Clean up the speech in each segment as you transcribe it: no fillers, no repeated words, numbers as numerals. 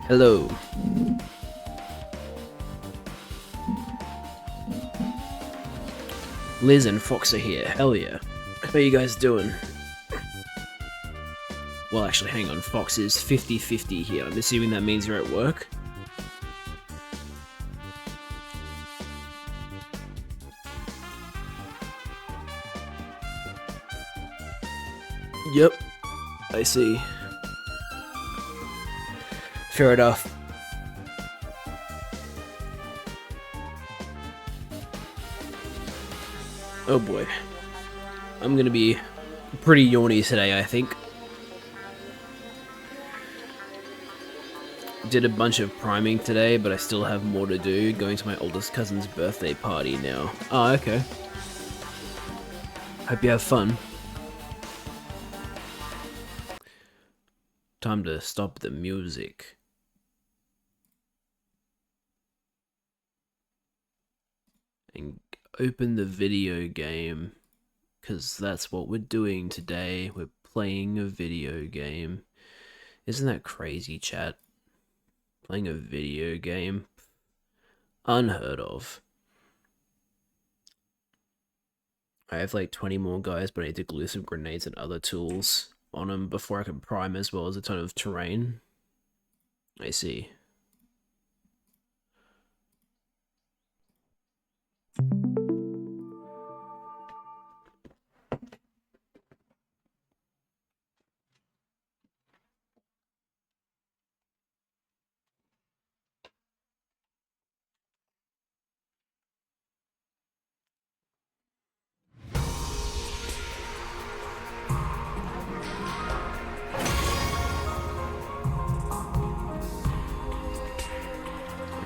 Hello. Liz and Fox are here. Hell yeah. How are you guys doing? Well, actually, hang on. Fox is 50-50 here. I'm assuming that means you're at work? Yep. I see. Fair enough. Oh boy. I'm gonna be pretty yawny today, I think. Did a bunch of priming today, but I still have more to do. Going to my oldest cousin's birthday party now. Oh, okay. Hope you have fun. Time to stop the music. And open the video game. Because that's what we're doing today. We're playing a video game. Isn't that crazy, chat? Playing a video game? Unheard of. I have like 20 more guys, but I need to glue some grenades and other tools on them before I can prime, as well as a ton of terrain. I see.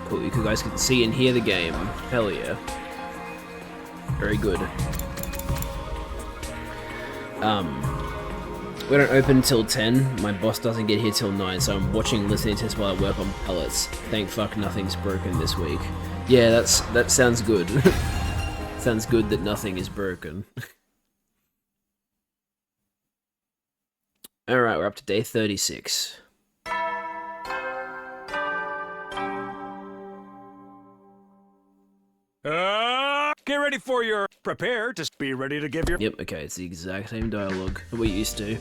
Cool, you guys can see and hear the game. Hell yeah. Very good. We don't open till 10. My boss doesn't get here till 9, so I'm watching and listening to this while I work on pellets. Thank fuck nothing's broken this week. Yeah, that sounds good. Sounds good that nothing is broken. Alright, we're up to day 36. Get ready for your prepare to be ready to give your. Yep, okay, it's the exact same dialogue that we used to.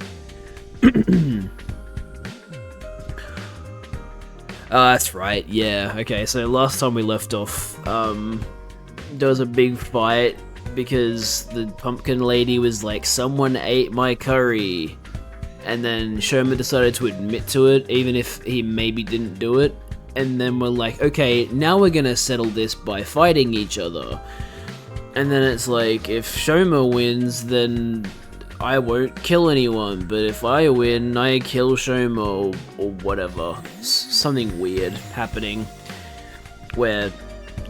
That's right, yeah. Okay, so last time we left off, there was a big fight because the pumpkin lady was like, someone ate my curry. And then Shoma decided to admit to it, even if he maybe didn't do it. And then we're like, okay, now we're gonna settle this by fighting each other. And then it's like, if Shoma wins, then I won't kill anyone. But if I win, I kill Shoma or whatever. Something weird happening where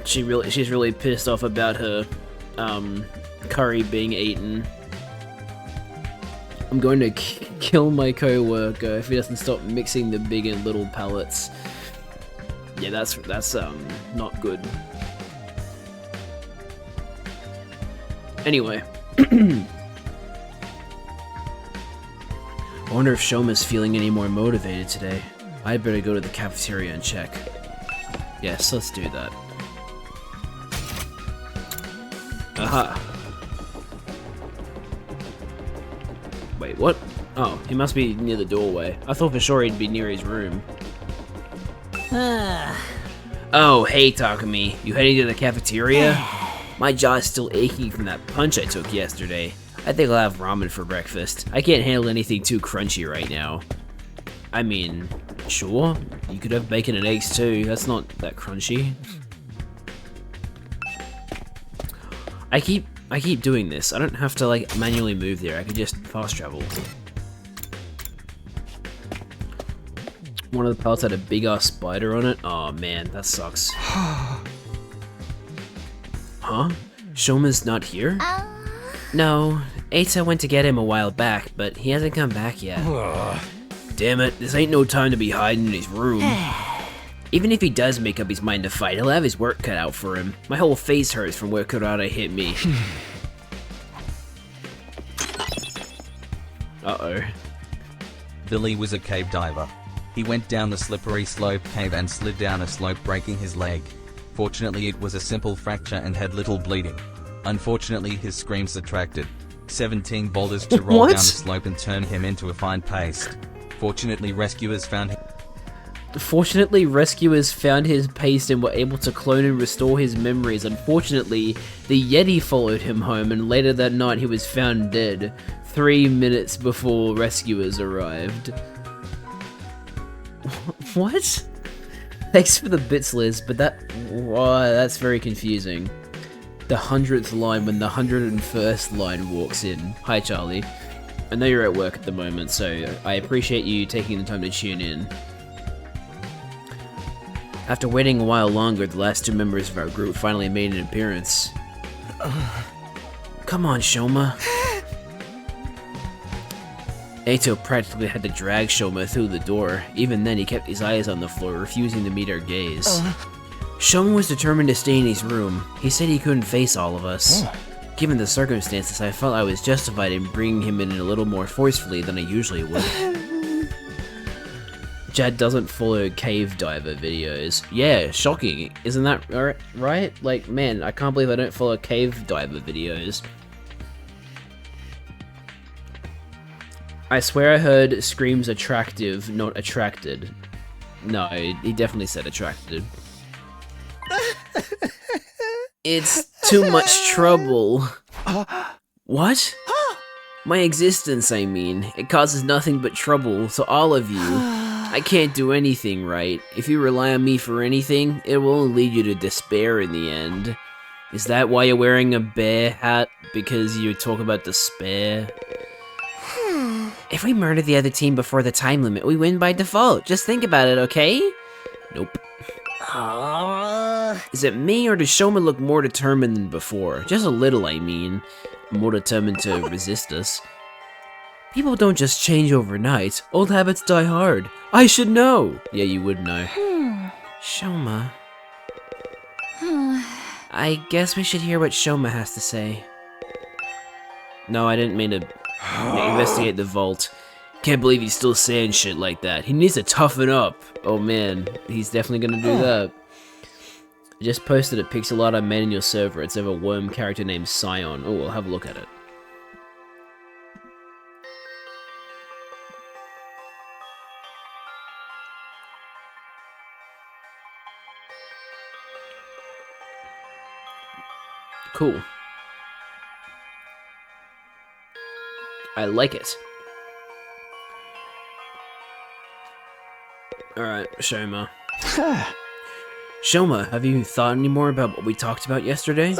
she's really pissed off about her curry being eaten. I'm going to kill my co-worker if he doesn't stop mixing the big and little pellets. Yeah, that's not good. Anyway. I wonder if Shoma's feeling any more motivated today. I'd better go to the cafeteria and check. Yes, let's do that. Aha. Wait, what? Oh, he must be near the doorway. I thought for sure he'd be near his room. Oh, hey Takumi. You heading to the cafeteria? My jaw's still aching from that punch I took yesterday. I think I'll have ramen for breakfast. I can't handle anything too crunchy right now. I mean, sure. You could have bacon and eggs too. That's not that crunchy. I keep doing this. I don't have to like manually move there. I could just fast travel. One of the pellets had a big ass spider on it. Oh man, that sucks. Huh? Shoma's not here? No, Eita went to get him a while back, but he hasn't come back yet. Damn it, this ain't no time to be hiding in his room. Even if he does make up his mind to fight, he'll have his work cut out for him. My whole face hurts from where Kurata hit me. Uh-oh. Billy was a cave diver. He went down the slippery slope cave and slid down a slope, breaking his leg. Fortunately, it was a simple fracture and had little bleeding. Unfortunately, his screams attracted 17 boulders to roll down the slope and turn him into a fine paste. Fortunately, rescuers found his paste and were able to clone and restore his memories. Unfortunately, the Yeti followed him home, and later that night he was found dead, 3 minutes before rescuers arrived. What? Thanks for the bits, Liz, but that's very confusing. The 100th line when the 101st line walks in. Hi, Charlie. I know you're at work at the moment, so I appreciate you taking the time to tune in. After waiting a while longer, the last 2 members of our group finally made an appearance. Come on, Shoma. Ato practically had to drag Shoma through the door. Even then, he kept his eyes on the floor, refusing to meet our gaze. Shoma was determined to stay in his room. He said he couldn't face all of us. Given the circumstances, I felt I was justified in bringing him in a little more forcefully than I usually would. Jad doesn't follow cave diver videos. Yeah, shocking. Isn't that right? Like, man, I can't believe I don't follow cave diver videos. I swear I heard screams attractive, not attracted. No, he definitely said attracted. It's too much trouble. What? My existence, I mean. It causes nothing but trouble to all of you. I can't do anything right. If you rely on me for anything, it will only lead you to despair in the end. Is that why you're wearing a bear hat? Because you talk about despair? If we murder the other team before the time limit, we win by default. Just think about it, okay? Nope. Is it me, or does Shoma look more determined than before? Just a little, I mean. More determined to resist us. People don't just change overnight. Old habits die hard. I should know! Yeah, you would know. Shoma. I guess we should hear what Shoma has to say. No, I didn't mean to investigate the vault. Can't believe he's still saying shit like that. He needs to toughen up. Oh man, he's definitely gonna do that. I just posted a pixel art I made in your server. It's of a worm character named Scion. Oh, I'll have a look at it. Cool. I like it. Alright, Shoma. Shoma, have you thought any more about what we talked about yesterday?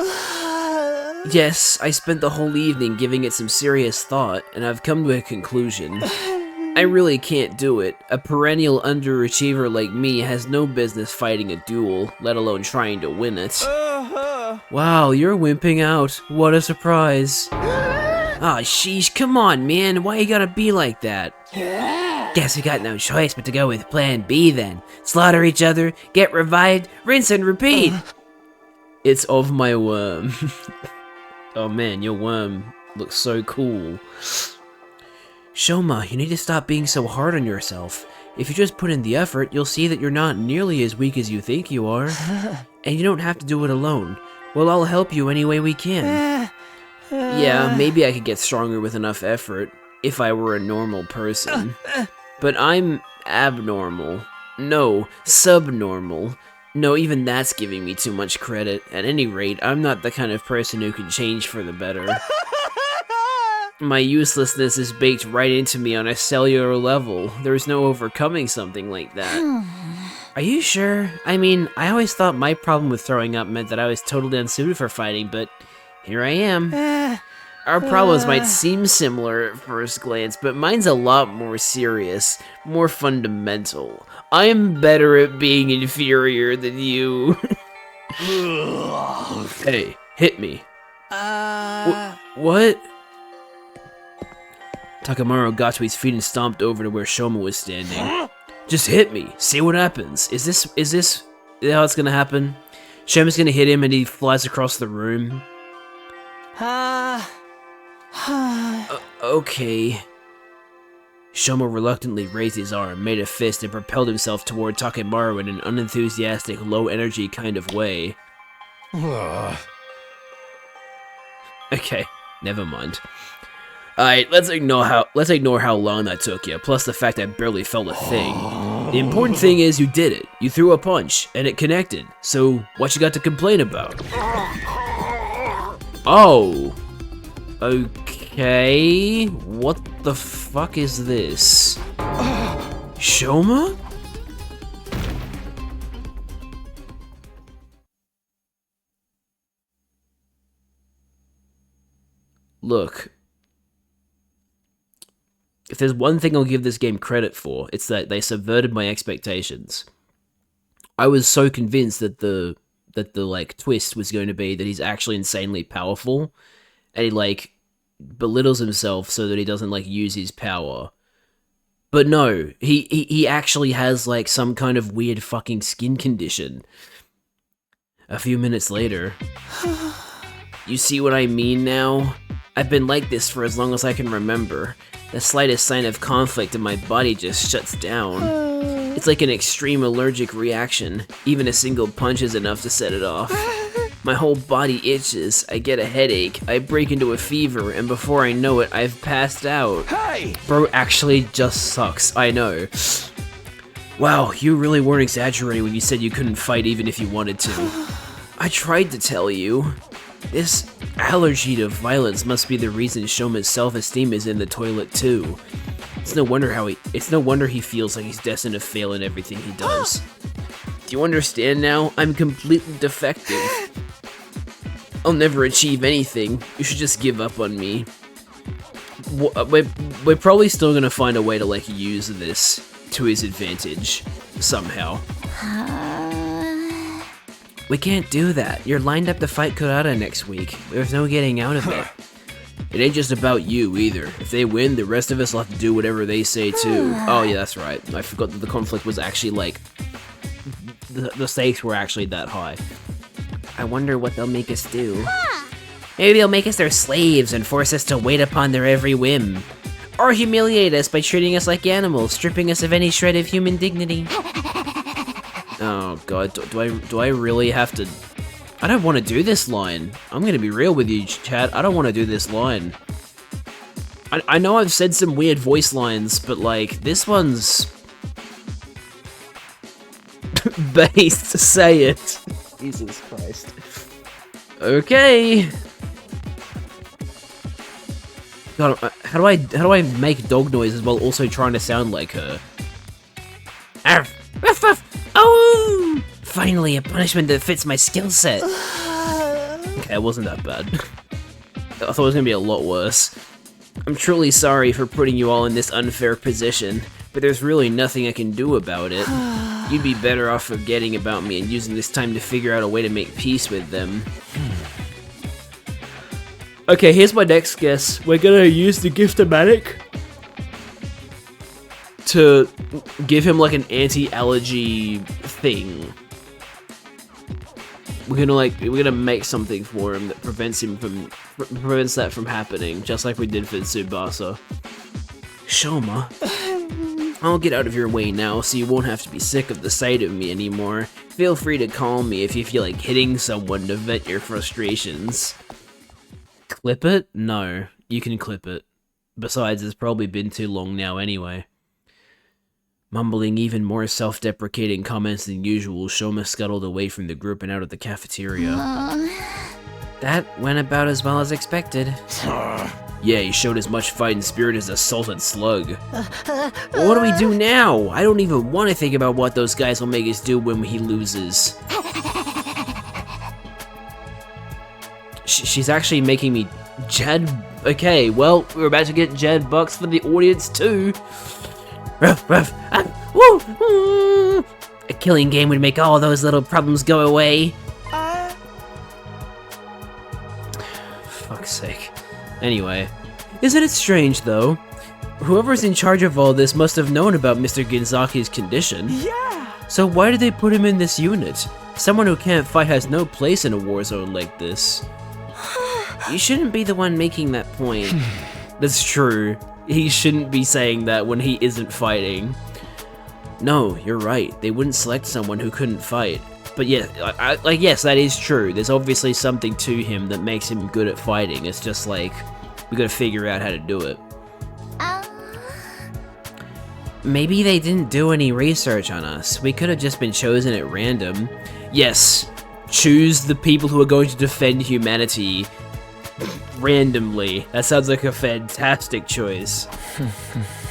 Yes, I spent the whole evening giving it some serious thought, and I've come to a conclusion. I really can't do it. A perennial underachiever like me has no business fighting a duel, let alone trying to win it. Wow, you're wimping out. What a surprise. Aw, sheesh, come on, man. Why you gotta be like that? Guess we got no choice but to go with plan B then. Slaughter each other, get revived, rinse and repeat. It's of my worm. Oh man, your worm looks so cool. Shoma, you need to stop being so hard on yourself. If you just put in the effort, you'll see that you're not nearly as weak as you think you are. And you don't have to do it alone. We'll all help you any way we can. Yeah, maybe I could get stronger with enough effort, if I were a normal person. But I'm abnormal. No, subnormal. No, even that's giving me too much credit. At any rate, I'm not the kind of person who can change for the better. My uselessness is baked right into me on a cellular level. There's no overcoming something like that. Are you sure? I mean, I always thought my problem with throwing up meant that I was totally unsuited for fighting, but here I am. Our problems might seem similar at first glance, but mine's a lot more serious, more fundamental. I'm better at being inferior than you. Hey, hit me. What? Takamaru got to his feet and stomped over to where Shoma was standing. Just hit me. See what happens. Is this how it's gonna happen? Shoma's gonna hit him and he flies across the room. Okay. Shoma reluctantly raised his arm, made a fist, and propelled himself toward Takemaru in an unenthusiastic, low-energy kind of way. Okay, never mind. Alright, let's ignore how long that took you, plus the fact I barely felt a thing. The important thing is you did it. You threw a punch, and it connected. So, what you got to complain about? Oh. Okay. What the fuck is this? Shoma? Look. If there's one thing I'll give this game credit for, it's that they subverted my expectations. I was so convinced that the like twist was going to be that he's actually insanely powerful, and he like belittles himself so that he doesn't like use his power. But no, he actually has like some kind of weird fucking skin condition. A few minutes later, you see what I mean now? I've been like this for as long as I can remember. The slightest sign of conflict and my body just shuts down. It's like an extreme allergic reaction. Even a single punch is enough to set it off. My whole body itches, I get a headache, I break into a fever, and before I know it, I've passed out. Hey! Bro actually just sucks, I know. Wow, you really weren't exaggerating when you said you couldn't fight even if you wanted to. I tried to tell you. This allergy to violence must be the reason Shoma's self-esteem is in the toilet too. It's no wonder he feels like he's destined to fail in everything he does. Do you understand now? I'm completely defective. I'll never achieve anything. You should just give up on me. We're probably still gonna find a way to like use this to his advantage somehow. We can't do that. You're lined up to fight Kurata next week. There's no getting out of it. It ain't just about you, either. If they win, the rest of us will have to do whatever they say, too. Oh, yeah, that's right. I forgot that the conflict was actually, like... The stakes were actually that high. I wonder what they'll make us do. Maybe they'll make us their slaves and force us to wait upon their every whim. Or humiliate us by treating us like animals, stripping us of any shred of human dignity. Oh god, do I really have to... I don't want to do this line. I'm gonna be real with you, chat. I don't want to do this line. I know I've said some weird voice lines, but like, this one's... based to say it. Jesus Christ. Okay. God, how do I make dog noises while also trying to sound like her? Arf, ruff, ruff. Oh! Finally, a punishment that fits my skill set. Okay, it wasn't that bad. I thought it was gonna be a lot worse. I'm truly sorry for putting you all in this unfair position, but there's really nothing I can do about it. You'd be better off forgetting about me and using this time to figure out a way to make peace with them. Okay, here's my next guess. We're gonna use the Gift-O-Matic to give him like an anti-allergy thing. We're gonna make something for him that prevents that from happening, just like we did for Tsubasa. Shoma, I'll get out of your way now so you won't have to be sick of the sight of me anymore. Feel free to call me if you feel like hitting someone to vent your frustrations. Clip it? No, you can clip it. Besides, it's probably been too long now anyway. Mumbling even more self-deprecating comments than usual, Shoma scuttled away from the group and out of the cafeteria. That went about as well as expected. Yeah, he showed as much fighting spirit as a salted slug. What do we do now? I don't even want to think about what those guys will make us do when he loses. She's actually making me Jad... Okay, well, we're about to get Jad bucks for the audience too. Ruff, ruff, woo! A killing game would make all those little problems go away. Fuck's sake. Anyway, isn't it strange though? Whoever's in charge of all this must have known about Mr. Ginzaki's condition. Yeah! So why did they put him in this unit? Someone who can't fight has no place in a war zone like this. You shouldn't be the one making that point. That's true. he shouldn't be saying that when he isn't fighting. No, you're right. They wouldn't select someone who couldn't fight. But yeah, yes, that is true. There's obviously something to him that makes him good at fighting. It's just like, we gotta figure out how to do it. Maybe they didn't do any research on us. We could have just been chosen at random. Yes, choose the people who are going to defend humanity randomly. That sounds like a fantastic choice.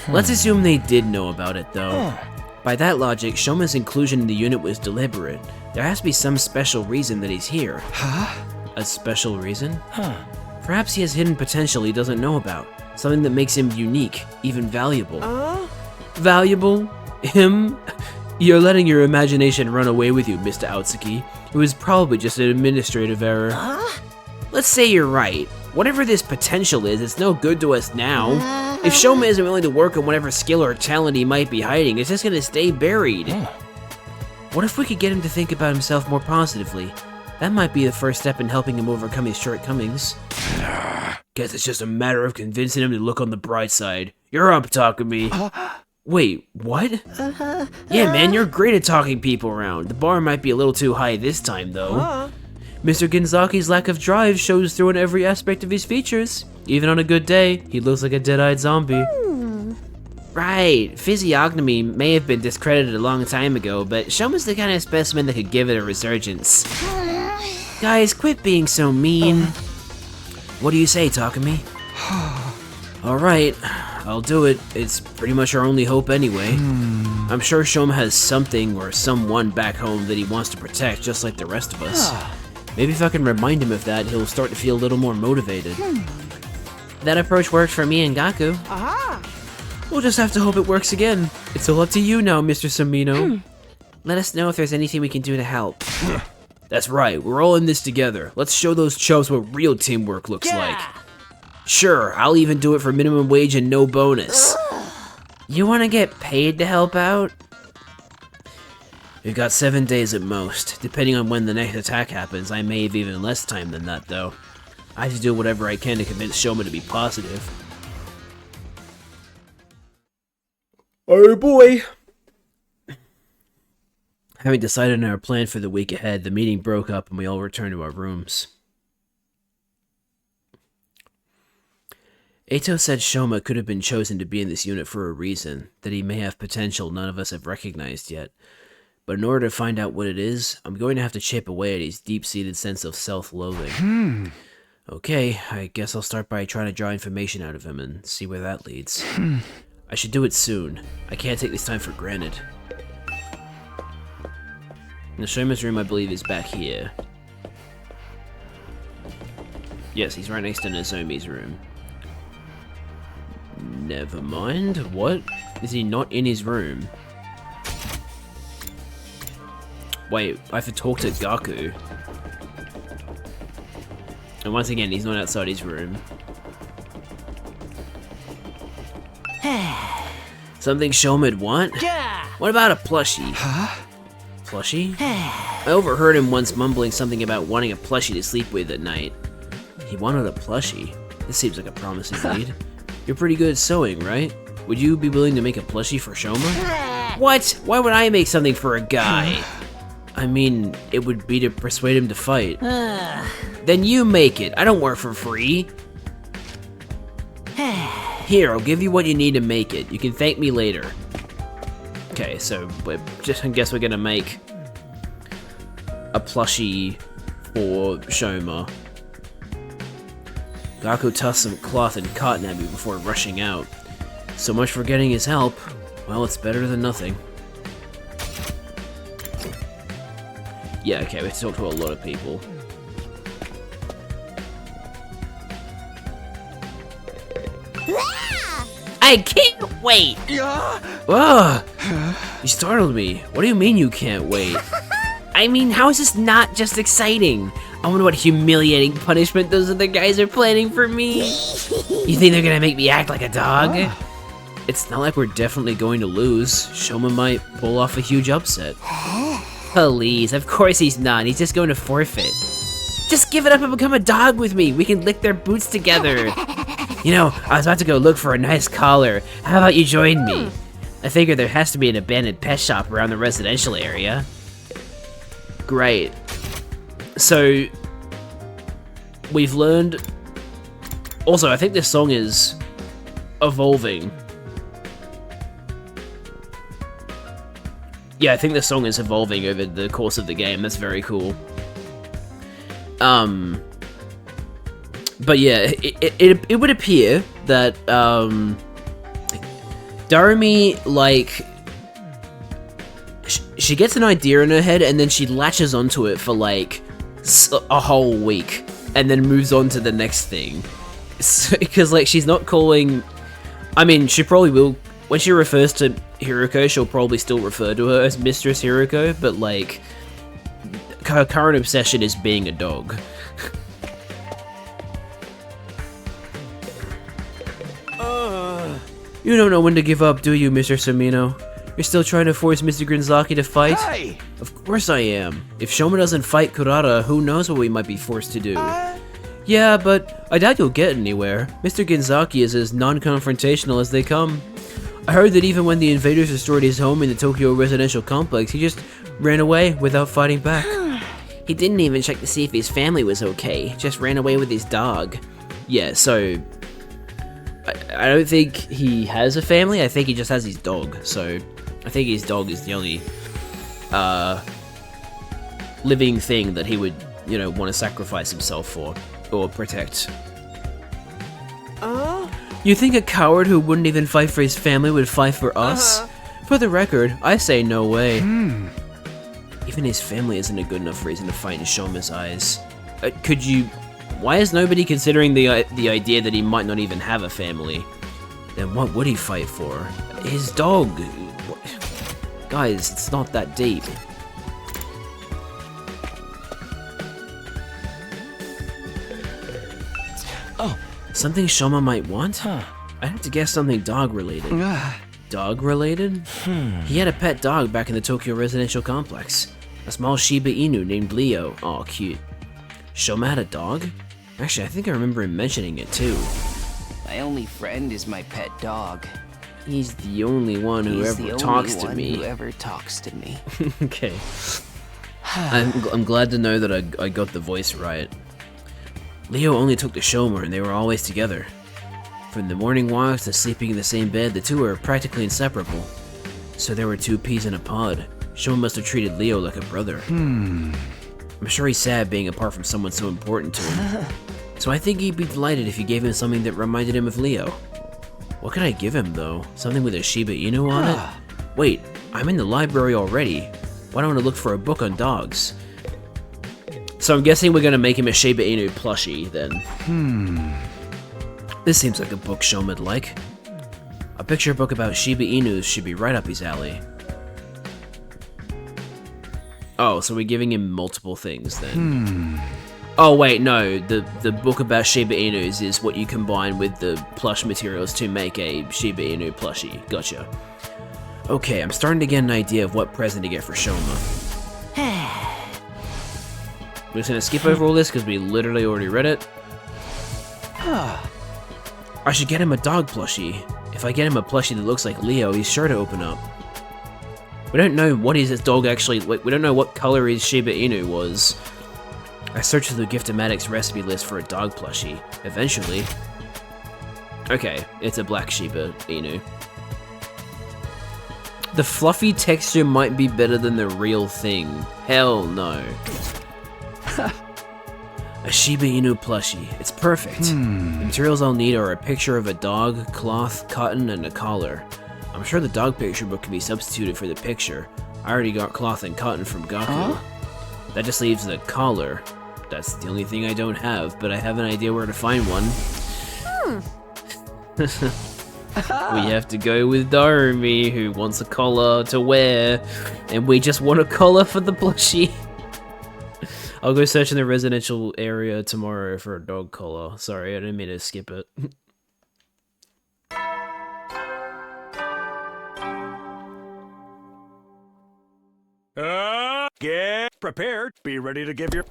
Let's assume they did know about it, though. By that logic, Shoma's inclusion in the unit was deliberate. There has to be some special reason that he's here. A special reason? Perhaps he has hidden potential he doesn't know about. Something that makes him unique, even valuable. Valuable? Him? You're letting your imagination run away with you, Mr. Aotsuki. It was probably just an administrative error. Let's say you're right. Whatever this potential is, it's no good to us now. If Shoma isn't willing to work on whatever skill or talent he might be hiding, it's just gonna stay buried. What if we could get him to think about himself more positively? That might be the first step in helping him overcome his shortcomings. Guess it's just a matter of convincing him to look on the bright side. You're up, Takumi. Wait, what? Yeah, man, you're great at talking people around. The bar might be a little too high this time, though. Mr. Genzaki's lack of drive shows through in every aspect of his features. Even on a good day, he looks like a dead-eyed zombie. Right, physiognomy may have been discredited a long time ago, but Shoma's the kind of specimen that could give it a resurgence. Guys, quit being so mean. What do you say, Takumi? Alright, I'll do it. It's pretty much our only hope anyway. I'm sure Shoma has something or someone back home that he wants to protect, just like the rest of us. Maybe if I can remind him of that, he'll start to feel a little more motivated. That approach worked for me and Gaku. We'll just have to hope it works again. It's all up to you now, Mr. Samino. Let us know if there's anything we can do to help. That's right, we're all in this together. Let's show those chumps what real teamwork looks like. Sure, I'll even do it for minimum wage and no bonus. You want to get paid to help out? We've got 7 days at most. Depending on when the next attack happens, I may have even less time than that, though. I have to do whatever I can to convince Shoma to be positive. Oh boy! Having decided on our plan for the week ahead, the meeting broke up and we all returned to our rooms. Eito said Shoma could have been chosen to be in this unit for a reason, that he may have potential none of us have recognized yet. But in order to find out what it is, I'm going to have to chip away at his deep-seated sense of self-loathing. Okay, I guess I'll start by trying to draw information out of him and see where that leads. I should do it soon. I can't take this time for granted. The Shoma's room, I believe, is back here. Yes, he's right next to Nozomi's room. Never mind. What? Is he not in his room? Wait, I have to talk to Gaku. And once again, he's not outside his room. Something Shoma'd want? What about a plushie? Plushie? I overheard him once mumbling something about wanting a plushie to sleep with at night. He wanted a plushie? This seems like a promising lead. You're pretty good at sewing, right? Would you be willing to make a plushie for Shoma? What? Why would I make something for a guy? I mean, it would be to persuade him to fight. Then you make it. I don't work for free. Here, I'll give you what you need to make it. You can thank me later. Okay, so I guess we're gonna make a plushie for Shoma. Gaku tossed some cloth and cotton at me before rushing out. So much for getting his help. Well, it's better than nothing. Yeah, okay, we have to talk to a lot of people. I can't wait! Ugh! You startled me. What do you mean you can't wait? I mean, how is this not just exciting? I wonder what humiliating punishment those other guys are planning for me. You think they're gonna make me act like a dog? It's not like we're definitely going to lose. Shoma might pull off a huge upset. Please, of course he's not. He's just going to forfeit. Just give it up and become a dog with me. We can lick their boots together. You know, I was about to go look for a nice collar. How about you join me? I figure there has to be an abandoned pet shop around the residential area. Great. So, we've learned... Also, I think this song is evolving. Yeah, I think the song is evolving over the course of the game. That's very cool. But yeah, it would appear that Darumi, like, she gets an idea in her head and then she latches onto it for like a whole week and then moves on to the next thing. Because like she's not calling. I mean, she probably will. When she refers to Hiruko, she'll probably still refer to her as Mistress Hiruko, but like, her current obsession is being a dog. You don't know when to give up, do you, Mr. Samino? You're still trying to force Mr. Grinzaki to fight? Hey! Of course I am. If Shoma doesn't fight Kurata, who knows what we might be forced to do. Yeah, but I doubt you'll get anywhere. Mr. Genzaki is as non-confrontational as they come. I heard that even when the invaders destroyed his home in the Tokyo residential complex, he just ran away without fighting back. He didn't even check to see if his family was okay, just ran away with his dog. Yeah, so... I don't think he has a family, I think he just has his dog, so... I think his dog is the only, living thing that he would, you know, want to sacrifice himself for, or protect. You think a coward who wouldn't even fight for his family would fight for us? For the record, I say no way. Even his family isn't a good enough reason to fight in Shoma's eyes. Could you... Why is nobody considering the idea that he might not even have a family? Then what would he fight for? His dog. Guys, it's not that deep. Oh. Something Shoma might want? I'd have to guess something dog-related. Dog-related? He had a pet dog back in the Tokyo residential complex. A small Shiba Inu named Leo. Aw, cute. Shoma had a dog? Actually, I think I remember him mentioning it too. My only friend is my pet dog. He's the only one who ever talks to me. Whoever talks to me. Okay. I'm glad to know that I got the voice right. Leo only took to Shoma and they were always together. From the morning walks to sleeping in the same bed, the two were practically inseparable. So there were two peas in a pod. Shoma must have treated Leo like a brother. I'm sure he's sad being apart from someone so important to him. So I think he'd be delighted if you gave him something that reminded him of Leo. What could I give him, though? Something with a Shiba Inu on it? Wait, I'm in the library already. Why don't I look for a book on dogs? So I'm guessing we're gonna make him a Shiba Inu plushie, then. This seems like a book Shoma'd like. A picture book about Shiba Inus should be right up his alley. Oh, so we're giving him multiple things, then. Oh wait, no, the book about Shiba Inus is what you combine with the plush materials to make a Shiba Inu plushie. Gotcha. Okay, I'm starting to get an idea of what present to get for Shoma. We're just gonna skip over all this because we literally already read it. I should get him a dog plushie. If I get him a plushie that looks like Leo, he's sure to open up. We don't know what his dog actually... We don't know what color his Shiba Inu was. I searched through the Giftomatic's recipe list for a dog plushie. Eventually. Okay, it's a black Shiba Inu. The fluffy texture might be better than the real thing. Hell no. A Shiba Inu plushie. It's perfect. The materials I'll need are a picture of a dog, cloth, cotton, and a collar. I'm sure the dog picture book can be substituted for the picture. I already got cloth and cotton from Gaku. That just leaves the collar. That's the only thing I don't have, but I have an idea where to find one. We have to go with Darumi, who wants a collar to wear, and we just want a collar for the plushie. I'll go search in the residential area tomorrow for a dog collar. Sorry, I didn't mean to skip it. Get prepared. Be ready to give your...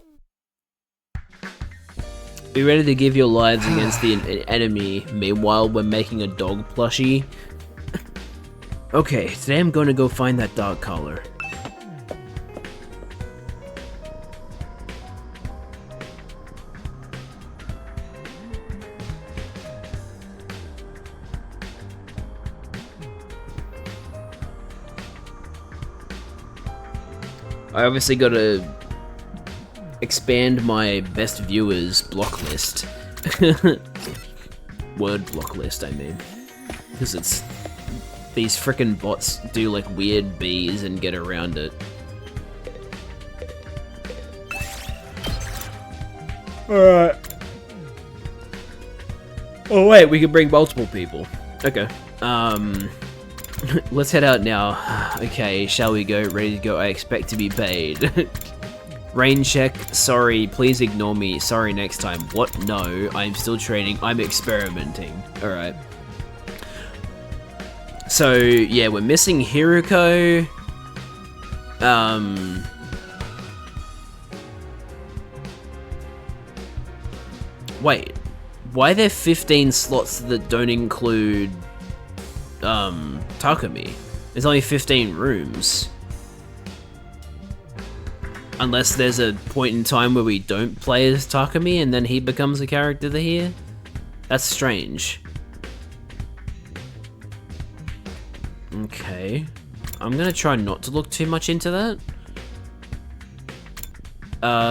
Be ready to give your lives against the enemy. Meanwhile, we're making a dog plushie. Okay, today I'm going to go find that dog collar. I obviously got to expand my best viewers block list. Word block list, I mean. Because it's... these frickin' bots do like weird Bs and get around it. Alright. Oh wait, we can bring multiple people. Okay. Let's head out now. Okay, shall we go? Ready to go? I expect to be paid. Rain check. Sorry, please ignore me. Sorry, next time. What? No, I'm still training. I'm experimenting. Alright. So, yeah, we're missing Hiruko. Wait. Why are there 15 slots that don't include... Takumi? There's only 15 rooms. Unless there's a point in time where we don't play as Takumi and then he becomes a character here? That's strange. Okay. I'm gonna try not to look too much into that.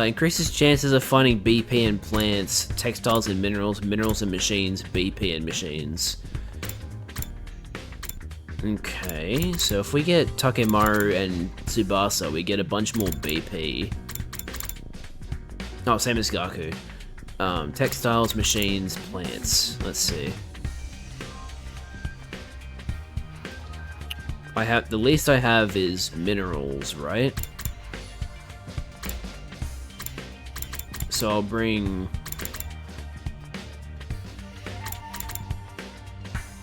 Increases chances of finding BP in plants, textiles and minerals, minerals and machines, BP and machines. Okay, so if we get Takemaru and Tsubasa, we get a bunch more BP. Oh, same as Gaku. Textiles, machines, plants. Let's see. The least I have is minerals, right? So I'll bring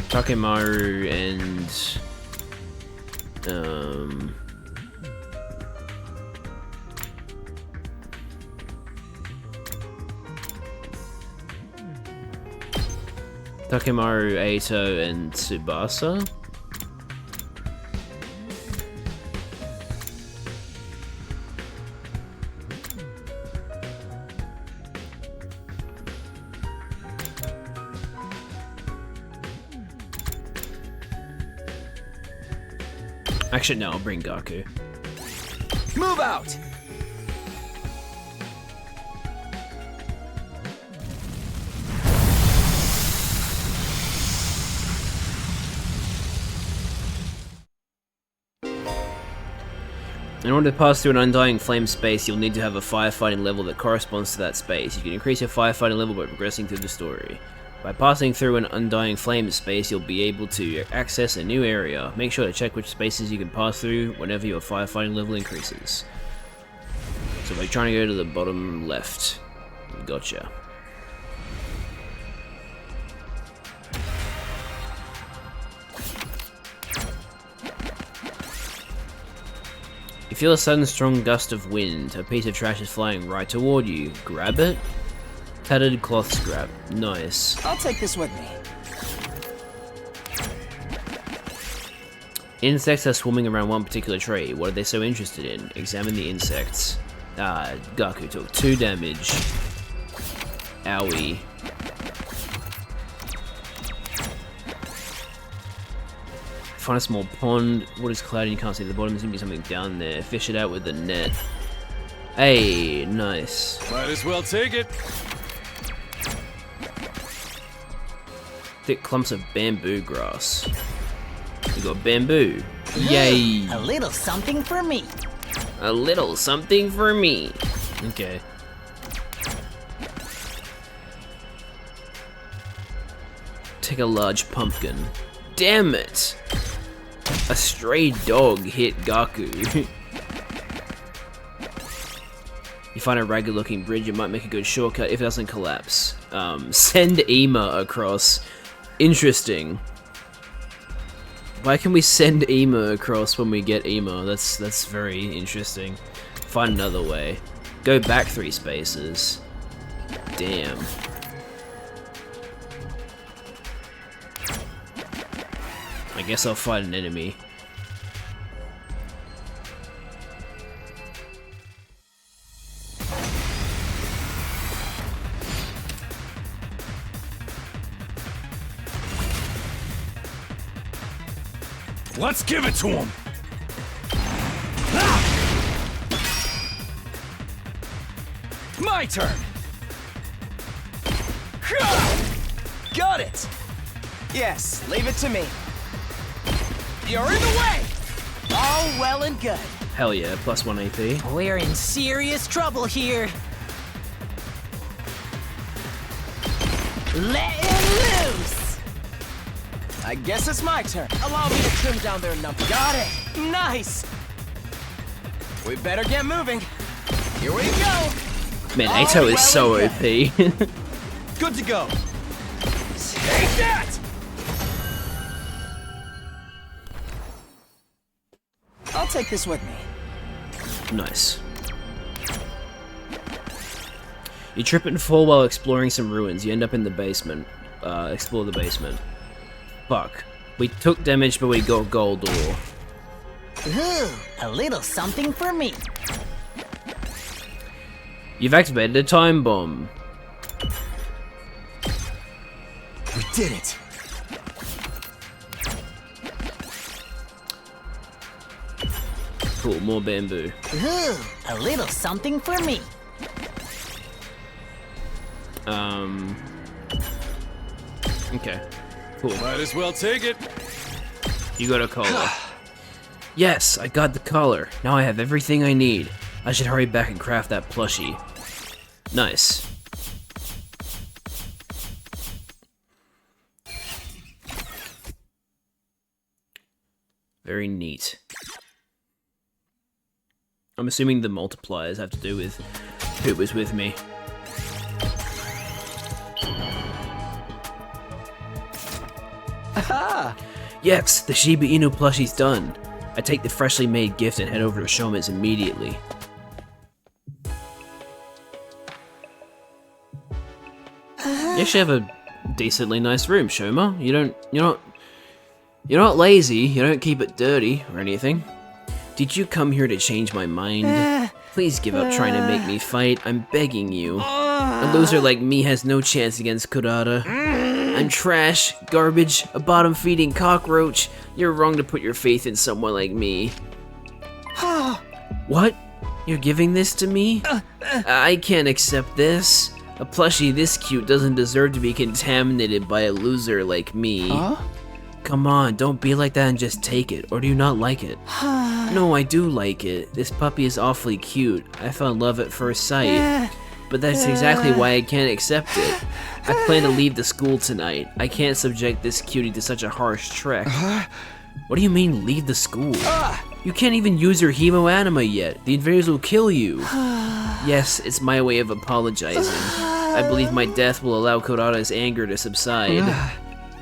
Takemaru and Takemaru, Eito, and Tsubasa. Actually, no, I'll bring Gaku. Move out! In order to pass through an undying flame space, you'll need to have a firefighting level that corresponds to that space. You can increase your firefighting level by progressing through the story. By passing through an undying flame space, you'll be able to access a new area. Make sure to check which spaces you can pass through whenever your firefighting level increases. So we're trying to go to the bottom left. Gotcha. You feel a sudden strong gust of wind. A piece of trash is flying right toward you. Grab it. Tattered cloth scrap. Nice. I'll take this with me. Insects are swarming around one particular tree. What are they so interested in? Examine the insects. Ah, Gaku took 2 damage. Owie. Find a small pond. Water is cloudy and you can't see the bottom. There's gonna be something down there. Fish it out with the net. Hey, nice. Might as well take it. Thick clumps of bamboo grass. We got bamboo. Yay! A little something for me. A little something for me. Okay. Take a large pumpkin. Damn it! A stray dog hit Gaku. You find a ragged looking bridge, it might make a good shortcut if it doesn't collapse. Send Ema across. Interesting. Why can we send Ema across when we get Ema? That's very interesting. Find another way. Go back 3 spaces. Damn. I guess I'll fight an enemy. Let's give it to him! My turn! Got it! Yes, leave it to me. You're in the way! All well and good. Hell yeah, plus 1 AP. We're in serious trouble here. Let him loose! I guess it's my turn. Allow me to trim down their number. Got it! Nice! We better get moving. Here we go! Man, All Ato is well so and OP. Good to go. Take that! I'll take this with me. Nice. You trip and fall while exploring some ruins. You end up in the basement. Explore the basement. Fuck. We took damage, but we got gold ore. Ooh, a little something for me. You've activated a time bomb. We did it. Cool, more bamboo. Ooh, a little something for me. Okay. Cool. Might as well take it. You got a collar. Yes, I got the collar. Now I have everything I need. I should hurry back and craft that plushie. Nice. Very neat. I'm assuming the multipliers have to do with who was with me. Aha! Yes, the Shiba Inu plushie's done. I take the freshly made gift and head over to Shoma's immediately. You actually have a decently nice room, Shoma. You're not lazy, you don't keep it dirty or anything. Did you come here to change my mind? Please give up trying to make me fight, I'm begging you. A loser like me has no chance against Kurata. I'm trash, garbage, a bottom-feeding cockroach. You're wrong to put your faith in someone like me. What? You're giving this to me? I can't accept this. A plushie this cute doesn't deserve to be contaminated by a loser like me. Come on, don't be like that and just take it, or do you not like it? No, I do like it. This puppy is awfully cute. I fell in love at first sight. But that's exactly why I can't accept it. I plan to leave the school tonight. I can't subject this cutie to such a harsh trek. What do you mean, leave the school? You can't even use your hemoanima yet. The invaders will kill you. Yes, it's my way of apologizing. I believe my death will allow Kurata's anger to subside.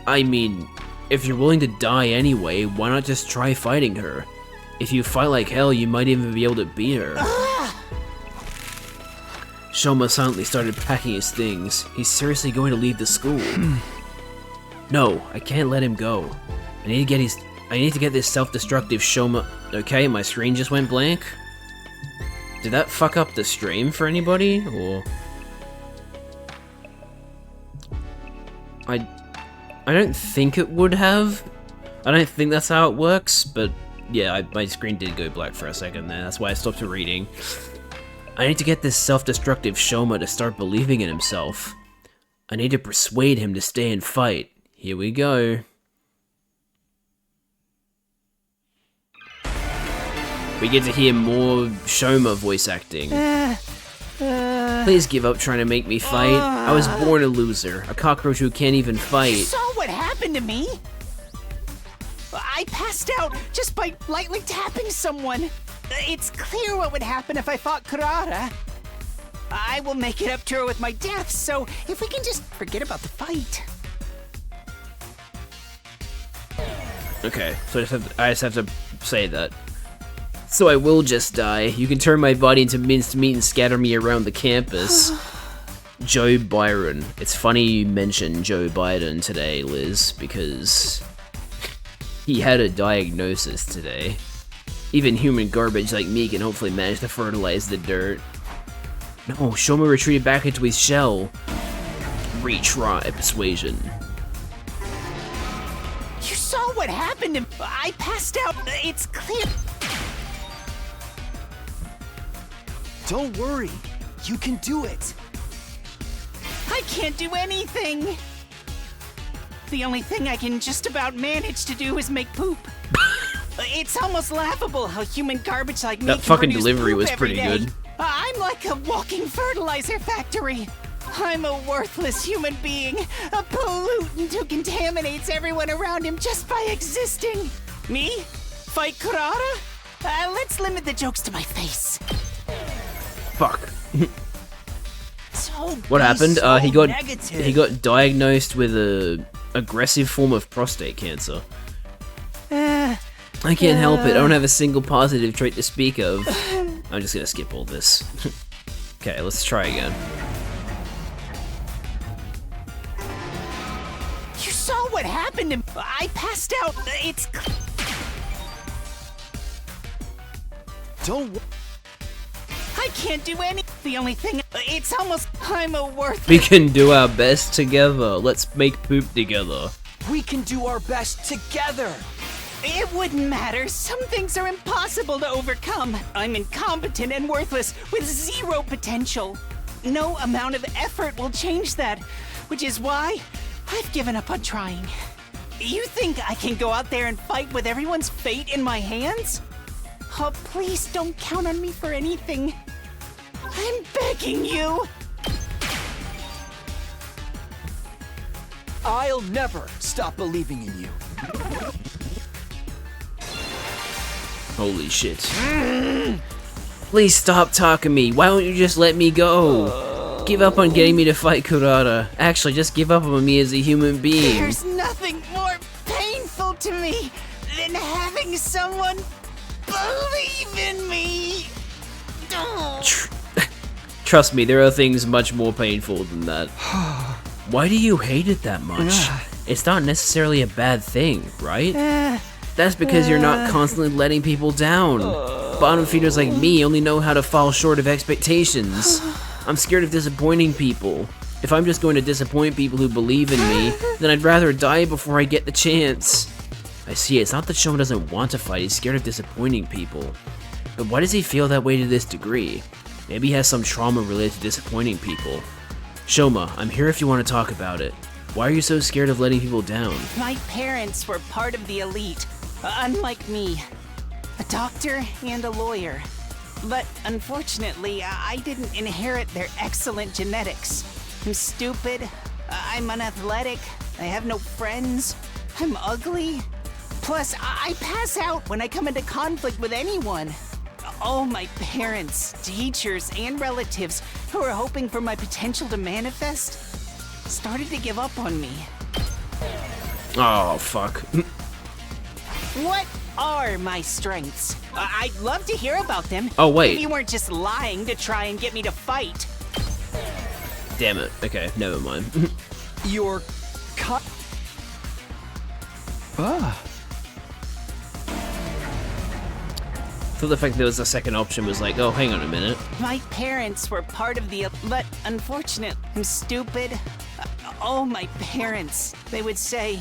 I mean, if you're willing to die anyway, why not just try fighting her? If you fight like hell, you might even be able to beat her. Shoma silently started packing his things. He's seriously going to leave the school. No, I can't let him go. I need to get this self-destructive Shoma. Okay, my screen just went blank. Did that fuck up the stream for anybody, or? I don't think it would have. I don't think that's how it works, but yeah, my screen did go black for a second there. That's why I stopped reading. I need to get this self-destructive Shoma to start believing in himself. I need to persuade him to stay and fight. Here we go. We get to hear more Shoma voice acting. Please give up trying to make me fight. I was born a loser, a cockroach who can't even fight. You saw what happened to me? I passed out just by lightly tapping someone. It's clear what would happen if I fought Kurata. I will make it up to her with my death, so if we can just forget about the fight. Okay, so I just have to say that. So I will just die. You can turn my body into minced meat and scatter me around the campus. Joe Byron. It's funny you mentioned Joe Biden today, Liz, because He had a diagnosis today. Even human garbage like me can hopefully manage to fertilize the dirt. No, Shoma retreated back into his shell. Retry persuasion. You saw what happened to me. I passed out. It's clear. Don't worry. You can do it. I can't do anything. The only thing I can just about manage to do is make poop. It's almost laughable how human garbage like me That can fucking produce delivery poop was every pretty day. good. I'm like a walking fertilizer factory. I'm a worthless human being, a pollutant who contaminates everyone around him just by existing. Me? Fight Kurata? Let's limit the jokes to my face. Fuck. Don't What be happened? so He got negative. diagnosed with a aggressive form of prostate cancer. I can't help it. I don't have a single positive trait to speak of. I'm just gonna skip all this. Okay, let's try again. You saw what happened to me. I passed out. It's Don't. I can't do any. The only thing. It's almost. I'm a worthless. We can do our best together. Let's make poop together. We can do our best together. It wouldn't matter. Some things are impossible to overcome. I'm incompetent and worthless with zero potential. No amount of effort will change that, which is why I've given up on trying. You think I can go out there and fight with everyone's fate in my hands? Oh, please don't count on me for anything. I'm begging you. I'll never stop believing in you. Holy shit. Please stop talking me. Why don't you just let me go? Give up on getting me to fight Kurata. Actually, just give up on me as a human being. There's nothing more painful to me than having someone believe in me. Trust me, there are things much more painful than that. Why do you hate it that much? It's not necessarily a bad thing, right? That's because you're not constantly letting people down. Bottom feeders like me only know how to fall short of expectations. I'm scared of disappointing people. If I'm just going to disappoint people who believe in me, then I'd rather die before I get the chance. I see, it's not that Shoma doesn't want to fight, he's scared of disappointing people. But why does he feel that way to this degree? Maybe he has some trauma related to disappointing people. Shoma, I'm here if you want to talk about it. Why are you so scared of letting people down? My parents were part of the elite, unlike me. A doctor and a lawyer. But unfortunately, I didn't inherit their excellent genetics. I'm stupid, I'm unathletic, I have no friends, I'm ugly. Plus, I pass out when I come into conflict with anyone. All my parents, teachers, and relatives who were hoping for my potential to manifest started to give up on me. Oh, fuck. What are my strengths? I'd love to hear about them. Oh, wait. If you weren't just lying to try and get me to fight. Damn it. Okay, never mind. Your cut. So the fact there was a second option was like, oh, hang on a minute. My parents were part of the, but unfortunately, I'm stupid. Oh, my parents, they would say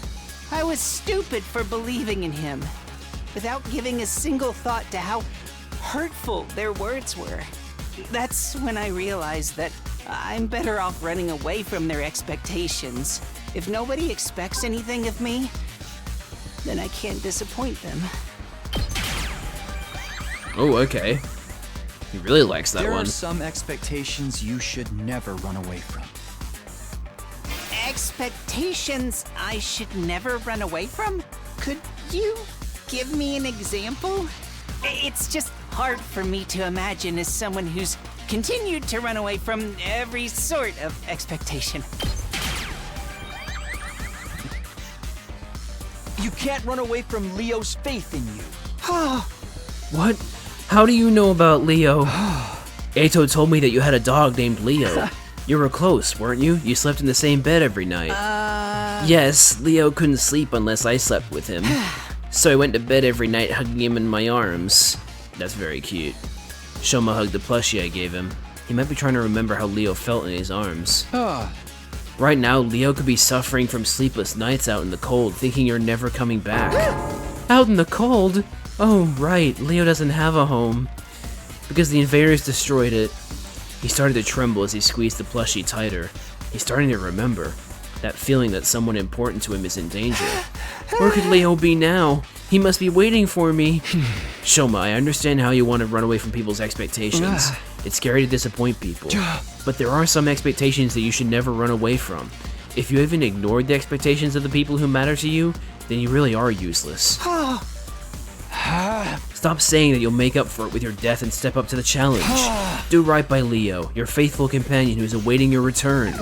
I was stupid for believing in him, without giving a single thought to how hurtful their words were. That's when I realized that I'm better off running away from their expectations. If nobody expects anything of me, then I can't disappoint them. Oh, okay. He really likes that There one. are some expectations you should never run away from. Expectations I should never run away from? Could you give me an example? It's just hard for me to imagine as someone who's continued to run away from every sort of expectation. You can't run away from Leo's faith in you. What? How do you know about Leo? Eito told me that you had a dog named Leo. You were close, weren't you? You slept in the same bed every night. Yes, Leo couldn't sleep unless I slept with him. So I went to bed every night hugging him in my arms. That's very cute. Shoma hugged the plushie I gave him. He might be trying to remember how Leo felt in his arms. Right now, Leo could be suffering from sleepless nights out in the cold, thinking you're never coming back. Out in the cold? Oh, right, Leo doesn't have a home. Because the invaders destroyed it. He started to tremble as he squeezed the plushie tighter. He's starting to remember. That feeling that someone important to him is in danger. Where could Leo be now? He must be waiting for me. Shoma, I understand how you want to run away from people's expectations. It's scary to disappoint people. But there are some expectations that you should never run away from. If you even ignored the expectations of the people who matter to you, then you really are useless. Stop saying that you'll make up for it with your death and step up to the challenge. Do right by Leo, your faithful companion who's awaiting your return.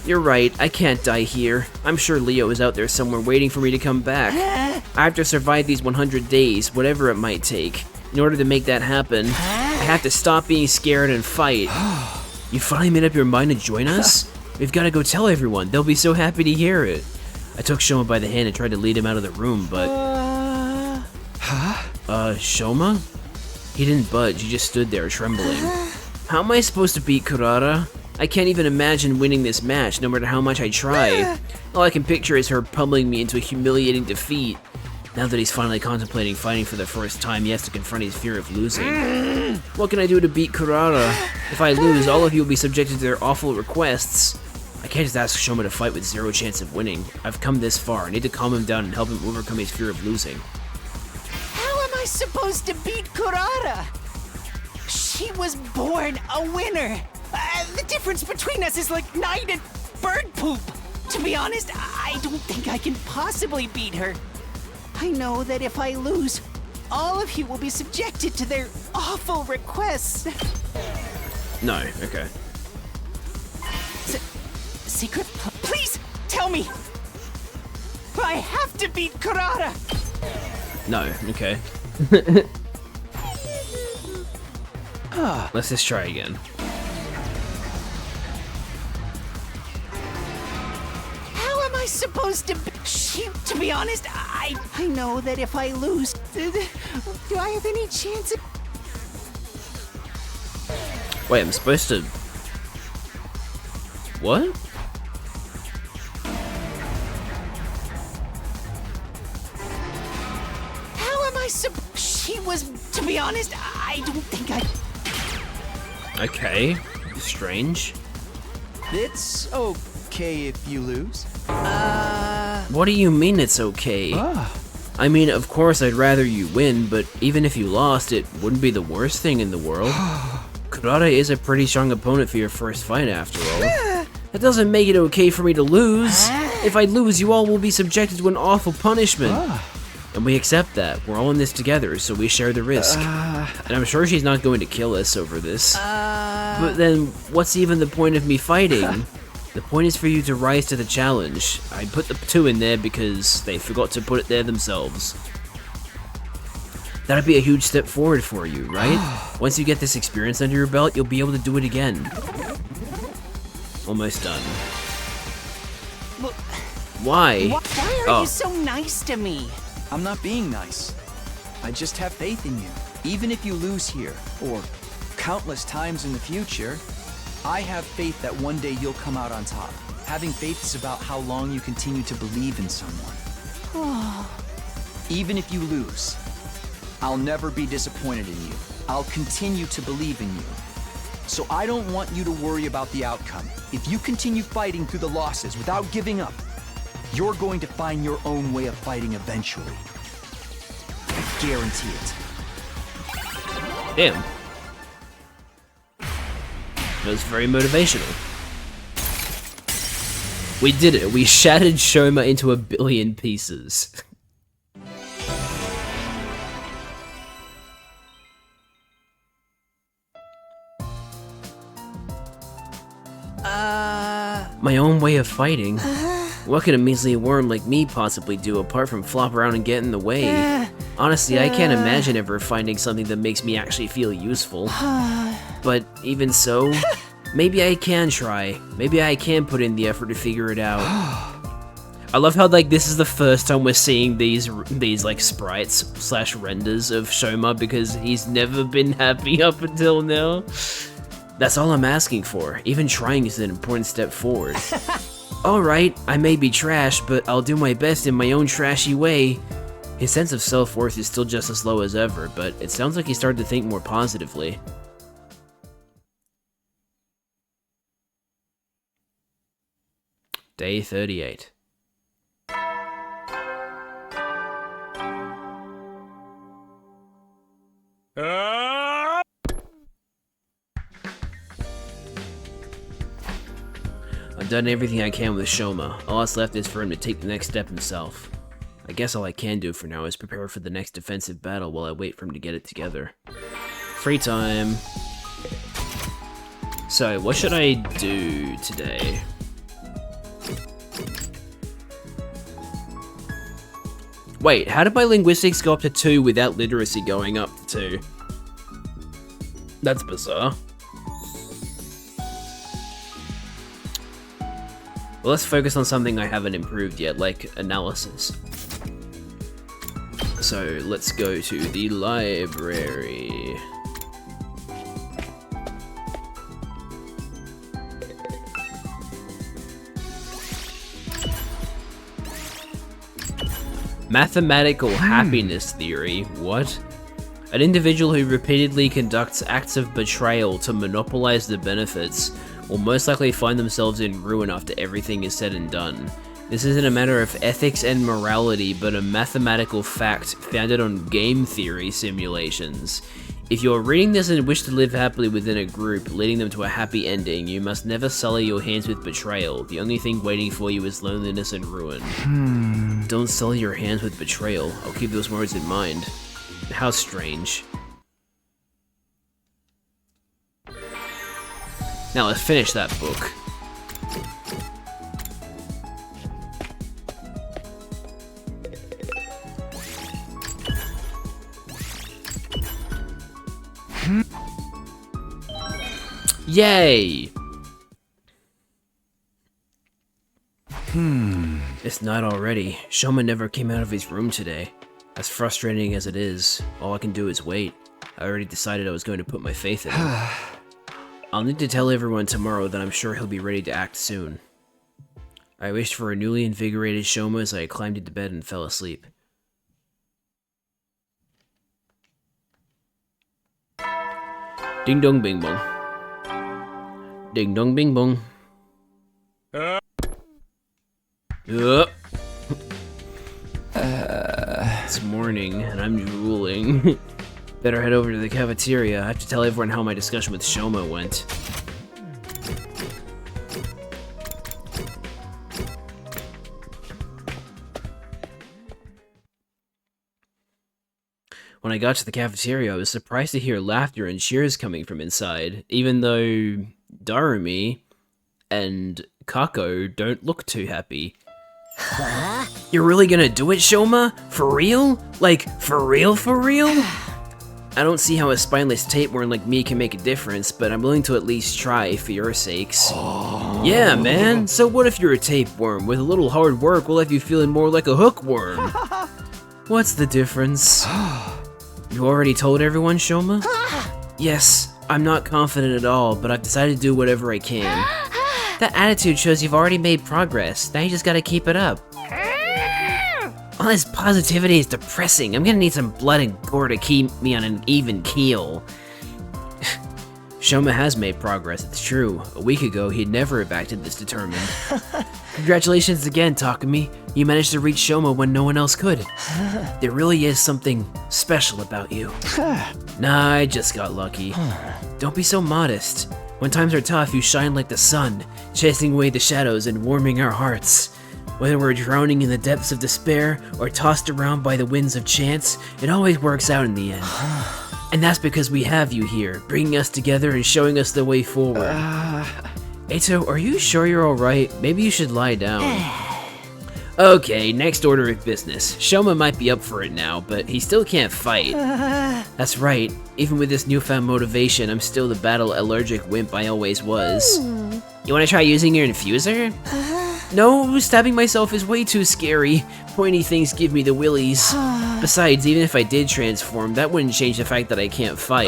You're right, I can't die here. I'm sure Leo is out there somewhere waiting for me to come back. I have to survive these 100 days, whatever it might take. In order to make that happen, I have to stop being scared and fight. You finally made up your mind to join us? We've got to go tell everyone, they'll be so happy to hear it. I took Shoma by the hand and tried to lead him out of the room, but... Shoma? He didn't budge, he just stood there trembling. How am I supposed to beat Kurara? I can't even imagine winning this match, no matter how much I try. All I can picture is her pummeling me into a humiliating defeat. Now that he's finally contemplating fighting for the first time, he has to confront his fear of losing. What can I do to beat Kurara? If I lose, all of you will be subjected to their awful requests. I can't just ask Shoma to fight with zero chance of winning. I've come this far, I need to calm him down and help him overcome his fear of losing. How am I supposed to beat Kurara? She was born a winner. The difference between us is like night and bird poop. To be honest, I don't think I can possibly beat her. I know that if I lose, all of you will be subjected to their awful requests. No, okay. Secret? Please tell me. I have to beat Kurara. No, okay. Let's just try again. How am I supposed to? To be honest, I know that if I lose, do I have any chance of? Wait, I'm supposed to... What? How am I She was, to be honest, I don't think I... Okay, strange. It's okay if you lose. What do you mean it's okay? I mean, of course I'd rather you win, but even if you lost, it wouldn't be the worst thing in the world. Kurara is a pretty strong opponent for your first fight, after all. That doesn't make it okay for me to lose. If I lose, you all will be subjected to an awful punishment. And we accept that. We're all in this together, so we share the risk. And I'm sure she's not going to kill us over this. But then, what's even the point of me fighting? The point is for you to rise to the challenge. I put the 2 in there because they forgot to put it there themselves. That'd be a huge step forward for you, right? Once you get this experience under your belt, you'll be able to do it again. Almost done. Why? Why are you so nice to me? I'm not being nice. I just have faith in you. Even if you lose here, or countless times in the future, I have faith that one day you'll come out on top. Having faith is about how long you continue to believe in someone. Even if you lose, I'll never be disappointed in you. I'll continue to believe in you. So I don't want you to worry about the outcome. If you continue fighting through the losses without giving up, you're going to find your own way of fighting eventually. I guarantee it. Damn. That was very motivational. We did it. We shattered Shoma into a billion pieces. My own way of fighting? What could a measly worm like me possibly do apart from flop around and get in the way? Honestly, I can't imagine ever finding something that makes me actually feel useful. But even so, Maybe I can try. Maybe I can put in the effort to figure it out. I love how, like, this is the first time we're seeing these like, sprites / renders of Shoma, because he's never been happy up until now. That's all I'm asking for. Even trying is an important step forward. Alright, I may be trash, but I'll do my best in my own trashy way. His sense of self-worth is still just as low as ever, but it sounds like he started to think more positively. Day 38. I've done everything I can with Shoma. All that's left is for him to take the next step himself. I guess all I can do for now is prepare for the next defensive battle while I wait for him to get it together. Free time. So, what should I do today? Wait, how did my linguistics go up to 2 without literacy going up to 2? That's bizarre. Well, let's focus on something I haven't improved yet, like analysis. So, let's go to the library. Mathematical happiness theory, what? An individual who repeatedly conducts acts of betrayal to monopolize the benefits will most likely find themselves in ruin after everything is said and done. This isn't a matter of ethics and morality, but a mathematical fact founded on game theory simulations. If you're reading this and wish to live happily within a group, leading them to a happy ending, you must never sully your hands with betrayal. The only thing waiting for you is loneliness and ruin. Don't sully your hands with betrayal. I'll keep those words in mind. How strange. Now let's finish that book. Yay! It's night already. Shoma never came out of his room today. As frustrating as it is, all I can do is wait. I already decided I was going to put my faith in him. I'll need to tell everyone tomorrow that I'm sure he'll be ready to act soon. I wished for a newly invigorated Shoma as I climbed into bed and fell asleep. Ding dong bing bong. Ding dong bing bong. It's morning and I'm drooling. Better head over to the cafeteria. I have to tell everyone how my discussion with Shoma went. When I got to the cafeteria, I was surprised to hear laughter and cheers coming from inside, even though Darumi and Kako don't look too happy. Huh? You're really gonna do it, Shoma? For real? Like, for real, for real? I don't see how a spineless tapeworm like me can make a difference, but I'm willing to at least try for your sakes. Yeah, man. So what if you're a tapeworm? With a little hard work, we'll have you feeling more like a hookworm. What's the difference? You already told everyone, Shoma? Yes, I'm not confident at all, but I've decided to do whatever I can. That attitude shows you've already made progress. Now you just gotta keep it up. All this positivity is depressing. I'm gonna need some blood and gore to keep me on an even keel. Shoma has made progress, it's true. A week ago, he'd never have acted this determined. Congratulations again, Takumi. You managed to reach Shoma when no one else could. There really is something special about you. Nah, I just got lucky. Don't be so modest. When times are tough, you shine like the sun, chasing away the shadows and warming our hearts. Whether we're drowning in the depths of despair or tossed around by the winds of chance, it always works out in the end. And that's because we have you here, bringing us together and showing us the way forward. Eito, are you sure you're alright? Maybe you should lie down. Okay, next order of business. Shoma might be up for it now, but he still can't fight. That's right. Even with this newfound motivation, I'm still the battle-allergic wimp I always was. You wanna try using your infuser? No, stabbing myself is way too scary. Pointy things give me the willies. Besides, even if I did transform, that wouldn't change the fact that I can't fight.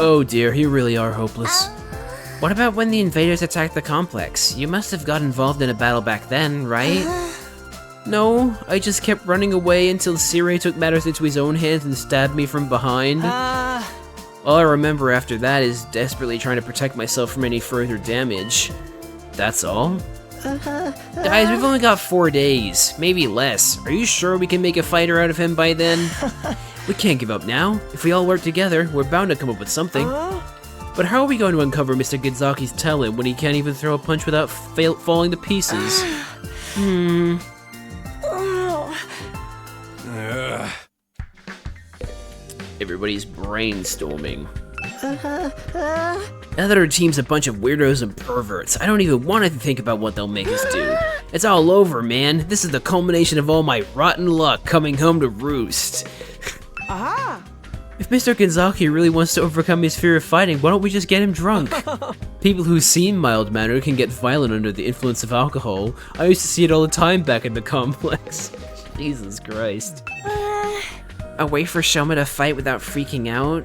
Oh dear, you really are hopeless. What about when the invaders attacked the complex? You must have got involved in a battle back then, right? No, I just kept running away until Sirei took matters into his own hands and stabbed me from behind. All I remember after that is desperately trying to protect myself from any further damage. That's all? Guys, we've only got 4 days, maybe less. Are you sure we can make a fighter out of him by then? We can't give up now. If we all work together, we're bound to come up with something. But how are we going to uncover Mr. Ginzaki's talent when he can't even throw a punch without falling to pieces? Everybody's brainstorming. Now that our team's a bunch of weirdos and perverts, I don't even want to think about what they'll make us do. It's all over, man. This is the culmination of all my rotten luck coming home to roost. If Mr. Ginzaki really wants to overcome his fear of fighting, why don't we just get him drunk? People who seem mild-mannered can get violent under the influence of alcohol. I used to see it all the time back in the complex. Jesus Christ. A way for Shoma to fight without freaking out?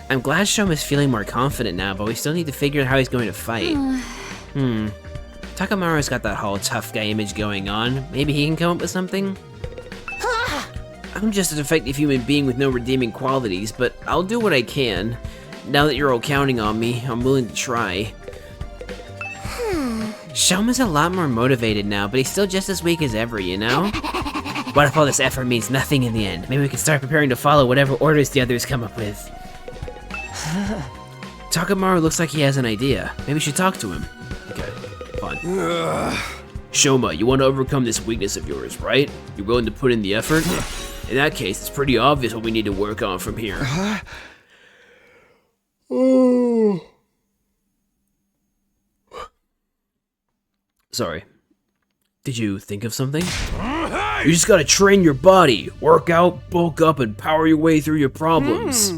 I'm glad Shoma's feeling more confident now, but we still need to figure out how he's going to fight. Takamaru's got that whole tough guy image going on. Maybe he can come up with something? I'm just a defective human being with no redeeming qualities, but I'll do what I can. Now that you're all counting on me, I'm willing to try. Shoma's a lot more motivated now, but he's still just as weak as ever, you know? What if all this effort means nothing in the end? Maybe we can start preparing to follow whatever orders the others come up with. Takamaru looks like he has an idea. Maybe we should talk to him. Okay, fine. Shoma, you want to overcome this weakness of yours, right? You're willing to put in the effort? In that case, it's pretty obvious what we need to work on from here. Sorry. Did you think of something? You just gotta train your body, work out, bulk up, and power your way through your problems.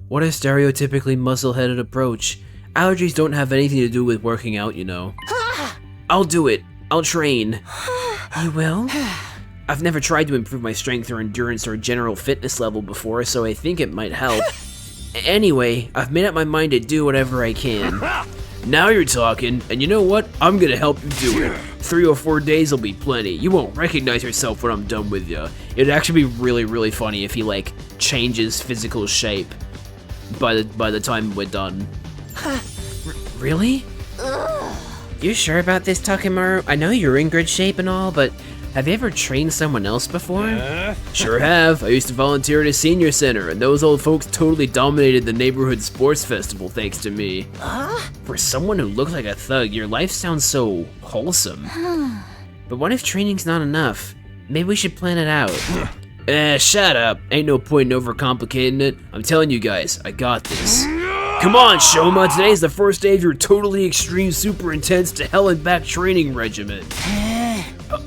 What a stereotypically muscle-headed approach. Allergies don't have anything to do with working out, you know. I'll do it. I'll train. You will? I've never tried to improve my strength or endurance or general fitness level before, so I think it might help. Anyway, I've made up my mind to do whatever I can. Now you're talking, and you know what? I'm gonna help you do it. 3 or 4 days will be plenty. You won't recognize yourself when I'm done with you. It'd actually be really, really funny if he, like, changes physical shape by the time we're done. Really? You sure about this, Takemaru? I know you're in good shape and all, but have you ever trained someone else before? Sure have. I used to volunteer at a senior center, and those old folks totally dominated the neighborhood sports festival thanks to me. For someone who looks like a thug, your life sounds so wholesome. But what if training's not enough? Maybe we should plan it out. Shut up. Ain't no point in overcomplicating it. I'm telling you guys, I got this. Come on, Shoma, today's the first day of your totally extreme, super intense to hell and back training regimen.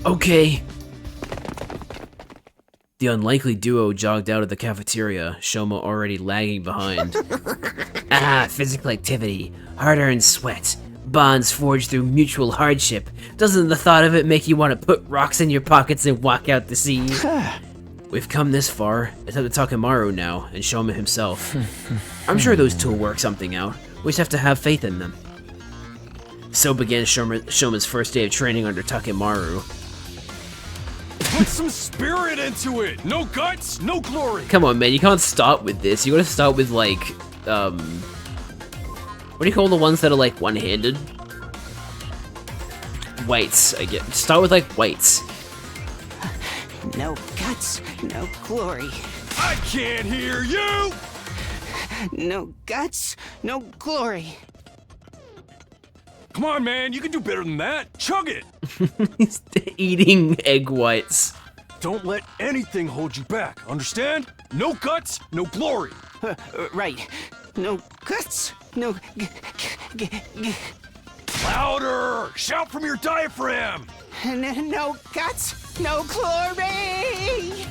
Okay. The unlikely duo jogged out of the cafeteria, Shoma already lagging behind. Physical activity, hard-earned sweat, bonds forged through mutual hardship. Doesn't the thought of it make you want to put rocks in your pockets and walk out to sea? We've come this far. It's up to Takemaru now, and Shoma himself. I'm sure those two will work something out. We just have to have faith in them. So began Shoma's first day of training under Takemaru. Put some spirit into it! No guts, no glory! Come on, man, you can't start with this. You gotta start with, like, what do you call the ones that are, like, one-handed? Weights, I get. Start with, like, weights. No guts, no glory. I can't hear you! No guts, no glory. Come on, man, you can do better than that. Chug it! He's eating egg whites. Don't let anything hold you back, understand? No guts, no glory. Right. No guts, no Louder! Shout from your diaphragm! No guts, no glory!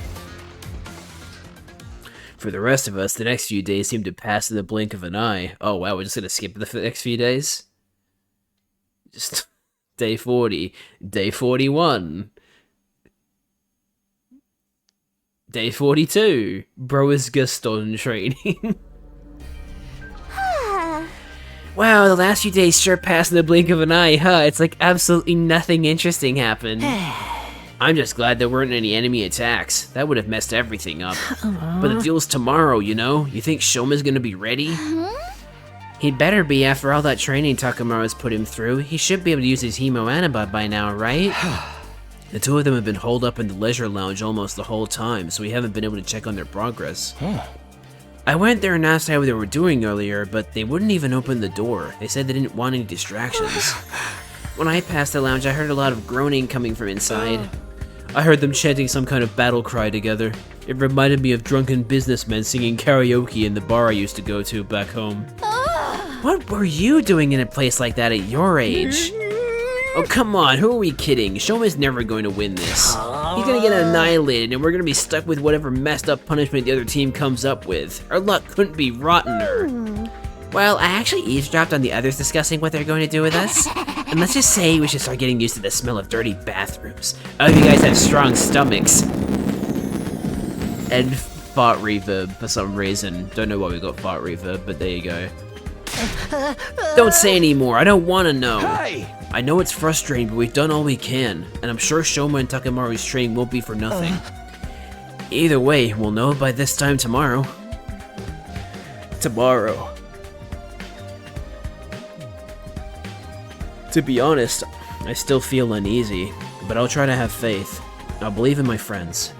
For the rest of us, the next few days seem to pass in the blink of an eye. Oh wow, we're just gonna skip the next few days? Just day 40, day 41, day 42. Bro is Gaston training. Wow, the last few days sure passed in the blink of an eye, huh? It's like absolutely nothing interesting happened. I'm just glad there weren't any enemy attacks. That would have messed everything up. But the duel's tomorrow, you know? You think Shoma's gonna be ready? He'd better be after all that training Takamaru's put him through. He should be able to use his Hemo Anabot by now, right? The two of them have been holed up in the leisure lounge almost the whole time, so we haven't been able to check on their progress. I went there and asked how they were doing earlier, but they wouldn't even open the door. They said they didn't want any distractions. When I passed the lounge, I heard a lot of groaning coming from inside. I heard them chanting some kind of battle cry together. It reminded me of drunken businessmen singing karaoke in the bar I used to go to back home. What were you doing in a place like that at your age? Oh, come on, who are we kidding? Shoma's never going to win this. He's gonna get annihilated, and we're gonna be stuck with whatever messed up punishment the other team comes up with. Our luck couldn't be rottener. Well, I actually eavesdropped on the others discussing what they're going to do with us. And let's just say we should start getting used to the smell of dirty bathrooms. I hope you guys have strong stomachs. And fart reverb for some reason. Don't know why we got fart reverb, but there you go. Don't say any more, I don't want to know. Hey! I know it's frustrating, but we've done all we can, and I'm sure Shoma and Takamaru's training won't be for nothing. Either way, we'll know by this time tomorrow. Tomorrow. To be honest, I still feel uneasy, but I'll try to have faith. I'll believe in my friends.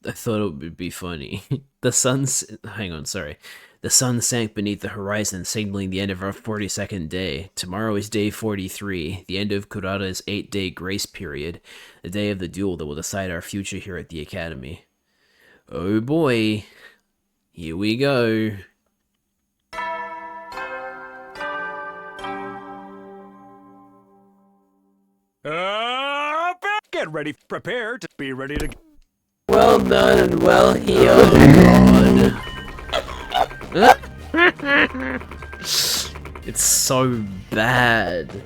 I thought it would be funny. The sun sank beneath the horizon, signaling the end of our 42nd day. Tomorrow is day 43, the end of Kurata's 8-day grace period, the day of the duel that will decide our future here at the Academy. Oh boy. Here we go. Get ready, prepare to be ready to... Well done and well healed. It's so bad.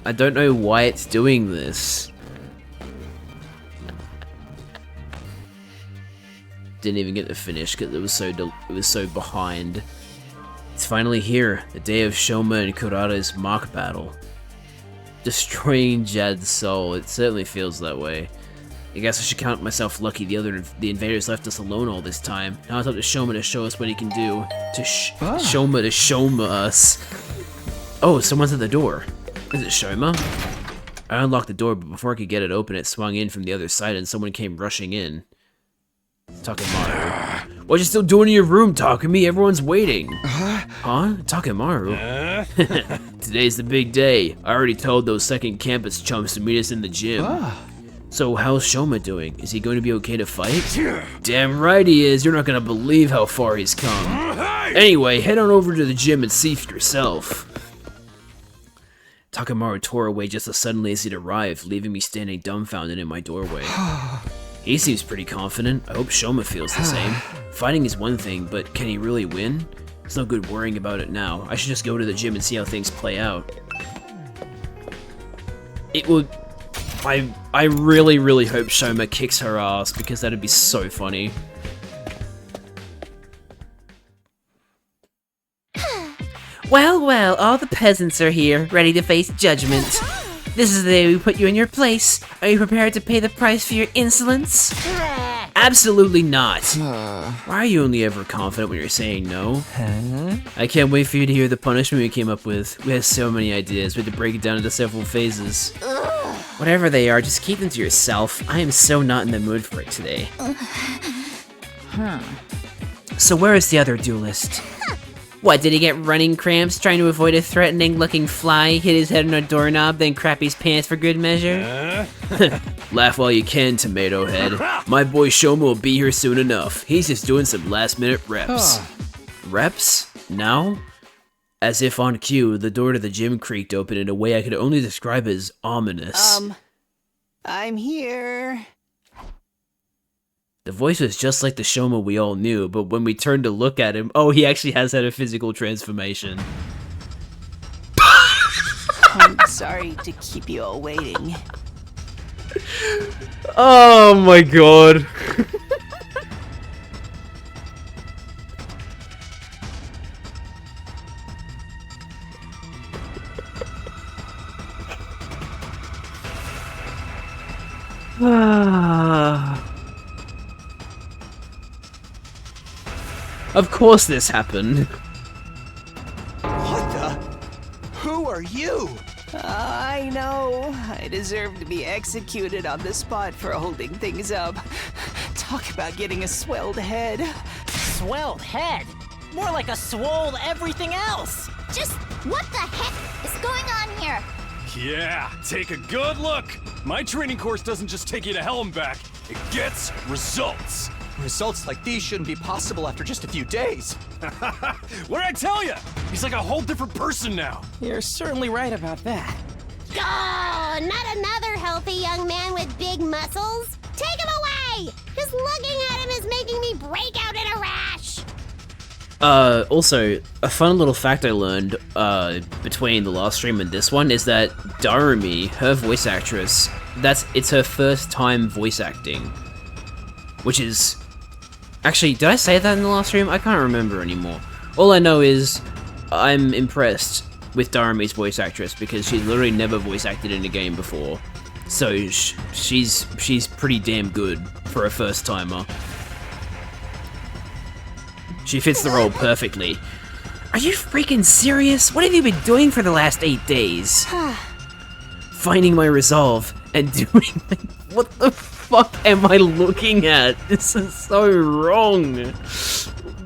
I don't know why it's doing this. Didn't even get to finish because it was so behind. It's finally here, the day of Shoma and Kurata's mock battle. Destroying Jad's soul. It certainly feels that way. I guess I should count myself lucky the invaders left us alone all this time. Now it's up to Shoma to show us what he can do. Shoma to Shoma us. Oh, someone's at the door. Is it Shoma? I unlocked the door, but before I could get it open, it swung in from the other side and someone came rushing in. Takamaru. What you still doing in your room, Takumi? Everyone's waiting. Huh? Takamaru? Today's the big day. I already told those second campus chumps to meet us in the gym. So how's Shoma doing? Is he going to be okay to fight? Damn right he is. You're not going to believe how far he's come. Anyway, head on over to the gym and see for yourself. Takamaru tore away just as suddenly as he'd arrived, leaving me standing dumbfounded in my doorway. He seems pretty confident. I hope Shoma feels the same. Fighting is one thing, but can he really win? It's no good worrying about it now. I should just go to the gym and see how things play out. It will... I really, really hope Shoma kicks her ass, because that'd be so funny. Well, well, all the peasants are here, ready to face judgment. This is the day we put you in your place. Are you prepared to pay the price for your insolence? Absolutely not. Why are you only ever confident when you're saying no? I can't wait for you to hear the punishment we came up with. We had so many ideas. We had to break it down into several phases. Whatever they are, just keep them to yourself. I am so not in the mood for it today. So where is the other duelist? What, did he get running cramps trying to avoid a threatening-looking fly, hit his head on a doorknob, then crap his pants for good measure? Laugh while you can, Tomato Head. My boy Shoma will be here soon enough. He's just doing some last-minute reps. Reps? Now? As if on cue, the door to the gym creaked open in a way I could only describe as ominous. I'm here. The voice was just like the Shoma we all knew, but when we turned to look at him, oh, he actually has had a physical transformation. I'm sorry to keep you all waiting. Oh my god. Of course this happened. What the? Who are you? I know. I deserve to be executed on the spot for holding things up. Talk about getting a swelled head. Swelled head? More like a swole everything else. Just what the heck is going on here? Yeah, take a good look. My training course doesn't just take you to hell and back. It gets results. Results like these shouldn't be possible after just a few days. What did I tell you? He's like a whole different person now. You're certainly right about that. Oh, not another healthy young man with big muscles. Take him away! Just looking at him is making me break out in a rash. Also, a fun little fact I learned, between the last stream and this one is that Darumi, her voice actress, it's her first time voice acting. Which is... Actually, did I say that in the last stream? I can't remember anymore. All I know is, I'm impressed with Darumi's voice actress, because she's literally never voice acted in a game before. So, she's pretty damn good for a first timer. She fits the role perfectly. Are you freaking serious? What have you been doing for the last 8 days? Finding my resolve and doing... What the fuck am I looking at? This is so wrong.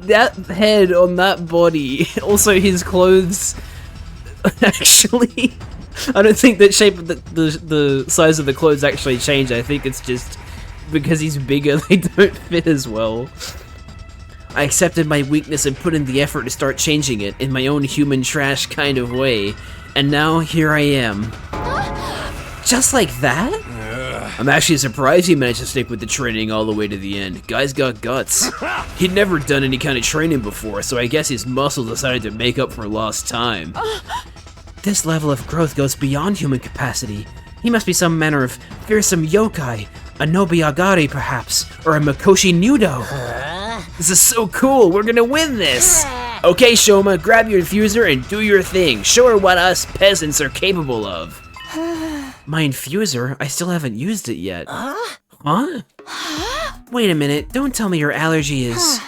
That head on that body. Also, his clothes... Actually... I don't think that shape of the size of the clothes actually change. I think it's just... Because he's bigger, they don't fit as well. I accepted my weakness and put in the effort to start changing it in my own human trash kind of way. And now, here I am. Just like that? I'm actually surprised he managed to stick with the training all the way to the end. Guy's got guts. He'd never done any kind of training before, so I guess his muscles decided to make up for lost time. This level of growth goes beyond human capacity. He must be some manner of fearsome yokai, a Nobuagari perhaps, or a Mikoshi Nudo. This is so cool, we're gonna win this! Okay, Shoma, grab your infuser and do your thing. Show her what us peasants are capable of. My infuser? I still haven't used it yet. Huh? Wait a minute, don't tell me your allergy is...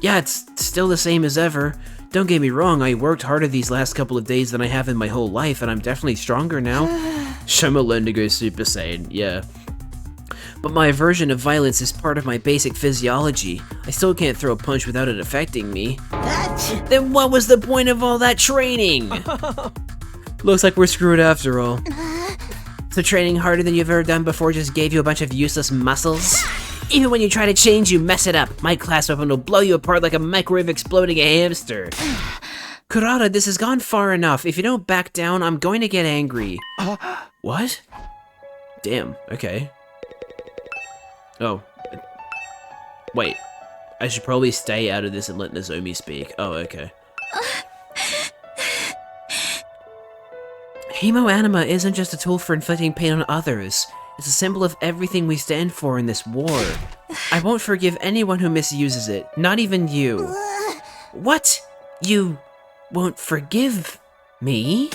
Yeah, it's still the same as ever. Don't get me wrong, I worked harder these last couple of days than I have in my whole life, and I'm definitely stronger now. Shoma learned to go Super Saiyan, yeah. But my aversion of violence is part of my basic physiology. I still can't throw a punch without it affecting me. Then what was the point of all that training? Looks like we're screwed after all. So training harder than you've ever done before just gave you a bunch of useless muscles? Even when you try to change, you mess it up. My class weapon will blow you apart like a microwave exploding a hamster. Kurata, this has gone far enough. If you don't back down, I'm going to get angry. What? Damn, okay. Oh. Wait. I should probably stay out of this and let Nozomi speak. Oh, okay. Hemoanima isn't just a tool for inflicting pain on others. It's a symbol of everything we stand for in this war. I won't forgive anyone who misuses it, not even you. What? You won't forgive me?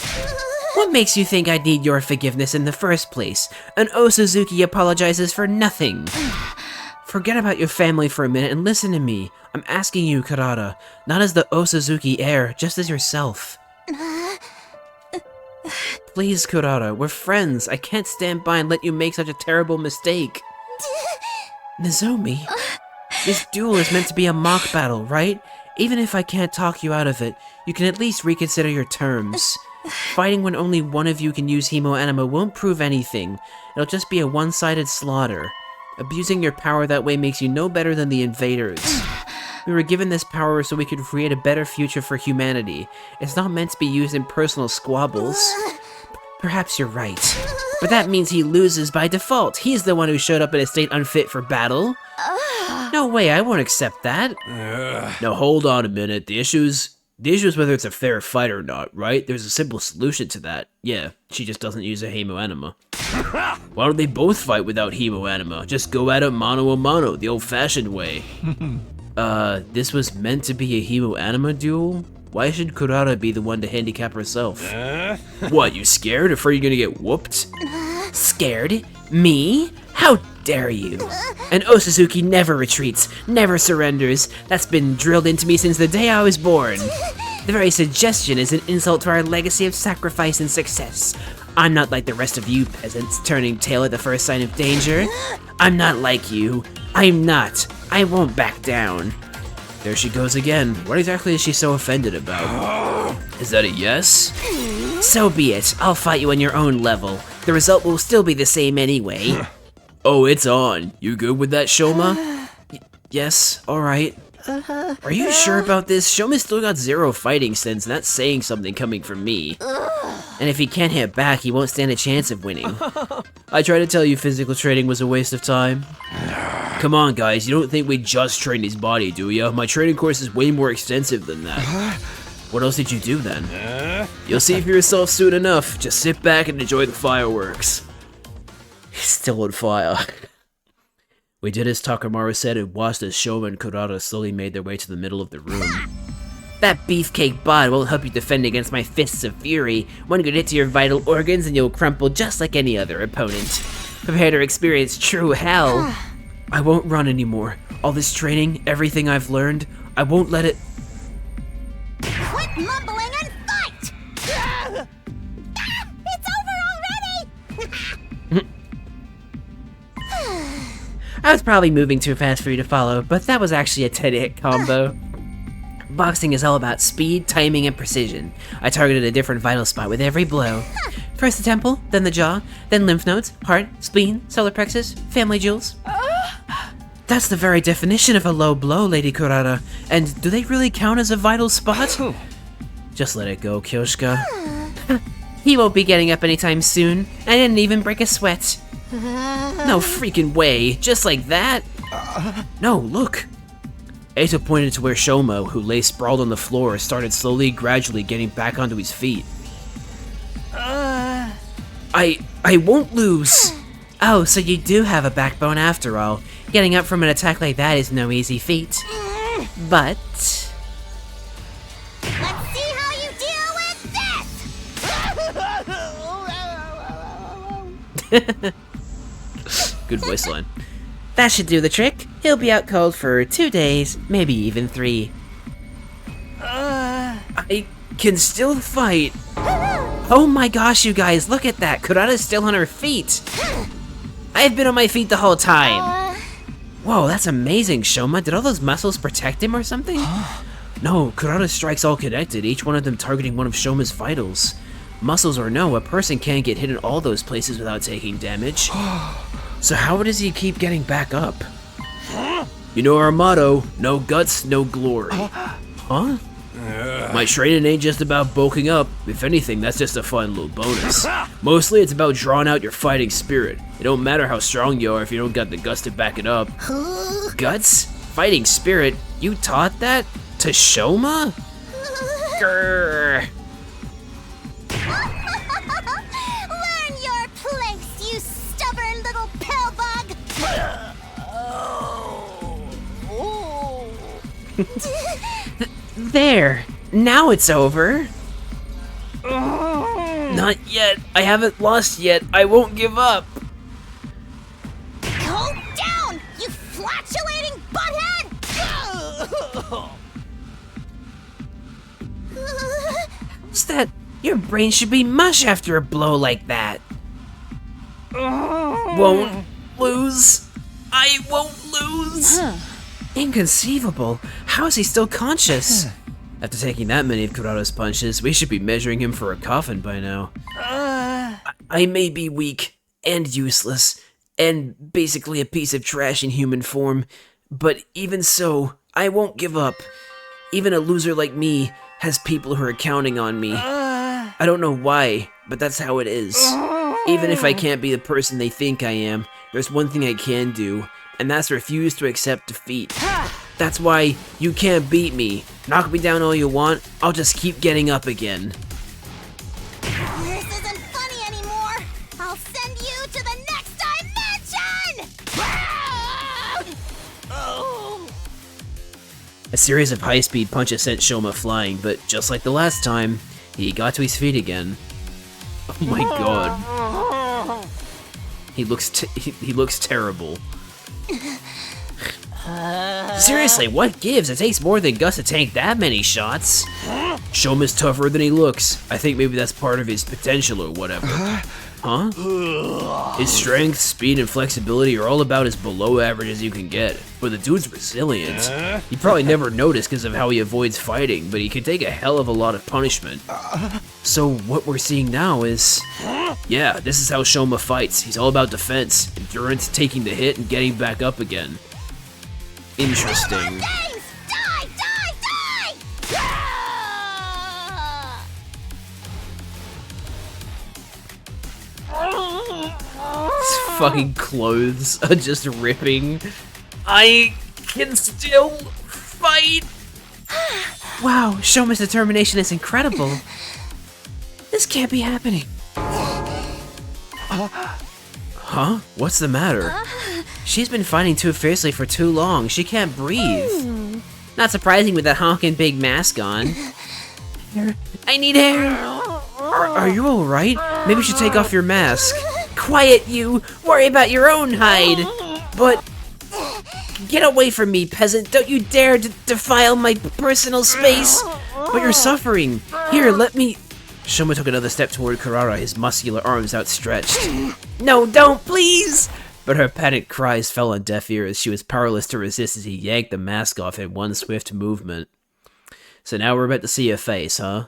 What makes you think I'd need your forgiveness in the first place? An Osuzuki apologizes for nothing. Forget about your family for a minute and listen to me. I'm asking you, Kurata, not as the Osuzuki heir, just as yourself. Please, Kurata, we're friends. I can't stand by and let you make such a terrible mistake. Nozomi, this duel is meant to be a mock battle, right? Even if I can't talk you out of it, you can at least reconsider your terms. Fighting when only one of you can use Hemoanima won't prove anything. It'll just be a one-sided slaughter. Abusing your power that way makes you no better than the invaders. We were given this power so we could create a better future for humanity. It's not meant to be used in personal squabbles. Perhaps you're right. But that means he loses by default. He's the one who showed up in a state unfit for battle. No way, I won't accept that. Now hold on a minute. The issue is whether it's a fair fight or not, right? There's a simple solution to that. Yeah, she just doesn't use a hemoanima. Why don't they both fight without hemoanima? Just go at it mano a mano, the old-fashioned way. This was meant to be a hemoanima duel? Why should Kurara be the one to handicap herself? What, you scared? Afraid you're gonna get whooped? Scared? Me? How dare you? And Osazuki never retreats, never surrenders. That's been drilled into me since the day I was born. The very suggestion is an insult to our legacy of sacrifice and success. I'm not like the rest of you peasants, turning tail at the first sign of danger. I'm not like you. I'm not. I won't back down. There she goes again. What exactly is she so offended about? Is that a yes? So be it. I'll fight you on your own level. The result will still be the same anyway. Oh, it's on. You good with that, Shoma? Yes, alright. Are you sure about this? Shoma's still got 0 fighting sense, and that's saying something coming from me. And if he can't hit back, he won't stand a chance of winning. I tried to tell you physical training was a waste of time. Come on, guys, you don't think we just trained his body, do ya? My training course is way more extensive than that. What else did you do then? You'll see for yourself soon enough. Just sit back and enjoy the fireworks. He's still on fire. We did as Takamaru said and watched as Shoma and Kurata slowly made their way to the middle of the room. That beefcake bod won't help you defend against my fists of fury. One good hit to your vital organs and you'll crumple just like any other opponent. Prepare to experience true hell. I won't run anymore. All this training, everything I've learned, I won't let it... Quit mumbling and fight! It's over already! I was probably moving too fast for you to follow, but that was actually a 10-hit combo. Boxing is all about speed, timing, and precision. I targeted a different vital spot with every blow. First the temple, then the jaw, then lymph nodes, heart, spleen, solar plexus, family jewels. That's the very definition of a low blow, Lady Kurara. And do they really count as a vital spot? Just let it go, Kyoshika. He won't be getting up anytime soon. I didn't even break a sweat. No freaking way, just like that? No, look. Eita pointed to where Shoma, who lay sprawled on the floor, started slowly, gradually getting back onto his feet. I won't lose. Oh, so you do have a backbone after all. Getting up from an attack like that is no easy feat. But... Let's see how you deal with this! Good voice line. that should do the trick. He'll be out cold for 2 days, maybe even 3. I can still fight. Oh my gosh, you guys, look at that. Kurata's still on her feet. I've been on my feet the whole time. Whoa, that's amazing, Shoma. Did all those muscles protect him or something? No, Kurata's strikes all connected, each one of them targeting one of Shoma's vitals. Muscles or no, a person can't get hit in all those places without taking damage. So how does he keep getting back up? You know our motto, no guts, no glory. Huh? My training ain't just about bulking up. If anything, that's just a fun little bonus. Mostly it's about drawing out your fighting spirit. It don't matter how strong you are if you don't got the guts to back it up. Guts? Fighting spirit? You taught that? To Shoma? Grrr. Learn your place, you stubborn little pillbug! There. Now it's over. Not yet. I haven't lost yet. I won't give up. Calm down, you flatulating butthead! What's that? Your brain should be mush after a blow like that. Won't lose. I won't lose. Inconceivable. How is he still conscious? After taking that many of Kurata's punches, we should be measuring him for a coffin by now. I may be weak and useless and basically a piece of trash in human form, but even so, I won't give up. Even a loser like me has people who are counting on me. I don't know why, but that's how it is. Even if I can't be the person they think I am, there's one thing I can do, and that's refuse to accept defeat. That's why you can't beat me. Knock me down all you want, I'll just keep getting up again. This isn't funny anymore. I'll send you to the next dimension! A series of high-speed punches sent Shoma flying, but just like the last time, he got to his feet again. Oh my god. He looks terrible. Seriously, what gives? It takes more than Gus to tank that many shots. Shoma's tougher than he looks. I think maybe that's part of his potential or whatever. Huh? His strength, speed, and flexibility are all about as below average as you can get. But the dude's resilient. You probably never noticed because of how he avoids fighting, but he can take a hell of a lot of punishment. So what we're seeing now is... Yeah, this is how Shoma fights. He's all about defense, endurance, taking the hit, and getting back up again. Interesting. Die! Die! Die! His fucking clothes are just ripping. I can still fight. Wow, Shoma's determination is incredible. This can't be happening. Huh? What's the matter? She's been fighting too fiercely for too long. She can't breathe. Not surprising with that honking big mask on. I need air. Are you alright? Maybe you should take off your mask. Quiet, you! Worry about your own hide! But... Get away from me, peasant! Don't you dare defile my personal space! But you're suffering! Here, let me... Shoma took another step toward Kurara, his muscular arms outstretched. No, don't, please! But her panicked cries fell on deaf ears. She was powerless to resist as he yanked the mask off in one swift movement. So now we're about to see her face, huh?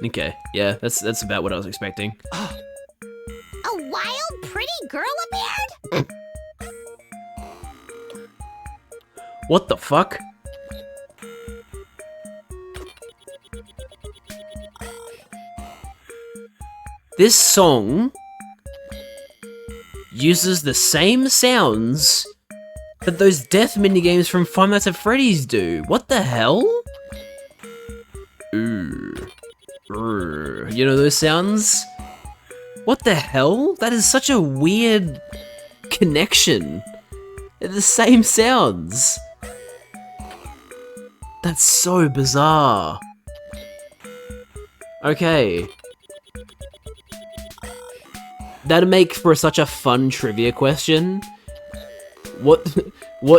Okay, yeah, that's about what I was expecting. A wild, pretty girl appeared? What the fuck? This song uses the same sounds that those death minigames from Five Nights at Freddy's do. What the hell? You know those sounds? What the hell? That is such a weird connection. They're the same sounds. That's so bizarre. Okay. That'd make for such a fun trivia question. What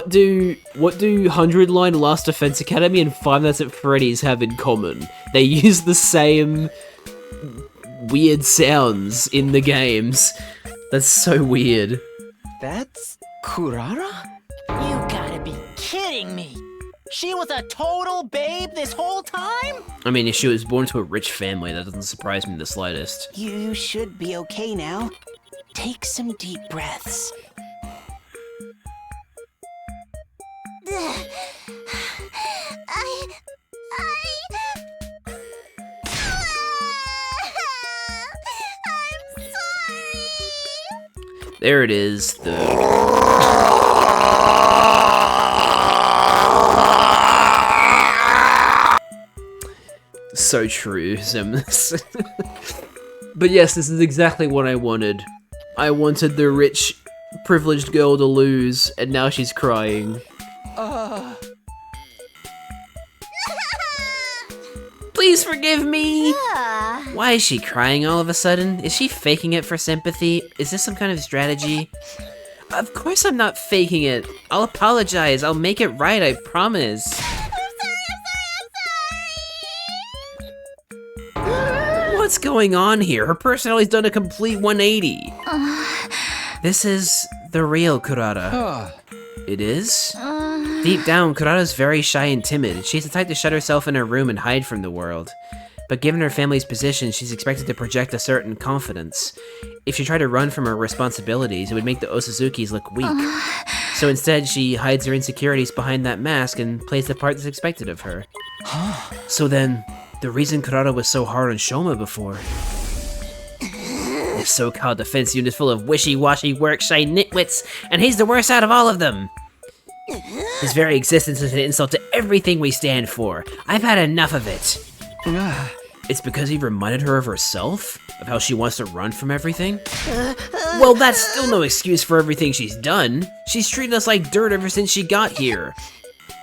do 100-line Last Defense Academy and Five Nights at Freddy's have in common? They use the same weird sounds in the games. That's so weird. That's Kurara? You gotta be kidding me! She was a total babe this whole time? I mean, if she was born to a rich family, that doesn't surprise me the slightest. You should be okay now. Take some deep breaths. I'm sorry. There it is, So true, Sims. But yes, this is exactly what I wanted. I wanted the rich, privileged girl to lose, and now she's crying. Please forgive me! Why is she crying all of a sudden? Is she faking it for sympathy? Is this some kind of strategy? Of course I'm not faking it. I'll apologize. I'll make it right, I promise. What's going on here? Her personality's done a complete 180. This is the real Kurara. It is? Deep down, Kurara's very shy and timid. She's the type to shut herself in her room and hide from the world. But given her family's position, she's expected to project a certain confidence. If she tried to run from her responsibilities, it would make the Osuzukis look weak. So instead, she hides her insecurities behind that mask and plays the part that's expected of her. So then, the reason Kurata was so hard on Shoma before... The so-called defense unit is full of wishy-washy work-shy nitwits, and he's the worst out of all of them! His very existence is an insult to everything we stand for. I've had enough of it. It's because he reminded her of herself? Of how she wants to run from everything? Well, that's still no excuse for everything she's done. She's treated us like dirt ever since she got here.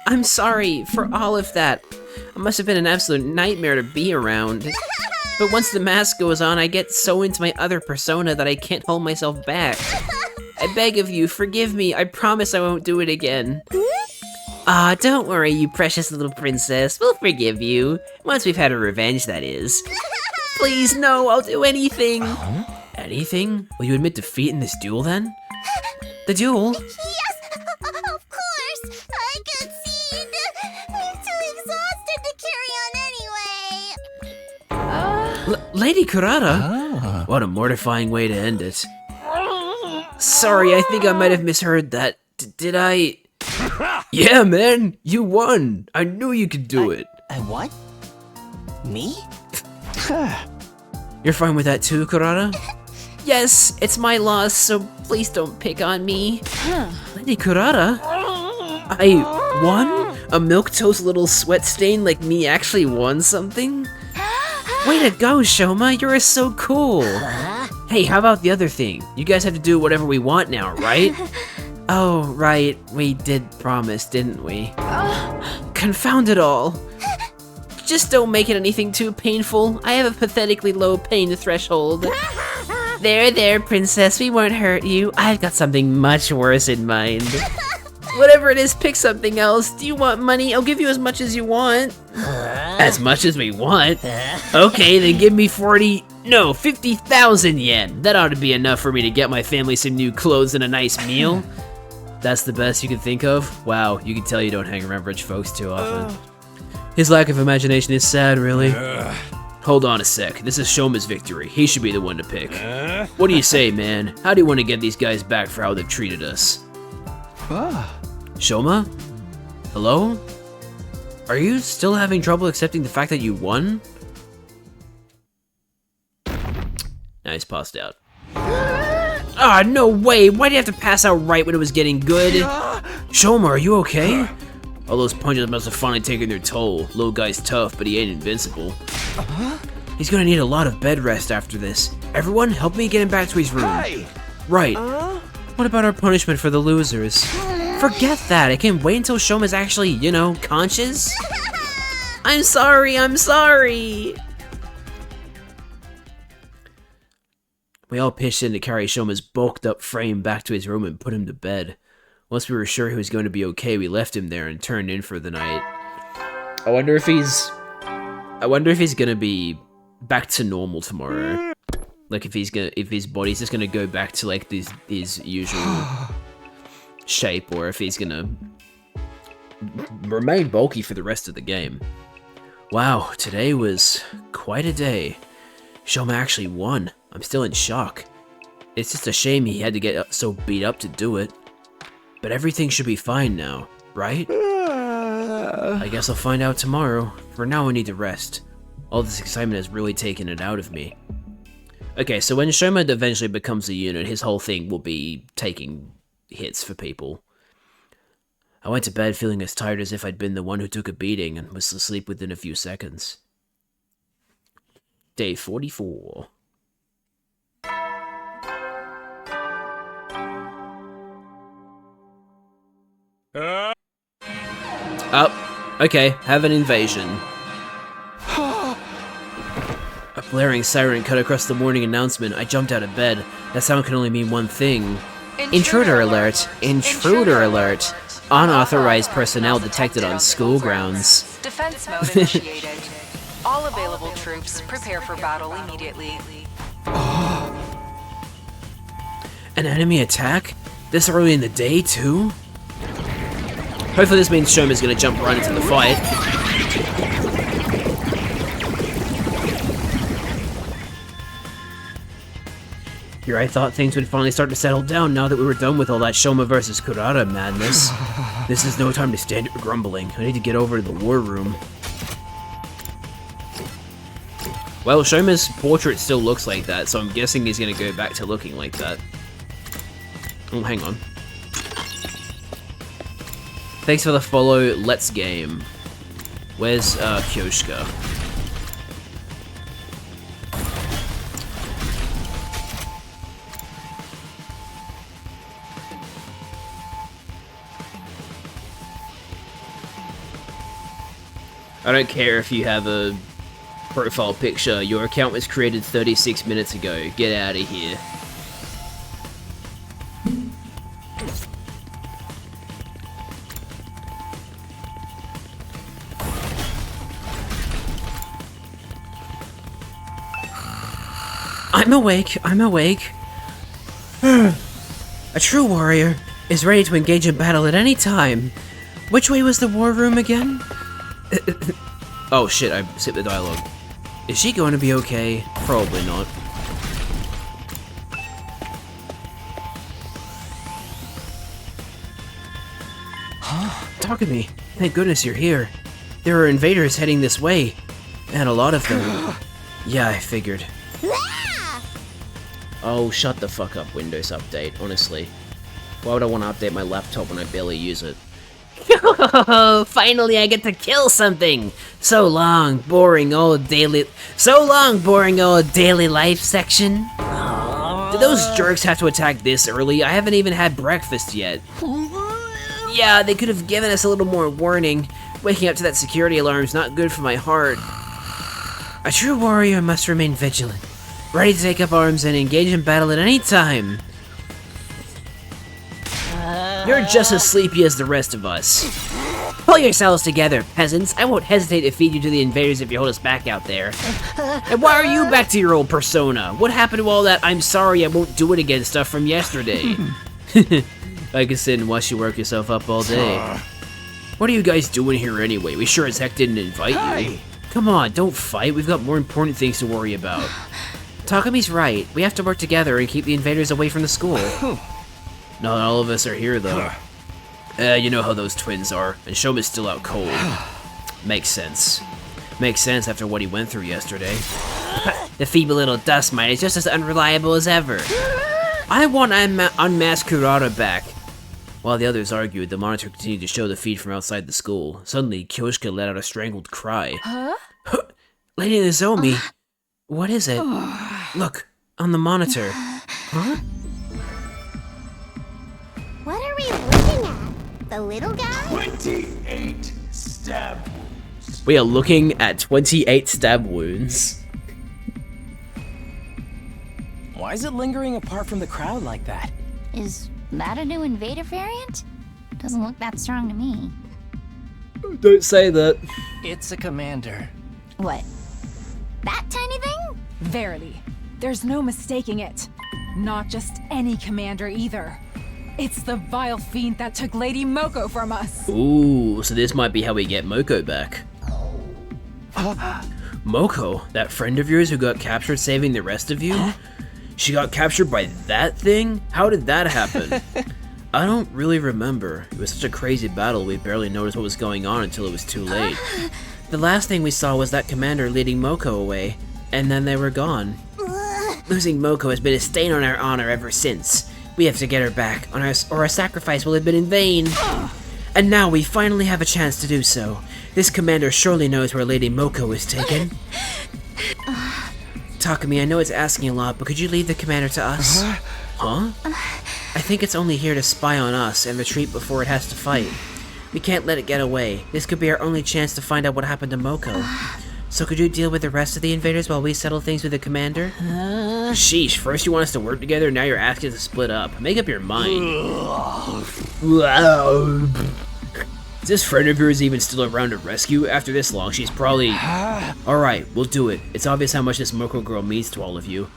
I'm sorry for all of that. It must have been an absolute nightmare to be around. But once the mask goes on, I get so into my other persona that I can't hold myself back. I beg of you, forgive me. I promise I won't do it again. Ah, don't worry, you precious little princess. We'll forgive you. Once we've had our revenge, that is. Please, no, I'll do anything. Anything? Will you admit defeat in this duel, then? The duel? Yes, of course. I concede. I'm too exhausted to carry on anyway. Lady Kurata? What a mortifying way to end it. Sorry, I think I might have misheard that. Did I... Yeah, man, you won. I knew you could do it. I what? Me? You're fine with that too, Kurata? Yes, it's my loss, so please don't pick on me. Lady Kurata? I won? A milquetoast little sweat stain like me actually won something? Way to go, Shoma, you're so cool. Hey, how about the other thing? You guys have to do whatever we want now, right? Oh, right, we did promise, didn't we? Confound it all. Just don't make it anything too painful. I have a pathetically low pain threshold. There, princess, we won't hurt you. I've got something much worse in mind. Whatever it is, pick something else. Do you want money? I'll give you as much as you want. As much as we want? Okay, then give me 50,000 yen. That ought to be enough for me to get my family some new clothes and a nice meal. That's the best you can think of? Wow, you can tell you don't hang around rich folks too often. His lack of imagination is sad, really. Hold on a sec, this is Shoma's victory. He should be the one to pick. What do you say, man? How do you want to get these guys back for how they've treated us? Shoma? Hello? Are you still having trouble accepting the fact that you won? Now he's passed out. Ah, no way! Why do you have to pass out right when it was getting good? Shoma, are you okay? All those punches must have finally taken their toll. Little guy's tough, but he ain't invincible. He's gonna need a lot of bed rest after this. Everyone, help me get him back to his room. Right. What about our punishment for the losers? Forget that. I can't wait until Shoma's actually, you know, conscious. I'm sorry. We all pitched in to carry Shoma's bulked up frame back to his room and put him to bed. Once we were sure he was going to be okay, we left him there and turned in for the night. I wonder if he's gonna be back to normal tomorrow. Like if his body's just gonna go back to like his usual shape, or if he's gonna remain bulky for the rest of the game. Wow, today was quite a day. Shoma actually won. I'm still in shock. It's just a shame he had to get so beat up to do it. But everything should be fine now, right? I guess I'll find out tomorrow. For now, I need to rest. All this excitement has really taken it out of me. Okay, so when Shoma eventually becomes a unit, his whole thing will be taking hits for people. I went to bed feeling as tired as if I'd been the one who took a beating and was asleep within a few seconds. Day 44. Oh, okay, have an invasion. A blaring siren cut across the morning announcement. I jumped out of bed. That sound can only mean one thing. Intruder alert! Intruder alert! Unauthorized personnel detected on school grounds. Defense mode initiated. All available troops, prepare for battle immediately. An enemy attack? This early in the day, too? Hopefully this means Shoma's gonna jump right into the fight. Here I thought things would finally start to settle down now that we were done with all that Shoma versus Kurata madness. This is no time to stand here grumbling. I need to get over to the war room. Well, Shoma's portrait still looks like that, so I'm guessing he's gonna go back to looking like that. Oh, hang on. Thanks for the follow, let's game. Where's, Kyoshka? I don't care if you have a profile picture. Your account was created 36 minutes ago. Get out of here. I'm awake. I'm awake. A true warrior is ready to engage in battle at any time. Which way was the war room again? Oh shit, I skipped the dialogue. Is she going to be okay? Probably not. Huh? Takumi, thank goodness you're here. There are invaders heading this way. And a lot of them. Yeah, I figured. Oh, shut the fuck up, Windows Update, honestly. Why would I want to update my laptop when I barely use it? Finally I get to kill something! So long, boring old daily life section. Did those jerks have to attack this early? I haven't even had breakfast yet. Yeah, they could have given us a little more warning. Waking up to that security alarm is not good for my heart. A true warrior must remain vigilant, ready to take up arms and engage in battle at any time. You're just as sleepy as the rest of us. Pull yourselves together, peasants. I won't hesitate to feed you to the invaders if you hold us back out there. And why are you back to your old persona? What happened to all that I'm sorry I won't do it again stuff from yesterday? I can sit and watch you work yourself up all day. What are you guys doing here anyway? We sure as heck didn't invite you. Come on, don't fight. We've got more important things to worry about. Takumi's right. We have to work together and keep the invaders away from the school. Not all of us are here, though. You know how those twins are, and Shoma's still out cold. Makes sense. Makes sense after what he went through yesterday. The feeble little dust mite is just as unreliable as ever. I want unmasked Kurata back. While the others argued, the monitor continued to show the feed from outside the school. Suddenly, Kyoshka let out a strangled cry. Huh? Lady Nozomi, what is it? Look, on the monitor. Huh? What are we looking at? The little guy? 28 stab wounds. We are looking at 28 stab wounds. Why is it lingering apart from the crowd like that? Is that a new invader variant? Doesn't look that strong to me. Don't say that. It's a commander. What? That tiny thing? Verily, there's no mistaking it. Not just any commander either. It's the vile fiend that took Lady Moko from us. Ooh, so this might be how we get Moko back. Moko, that friend of yours who got captured saving the rest of you? She got captured by that thing? How did that happen? I don't really remember. It was such a crazy battle, we barely noticed what was going on until it was too late. The last thing we saw was that commander leading Moko away, and then they were gone. Losing Moko has been a stain on our honor ever since. We have to get her back, or our sacrifice will have been in vain. And now we finally have a chance to do so. This commander surely knows where Lady Moko is taken. Takumi, I know it's asking a lot, but could you leave the commander to us? Huh? I think it's only here to spy on us and retreat before it has to fight. We can't let it get away. This could be our only chance to find out what happened to Moko. So could you deal with the rest of the invaders while we settle things with the commander? Sheesh, first you want us to work together, now you're asking us to split up. Make up your mind. Is this friend of yours even still around to rescue? After this long, she's probably... Alright, we'll do it. It's obvious how much this Moko girl means to all of you.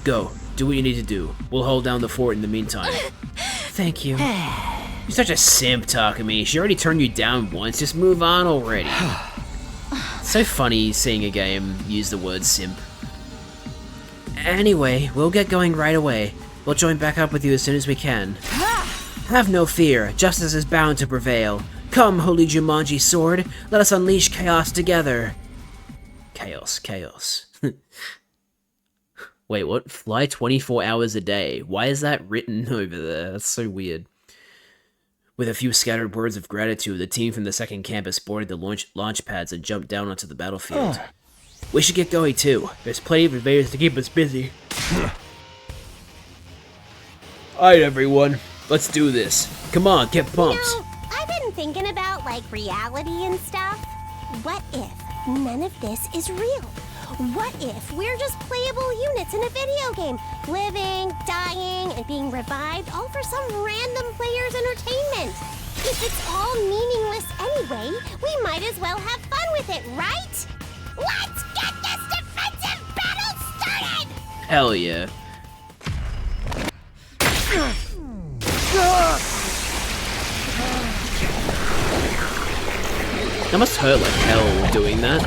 Go, do what you need to do. We'll hold down the fort in the meantime. Thank you. You're such a simp, Takumi. She already turned you down once, just move on already. So funny seeing a game use the word simp. Anyway, we'll get going right away. We'll join back up with you as soon as we can. Have no fear, justice is bound to prevail. Come, Holy Jumanji Sword, let us unleash chaos together. Chaos, chaos. Wait, what? Fly 24 hours a day. Why is that written over there? That's so weird. With a few scattered words of gratitude, the team from the second campus boarded the launch pads and jumped down onto the battlefield. We should get going too. There's plenty of invaders to keep us busy. Alright everyone, let's do this. Come on, get pumped. You know, I've been thinking about, like, reality and stuff. What if none of this is real? What if we're just playable units in a video game, living, dying, and being revived all for some random player's entertainment? If it's all meaningless anyway, we might as well have fun with it, right? Let's get this defensive battle started! Hell yeah. That must hurt like hell doing that.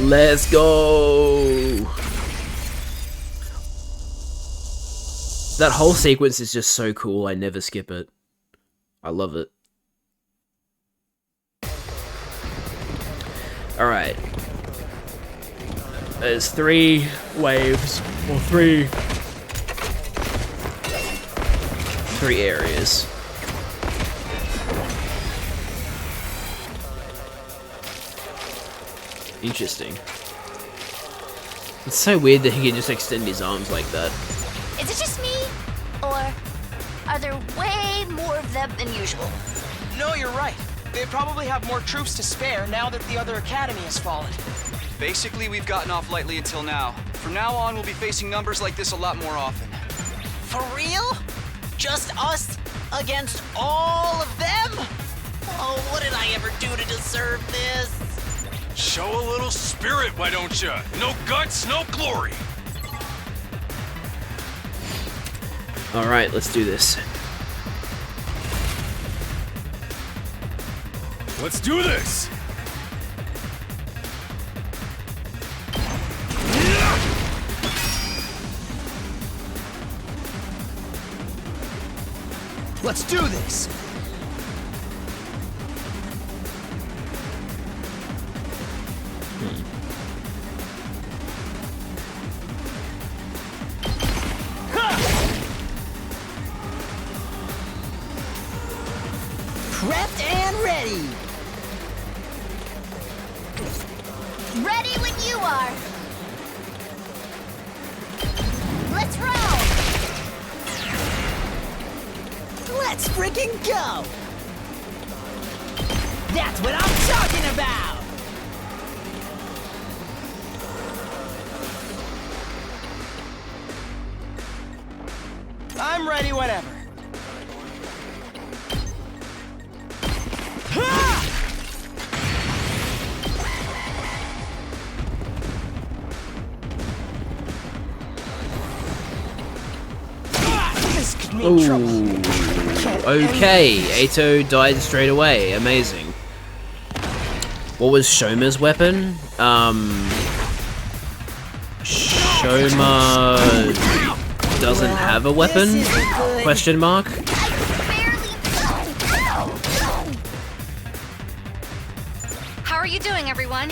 Let's go! That whole sequence is just so cool, I never skip it. I love it. Alright. There's 3 waves, or 3 areas. Interesting. It's so weird that he can just extend his arms like that. Is it just me? Or are there way more of them than usual? No, you're right. They probably have more troops to spare now that the other academy has fallen. Basically, we've gotten off lightly until now. From now on, we'll be facing numbers like this a lot more often. For real? Just us against all of them? Oh, what did I ever do to deserve this? Show a little spirit, why don't you? No guts, no glory. Alright, let's do this. Let's do this! Let's do this! Prepped and ready! Ready when you are. Let's roll. Let's freaking go! That's what I'm talking about! I'm ready whenever. This could mean trouble. Okay, Ato died straight away. Amazing. What was Shoma's weapon? Shoma doesn't have a weapon? Question mark? How are you doing, everyone?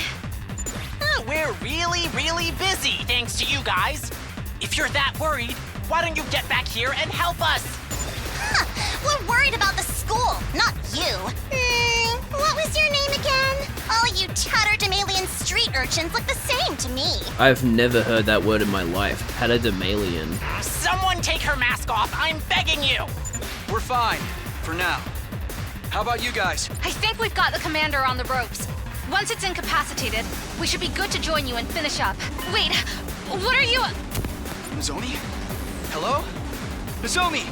We're really busy, thanks to you guys. If you're that worried, why don't you get back here and help us? We're worried about the school, not you. What was your name again? All you tatterdemalion street urchins look the same to me. I've never heard that word in my life. Patterdemalion. Someone take her mask off, I'm begging you! We're fine, for now. How about you guys? I think we've got the commander on the ropes. Once it's incapacitated, we should be good to join you and finish up. Wait, what are you... Zoni? Hello? Nozomi!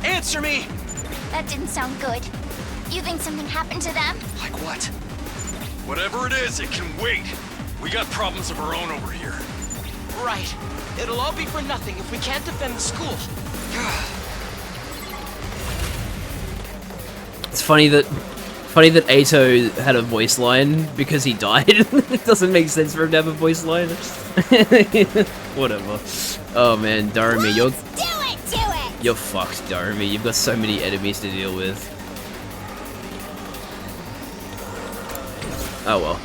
Answer me! That didn't sound good. You think something happened to them? Like what? Whatever it is, it can wait. We got problems of our own over here. Right. It'll all be for nothing if we can't defend the school. It's funny that Ato had a voice line because he died. It doesn't make sense for him to have a voice line. Whatever. Oh man, Darumi, you're you're fucked, Darumi. You've got so many enemies to deal with. Oh well.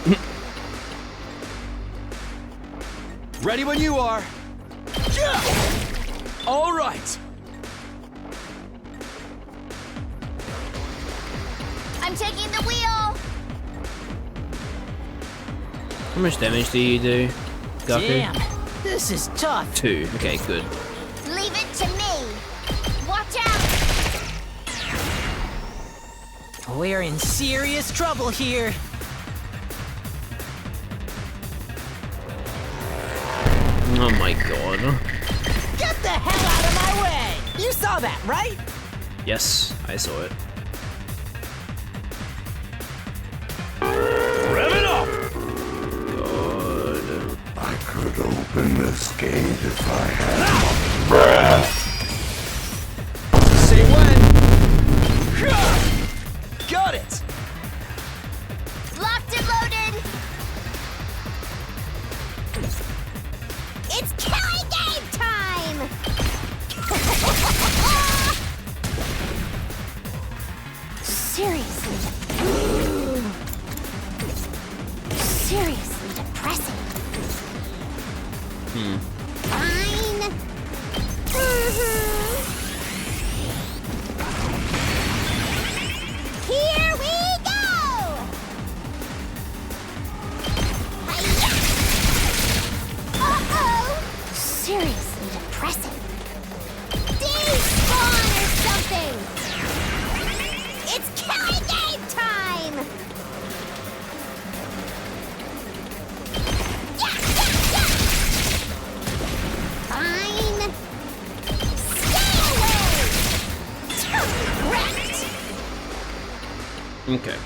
Ready when you are. All right. I'm taking the wheel. How much damage do you do, Gaku? Damn, this is tough. 2. Okay, good. Leave it to me. Watch out. We're in serious trouble here. Oh my god. Get the hell out of my way! You saw that, right? Yes, I saw it. Rev it up! God. I could open this gate if I had my breath. Say when. Got it! Locked and loaded. It's killing game time. Seriously. Seriously depressing. Fine. Here we go! Hi-ya! Uh-oh! Seriously depressing. Despawn or something! It's killing game time! Yeah! Fine. Stay away! Correct! Okay.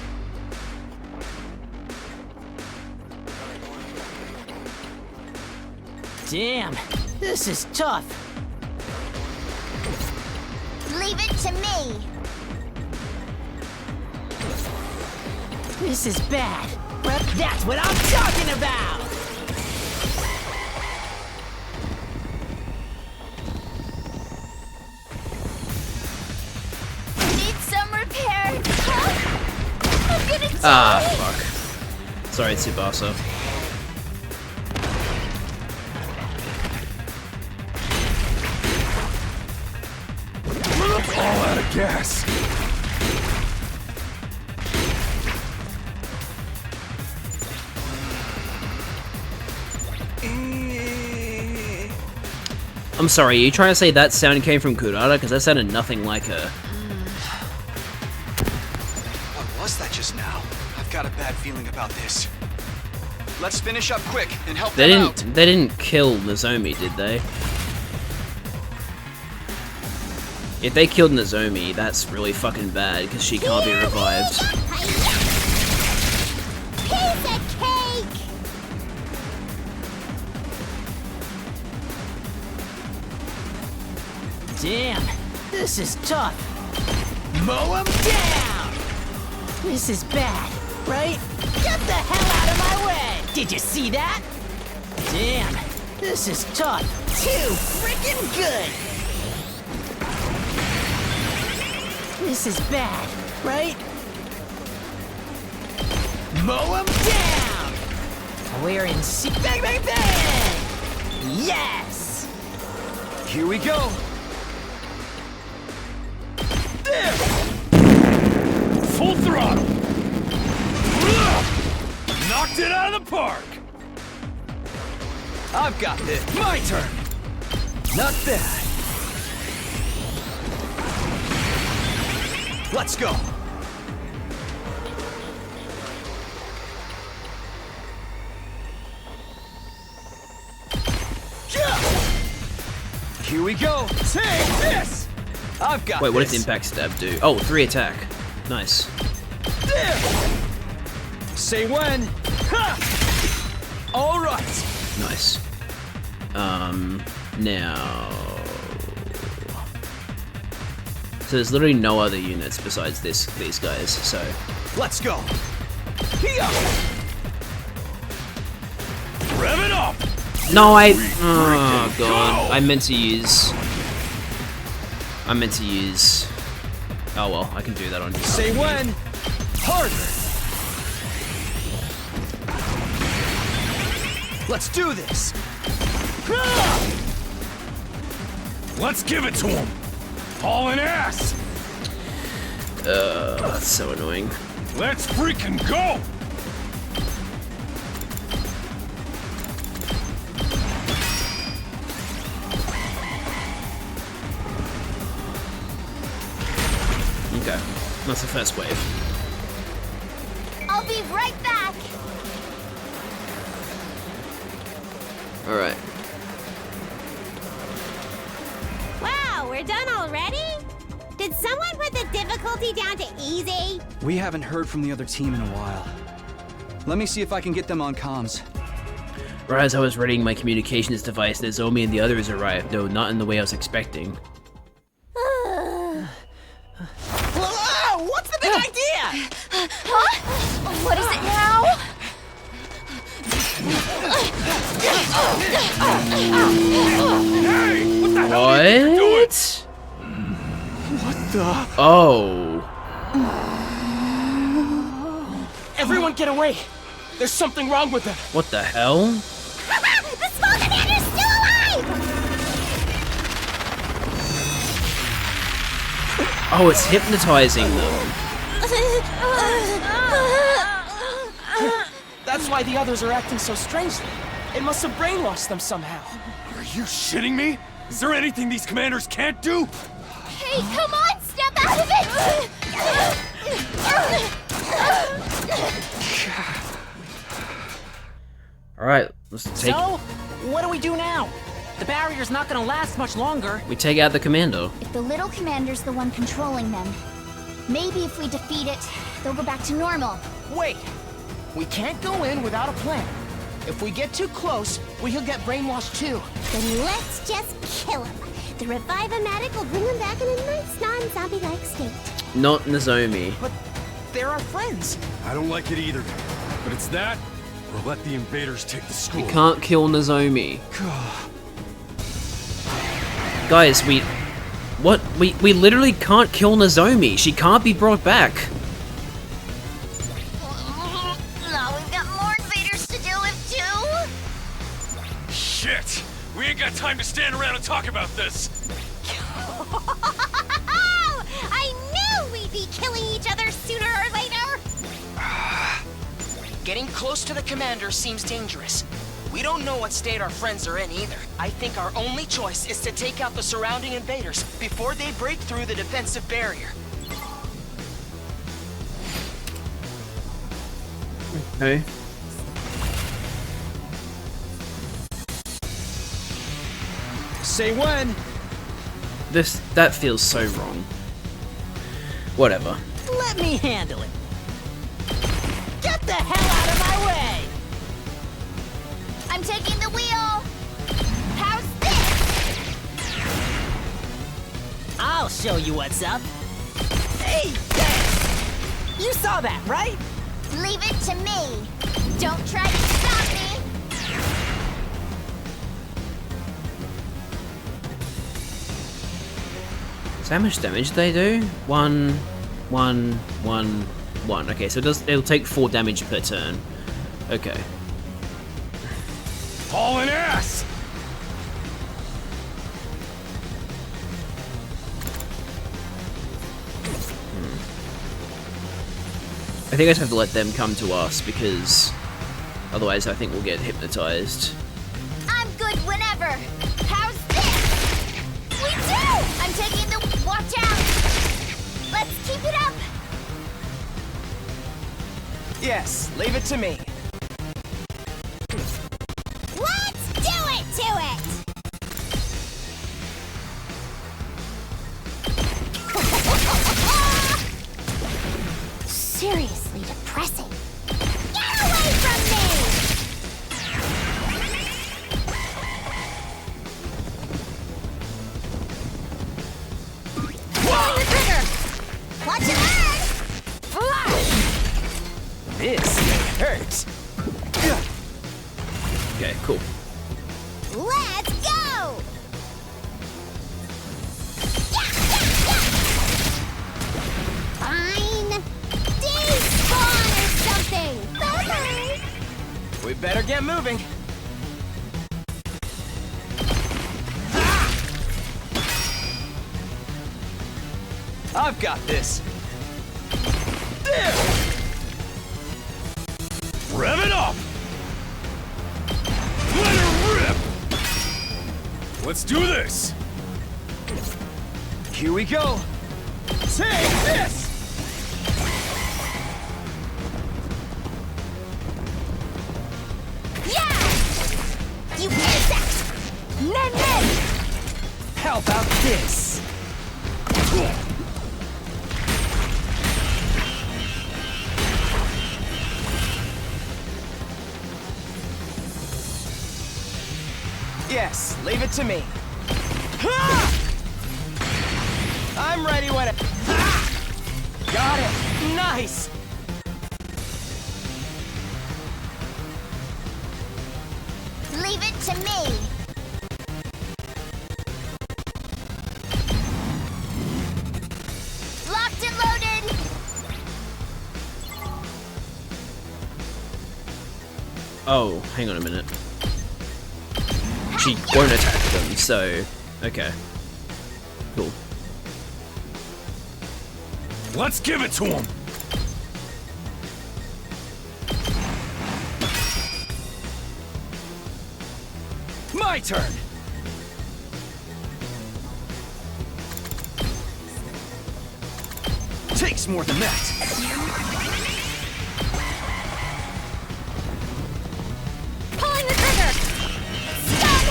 Damn, this is tough. Leave it to me. This is bad. But that's what I'm talking about! Need some repair. Huh? I'm gonna die. Ah, fuck. Sorry, Tsubasa. All out of gas. I'm sorry, are you trying to say that sound came from Kurata? Because that sounded nothing like her. What was that just now? I've got a bad feeling about this. Let's finish up quick and help They them out. didn't kill Nozomi, did they? If they killed Nozomi, that's really fucking bad, because she can't be revived. Piece of cake. Damn, this is tough. Mow him down! This is bad, right? Get the hell out of my way! Did you see that? Damn, this is tough. Too freaking good! This is bad, right? Mow him down! We're in bang, bang, bang! Yes! Here we go. There! Full throttle! Knocked it out of the park! I've got this. My turn. Not bad. Let's go. Here we go. Take this! I've got Wait, what does this. impact stab do? Oh, 3 attack. Nice. There! Say when. Ha! All right. Nice. Now... So there's literally no other units besides these guys, so... Let's go. Here. Rev it up! No, oh god, I meant to use... Oh well, I can do that on you. Say when. Harder. Let's do this. Let's give it to him! Hauling ass! That's so annoying. Let's freaking go! Okay, that's the first wave. I'll be right back. Alright. Wow, we're done already? Did someone put the difficulty down to easy? We haven't heard from the other team in a while. Let me see if I can get them on comms. Right as I was readying my communications device, Nozomi and the others arrived, though not in the way I was expecting. Whoa, what's the big idea? Huh? What is it now? Hey! What the hell are you doing? What? What the? Oh. Everyone get away! There's something wrong with them! What the hell? The small commander's still alive! Oh, it's hypnotizing them. That's why the others are acting so strangely. It must have brainwashed them somehow. Are you shitting me? Is there anything these commanders can't do? Hey, come on, step out of it! Alright, let's take... So, what do we do now? The barrier's not gonna last much longer. We take out the commando. If the little commander's the one controlling them, maybe if we defeat it, they'll go back to normal. Wait! We can't go in without a plan. If we get too close, we'll get brainwashed too. Then let's just kill him. The Revive-O-Matic will bring him back in a nice non-zombie-like state. Not Nozomi. But they're our friends. I don't like it either. But it's that, or let the invaders take the school. We can't kill Nozomi. Guys, we literally can't kill Nozomi. She can't be brought back. Now we've got more invaders to deal with too. Shit! We ain't got time to stand around and talk about this. I knew we'd be killing each other sooner or later! Getting close to the commander seems dangerous. We don't know what state our friends are in either. I think our only choice is to take out the surrounding invaders before they break through the defensive barrier. Okay. Say when. That feels so wrong. Whatever. Let me handle it. Get the hell out of my way! I'm taking the wheel. How's this? I'll show you what's up. Hey, you saw that, right? Leave it to me. Don't try to stop me. So how much damage do they do? 1, 1, 1, 1. Okay, so it'll take 4 damage per turn. Okay. Hauling ass! I think I just have to let them come to us because otherwise I think we'll get hypnotized. I'm good whenever. How's this? We do! I'm taking the... Watch out! Let's keep it up! Yes, leave it to me. Let's do it to it! cool. Let's go! Fine. Despawn or something. Bye-bye. We better get moving. I've got this. There! Rev it up! Let her rip! Let's do this! Here we go. Take this! Yeah! You get that! Nen! How about this? Yes, leave it to me. I'm ready when it... Got it! Nice! Leave it to me. Locked and loaded. Oh, hang on a minute. She won't attack them, so... Okay. Cool. Let's give it to him! My turn. Takes more than that. Pulling the trigger! Stun!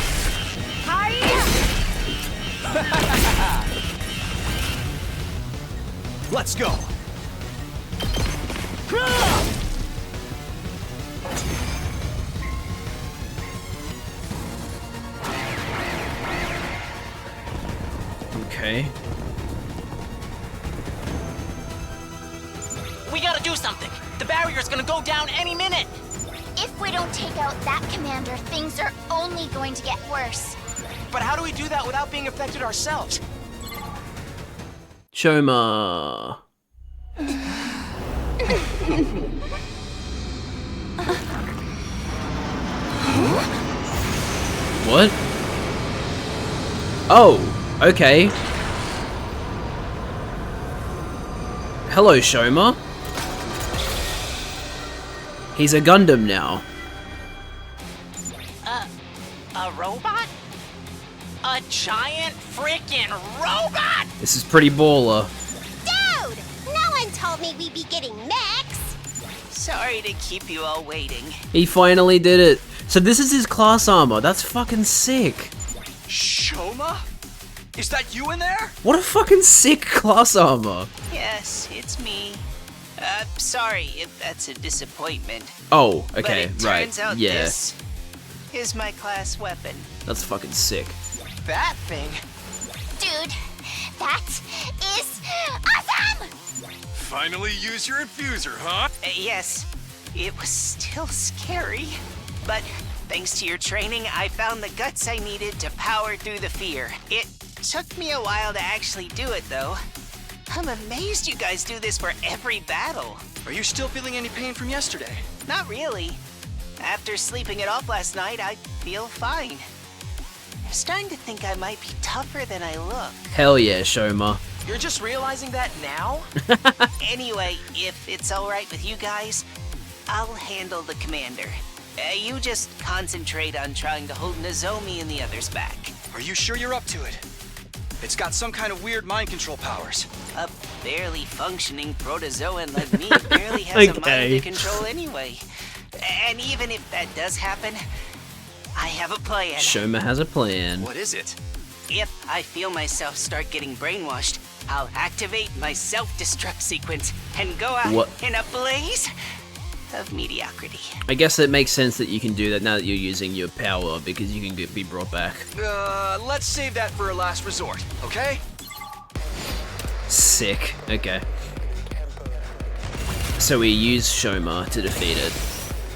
Hiya! Let's go. Okay. We gotta do something. The barrier's gonna go down any minute. If we don't take out that commander, things are only going to get worse. But how do we do that without being affected ourselves? Shoma. What? Oh, okay. Hello, Shoma. He's a Gundam now. A robot? A giant freaking robot? This is pretty baller. Dude! No one told me we'd be getting mechs! Sorry to keep you all waiting. He finally did it. So this is his class armor. That's fucking sick. Shoma? Is that you in there? What a fucking sick class armor. Yes, it's me. Sorry if that's a disappointment. Oh, okay, but it right. turns out Yeah, this is my class weapon. that's fucking sick. That thing? Dude, that is awesome! Finally use your infuser, huh? Yes, it was still scary. But thanks to your training, I found the guts I needed to power through the fear. It took me a while to actually do it, though. I'm amazed you guys do this for every battle. Are you still feeling any pain from yesterday? Not really. After sleeping it off last night, I feel fine. I'm starting to think I might be tougher than I look. Hell yeah, Shoma. You're just realizing that now? Anyway, if it's alright with you guys, I'll handle the commander. You just concentrate on trying to hold Nozomi and the others back. Are you sure you're up to it? It's got some kind of weird mind control powers. A barely functioning protozoan like me barely has a mind Okay. to control anyway. And even if that does happen, I have a plan. Shoma has a plan. What is it? If I feel myself start getting brainwashed, I'll activate my self-destruct sequence and go out What? in a blaze of mediocrity. I guess it makes sense that you can do that now that you're using your power because you can be brought back. Let's save that for a last resort, okay? Sick. Okay. So we use Shoma to defeat it.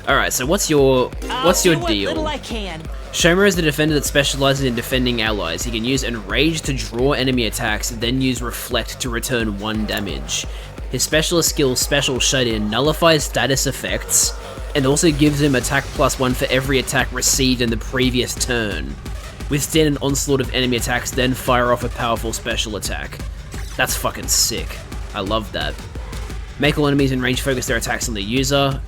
Alright, so what's your What deal? little I can. Shomer is the defender that specializes in defending allies. He can use Enrage to draw enemy attacks, then use Reflect to return 1 damage. His specialist skill, Special Shut-In, nullifies status effects, and also gives him attack +1 for every attack received in the previous turn. Withstand an onslaught of enemy attacks, then fire off a powerful special attack. That's fucking sick. I love that. Make all enemies in range focus their attacks on the user.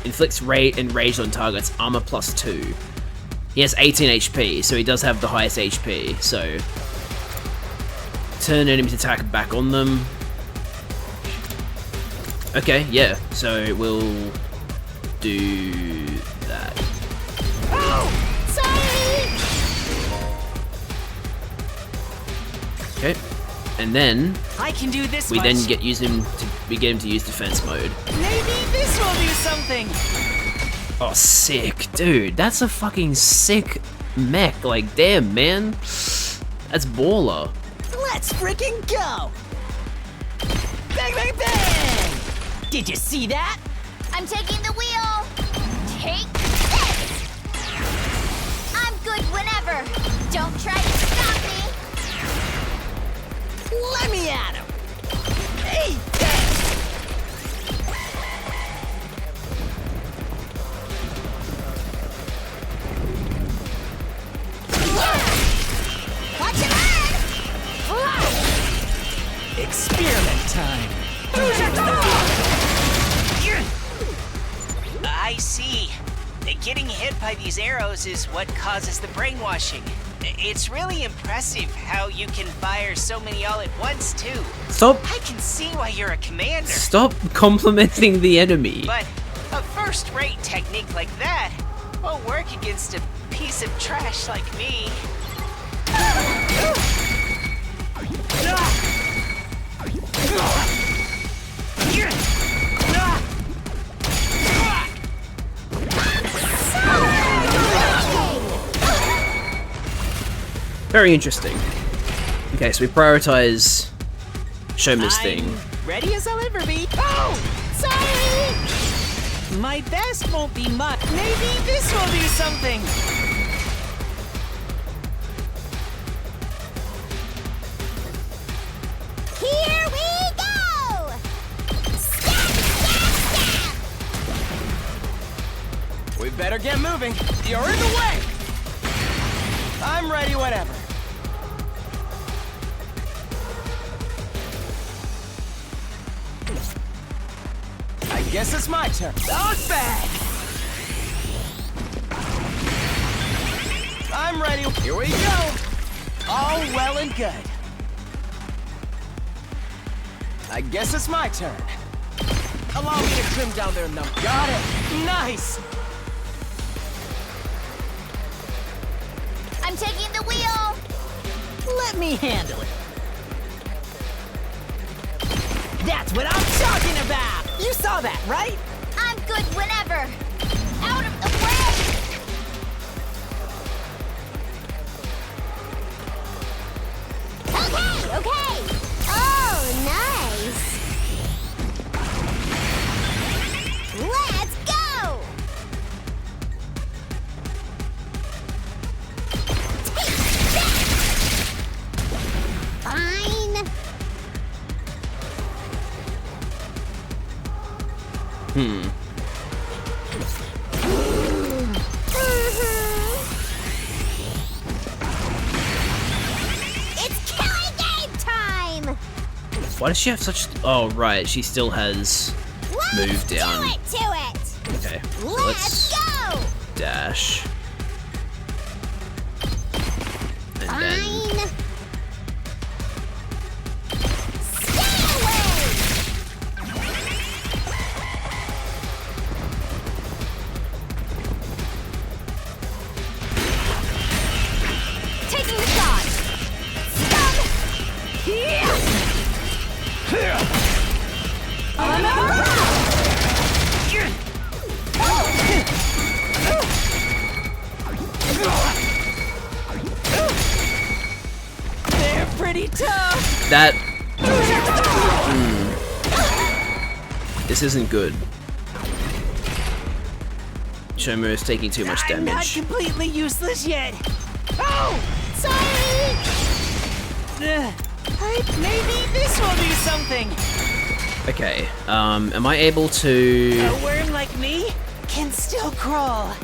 Inflicts enraged on targets, armor +2. He has 18 HP, so he does have the highest HP, so... Turn enemies attack back on them. Okay, yeah, so we'll do that. Oh! Sorry! Okay, and then I can do this we much. then get him to use defense mode. Maybe this will do something. Oh, sick, dude. That's a fucking sick mech. Like, damn, man. That's baller. Let's freaking go! Bang, bang, bang! Did you see that? I'm taking the wheel! Take this! I'm good whenever! Don't try to stop me! Let me at him! Hey, hey! Watch your head! Experiment time! I see. Getting hit by these arrows is what causes the brainwashing. It's really impressive how you can fire so many all at once, too. Stop. I can see why you're a commander. Stop complimenting the enemy. But a first-rate technique like that won't work against a piece of trash like me. Very interesting. Okay, so we prioritize Shomer's thing. Ready as I'll ever be. Oh! Sorry! My best won't be much. Maybe this will do something. Here we go! Stab, stab, stab! We better get moving. You're in the way! I'm ready, whatever. I guess it's my turn. Out back! I'm ready. Here we go. All well and good. I guess it's my turn. Allow me to trim down their number. Got it. Nice. I'm taking the wheel! Let me handle it. That's what I'm talking about! You saw that, right? I'm good whenever! Out of the way! Okay, okay! Oh, nice! Let's go! Fine. It's killing game time! Why does she have such... Oh, right. She still has move down. Do it to it! Okay. So Let's go! dash. And Fine. then... Stay away! Taking the shot! Stun! They're pretty tough. That... This isn't good. Shomu is taking too much I'm not damage. completely useless yet. Oh, sorry. Maybe this will do something. Okay, am I able to A worm like me can still crawl.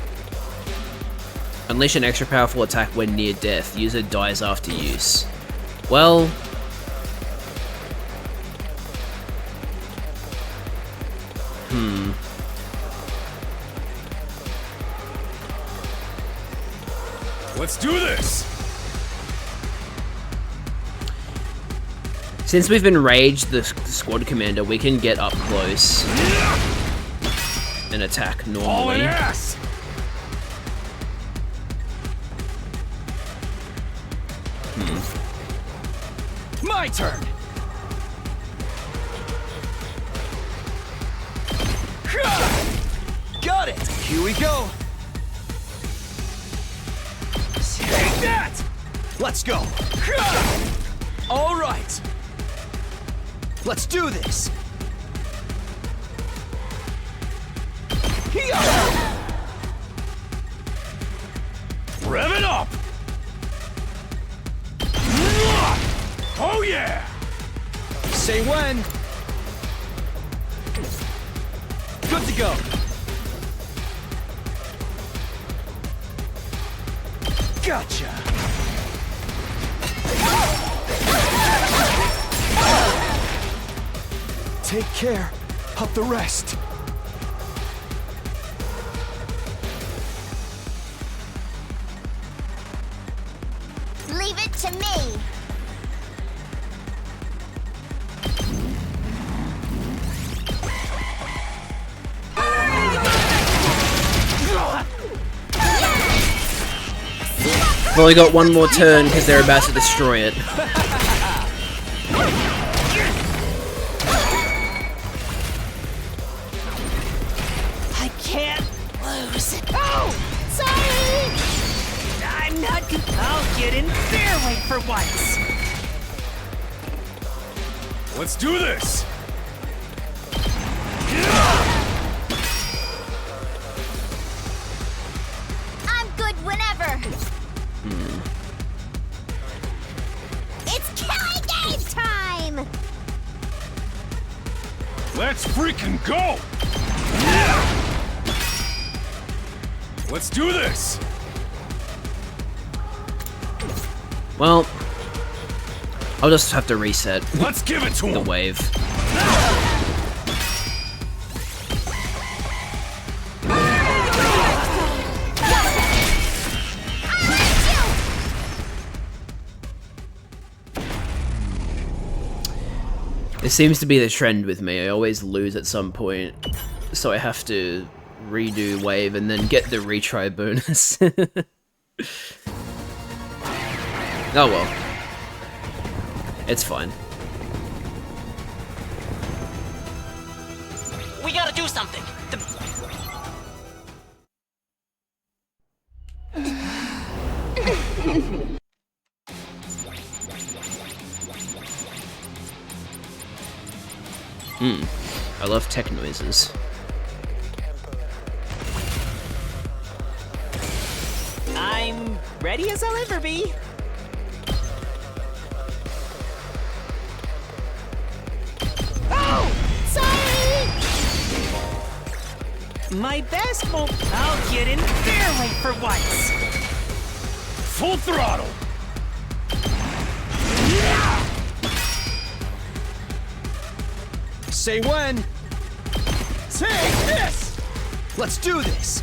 unleash an extra powerful attack when near death? User dies after use. Well, Let's do this! since we've enraged the squad commander, we can get up close and attack All in normally. ass! My turn! Got it! Here we go! Take that! Let's go! All right! Let's do this! Rev it up! Oh yeah! Say when! Good to go! Gotcha! Take care of the rest. Leave it to me. We've only got one more turn because they're about to destroy it. I can't lose. Oh, sorry. I'm not good. I'll get in their way for once. Let's do this! I'm good whenever. It's killing game time. Let's freaking go! Let's do this! Well, I'll just have to reset Let's give it to the him! wave. It seems to be the trend with me. I always lose at some point, so I have to redo wave and then get the retry bonus. Oh well. It's fine. We gotta do something. I love tech noises. I'm ready as I'll ever be. Oh, sorry. My best won't. I'll get in their way for once. Full throttle! Say when! Take this! Let's do this!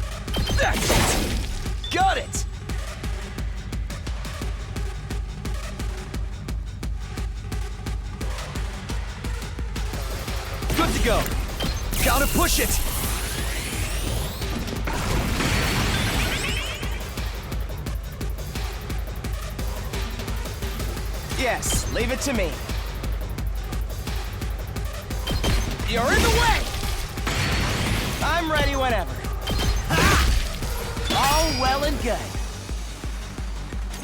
That's it! Got it! Good to go! Gotta push it! Yes, leave it to me. You're in the way! I'm ready whenever. Ha! All well and good.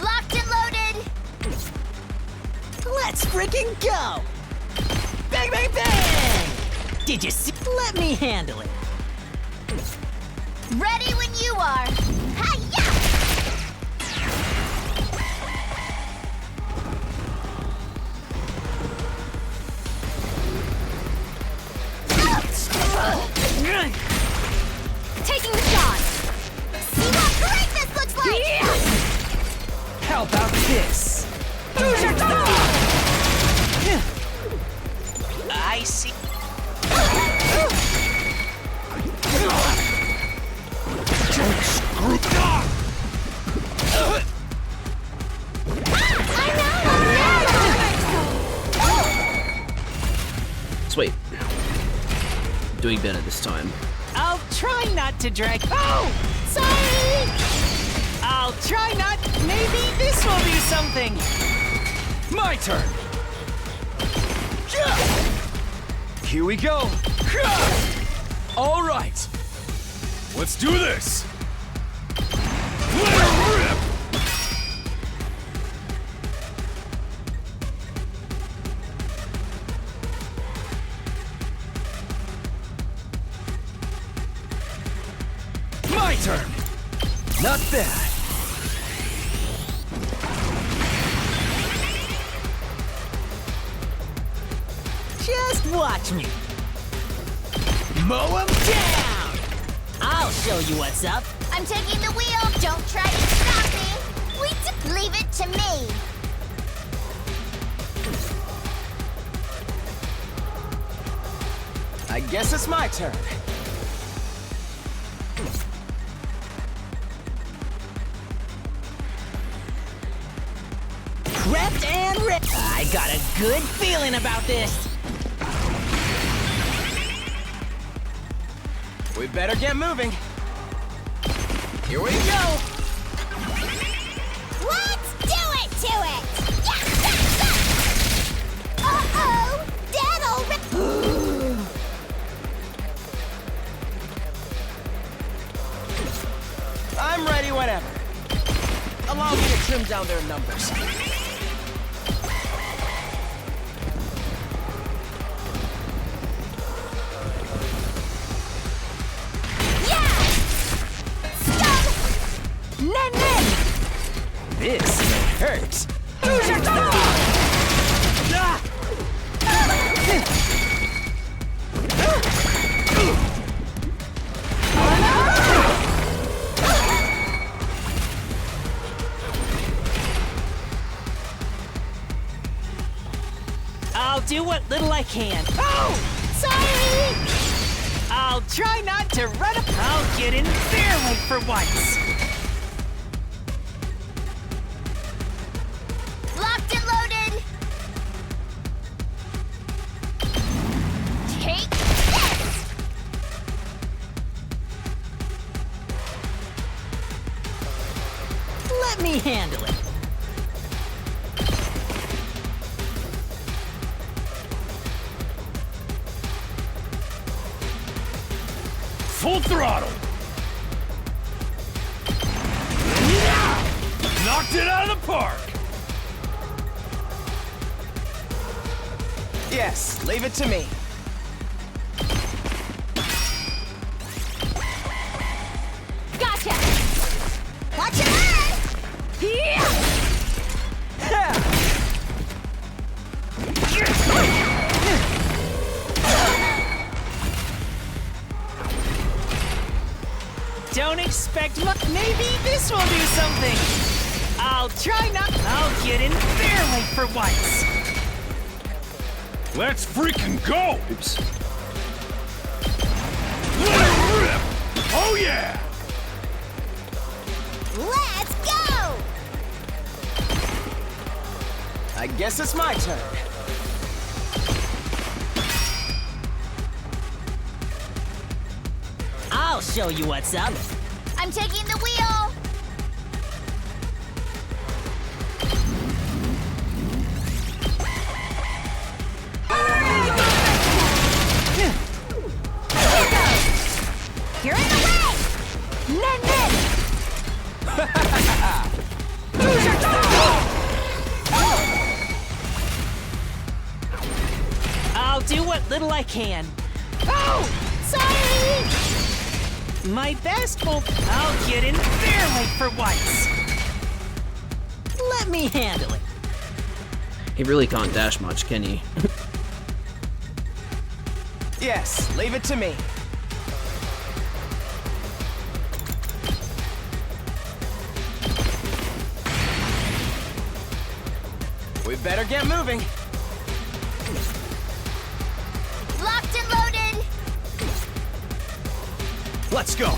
Locked and loaded. Let's freaking go! Bang, bang, bang! Did you see? Let me handle it. Ready when you are. Hi-ya! Taking the shot. See what great this looks like! How about this? I see. Sweet. Doing better this time. I'll try not to drag. Oh! Sorry! I'll try not. Maybe this will do something. My turn. Here we go. All right. Let's do this. Let her rip. My turn. Not bad. Just watch me. Mow him down! I'll show you what's up. I'm taking the wheel. Don't try to stop me. Leave it to me. I guess it's my turn. Prepped and ripped. I got a good feeling about this. We better get moving. Here we go. Let's do it to it. Uh-oh. Dead already. I'm ready whenever. Allow me to trim down their numbers. This hurts. Lose your dog! I'll do what little I can. Oh! Sorry! I'll try not to run up. I'll get in their way for once. Locked and loaded. Take this. Let me handle it. Full throttle. Knocked it out of the park. Yes, leave it to me. Gotcha. Watch it run. Don't expect much. Maybe this will do something. I'll try not. I'll get in their way for once. Let's freaking go! Oops. Let her rip! Oh yeah! Let's go. I guess it's my turn. I'll show you what's up. I'm taking the wheel. You're in the way! Nen! I'll do what little I can. Oh! Sorry! my best will... I'll get in their way for once. Let me handle it. He really can't dash much, can he? Yes, leave it to me. We better get moving. Locked and loaded. Let's go.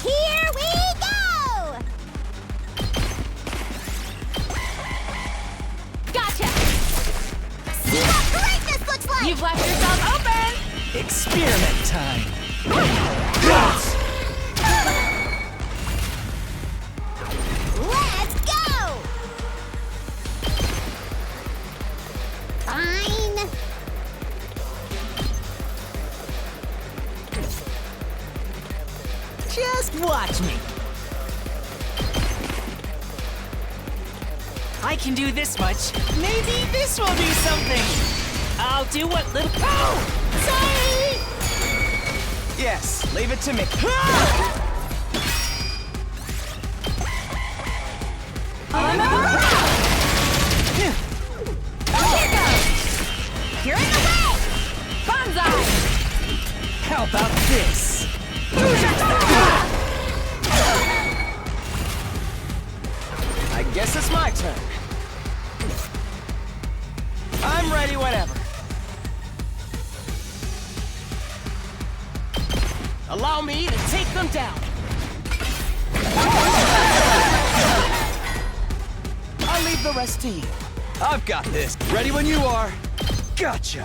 Here we go! Gotcha. See what greatness looks like. You've left yourself open! Experiment time. Let's go! Fine. Just watch me. I can do this much. Maybe this will do something. I'll do what little... Oh! Sorry! Yes, leave it to me. Here goes. You're in the way. Banzai! How about this? I guess it's my turn. I'm ready whenever. Allow me to take them down. I'll leave the rest to you. I've got this. Ready when you are. Gotcha.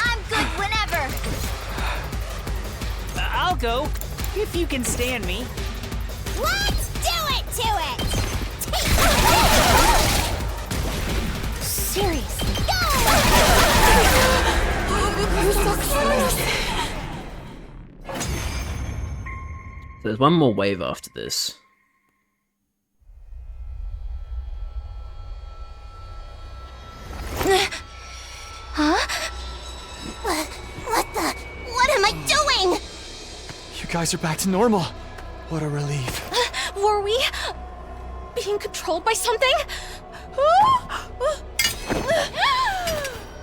I'm good whenever. I'll go, if you can stand me. Let's do it to it! Seriously, go! You're so close. So there's one more wave after this. Huh? What am I doing? You guys are back to normal. What a relief. Were we being controlled by something?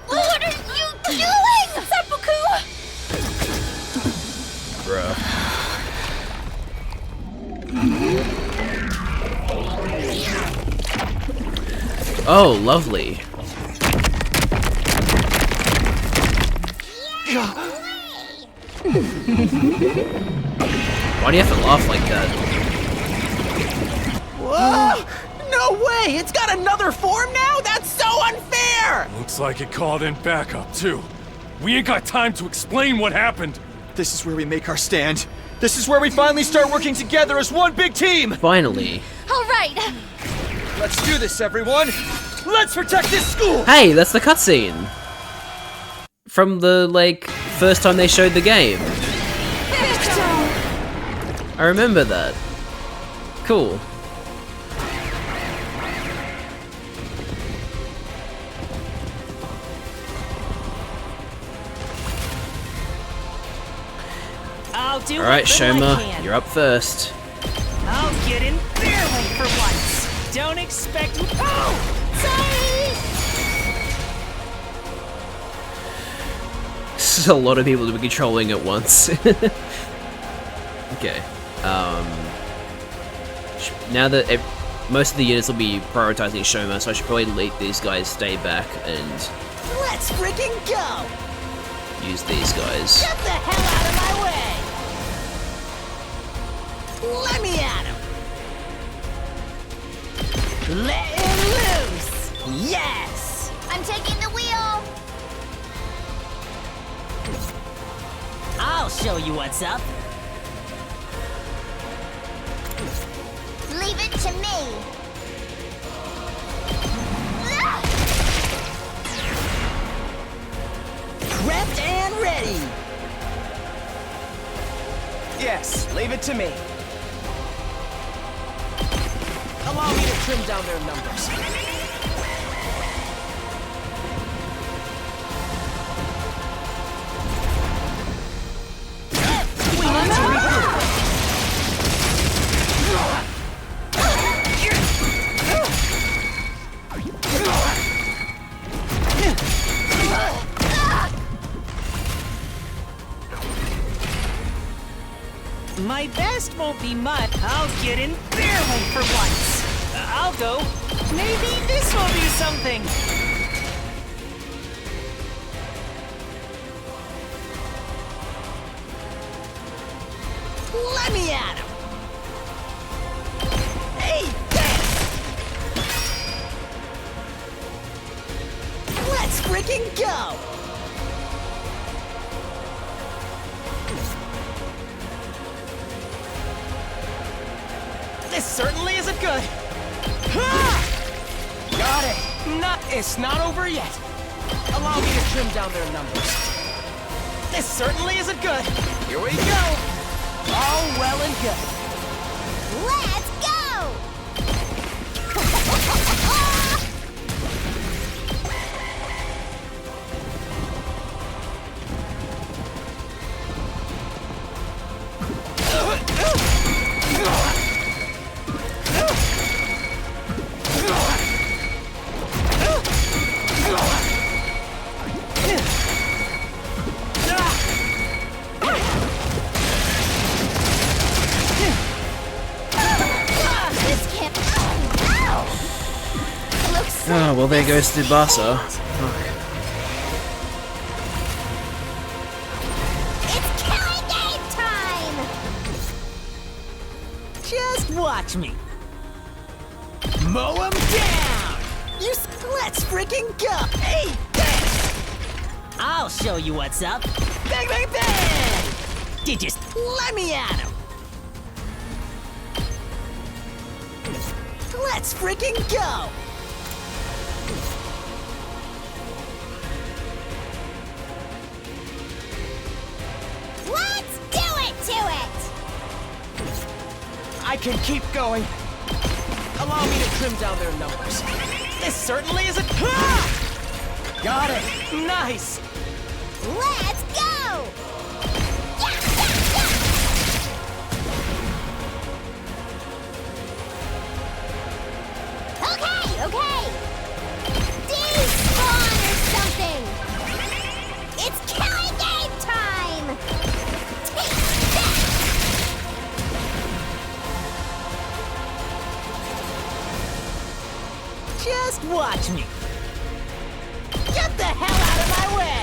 What are you doing, Seppuku? Bruh. Oh, lovely. Why do you have to laugh like that? Whoa! No way! It's got another form now? That's so unfair! Looks like it called in backup, too. We ain't got time to explain what happened. This is where we make our stand. This is where we finally start working together as one big team! Finally. All right. Let's do this, everyone! Let's protect this school! Hey, that's the cutscene! From the, like, first time they showed the game. I remember that. Cool. I'll do Alright, what little I Shoma, can. you're up first. I'll get in their way for once. Don't expect... Oh! This is a lot of people to be controlling at once. Okay. Now that most of the units will be prioritizing Shoma, so I should probably let these guys stay back and Let's freaking go! use these guys. Get the hell out of my way! Let me at him! Let him loose! Yes! I'm taking the wheel. I'll show you what's up. Leave it to me. Prepped and ready! Yes, leave it to me. trim down their numbers. We need to regroup. My best won't be much. I'll get in their way for once. I'll go. Maybe this will be something. Let me at him. Hey, let's freaking go. This certainly isn't good. Ha! Got it. It's not over yet. Allow me to trim down their numbers. This certainly isn't good. Here we go. All well and good. Let's go! Oh, well, there goes Tsubasa. It's killing game time! Just watch me. Mow him down! Let's freaking go! Hey, I'll show you what's up. Bang, bang, bang! Just let me at him. Let's freaking go! Let's do it to it! I can keep going. Allow me to trim down their numbers. This certainly isn't. Ah! Got it. Nice. Let's go! Okay, okay! Despawn or something! It's killing game time! Take that! Just watch me. Get the hell out of my way!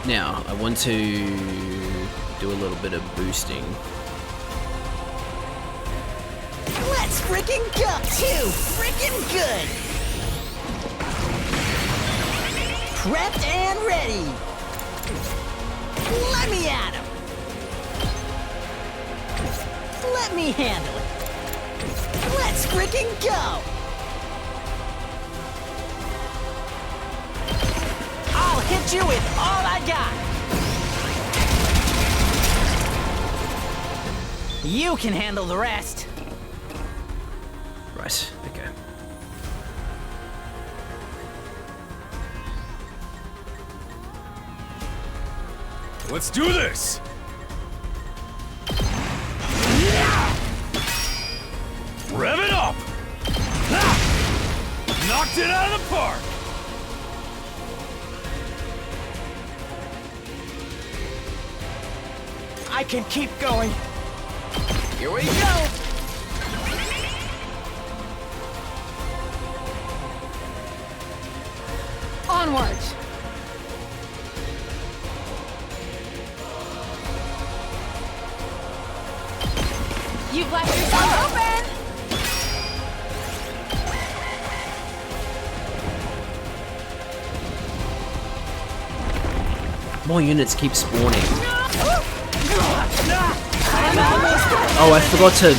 Now, I want to do a little bit of boosting. Let's freaking go! Too freaking good! Prepped and ready! Let me at him! Let me handle it! Let's freaking go! I'll hit you with all I got! You can handle the rest. Right, okay. Let's do this! Rev it up! Ha! Knocked it out of the park! I can keep going. Here we go! Onward! You've left yourself open! More units keep spawning. Oh, I forgot to...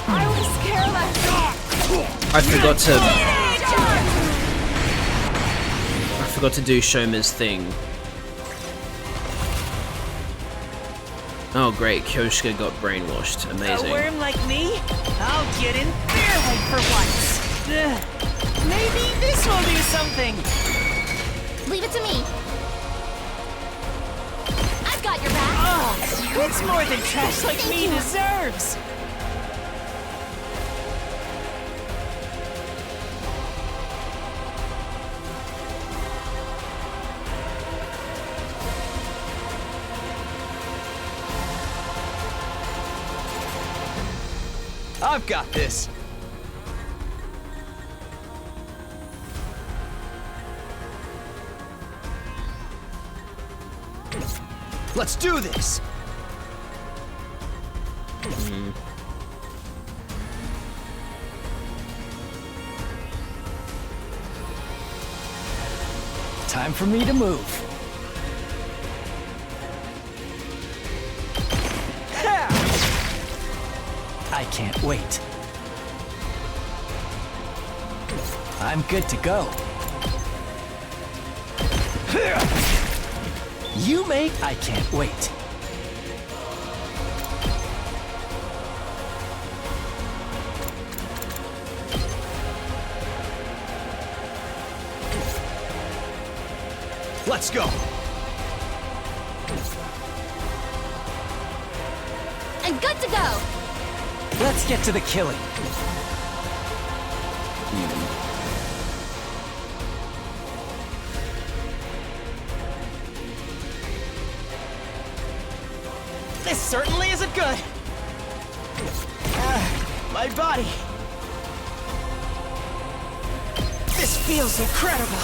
I was careless! I forgot to do Shoma's thing. Oh great, Kyoshka got brainwashed. A Amazing. worm like me? I'll get in their head for once. Maybe this will do something. Leave it to me. I've got your back. Oh, it's more than trash like me deserves. I've got this. Let's do this. Time for me to move. I can't wait. I'm good to go. You make... I can't wait. Let's go. I'm good to go. Let's get to the killing. This certainly isn't good. My body. This feels incredible.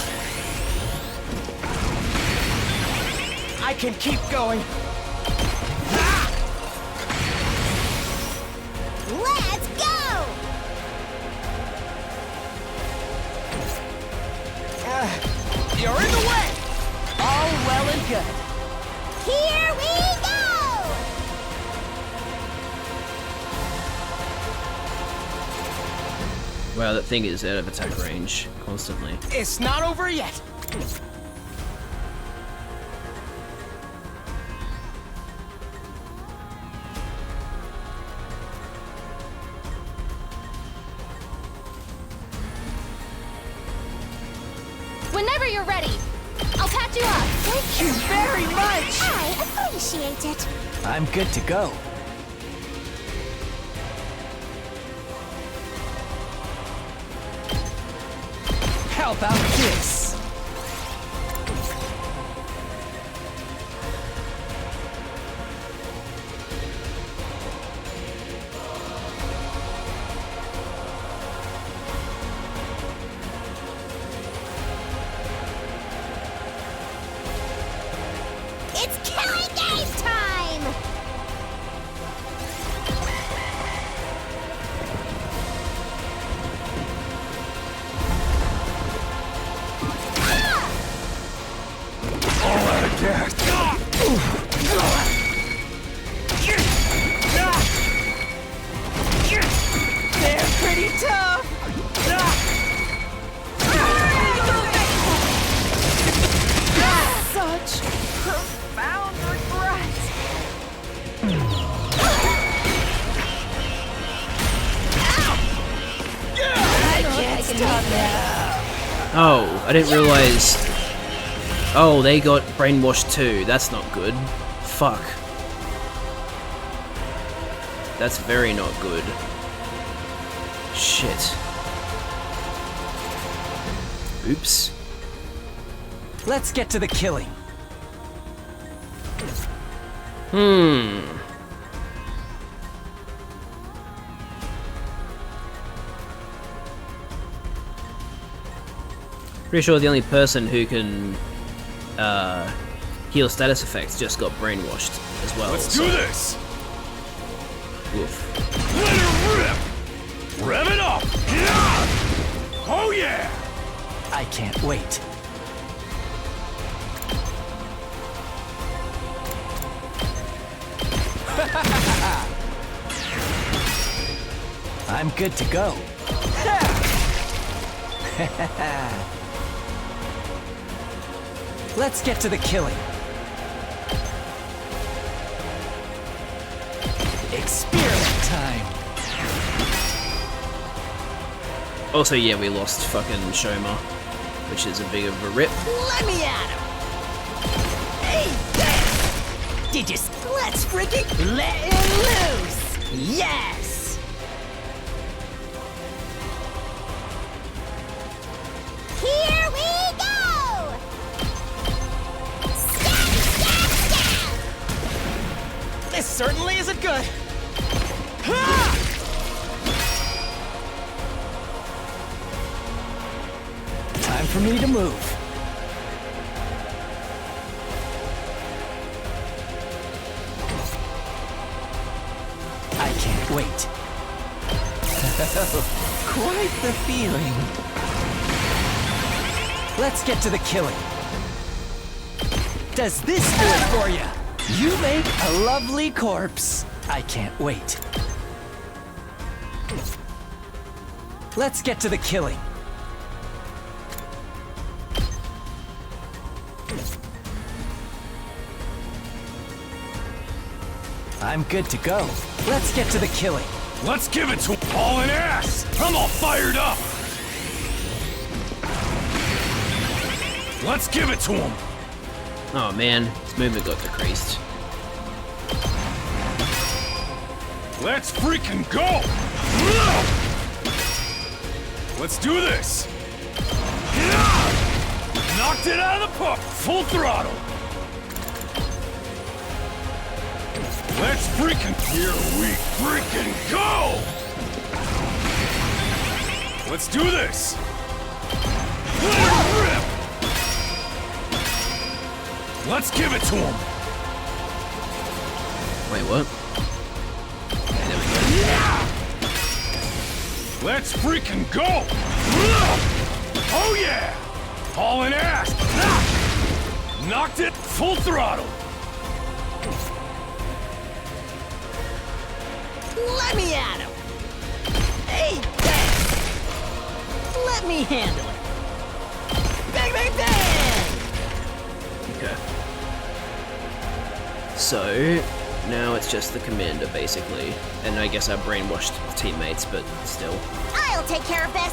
I can keep going. Let's go! You're in the way. All well and good. Here we go! Wow, that thing is out of attack range constantly. It's not over yet. Whenever you're ready, I'll patch you up. Thank you very much. I appreciate it. I'm good to go. How about this? It's killing game time! All out of gas. They're pretty tough. Such profound regret. I can't stop now. Oh, I didn't realize. Oh, they got brainwashed too. That's not good. Fuck. That's very not good. Shit. Oops. Let's get to the killing. Pretty sure the only person who can heal status effects just got brainwashed as well. Let's do this! Woof. Let it rip! Rev it up! Yeah! Oh yeah! I can't wait. I'm good to go. Let's get to the killing. Experiment time. Also, yeah, we lost fucking Shoma, which is a big of a rip. Let me at him! Hey, there! Did you... Let's freaking let him loose! Yes! Here we go! This certainly isn't good! Time for me to move. I can't wait. Quite the feeling. Let's get to the killing. Does this do it for you? You make a lovely corpse. I can't wait. Let's get to the killing. I'm good to go. Let's get to the killing. Let's give it to him. Hauling ass! I'm all fired up! Let's give it to him! Oh man, his movement got decreased. Let's freaking go! Let's do this! Knocked it out of the park! Full throttle! Let's freaking... Here we freaking go! Let's do this! Let's give it to him! Wait, what? Okay, there we go. Let's freaking go! Oh yeah! Hauling ass! Knocked it full throttle! Let me at him! Hey, there! Let me handle it! Bang, bang, bang! Okay. So, now it's just the commander, basically. And I guess our brainwashed teammates, but still. I'll take care of this.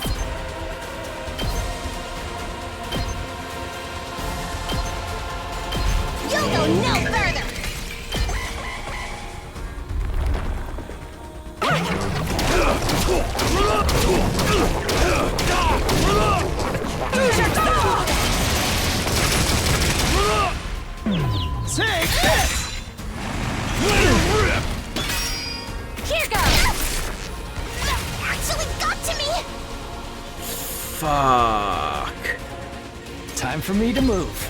You'll go no further. Take this! Here goes. That actually got to me. Fuck. Time for me to move.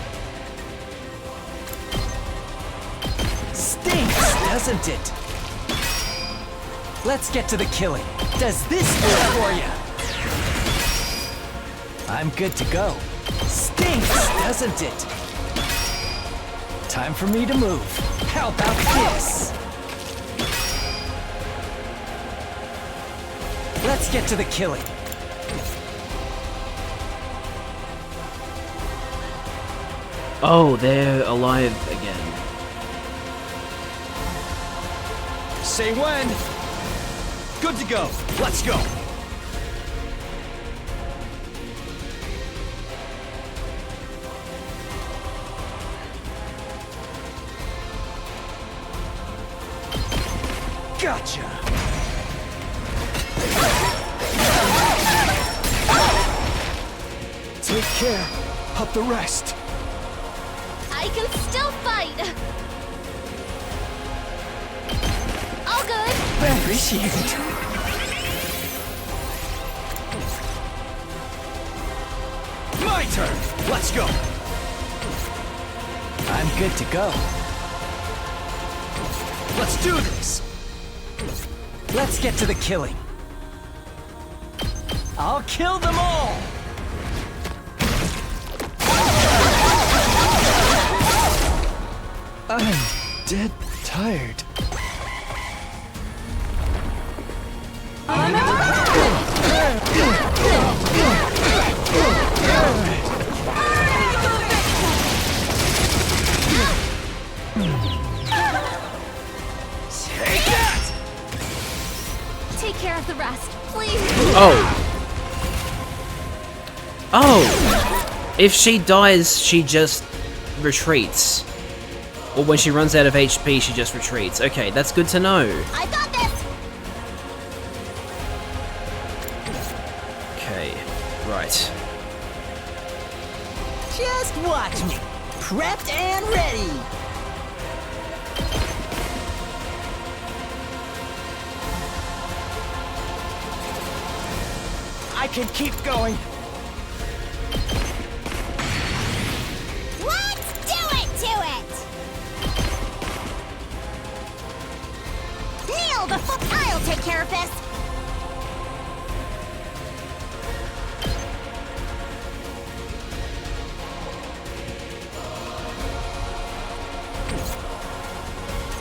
Stinks, doesn't it? Let's get to the killing. Does this do it for you? I'm good to go. Stinks, doesn't it? Time for me to move. How about this? Let's get to the killing. Oh, they're alive again. Say when. Good to go. Let's go. Gotcha. Take care of the rest. I can still fight. All good. Appreciate it. My turn. Let's go. I'm good to go. Let's do this. Let's get to the killing. I'll kill them all. I'm dead tired. Take that! have the rest, please. Oh. Oh! If she dies, she just retreats. Or when she runs out of HP, she just retreats. Okay, that's good to know. I got this. Okay, right. Just watch me. Prepped and ready. I can keep going. Let's do it to it. Kneel before I'll take care of this.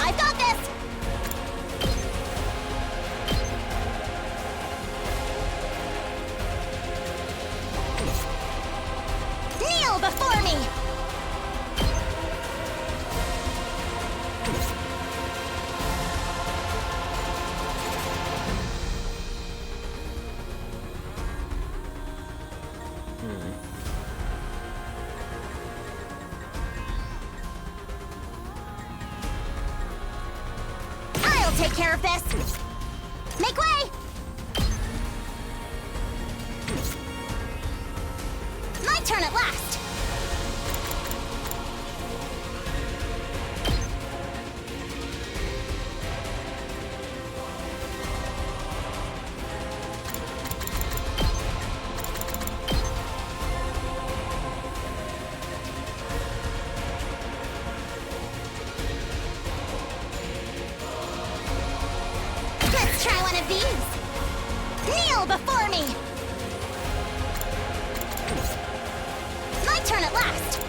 I got this. Kneel before me. I'll take care of this. Make way. My turn at last. Let's try one of these. Kneel before me. My turn at last.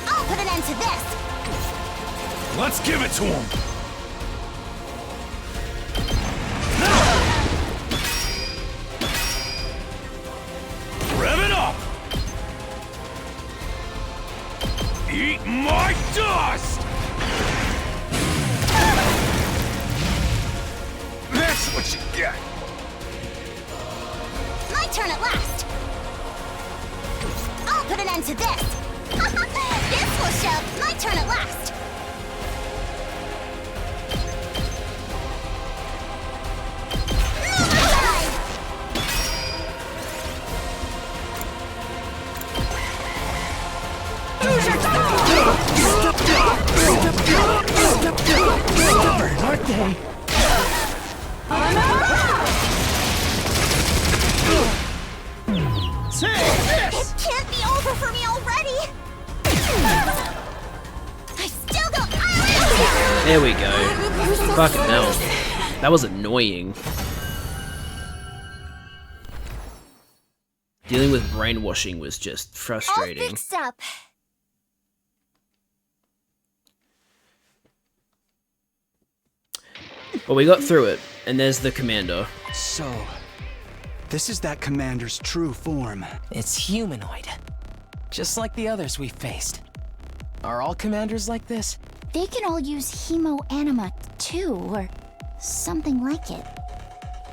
I'll put an end to this. Let's give it to him! Rev it up! Eat my dust! That's what you get! My turn at last. I'll put an end to this. This will show. My turn at last. Move aside. Aren't they? It can't be over for me already. I still go. There we go. Fucking hell. That was annoying. Dealing with brainwashing was just All frustrating. fixed up. But we got through it, and there's the commander. So, this is that commander's true form. It's humanoid. Just like the others we faced. Are all commanders like this? They can all use hemo anima too, or something like it.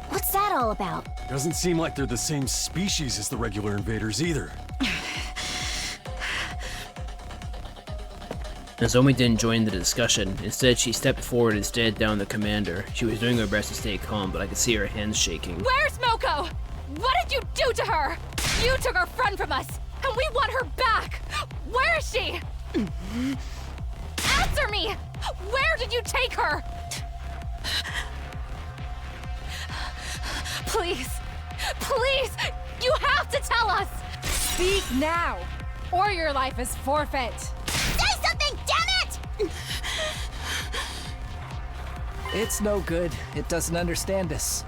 What's that all about? Doesn't seem like they're the same species as the regular invaders either. Nozomi didn't join the discussion. Instead, she stepped forward and stared down the commander. She was doing her best to stay calm, but I could see her hands shaking. Where's Moko? What did you do to her? You took our friend from us, and we want her back. Where is she? Answer me! Where did you take her? Please, please, you have to tell us! Speak now, or your life is forfeit. Say something, damn it! It's no good. It doesn't understand us.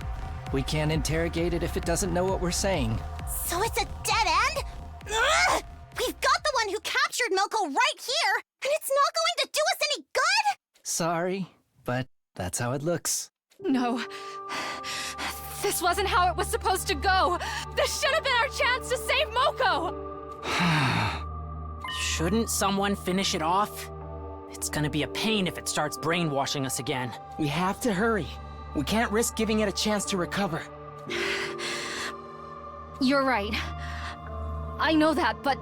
We can't interrogate it if it doesn't know what we're saying. So it's a dead end? Ugh! We've got the one who captured Milko right here, and it's not going to do us any good? Sorry, but that's how it looks. No, this wasn't how it was supposed to go. This should have been our chance to save Moko. Shouldn't someone finish it off? It's gonna be a pain if it starts brainwashing us again. We have to hurry. We can't risk giving it a chance to recover. You're right. I know that, but...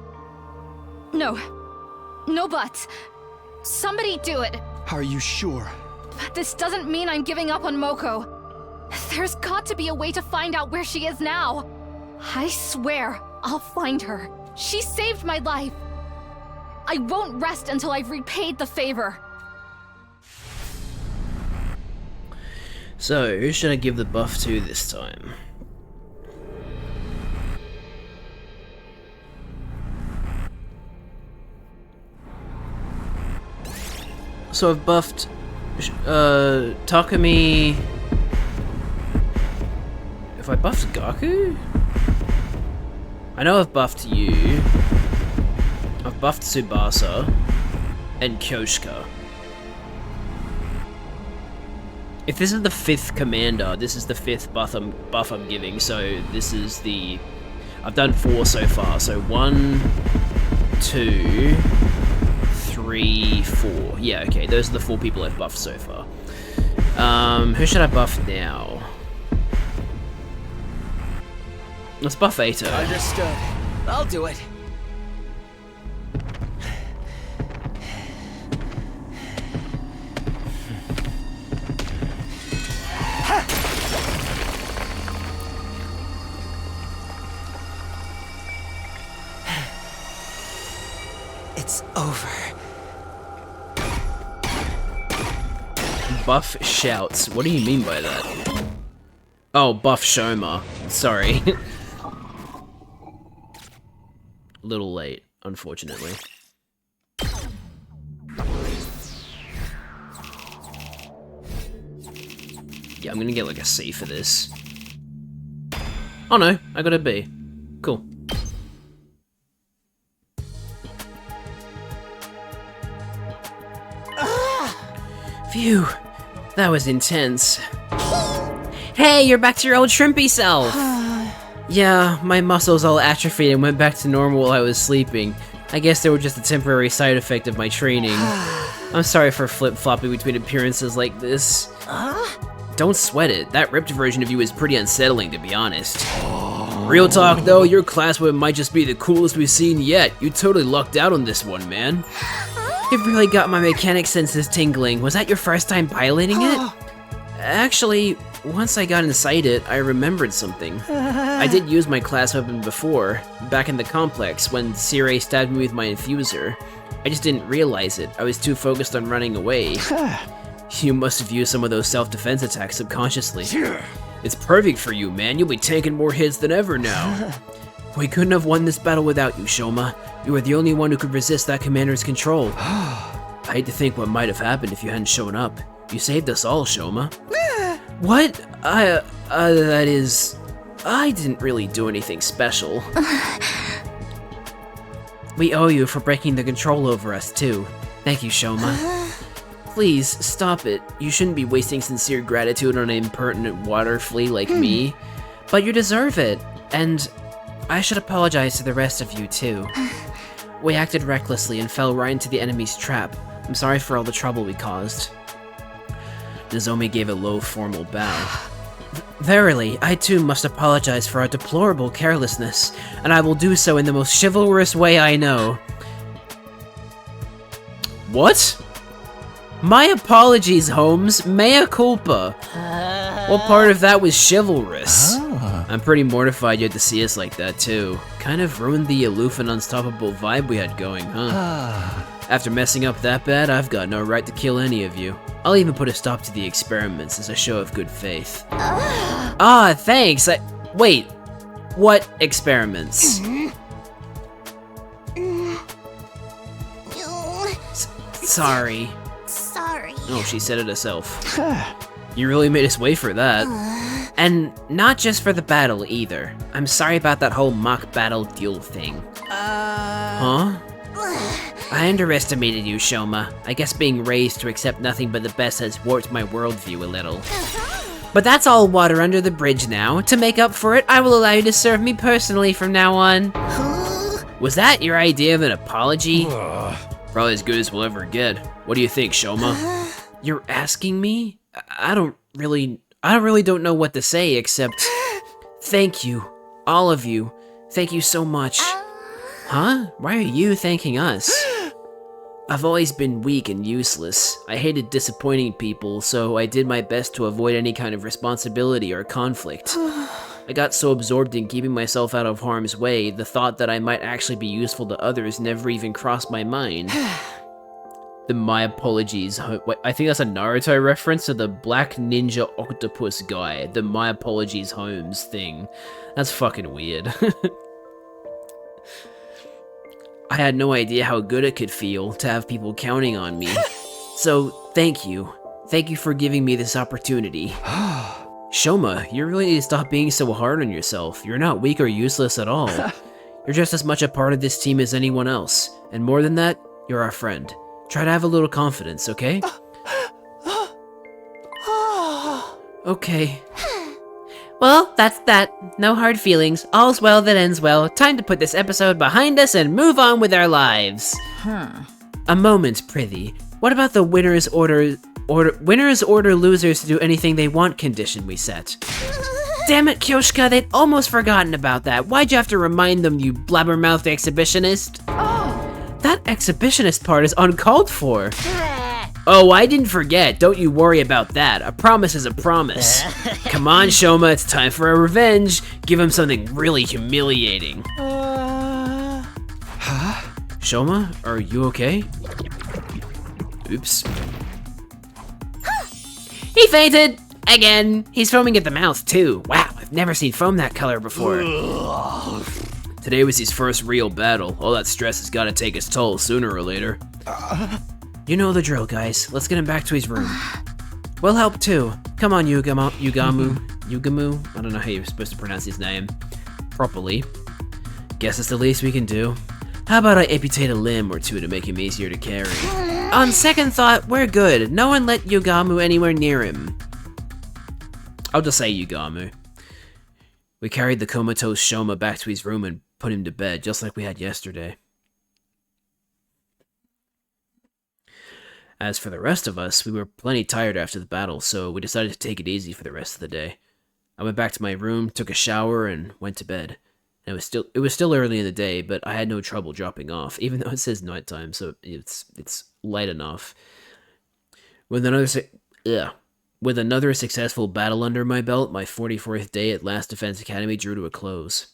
No. No buts. Somebody do it. Are you sure? But this doesn't mean I'm giving up on Moko. There's got to be a way to find out where she is now. I swear, I'll find her. She saved my life. I won't rest until I've repaid the favor. So, who should I give the buff to this time? So I've buffed Takumi. Have I buffed Gaku? I know I've buffed you. I've buffed Tsubasa and Kyoshika. If this is the 5th commander, this is the 5th buff I'm giving, so this is the... I've done 4 so far, so 1, 2, 3, 4. Yeah, okay, those are the 4 people I've buffed so far. Who should I buff now? Let's buff Ato. Understood. I'll do it. It's over. Buff shouts. What do you mean by that? Oh, buff Shoma. Sorry. A little late, unfortunately. Yeah, I'm gonna get like a C for this. Oh no, I got a B. Cool. Phew, that was intense. Hey, you're back to your old shrimpy self! Yeah, my muscles all atrophied and went back to normal while I was sleeping. I guess they were just a temporary side effect of my training. I'm sorry for flip-flopping between appearances like this. Don't sweat it, that ripped version of you is pretty unsettling, to be honest. Real talk though, your class whip might just be the coolest we've seen yet. You totally lucked out on this one, man. It really got my mechanic senses tingling. Was that your first time piloting it? Actually, once I got inside it, I remembered something. I did use my class weapon before, back in the complex, when Sirei stabbed me with my infuser. I just didn't realize it. I was too focused on running away. You must have used some of those self-defense attacks subconsciously. It's perfect for you, man. You'll be taking more hits than ever now. We couldn't have won this battle without you, Shoma. You were the only one who could resist that commander's control. I hate to think what might have happened if you hadn't shown up. You saved us all, Shoma. What? That is... I didn't really do anything special. We owe you for breaking the control over us, too. Thank you, Shoma. Please, stop it. You shouldn't be wasting sincere gratitude on an impertinent water flea like me. But you deserve it, and I should apologize to the rest of you, too. We acted recklessly and fell right into the enemy's trap. I'm sorry for all the trouble we caused. Nozomi gave a low, formal bow. Verily, I too must apologize for our deplorable carelessness, and I will do so in the most chivalrous way I know. What? My apologies, Holmes. Mea culpa. What part of that was chivalrous? I'm pretty mortified you had to see us like that, too. Kind of ruined the aloof and unstoppable vibe we had going, huh? After messing up that bad, I've got no right to kill any of you. I'll even put a stop to the experiments as a show of good faith. Ah, thanks. Wait. What experiments? Sorry. Sorry. Oh, she said it herself. You really made us wait for that. And not just for the battle, either. I'm sorry about that whole mock battle duel thing. Huh? I underestimated you, Shoma. I guess being raised to accept nothing but the best has warped my worldview a little. But that's all water under the bridge now. To make up for it, I will allow you to serve me personally from now on. Was that your idea of an apology? Probably as good as we'll ever get. What do you think, Shoma? You're asking me? I don't really don't know what to say except thank you, all of you. Thank you so much. Huh? Why are you thanking us? I've always been weak and useless. I hated disappointing people, so I did my best to avoid any kind of responsibility or conflict. I got so absorbed in keeping myself out of harm's way, the thought that I might actually be useful to others never even crossed my mind. My apologies. I think that's a Naruto reference to the Black Ninja Octopus guy. The My Apologies Holmes thing. That's fucking weird. I had no idea how good it could feel to have people counting on me. So, thank you. Thank you for giving me this opportunity. Shoma, you really need to stop being so hard on yourself. You're not weak or useless at all. You're just as much a part of this team as anyone else. And more than that, you're our friend. Try to have a little confidence, okay? Okay. Well, that's that. No hard feelings. All's well that ends well. Time to put this episode behind us and move on with our lives. A moment, prithee. What about the winners order losers to do anything they want condition we set? Damn it, Kyoshka, they'd almost forgotten about that. Why'd you have to remind them, you blabbermouth exhibitionist? That exhibitionist part is uncalled for. Oh, I didn't forget. Don't you worry about that. A promise is a promise. Come on, Shoma, it's time for a revenge. Give him something really humiliating. Shoma, are you okay? Oops. He fainted! Again! He's foaming at the mouth, too. Wow, I've never seen foam that color before. Today was his first real battle. All that stress has gotta take its toll sooner or later. You know the drill, guys. Let's get him back to his room. We'll help too. Come on, Yugamu. I don't know how you're supposed to pronounce his name properly. Guess it's the least we can do. How about I amputate a limb or two to make him easier to carry? On second thought, we're good. No one let Yugamu anywhere near him. I'll just say Yugamu. We carried the comatose Shoma back to his room and put him to bed, just like we had yesterday. As for the rest of us, we were plenty tired after the battle, so we decided to take it easy for the rest of the day. I went back to my room, took a shower, and went to bed. And it was still early in the day, but I had no trouble dropping off, even though it says nighttime, so it's light enough. With another successful battle under my belt, my 44th day at Last Defense Academy drew to a close.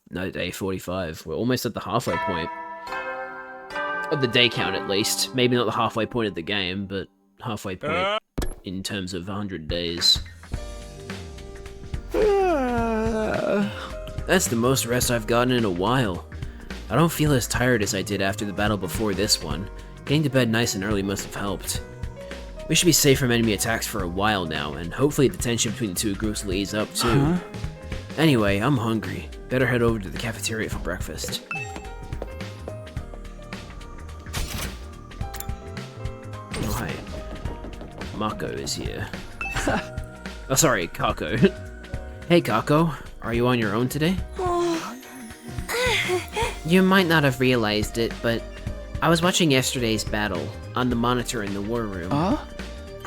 No, day 45. We're almost at the halfway point. Of the day count, at least. Maybe not the halfway point of the game, but halfway point in terms of 100 days. That's the most rest I've gotten in a while. I don't feel as tired as I did after the battle before this one. Getting to bed nice and early must have helped. We should be safe from enemy attacks for a while now, and hopefully the tension between the two groups will ease up too. Anyway, I'm hungry. Better head over to the cafeteria for breakfast. Oh, hi. Mako is here. Oh, sorry, Kako. Hey, Kako. Are you on your own today? You might not have realized it, but I was watching yesterday's battle on the monitor in the war room.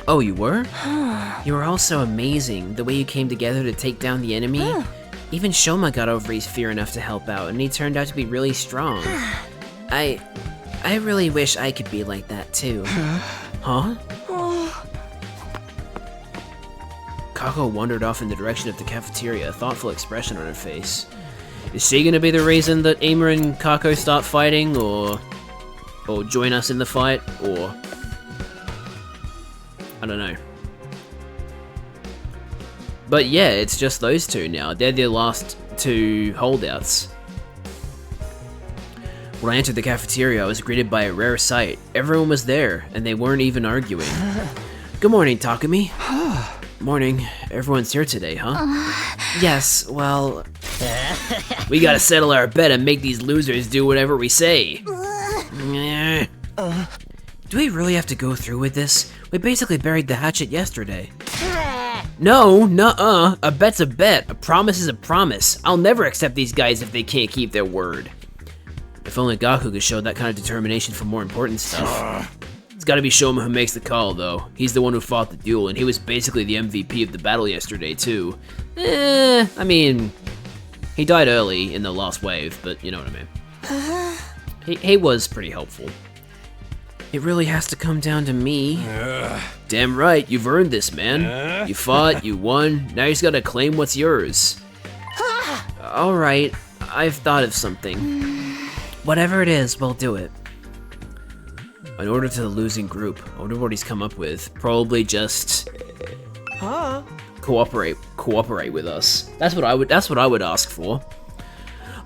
Oh, you were? You were all so amazing, the way you came together to take down the enemy. Even Shoma got over his fear enough to help out, and he turned out to be really strong. I really wish I could be like that too. Huh? Kako wandered off in the direction of the cafeteria, a thoughtful expression on her face. Is she gonna be the reason that Ima and Kako start fighting, or join us in the fight, or... I don't know. But yeah, it's just those two now. They're the last two holdouts. When I entered the cafeteria, I was greeted by a rare sight. Everyone was there, and they weren't even arguing. Good morning, Takumi. Morning. Everyone's here today, huh? Yes, well... We gotta settle our bet and make these losers do whatever we say. Do we really have to go through with this? We basically buried the hatchet yesterday. No, nuh-uh. A bet's a bet. A promise is a promise. I'll never accept these guys if they can't keep their word. If only Gaku could show that kind of determination for more important stuff. It's gotta be Shoma who makes the call, though. He's the one who fought the duel, and he was basically the MVP of the battle yesterday, too. I mean, he died early in the last wave, but you know what I mean. He was pretty helpful. It really has to come down to me. Damn right, you've earned this, man. You fought, you won, now you just gotta claim what's yours. Alright, I've thought of something. Whatever it is, we'll do it. In order to the losing group, I wonder what he's come up with. Probably just cooperate with us. That's what I would ask for.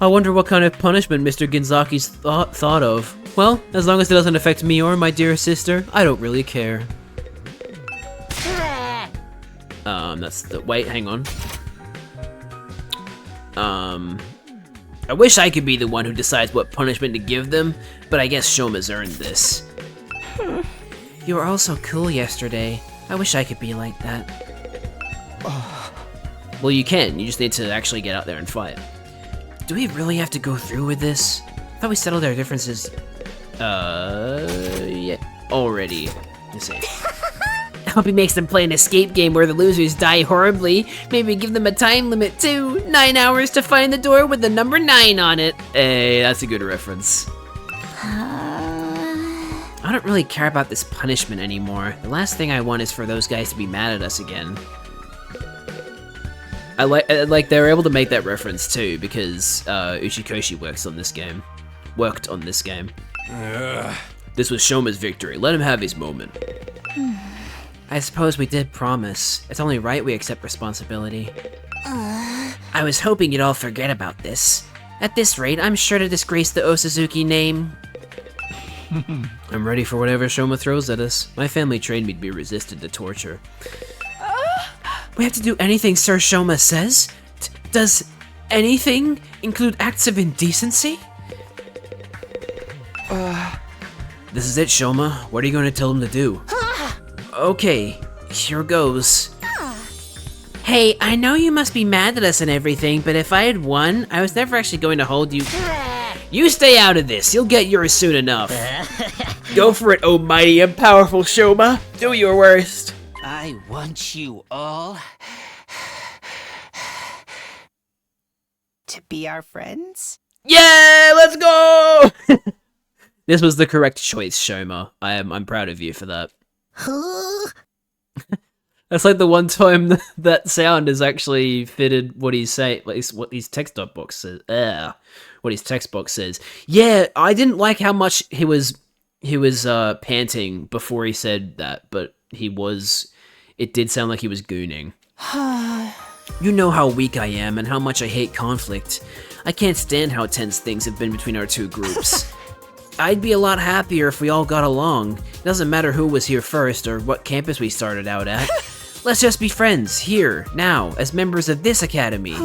I wonder what kind of punishment Mr. Ginzaki's thought of. Well, as long as it doesn't affect me or my dear sister, I don't really care. That's the wait, hang on. I wish I could be the one who decides what punishment to give them, but I guess Shoma's earned this. You were all so cool yesterday. I wish I could be like that. Well, you can. You just need to actually get out there and fight. Do we really have to go through with this? I thought we settled our differences. Yeah, already. Let's see. I hope he makes them play an escape game where the losers die horribly. Maybe give them a time limit too. 9 hours to find the door with the number 9 on it. Hey, that's a good reference. I don't really care about this punishment anymore. The last thing I want is for those guys to be mad at us again. I like they were able to make that reference too because Uchikoshi worked on this game. This was Shoma's victory. Let him have his moment. I suppose we did promise. It's only right we accept responsibility. I was hoping you'd all forget about this. At this rate, I'm sure to disgrace the Osazuki name. I'm ready for whatever Shoma throws at us. My family trained me to be resistant to torture. We have to do anything Sir Shoma says? Does anything include acts of indecency? This is it, Shoma. What are you going to tell him to do? Okay, here goes. Hey, I know you must be mad at us and everything, but if I had won, I was never actually going to hold you. You stay out of this. You'll get yours soon enough. Go for it, oh mighty and powerful Shoma. Do your worst. I want you all to be our friends. Yeah, let's go! This was the correct choice, Shoma. I'm proud of you for that. That's like the one time that sound is actually fitted what he's saying, what his text box says. What his text box says. Yeah, I didn't like how much he was panting before he said that, but it did sound like he was gooning. You know how weak I am and how much I hate conflict. I can't stand how tense things have been between our two groups. I'd be a lot happier if we all got along. It doesn't matter who was here first or what campus we started out at. Let's just be friends, here, now, as members of this academy.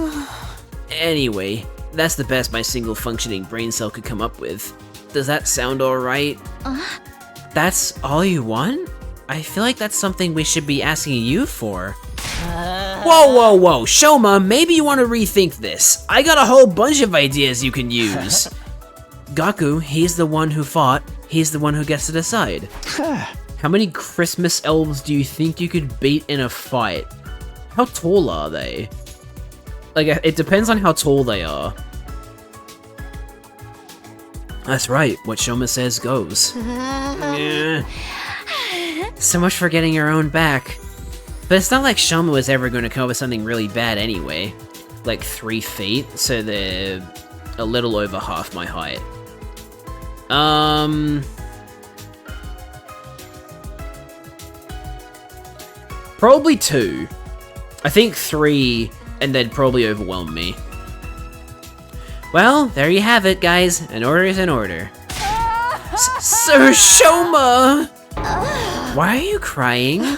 Anyway, that's the best my single functioning brain cell could come up with. Does that sound alright? That's all you want? I feel like that's something we should be asking you for. Whoa, Shoma, maybe you want to rethink this. I got a whole bunch of ideas you can use. Gaku, he's the one who fought, he's the one who gets to decide. How many Christmas elves do you think you could beat in a fight? How tall are they? Like, it depends on how tall they are. That's right, what Shoma says goes. Yeah. So much for getting your own back. But it's not like Shoma was ever going to come up with something really bad anyway. Like 3 feet, so they're a little over half my height. Probably 2. I think 3, and they'd probably overwhelm me. Well, there you have it, guys. An order is an order. Sir Shoma! Why are you crying?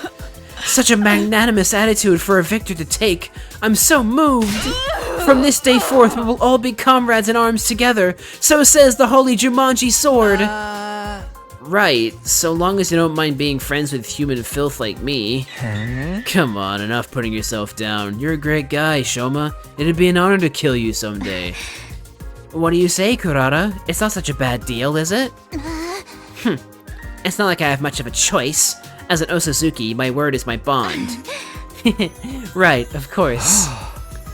Such a magnanimous attitude for a victor to take. I'm so moved. From this day forth, we will all be comrades in arms together. So says the holy Jumanji sword. Right, so long as you don't mind being friends with human filth like me. Come on, enough putting yourself down. You're a great guy, Shoma. It'd be an honor to kill you someday. What do you say, Kurata? It's not such a bad deal, is it? It's not like I have much of a choice. As an Osazuki, my word is my bond. Right, of course.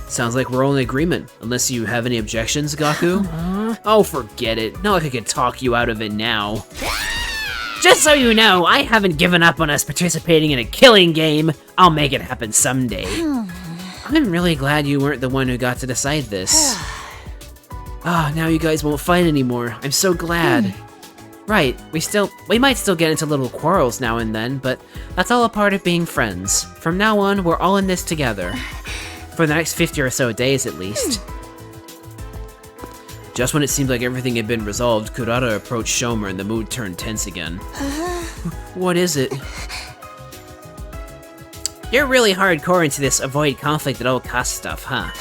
Sounds like we're all in agreement, unless you have any objections, Gaku? Oh, forget it. Not like I could talk you out of it now. Just so you know, I haven't given up on us participating in a killing game. I'll make it happen someday. I'm really glad you weren't the one who got to decide this. Now you guys won't fight anymore. I'm so glad. Right, we might still get into little quarrels now and then, but that's all a part of being friends. From now on, we're all in this together. For the next 50 or so days, at least. Just when it seemed like everything had been resolved, Kurata approached Shoma and the mood turned tense again. What is it? You're really hardcore into this avoid conflict at all costs stuff, huh?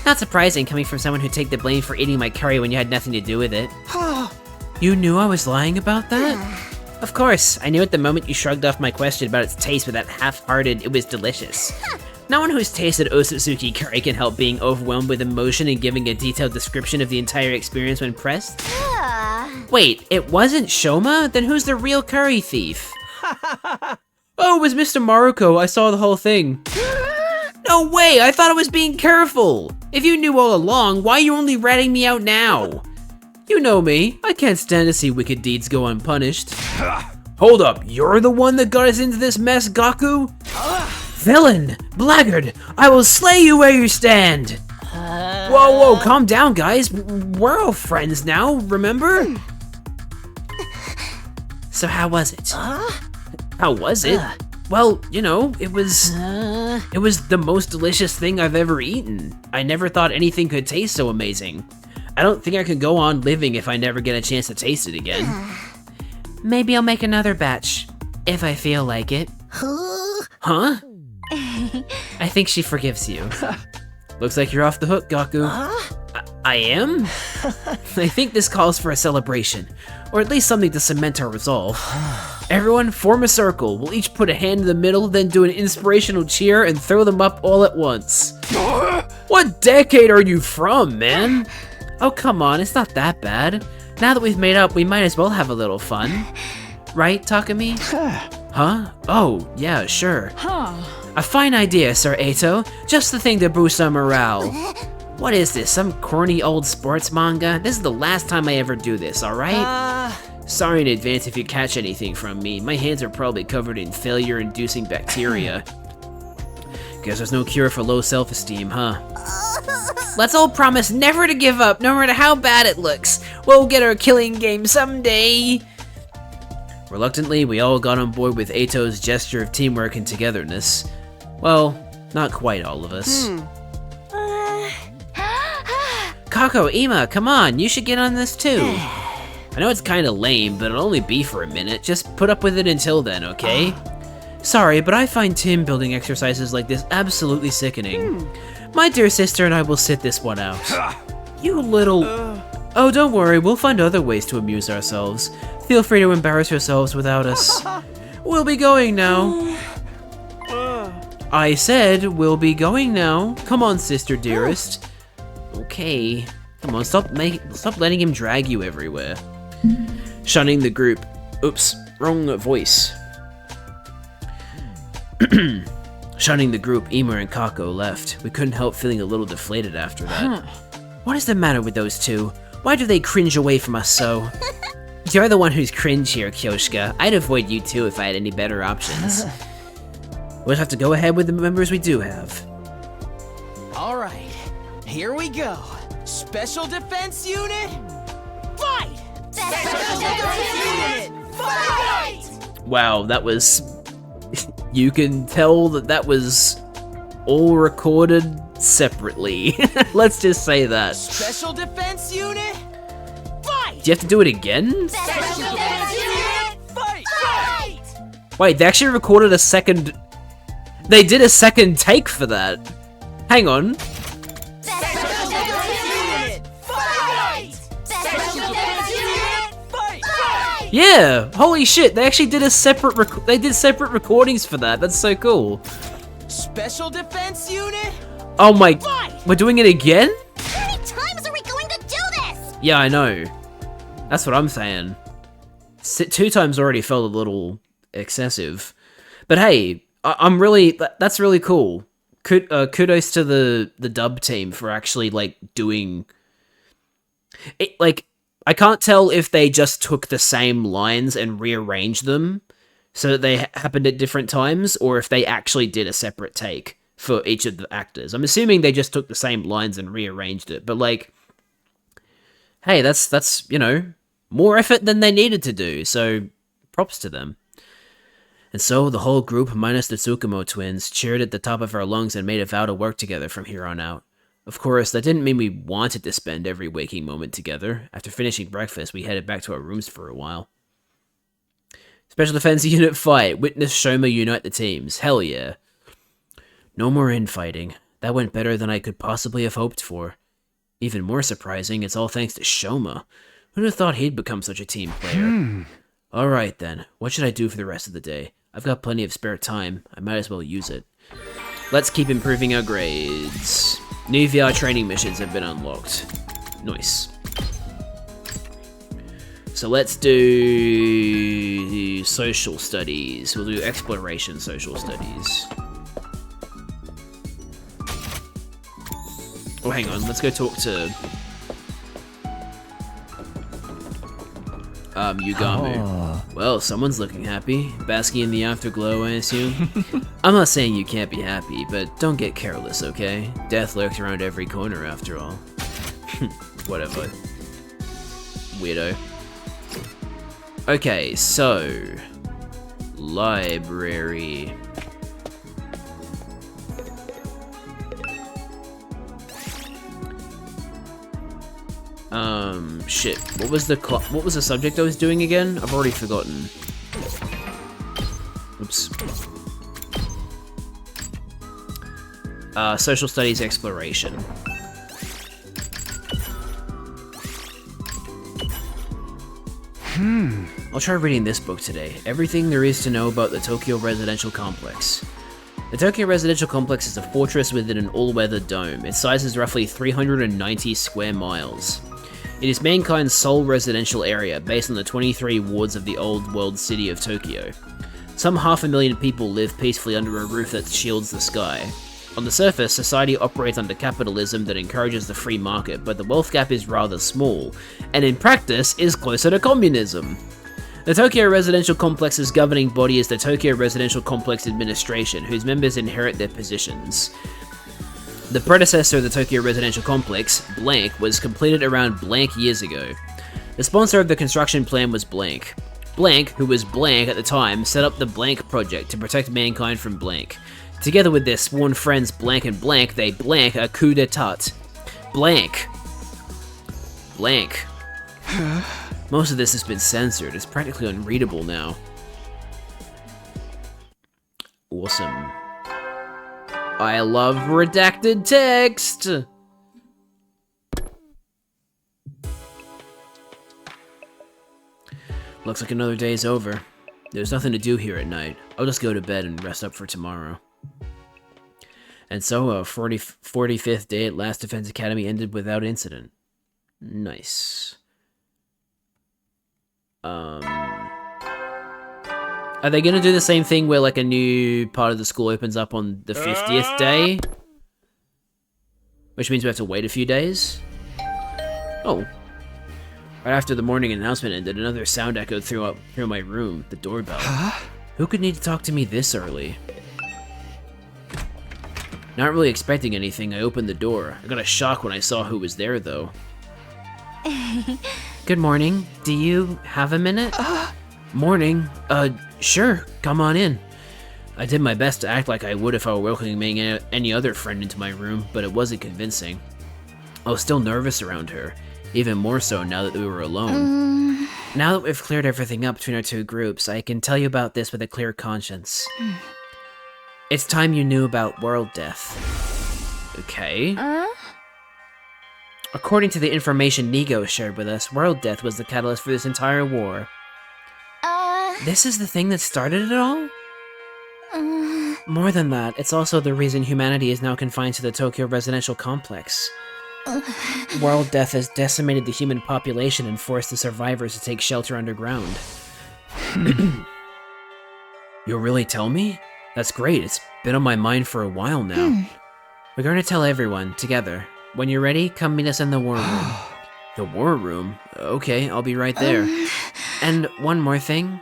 Not surprising coming from someone who'd take the blame for eating my curry when you had nothing to do with it. You knew I was lying about that? Of course, I knew at the moment you shrugged off my question about its taste with that half-hearted, it was delicious. No one who's tasted Otsutsuki curry can help being overwhelmed with emotion and giving a detailed description of the entire experience when pressed. Wait, it wasn't Shoma? Then who's the real curry thief? Oh, it was Mr. Maruko. I saw the whole thing. No way, I thought I was being careful. If you knew all along, why are you only ratting me out now? You know me, I can't stand to see wicked deeds go unpunished. Hold up, you're the one that got us into this mess, Gaku? Villain! Blackguard! I will slay you where you stand! Whoa, calm down, guys. We're all friends now, remember? So how was it? How was it? Well, you know, it was the most delicious thing I've ever eaten. I never thought anything could taste so amazing. I don't think I could go on living if I never get a chance to taste it again. Maybe I'll make another batch, if I feel like it. Huh? I think she forgives you. Looks like you're off the hook, Gaku. I am? I think this calls for a celebration, or at least something to cement our resolve. Everyone, form a circle. We'll each put a hand in the middle, then do an inspirational cheer and throw them up all at once. What decade are you from, man? Oh, come on, it's not that bad. Now that we've made up, we might as well have a little fun. Right, Takumi? Huh? Oh, yeah, sure. A fine idea, Sir Eito. Just the thing to boost our morale. What is this, some corny old sports manga? This is the last time I ever do this, alright? Sorry in advance if you catch anything from me. My hands are probably covered in failure-inducing bacteria. Guess there's no cure for low self-esteem, huh? Let's all promise never to give up, no matter how bad it looks. We'll get our killing game someday. Reluctantly, we all got on board with Eito's gesture of teamwork and togetherness. Well, not quite all of us. Kako, Ima, come on, you should get on this too. I know it's kinda lame, but it'll only be for a minute. Just put up with it until then, okay? Sorry, but I find team building exercises like this absolutely sickening. My dear sister and I will sit this one out. You little... Oh, don't worry, we'll find other ways to amuse ourselves. Feel free to embarrass yourselves without us. We'll be going now. I said we'll be going now. Come on, sister dearest. Okay. Come on, stop letting him drag you everywhere. Shunning the group. Oops, wrong voice. Shunning the group, Ima and Kako left. We couldn't help feeling a little deflated after that. What is the matter with those two? Why do they cringe away from us so? You're the one who's cringe here, Kyoshka. I'd avoid you too if I had any better options. We'll have to go ahead with the members we do have. Alright, here we go. Special Defense Unit, fight! Special Defense Unit, fight! Wow, that was... You can tell that was all recorded separately. Let's just say that. Special Defense Unit, fight! Do you have to do it again? Special Defense Unit, fight! Wait, they actually recorded a second... They did a second take for that. Hang on. Special Defense Unit, fight! Special Defense Unit, fight! Yeah, holy shit, they actually did a separate they did separate recordings for that. That's so cool. Special Defense Unit? Oh my, we're doing it again? How many times are we going to do this? Yeah, I know. That's what I'm saying. 2 times already felt a little excessive. But hey, I'm really, that's really cool. Kudos to the dub team for actually, like, doing... It, like, I can't tell if they just took the same lines and rearranged them so that they happened at different times, or if they actually did a separate take for each of the actors. I'm assuming they just took the same lines and rearranged it, but, like, hey, that's you know, more effort than they needed to do, so props to them. And so the whole group, minus the Tsukumo twins, cheered at the top of our lungs and made a vow to work together from here on out. Of course, that didn't mean we wanted to spend every waking moment together. After finishing breakfast, we headed back to our rooms for a while. Special Defense Unit fight. Witness Shoma unite the teams. Hell yeah. No more infighting. That went better than I could possibly have hoped for. Even more surprising, it's all thanks to Shoma. Who'd have thought he'd become such a team player? Alright then, what should I do for the rest of the day? I've got plenty of spare time. I might as well use it. Let's keep improving our grades. New VR training missions have been unlocked. Nice. So let's do social studies. We'll do exploration social studies. Oh, hang on. Let's go talk to Yugamu. Oh. Well, someone's looking happy. Basking in the afterglow, I assume. I'm not saying you can't be happy, but don't get careless, okay? Death lurks around every corner, after all. Whatever. Weirdo. Okay, so... library. Shit. What was the subject I was doing again? I've already forgotten. Oops. Social studies exploration. I'll try reading this book today. Everything there is to know about the Tokyo Residential Complex. The Tokyo Residential Complex is a fortress within an all-weather dome. Its size is roughly 390 square miles. It is mankind's sole residential area, based on the 23 wards of the old world city of Tokyo. Some 500,000 people live peacefully under a roof that shields the sky. On the surface, society operates under capitalism that encourages the free market, but the wealth gap is rather small, and in practice is closer to communism. The Tokyo Residential Complex's governing body is the Tokyo Residential Complex Administration, whose members inherit their positions. The predecessor of the Tokyo Residential Complex, Blank, was completed around blank years ago. The sponsor of the construction plan was Blank. Blank, who was Blank at the time, set up the Blank Project to protect mankind from Blank. Together with their sworn friends Blank and Blank, they blank a coup d'etat. Blank. Blank. Most of this has been censored. It's practically unreadable now. Awesome. I love redacted text! Looks like another day's over. There's nothing to do here at night. I'll just go to bed and rest up for tomorrow. And so, 45th day at Last Defense Academy ended without incident. Nice. Are they gonna do the same thing where, like, a new part of the school opens up on the 50th day? Which means we have to wait a few days? Oh. Right after the morning announcement ended, another sound echoed through my room, the doorbell. Huh? Who could need to talk to me this early? Not really expecting anything, I opened the door. I got a shock when I saw who was there, though. Good morning. Do you have a minute? Morning. Sure. Come on in. I did my best to act like I would if I were welcoming any other friend into my room, but it wasn't convincing. I was still nervous around her, even more so now that we were alone. Now that we've cleared everything up between our two groups, I can tell you about this with a clear conscience. It's time you knew about world death. Okay. According to the information Nigo shared with us, world death was the catalyst for this entire war. This is the thing that started it all? More than that, it's also the reason humanity is now confined to the Tokyo residential complex. World death has decimated the human population and forced the survivors to take shelter underground. You'll really tell me? That's great, it's been on my mind for a while now. We're going to tell everyone, together. When you're ready, come meet us in the war room. The war room? Okay, I'll be right there. And one more thing.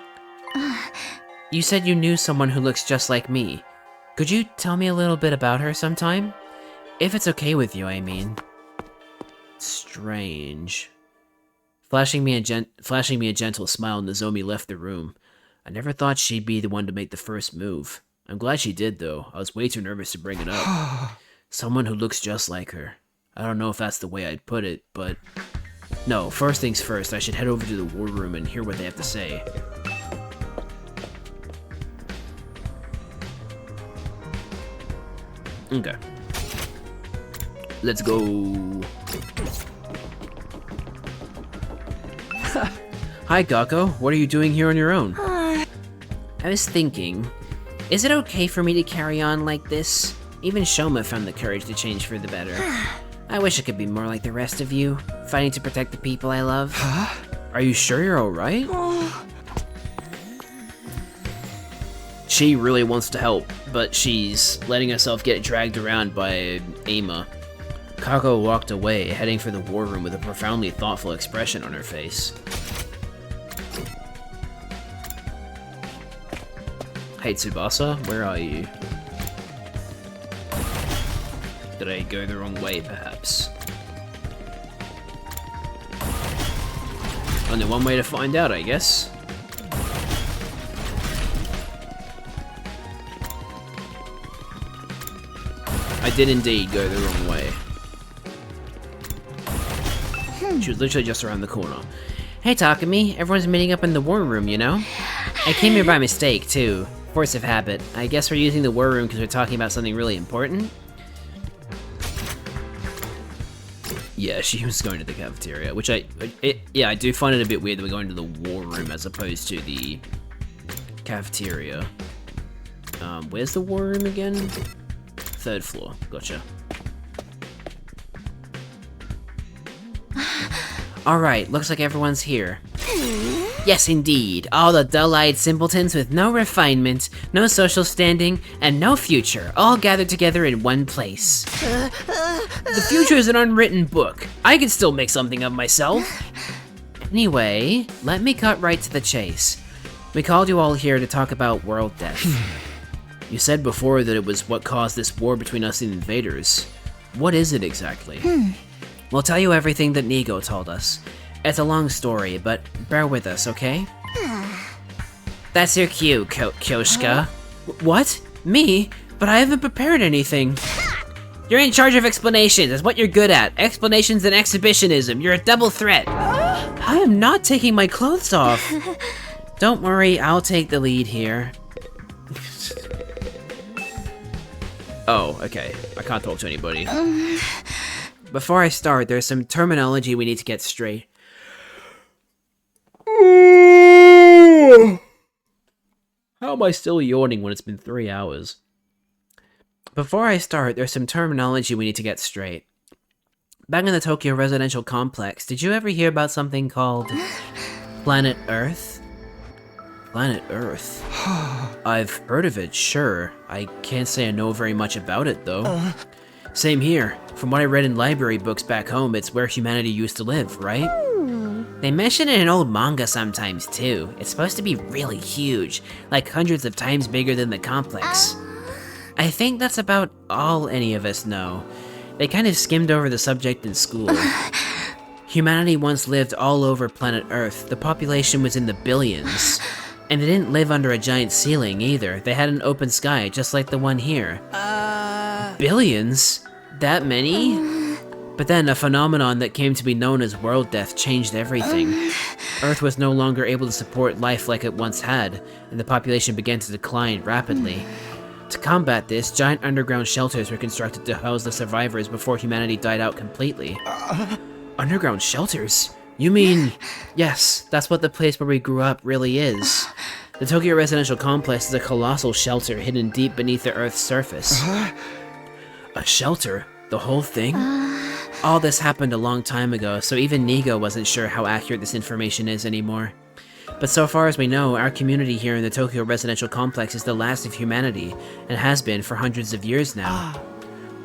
You said you knew someone who looks just like me. Could you tell me a little bit about her sometime? If it's okay with you, I mean. Strange. Flashing me a gentle smile, Nozomi left the room. I never thought she'd be the one to make the first move. I'm glad she did, though. I was way too nervous to bring it up. Someone who looks just like her. I don't know if that's the way I'd put it, but... No, first things first, I should head over to the war room and hear what they have to say. Okay. Let's go. Hi, Gakko. What are you doing here on your own? I was thinking, is it okay for me to carry on like this? Even Shoma found the courage to change for the better. I wish I could be more like the rest of you, fighting to protect the people I love. Are you sure you're alright? She really wants to help, but she's letting herself get dragged around by Ama. Kako walked away, heading for the war room with a profoundly thoughtful expression on her face. Hey Tsubasa, where are you? Did I go the wrong way, perhaps? Only one way to find out, I guess. I did indeed go the wrong way. She was literally just around the corner. Hey Takumi, everyone's meeting up in the war room, you know? I came here by mistake, too. Force of habit. I guess we're using the war room because we're talking about something really important? Yeah, she was going to the cafeteria, which yeah, I do find it a bit weird that we're going to the war room as opposed to the cafeteria. Where's the war room again? 3rd floor, gotcha. Alright, looks like everyone's here. Yes, indeed. All the dull-eyed simpletons with no refinement, no social standing, and no future, all gathered together in one place. The future is an unwritten book. I can still make something of myself. Anyway, let me cut right to the chase. We called you all here to talk about world death. You said before that it was what caused this war between us and invaders. What is it exactly? We'll tell you everything that Nigo told us. It's a long story, but bear with us, okay? That's your cue, Kyoshka. What? Me? But I haven't prepared anything. You're in charge of explanations, that's what you're good at. Explanations and exhibitionism, you're a double threat. I am not taking my clothes off. Don't worry, I'll take the lead here. Oh, okay. I can't talk to anybody. Before I start, there's some terminology we need to get straight. How am I still yawning when it's been 3 hours? Before I start, there's some terminology we need to get straight. Back in the Tokyo residential complex, did you ever hear about something called Planet Earth? Planet Earth? I've heard of it, sure. I can't say I know very much about it, though. Same here. From what I read in library books back home, it's where humanity used to live, right? They mention it in old manga sometimes, too. It's supposed to be really huge, like hundreds of times bigger than the complex. I think that's about all any of us know. They kind of skimmed over the subject in school. Humanity once lived all over planet Earth. The population was in the billions. And they didn't live under a giant ceiling, either. They had an open sky, just like the one here. Billions? That many? But then a phenomenon that came to be known as world death changed everything. Earth was no longer able to support life like it once had, and the population began to decline rapidly. To combat this, giant underground shelters were constructed to house the survivors before humanity died out completely. Underground shelters? You mean... Yes, that's what the place where we grew up really is. The Tokyo residential complex is a colossal shelter hidden deep beneath the Earth's surface. A shelter? The whole thing? All this happened a long time ago, so even Nigo wasn't sure how accurate this information is anymore. But so far as we know, our community here in the Tokyo residential complex is the last of humanity, and has been for hundreds of years now.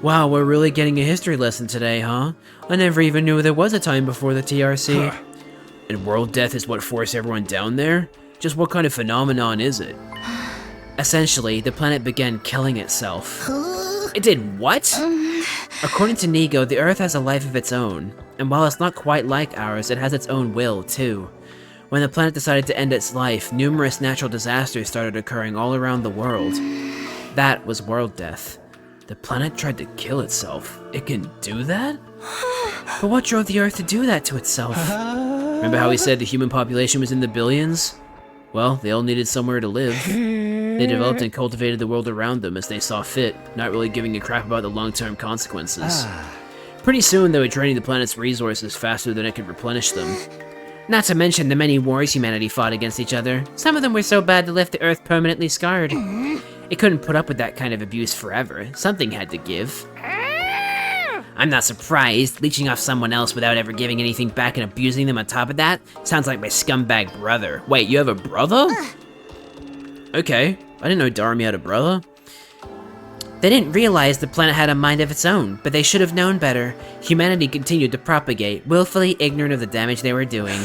Wow, we're really getting a history lesson today, huh? I never even knew there was a time before the TRC. And world death is what forced everyone down there? Just what kind of phenomenon is it? Essentially, the planet began killing itself. It did what? According to Nigo, the Earth has a life of its own, and while it's not quite like ours, it has its own will, too. When the planet decided to end its life, numerous natural disasters started occurring all around the world. That was world death. The planet tried to kill itself. It can do that? But what drove the Earth to do that to itself? Remember how we said the human population was in the billions? Well, they all needed somewhere to live. They developed and cultivated the world around them as they saw fit, not really giving a crap about the long-term consequences. Pretty soon, they were draining the planet's resources faster than it could replenish them. Not to mention the many wars humanity fought against each other. Some of them were so bad they left the Earth permanently scarred. It couldn't put up with that kind of abuse forever. Something had to give. I'm not surprised. Leeching off someone else without ever giving anything back and abusing them on top of that sounds like my scumbag brother. Wait, you have a brother? Okay, I didn't know Darumi had a brother. They didn't realize the planet had a mind of its own, but they should have known better. Humanity continued to propagate, willfully ignorant of the damage they were doing.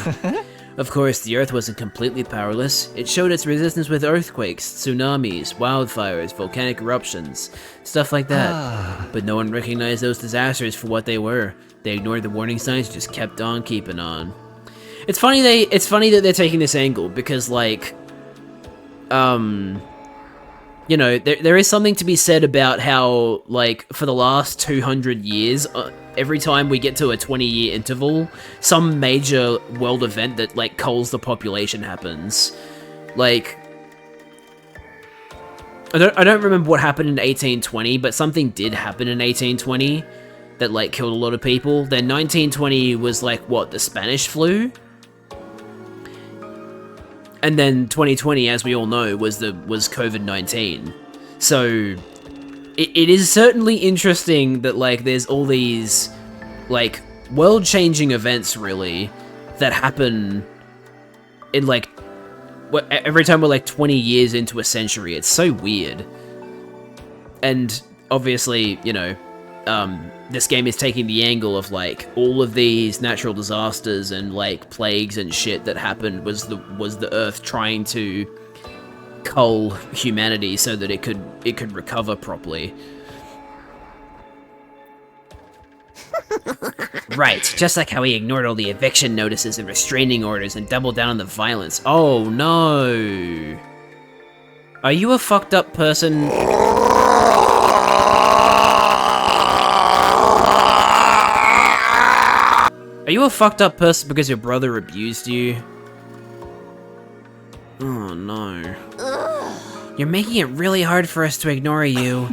Of course, the Earth wasn't completely powerless. It showed its resistance with earthquakes, tsunamis, wildfires, volcanic eruptions, stuff like that. But no one recognized those disasters for what they were. They ignored the warning signs and just kept on keeping on. It's funny that they're taking this angle because, like, you know, there is something to be said about how, like, for the last 200 years, every time we get to a 20-year interval, some major world event that, like, culls the population happens. Like, I don't remember what happened in 1820, but something did happen in 1820 that, like, killed a lot of people. Then 1920 was, like, what, the Spanish flu? And then 2020, as we all know, was COVID-19. So it is certainly interesting that, like, there's all these, like, world-changing events, really, that happen in, like, every time we're, like, 20 years into a century. It's so weird. And obviously, you know, this game is taking the angle of, like, all of these natural disasters and, like, plagues and shit that happened was the Earth trying to cull humanity so that it could recover properly. Right, just like how he ignored all the eviction notices and restraining orders and doubled down on the violence. Oh no. Are you a fucked up person? Are you a fucked up person because your brother abused you? Oh no. You're making it really hard for us to ignore you.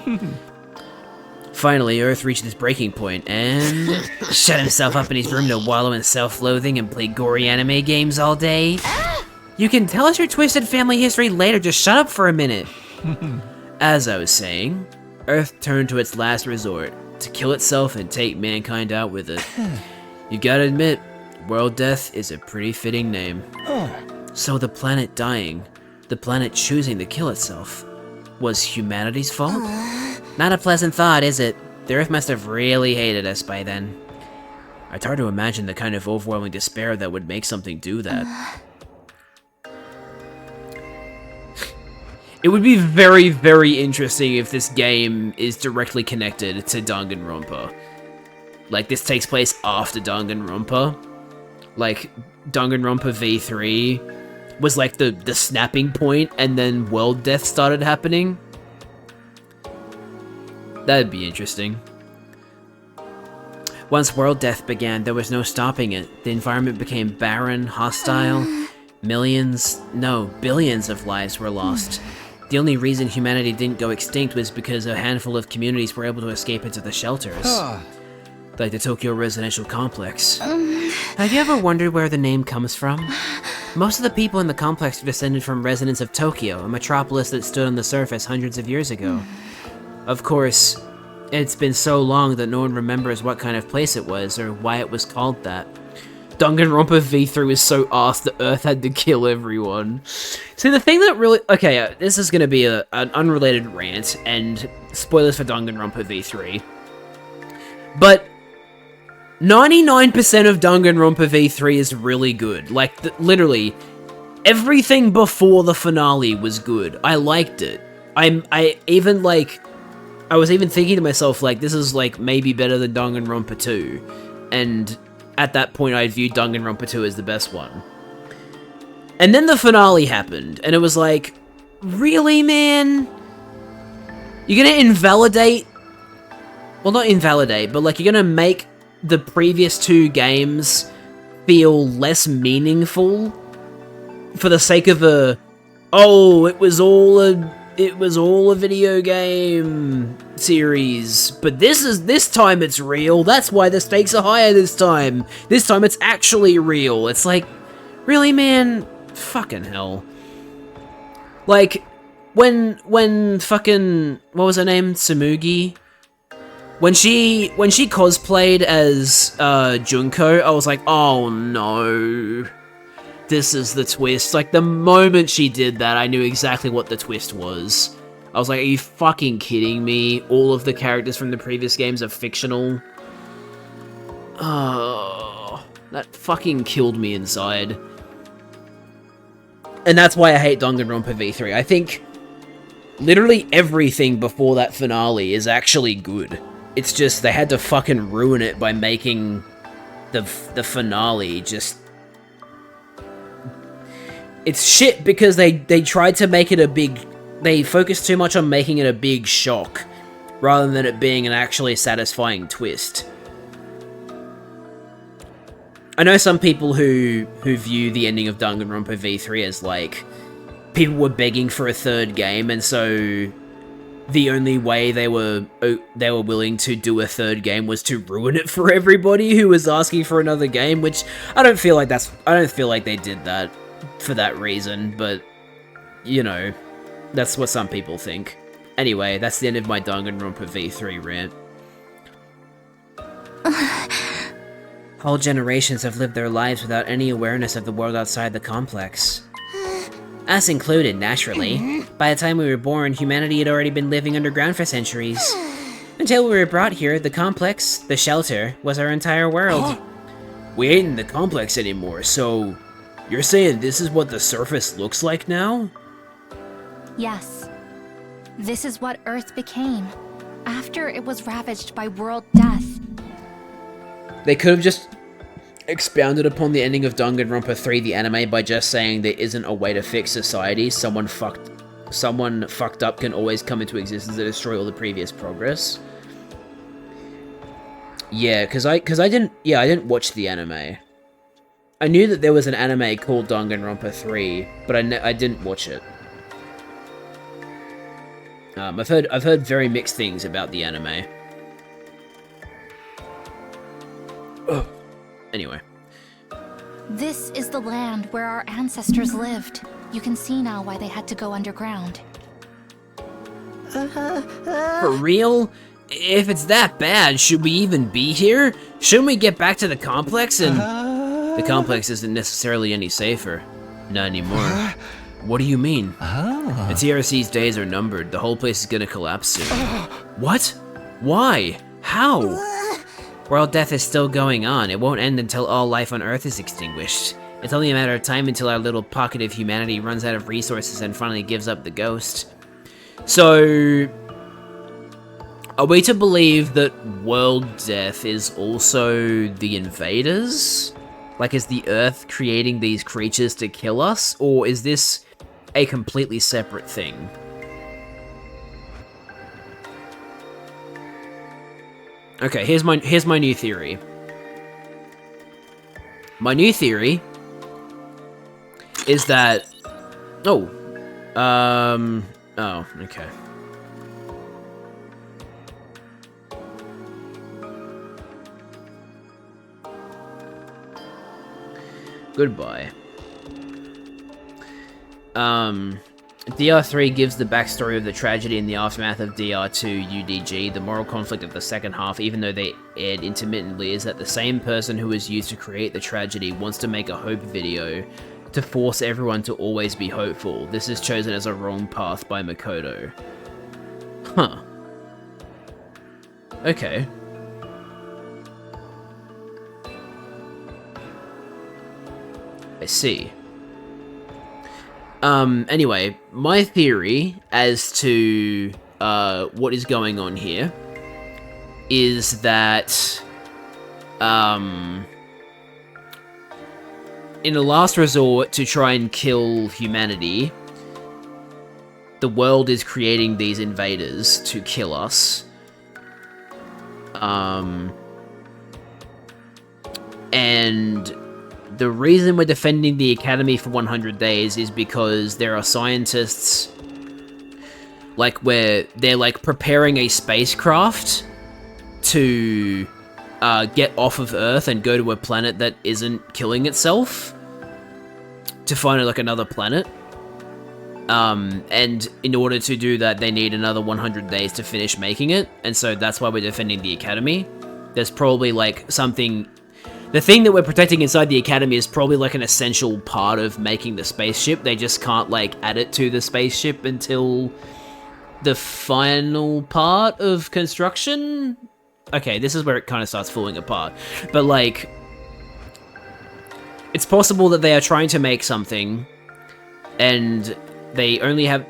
Finally, Earth reached its breaking point and shut himself up in his room to wallow in self-loathing and play gory anime games all day. You can tell us your twisted family history later, just shut up for a minute. As I was saying, Earth turned to its last resort, to kill itself and take mankind out with it. You gotta admit, world death is a pretty fitting name. So the planet dying, the planet choosing to kill itself, was humanity's fault? Not a pleasant thought, is it? The Earth must have really hated us by then. It's hard to imagine the kind of overwhelming despair that would make something do that. It would be very, very interesting if this game is directly connected to Danganronpa. Like, this takes place after Danganronpa. Like, Danganronpa V3 was like the snapping point, and then world death started happening. That'd be interesting. Once world death began, there was no stopping it. The environment became barren, hostile. Billions of lives were lost. The only reason humanity didn't go extinct was because a handful of communities were able to escape into the shelters. Like the Tokyo residential complex. Have you ever wondered where the name comes from? Most of the people in the complex are descended from residents of Tokyo, a metropolis that stood on the surface hundreds of years ago. Of course, it's been so long that no one remembers what kind of place it was or why it was called that. Danganronpa V3 was so arsed that Earth had to kill everyone. See, the thing that really... Okay, this is going to be an unrelated rant, and spoilers for Danganronpa V3. But 99% of Danganronpa V3 is really good. Like, literally, everything before the finale was good. I liked it. I was even thinking to myself, like, this is, like, maybe better than Danganronpa 2. And at that point, I viewed Danganronpa 2 as the best one. And then the finale happened, and it was like, really, man? You're gonna invalidate... Well, not invalidate, but, like, you're gonna make the previous 2 games feel less meaningful for the sake of a... Oh, it was all a video game series, but this time it's real. That's why the stakes are higher this time. This time it's actually real. It's like, really, man? Fucking hell. Like, when fucking, what was her name? Tsumugi? When she cosplayed as Junko, I was like, oh no. This is the twist. Like, the moment she did that, I knew exactly what the twist was. I was like, are you fucking kidding me? All of the characters from the previous games are fictional? Oh, that fucking killed me inside. And that's why I hate Danganronpa V3. I think literally everything before that finale is actually good. It's just they had to fucking ruin it by making the finale just... It's shit because they tried to make it a big... They focused too much on making it a big shock, rather than it being an actually satisfying twist. I know some people who view the ending of Danganronpa V3 as, like, people were begging for a third game, and so the only way they were willing to do a third game was to ruin it for everybody who was asking for another game, which I don't feel like they did that for that reason, but, you know, that's what some people think. Anyway, that's the end of my Danganronpa V3 rant. Whole generations have lived their lives without any awareness of the world outside the complex. Us included, naturally. By the time we were born, humanity had already been living underground for centuries. Until we were brought here, the complex, the shelter, was our entire world. We ain't in the complex anymore, so... You're saying this is what the surface looks like now? Yes. This is what Earth became, after it was ravaged by world death. They could have just expounded upon the ending of Danganronpa 3, the anime, by just saying there isn't a way to fix society. Someone fucked up can always come into existence to destroy all the previous progress. Yeah, because I didn't watch the anime. I knew that there was an anime called Danganronpa 3, but I didn't watch it. I've heard very mixed things about the anime. Ugh. Anyway. This is the land where our ancestors lived. You can see now why they had to go underground. For real? If it's that bad, should we even be here? Shouldn't we get back to the complex and... The complex isn't necessarily any safer. Not anymore. What do you mean? The TRC's days are numbered. The whole place is gonna collapse soon. What? Why? How? World death is still going on. It won't end until all life on Earth is extinguished. It's only a matter of time until our little pocket of humanity runs out of resources and finally gives up the ghost. So... Are we to believe that world death is also the invaders? Like, is the Earth creating these creatures to kill us? Or is this a completely separate thing? Okay, here's my new theory. My new theory is that... Oh, okay. Goodbye. DR3 gives the backstory of the tragedy and the aftermath of DR2 UDG. The moral conflict of the second half, even though they aired intermittently, is that the same person who was used to create the tragedy wants to make a hope video to force everyone to always be hopeful. This is chosen as a wrong path by Makoto. Huh. Okay. I see. Anyway, my theory as to, what is going on here is that, in a last resort to try and kill humanity, the world is creating these invaders to kill us. And the reason we're defending the Academy for 100 days is because there are scientists, like, where they're, like, preparing a spacecraft to get off of Earth and go to a planet that isn't killing itself to find, like, another planet. And in order to do that, they need another 100 days to finish making it, and so that's why we're defending the Academy. There's probably, like, something... The thing that we're protecting inside the Academy is probably, like, an essential part of making the spaceship. They just can't, like, add it to the spaceship until the final part of construction? Okay, this is where it kind of starts falling apart. But, like, it's possible that they are trying to make something, and they only have...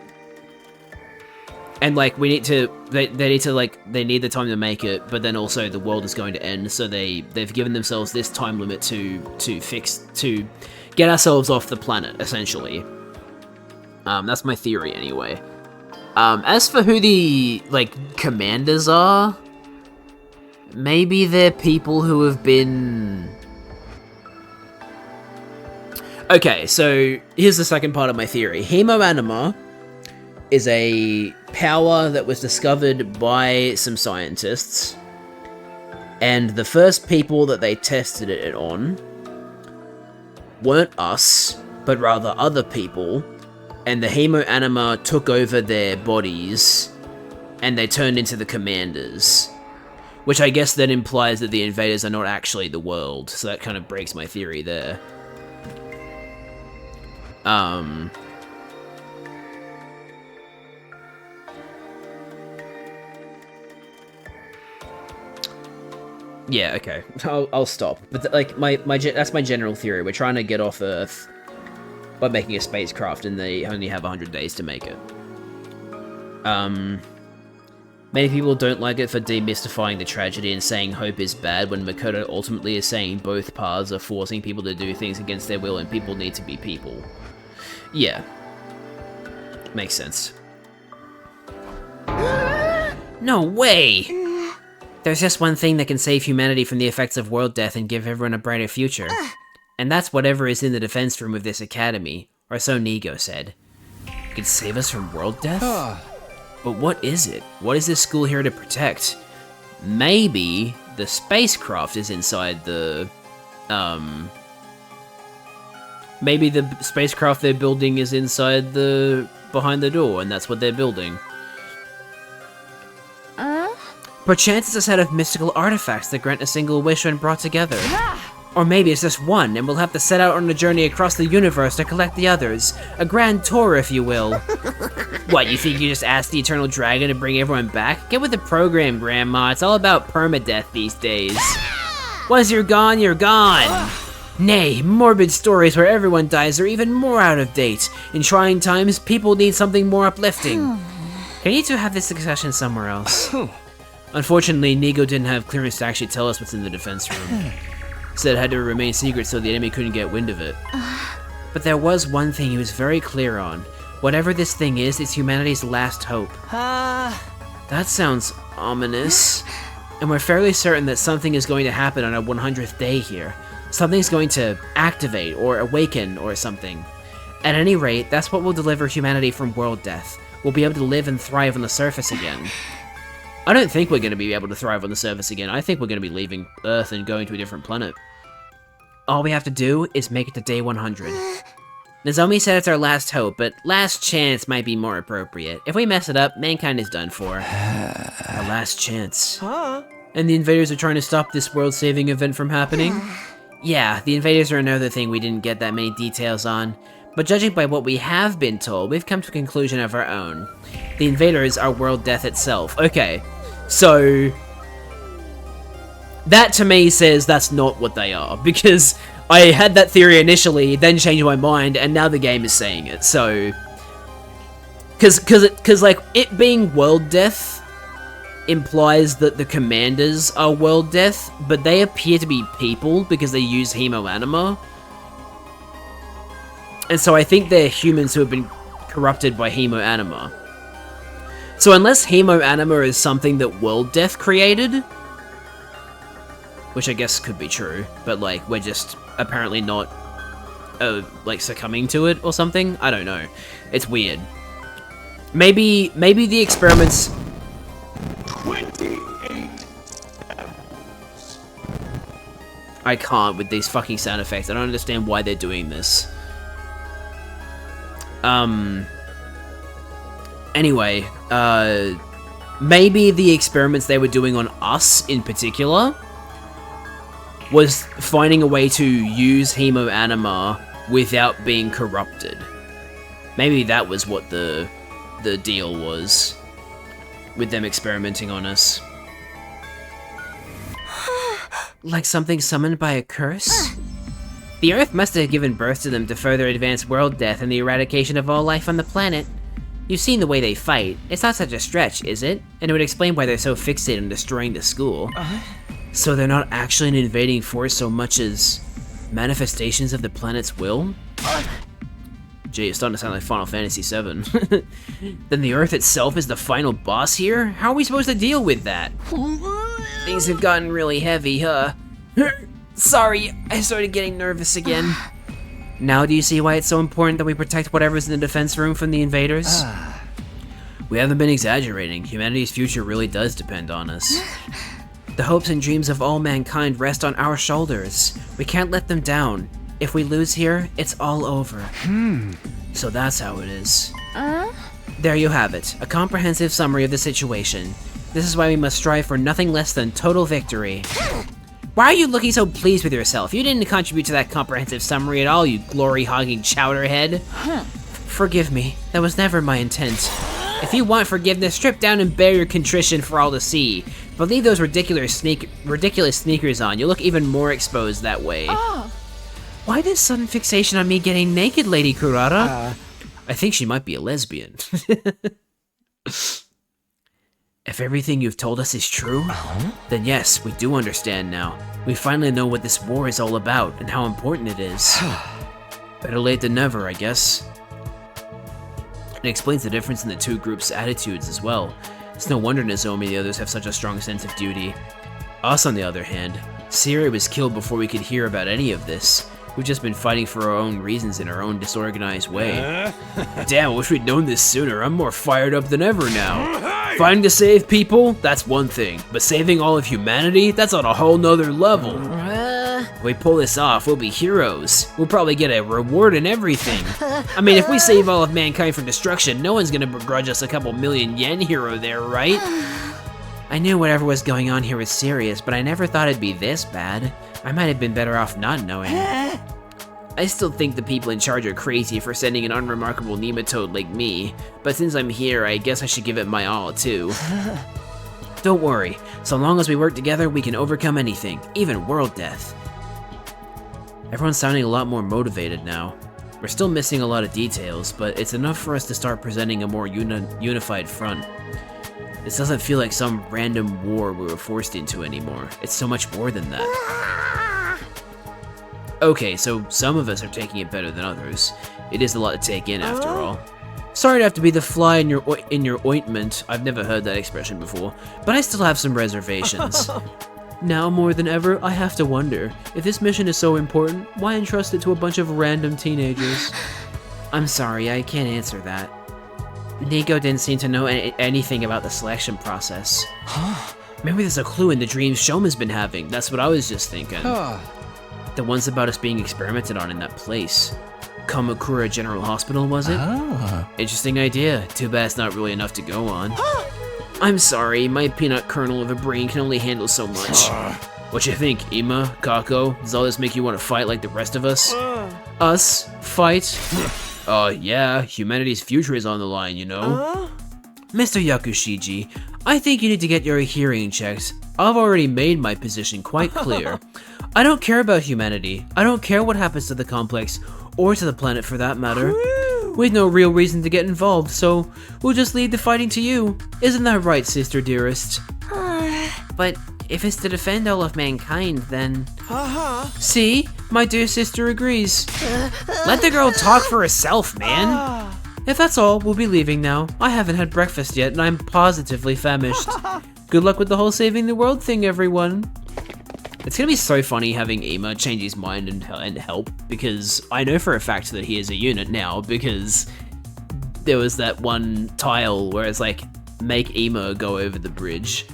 And, like, we need to... They need to, like... They need the time to make it, but then also the world is going to end, so they've given themselves this time limit to get ourselves off the planet, essentially. That's my theory, anyway. As for who the, like, commanders are... Maybe they're people who have been... Okay, so here's the second part of my theory. Hemoanima is a power that was discovered by some scientists, and the first people that they tested it on weren't us, but rather other people, and the Hemoanima took over their bodies, and they turned into the commanders. Which I guess then implies that the invaders are not actually the world, so that kind of breaks my theory there. Yeah, okay. I'll stop. But like that's my general theory. We're trying to get off Earth by making a spacecraft, and they only have 100 days to make it. Many people don't like it for demystifying the tragedy and saying hope is bad, when Makoto ultimately is saying both paths are forcing people to do things against their will, and people need to be people. Yeah. Makes sense. No way! There's just one thing that can save humanity from the effects of world death and give everyone a brighter future. And that's whatever is in the defense room of this academy, or so Nigo said. It can save us from world death? But what is it? What is this school here to protect? Maybe the spacecraft is inside the, maybe the spacecraft they're building is inside behind the door, and that's what they're building. Perchance it's a set of mystical artifacts that grant a single wish when brought together. Or maybe it's just one, and we'll have to set out on a journey across the universe to collect the others. A grand tour, if you will. What, you think you just asked the Eternal Dragon to bring everyone back? Get with the program, Grandma. It's all about permadeath these days. Once you're gone, you're gone. Nay, morbid stories where everyone dies are even more out of date. In trying times, people need something more uplifting. Can you two have this discussion somewhere else? Unfortunately, Nigo didn't have clearance to actually tell us what's in the defense room. Said it had to remain secret so the enemy couldn't get wind of it. But there was one thing he was very clear on. Whatever this thing is, it's humanity's last hope. That sounds ominous. And we're fairly certain that something is going to happen on our 100th day here. Something's going to activate or awaken or something. At any rate, that's what will deliver humanity from world death. We'll be able to live and thrive on the surface again. I don't think we're going to be able to thrive on the surface again. I think we're going to be leaving Earth and going to a different planet. All we have to do is make it to day 100. Nozomi said it's our last hope, but last chance might be more appropriate. If we mess it up, mankind is done for. Our last chance. Huh? And the invaders are trying to stop this world-saving event from happening? Yeah, the invaders are another thing we didn't get that many details on. But judging by what we have been told, we've come to a conclusion of our own. The invaders are world death itself. Okay, so... that to me says that's not what they are, because I had that theory initially, then changed my mind, and now the game is saying it, so... Cause like, it being world death implies that the commanders are world death, but they appear to be people because they use hemoanima. And so I think they're humans who have been corrupted by hemoanima. So unless hemoanima is something that world death created, which I guess could be true, but like, we're just apparently not, like, succumbing to it or something? I don't know. It's weird. Maybe the experiments... 28. I can't with these fucking sound effects. I don't understand why they're doing this. Anyway, maybe the experiments they were doing on us in particular was finding a way to use hemoanima without being corrupted. Maybe that was what the deal was with them experimenting on us. Like something summoned by a curse? The Earth must have given birth to them to further advance world death and the eradication of all life on the planet. You've seen the way they fight. It's not such a stretch, is it? And it would explain why they're so fixated on destroying the school. So they're not actually an invading force so much as manifestations of the planet's will? Gee, it's starting to sound like Final Fantasy VII. Then the Earth itself is the final boss here? How are we supposed to deal with that? Things have gotten really heavy, huh? Sorry, I started getting nervous again. Now do you see why it's so important that we protect whatever's in the defense room from the invaders? We haven't been exaggerating. Humanity's future really does depend on us. The hopes and dreams of all mankind rest on our shoulders. We can't let them down. If we lose here, it's all over. So that's how it is. There you have it, a comprehensive summary of the situation. This is why we must strive for nothing less than total victory. Why are you looking so pleased with yourself? You didn't contribute to that comprehensive summary at all, you glory-hogging chowderhead. Forgive me, that was never my intent. If you want forgiveness, strip down and bear your contrition for all to see. But leave those ridiculous sneakers on, you'll look even more exposed that way. Why this sudden fixation on me getting naked, Lady Kurata? I think she might be a lesbian. If everything you've told us is true, then yes, we do understand now. We finally know what this war is all about and how important it is. Better late than never, I guess. It explains the difference in the two groups' attitudes as well. It's no wonder Nozomi and the others have such a strong sense of duty. Us, on the other hand, Siri was killed before we could hear about any of this. We've just been fighting for our own reasons in our own disorganized way. Damn, I wish we'd known this sooner. I'm more fired up than ever now. Fighting to save people, that's one thing. But saving all of humanity, that's on a whole nother level. If we pull this off, we'll be heroes. We'll probably get a reward and everything. I mean, if we save all of mankind from destruction, no one's gonna begrudge us a couple million yen hero there, right? I knew whatever was going on here was serious, but I never thought it'd be this bad. I might have been better off not knowing. I still think the people in charge are crazy for sending an unremarkable nematode like me, but since I'm here, I guess I should give it my all, too. Don't worry, so long as we work together, we can overcome anything, even world death. Everyone's sounding a lot more motivated now. We're still missing a lot of details, but it's enough for us to start presenting a more unified front. This doesn't feel like some random war we were forced into anymore. It's so much more than that. Okay, so some of us are taking it better than others. It is a lot to take in after all. Sorry to have to be the fly in your ointment. I've never heard that expression before, but I still have some reservations. Now more than ever, I have to wonder, if this mission is so important, why entrust it to a bunch of random teenagers? I'm sorry, I can't answer that. Nico didn't seem to know anything about the selection process. Maybe there's a clue in the dreams Shoma's been having. That's what I was just thinking. The ones about us being experimented on in that place. Kamakura General Hospital, was it? Interesting idea. Too bad it's not really enough to go on. I'm sorry, my peanut kernel of a brain can only handle so much. What you think, Ima, Kako? Does all this make you want to fight like the rest of us? Us? Fight? Yeah, humanity's future is on the line, you know? Mr. Yakushiji, I think you need to get your hearing checked. I've already made my position quite clear. I don't care about humanity. I don't care what happens to the complex, or to the planet for that matter. With no real reason to get involved, so we'll just leave the fighting to you. Isn't that right, sister dearest? But if it's to defend all of mankind, then... See? My dear sister agrees. Let the girl talk for herself, man. If that's all, we'll be leaving now. I haven't had breakfast yet, and I'm positively famished. Good luck with the whole saving the world thing, everyone. It's gonna be so funny having Ima change his mind and help, because I know for a fact that he is a unit now, because there was that one tile where it's like, make Ima go over the bridge.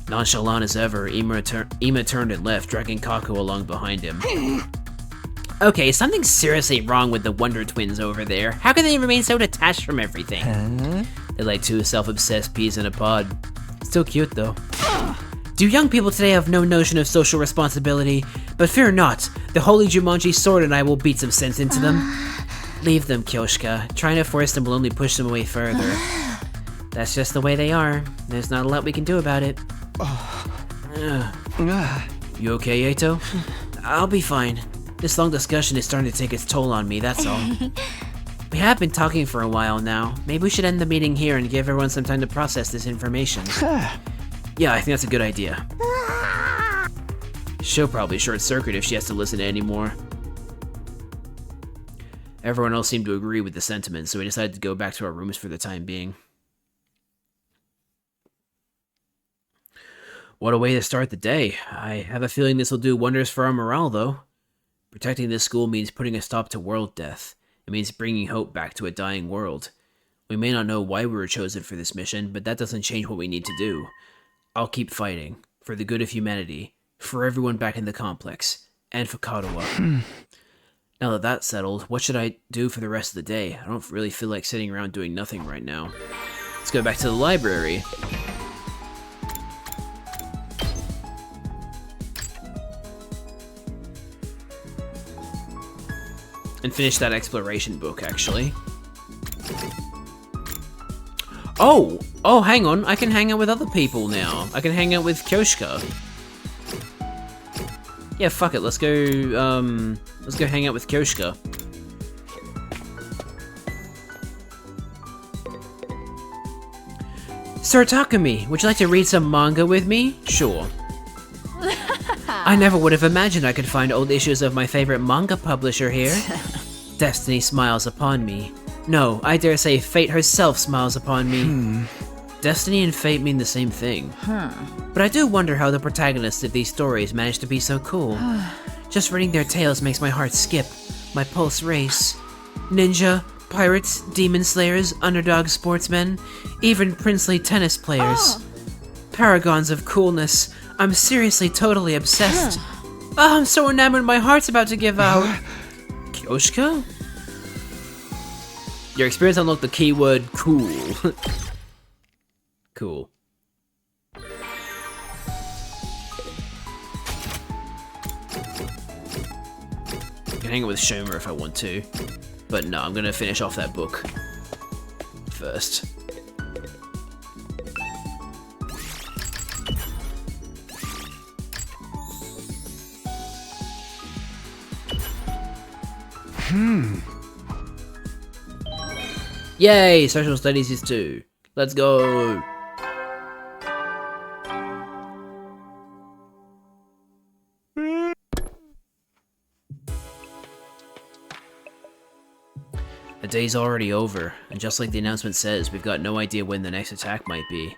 Nonchalant as ever, Ima turned and left, dragging Kako along behind him. Okay, something's seriously wrong with the Wonder Twins over there. How can they remain so detached from everything? They're like two self-obsessed peas in a pod. Still cute though. Do young people today have no notion of social responsibility? But fear not, the holy Jumanji sword and I will beat some sense into them. Leave them, Kyoshka. Trying to force them will only push them away further. That's just the way they are. There's not a lot we can do about it. You okay, Eito? I'll be fine. This long discussion is starting to take its toll on me, that's all. We have been talking for a while now. Maybe we should end the meeting here and give everyone some time to process this information. Yeah, I think that's a good idea. She'll probably short-circuit if she has to listen to any more. Everyone else seemed to agree with the sentiment, so we decided to go back to our rooms for the time being. What a way to start the day. I have a feeling this will do wonders for our morale, though. Protecting this school means putting a stop to world death. It means bringing hope back to a dying world. We may not know why we were chosen for this mission, but that doesn't change what we need to do. I'll keep fighting, for the good of humanity, for everyone back in the complex, and for Katawa. Now that that's settled, what should I do for the rest of the day? I don't really feel like sitting around doing nothing right now. Let's go back to the library. And finish that exploration book, actually. Oh, hang on. I can hang out with other people now. I can hang out with Kyoshka. Yeah, fuck it. Let's go hang out with Kyoshka. Sir Takumi, would you like to read some manga with me? Sure. I never would have imagined I could find old issues of my favorite manga publisher here. Destiny smiles upon me. No, I dare say fate herself smiles upon me. Destiny and fate mean the same thing. But I do wonder how the protagonists of these stories manage to be so cool. Just reading their tales makes my heart skip, my pulse race. Ninja, pirates, demon slayers, underdog sportsmen, even princely tennis players. Paragons of coolness. I'm seriously totally obsessed. Oh, I'm so enamored my heart's about to give out. Kyoshka? Your experience unlocked the keyword cool. Cool. I can hang out with Shoma if I want to. But no, I'm gonna finish off that book first. Yay! Social studies is 2. Let's go! The day's already over, and just like the announcement says, we've got no idea when the next attack might be.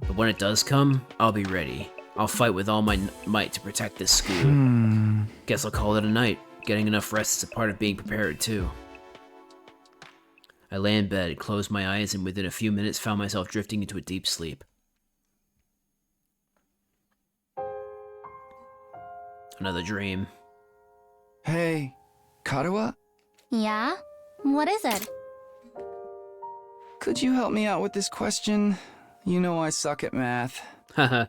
But when it does come, I'll be ready. I'll fight with all my might to protect this school. Guess I'll call it a night. Getting enough rest is a part of being prepared, too. I lay in bed, closed my eyes, and within a few minutes found myself drifting into a deep sleep. Another dream. Hey, Katawa? Yeah? What is it? Could you help me out with this question? You know I suck at math. Haha.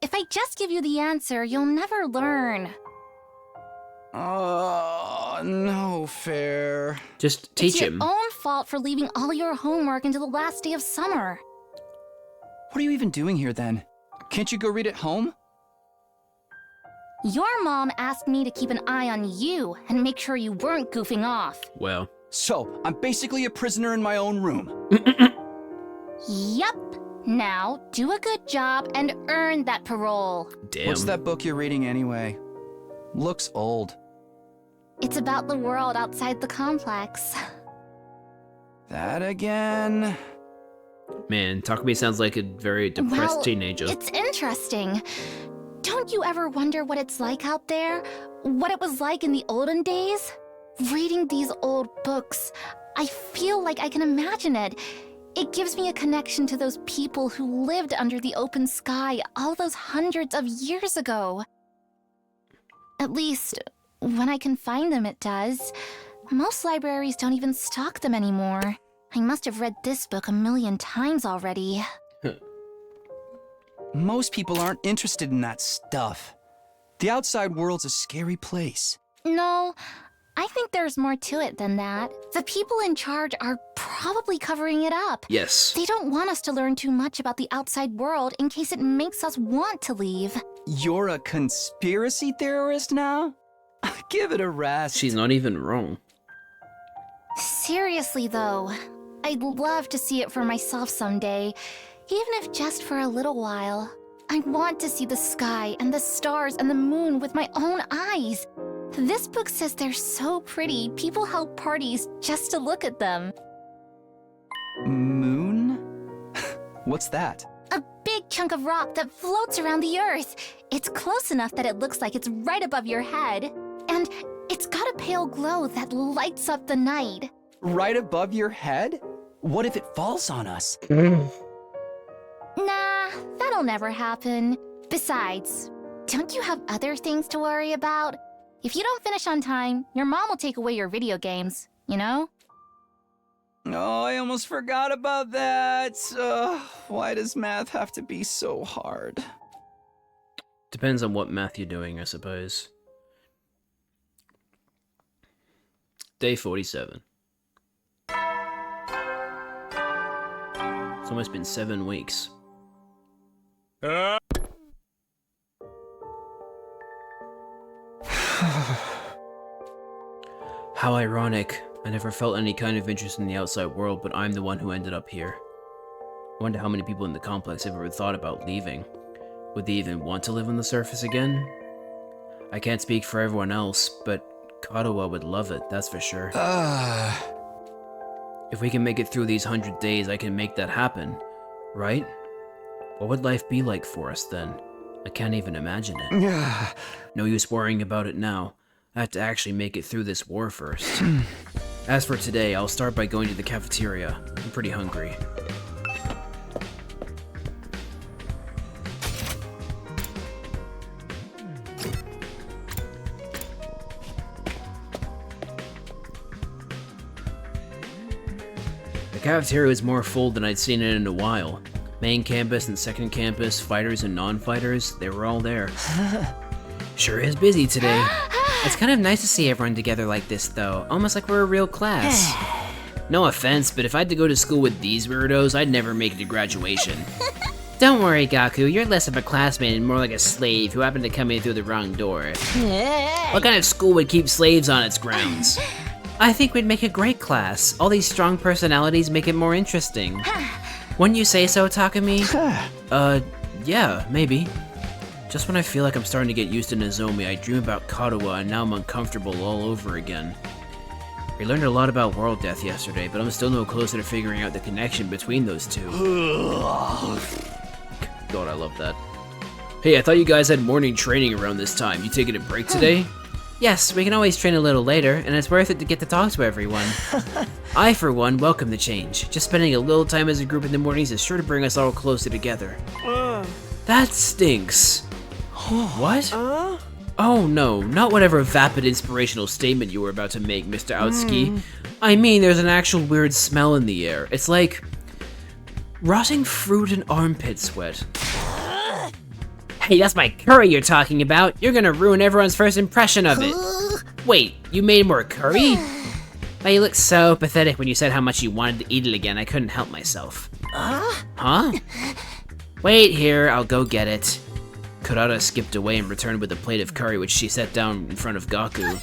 If I just give you the answer, you'll never learn. Oh, no fair. Just teach It's your him. own fault for leaving all your homework until the last day of summer. What are you even doing here then? Can't you go read at home? Your mom asked me to keep an eye on you and make sure you weren't goofing off. Well. So, I'm basically a prisoner in my own room. Yup. Now, do a good job and earn that parole. Damn. What's that book you're reading anyway? Looks old. It's about the world outside the complex. That again? Man, Takumi sounds like a very depressed teenager. It's interesting. Don't you ever wonder what it's like out there? What it was like in the olden days? Reading these old books, I feel like I can imagine it. It gives me a connection to those people who lived under the open sky all those hundreds of years ago. At least, when I can find them, it does. Most libraries don't even stock them anymore. I must have read this book 1,000,000 times already. Most people aren't interested in that stuff. The outside world's a scary place. No, I think there's more to it than that. The people in charge are probably covering it up. Yes. They don't want us to learn too much about the outside world in case it makes us want to leave. You're a conspiracy theorist now? Give it a rest. She's not even wrong. Seriously, though, I'd love to see it for myself someday, even if just for a little while. I want to see the sky and the stars and the moon with my own eyes. This book says they're so pretty, people held parties just to look at them. Moon? What's that? A big chunk of rock that floats around the Earth. It's close enough that it looks like it's right above your head. And it's got a pale glow that lights up the night. Right above your head? What if it falls on us? Nah, that'll never happen. Besides, don't you have other things to worry about? If you don't finish on time, your mom will take away your video games, you know? Oh, I almost forgot about that. Why does math have to be so hard? Depends on what math you're doing, I suppose. Day 47. It's almost been 7 weeks. How ironic. I never felt any kind of interest in the outside world, but I'm the one who ended up here. I wonder how many people in the complex have ever thought about leaving. Would they even want to live on the surface again? I can't speak for everyone else, but Katawa would love it, that's for sure. If we can make it through these 100 days, I can make that happen, right? What would life be like for us then? I can't even imagine it. No use worrying about it now. I have to actually make it through this war first. As for today, I'll start by going to the cafeteria. I'm pretty hungry. The cafeteria was more full than I'd seen it in a while. Main campus and second campus, fighters and non-fighters, they were all there. Sure is busy today. It's kind of nice to see everyone together like this, though. Almost like we're a real class. No offense, but if I had to go to school with these weirdos, I'd never make it to graduation. Don't worry, Gaku. You're less of a classmate and more like a slave who happened to come in through the wrong door. What kind of school would keep slaves on its grounds? I think we'd make a great class. All these strong personalities make it more interesting. Wouldn't you say so, Takumi? Yeah, maybe. Just when I feel like I'm starting to get used to Nozomi, I dream about Katawa and now I'm uncomfortable all over again. We learned a lot about world death yesterday, but I'm still no closer to figuring out the connection between those two. God, I love that. Hey, I thought you guys had morning training around this time. You taking a break today? Yes, we can always train a little later, and it's worth it to get to talk to everyone. I, for one, welcome the change. Just spending a little time as a group in the mornings is sure to bring us all closer together. That stinks. What? Oh no, not whatever vapid inspirational statement you were about to make, Mr. Outski. I mean, there's an actual weird smell in the air. It's like rotting fruit and armpit sweat. Hey, that's my curry you're talking about. You're gonna ruin everyone's first impression of it. Wait, you made more curry? But you looked so pathetic when you said how much you wanted to eat it again, I couldn't help myself. Huh? Wait here, I'll go get it. Kurata skipped away and returned with a plate of curry which she set down in front of Gaku.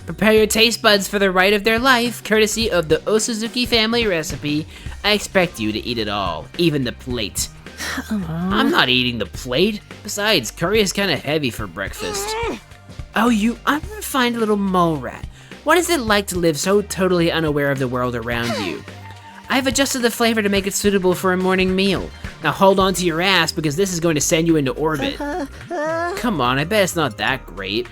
Prepare your taste buds for the ride of their life, courtesy of the Osuzuki family recipe. I expect you to eat it all, even the plate. I'm not eating the plate. Besides, curry is kind of heavy for breakfast. Oh, you unrefined little mole rat. What is it like to live so totally unaware of the world around you? I've adjusted the flavor to make it suitable for a morning meal. Now hold on to your ass because this is going to send you into orbit. Come on, I bet it's not that great.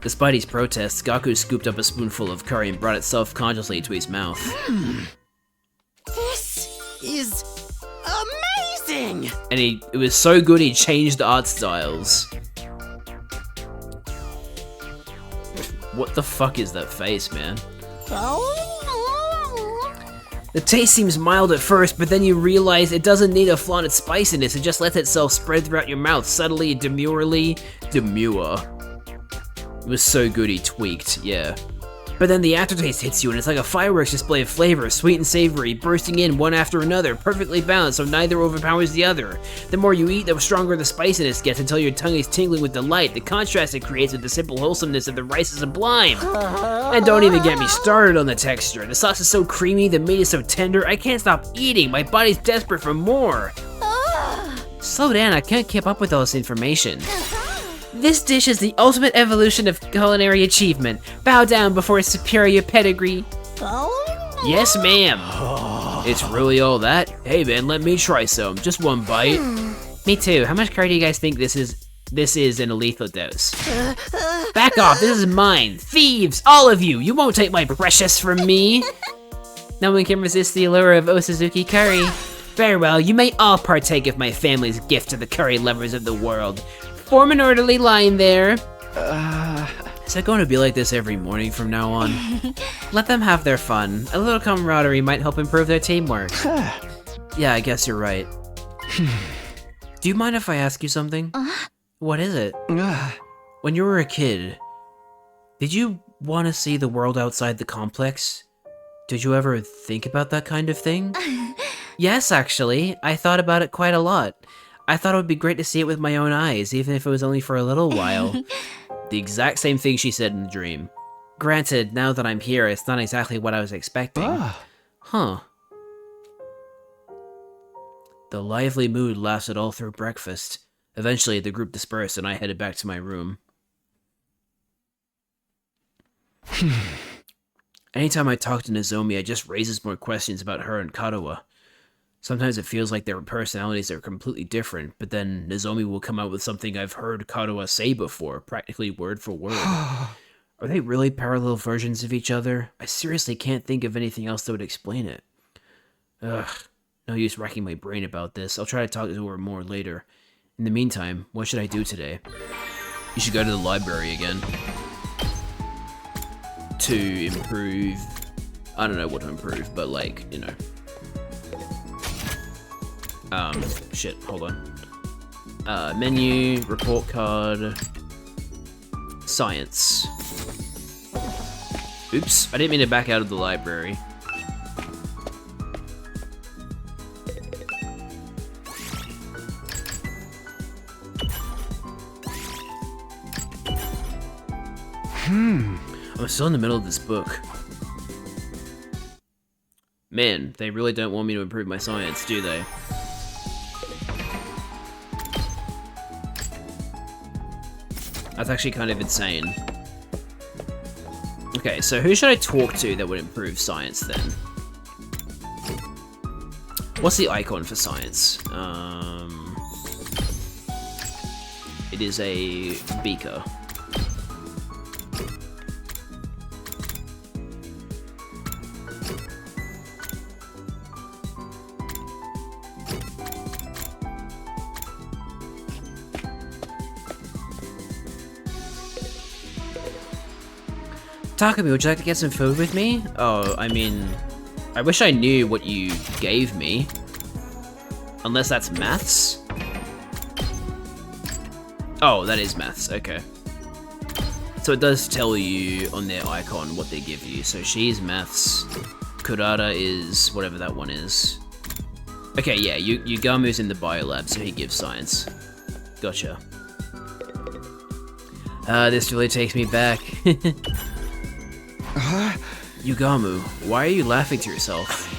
Despite his protests, Gaku scooped up a spoonful of curry and brought it self-consciously to his mouth. This is amazing! And it was so good he changed the art styles. What the fuck is that face, man? The taste seems mild at first, but then you realize it doesn't need a flaunted spiciness, it just lets itself spread throughout your mouth subtly, demure. It was so good he tweaked, yeah. But then the aftertaste hits you and it's like a fireworks display of flavor, sweet and savory, bursting in one after another, perfectly balanced so neither overpowers the other. The more you eat, the stronger the spiciness gets until your tongue is tingling with delight. The contrast it creates with the simple wholesomeness of the rice is sublime. And don't even get me started on the texture. The sauce is so creamy, the meat is so tender, I can't stop eating. My body's desperate for more. Slow down, I can't keep up with all this information. This dish is the ultimate evolution of culinary achievement. Bow down before its superior pedigree. Yes, ma'am. It's really all that? Hey man, let me try some. Just one bite. Me too. How much curry do you guys think this is in a lethal dose? Back off, this is mine. Thieves, all of you. You won't take my precious from me. No one can resist the allure of Osuzuki curry. Very well, you may all partake of my family's gift to the curry lovers of the world. Form an orderly line there. Is it going to be like this every morning from now on? Let them have their fun. A little camaraderie might help improve their teamwork. Yeah, I guess you're right. Do you mind if I ask you something? What is it? When you were a kid, did you want to see the world outside the complex? Did you ever think about that kind of thing? Yes, actually. I thought about it quite a lot. I thought it would be great to see it with my own eyes, even if it was only for a little while. The exact same thing she said in the dream. Granted, now that I'm here, it's not exactly what I was expecting. Huh. The lively mood lasted all through breakfast. Eventually, the group dispersed and I headed back to my room. Anytime I talk to Nozomi, it just raises more questions about her and Katawa. Sometimes it feels like their personalities are completely different, but then Nozomi will come out with something I've heard Katawa say before, practically word for word. Are they really parallel versions of each other? I seriously can't think of anything else that would explain it. Ugh, no use racking my brain about this. I'll try to talk to her more later. In the meantime, what should I do today? You should go to the library again. To improve... I don't know what to improve, but like, you know... shit, hold on. Menu, report card, science. Oops, I didn't mean to back out of the library. I'm still in the middle of this book. Man, they really don't want me to improve my science, do they? That's actually kind of insane. Okay, so who should I talk to that would improve science then? What's the icon for science? It is a beaker. Takumi, would you like to get some food with me? Oh, I mean, I wish I knew what you gave me. Unless that's maths? Oh, that is maths, okay. So it does tell you on their icon what they give you. So she's maths, Kurata is whatever that one is. Okay, yeah, Yugamu's in the biolab, so he gives science. Gotcha. This really takes me back. Yugamu, why are you laughing to yourself?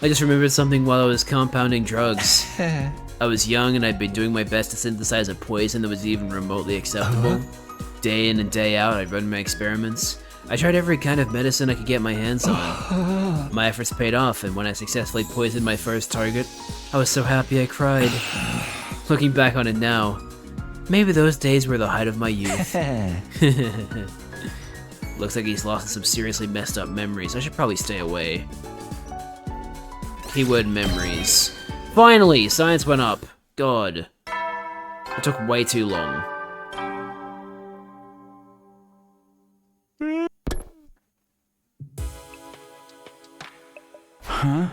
I just remembered something while I was compounding drugs. I was young and I'd been doing my best to synthesize a poison that was even remotely acceptable. Day in and day out, I'd run my experiments. I tried every kind of medicine I could get my hands on. My efforts paid off, and when I successfully poisoned my first target, I was so happy I cried. Looking back on it now, maybe those days were the height of my youth. Looks like he's lost some seriously messed up memories. I should probably stay away. Keyword memories. Finally, science went up. God. It took way too long. Huh?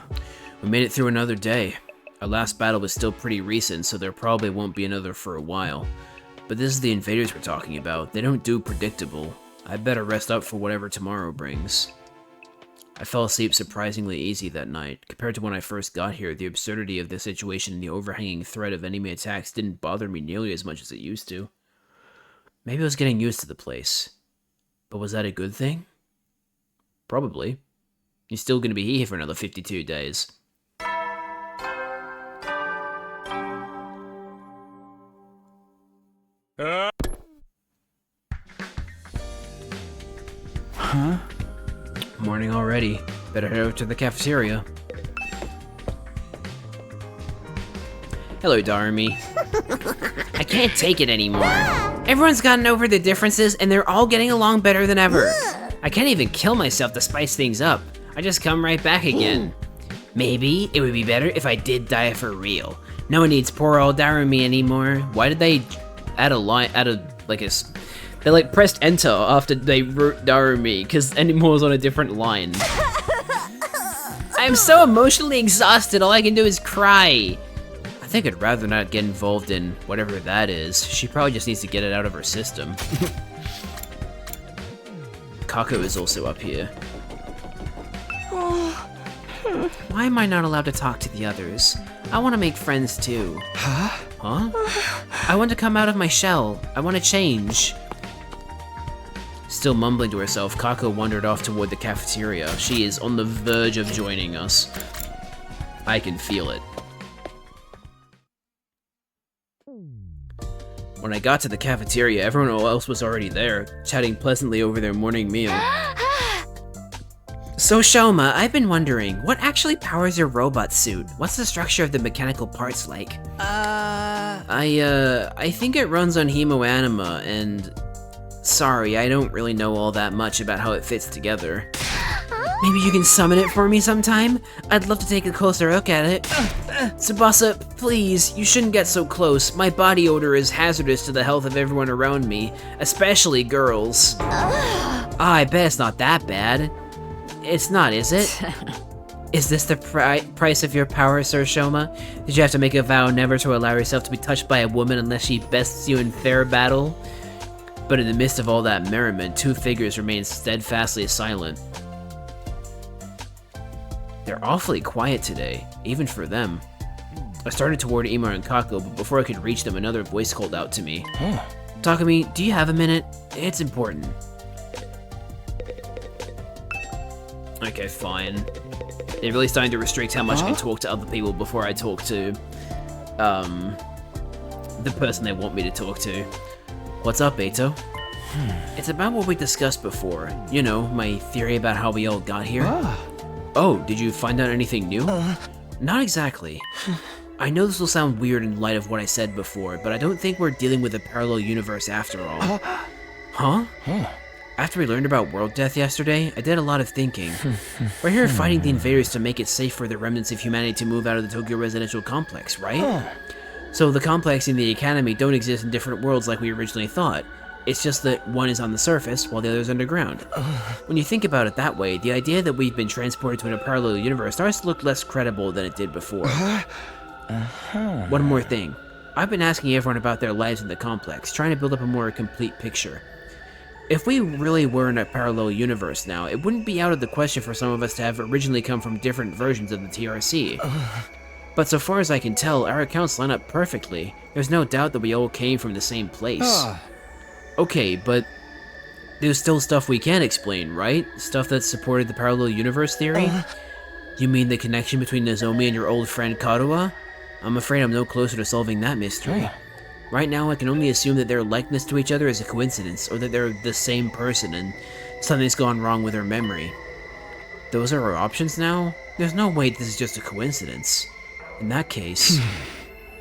We made it through another day. Our last battle was still pretty recent, so there probably won't be another for a while. But this is the invaders we're talking about. They don't do predictable. I better rest up for whatever tomorrow brings. I fell asleep surprisingly easy that night. Compared to when I first got here, the absurdity of the situation and the overhanging threat of enemy attacks didn't bother me nearly as much as it used to. Maybe I was getting used to the place. But was that a good thing? Probably. He's still gonna be here for another 52 days. Huh? Morning already. Better head over to the cafeteria. Hello, Darumi. I can't take it anymore. Everyone's gotten over their differences, and they're all getting along better than ever. I can't even kill myself to spice things up. I just come right back again. Maybe it would be better if I did die for real. No one needs poor old Darumi anymore. Why did they add a line, they like pressed enter after they wrote Darumi, because anymore was on a different line. I'm so emotionally exhausted, all I can do is cry. I think I'd rather not get involved in whatever that is. She probably just needs to get it out of her system. Kako is also up here. Why am I not allowed to talk to the others? I want to make friends too. Huh? I want to come out of my shell. I want to change. Still mumbling to herself, Kako wandered off toward the cafeteria. She is on the verge of joining us. I can feel it. When I got to the cafeteria, everyone else was already there, chatting pleasantly over their morning meal. So Shoma, I've been wondering, what actually powers your robot suit? What's the structure of the mechanical parts like? I think it runs on hemoanima, and... Sorry, I don't really know all that much about how it fits together. Maybe you can summon it for me sometime? I'd love to take a closer look at it. Tsubasa, please, you shouldn't get so close. My body odor is hazardous to the health of everyone around me, especially girls. I bet it's not that bad. It's not, is it? Is this the price of your power, Sir Shoma? Did you have to make a vow never to allow yourself to be touched by a woman unless she bests you in fair battle? But in the midst of all that merriment, two figures remained steadfastly silent. They're awfully quiet today, even for them. I started toward Ima and Kako, but before I could reach them, another voice called out to me. Takumi, do you have a minute? It's important. Okay, fine. They're really starting to restrict how much I can talk to other people before I talk to, the person they want me to talk to. What's up, Beto? It's about what we discussed before. You know, my theory about how we all got here. Oh, did you find out anything new? Not exactly. I know this will sound weird in light of what I said before, but I don't think we're dealing with a parallel universe after all. Huh? After we learned about world death yesterday, I did a lot of thinking. We're here fighting the invaders to make it safe for the remnants of humanity to move out of the Tokyo residential complex, right? So the complex and the academy don't exist in different worlds like we originally thought. It's just that one is on the surface while the other is underground. When you think about it that way, the idea that we've been transported to a parallel universe starts to look less credible than it did before. One more thing. I've been asking everyone about their lives in the complex, trying to build up a more complete picture. If we really were in a parallel universe now, it wouldn't be out of the question for some of us to have originally come from different versions of the TRC. But so far as I can tell, our accounts line up perfectly. There's no doubt that we all came from the same place. Okay, but there's still stuff we can't explain, right? Stuff that supported the parallel universe theory? You mean the connection between Nozomi and your old friend Karuha? I'm afraid I'm no closer to solving that mystery. Right now, I can only assume that their likeness to each other is a coincidence, or that they're the same person and something's gone wrong with their memory. Those are our options now? There's no way this is just a coincidence. In that case,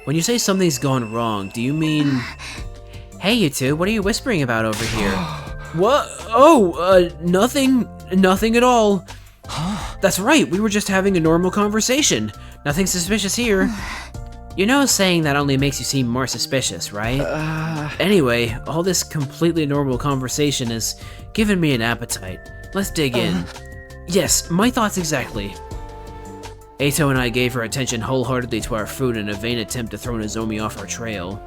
when you say something's gone wrong, do you mean... Hey, you two, what are you whispering about over here? What? Oh, nothing. Nothing at all. That's right, we were just having a normal conversation. Nothing suspicious here. You know saying that only makes you seem more suspicious, right? Anyway, all this completely normal conversation has given me an appetite. Let's dig in. Yes, my thoughts exactly. Eito and I gave our attention wholeheartedly to our food in a vain attempt to throw Nozomi off our trail.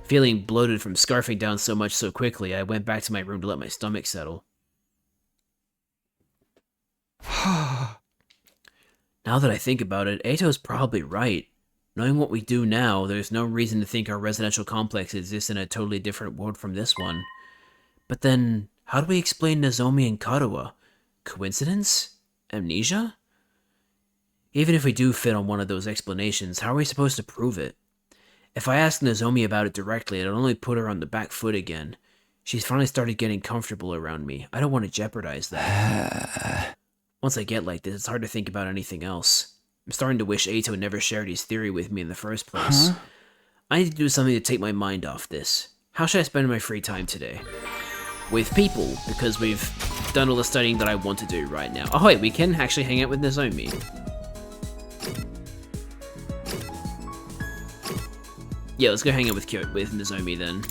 Feeling bloated from scarfing down so much so quickly, I went back to my room to let my stomach settle. Now that I think about it, Eito's probably right. Knowing what we do now, there's no reason to think our residential complex exists in a totally different world from this one. But then, how do we explain Nozomi and Karuha? Coincidence? Amnesia? Even if we do fit on one of those explanations, how are we supposed to prove it? If I ask Nozomi about it directly, it'll only put her on the back foot again. She's finally started getting comfortable around me. I don't want to jeopardize that. Once I get like this, it's hard to think about anything else. I'm starting to wish Eito never shared his theory with me in the first place. I need to do something to take my mind off this. How should I spend my free time today? With people, because we've done all the studying that I want to do right now. Oh wait, we can actually hang out with Nozomi. Yeah, let's go hang out with Nozomi then.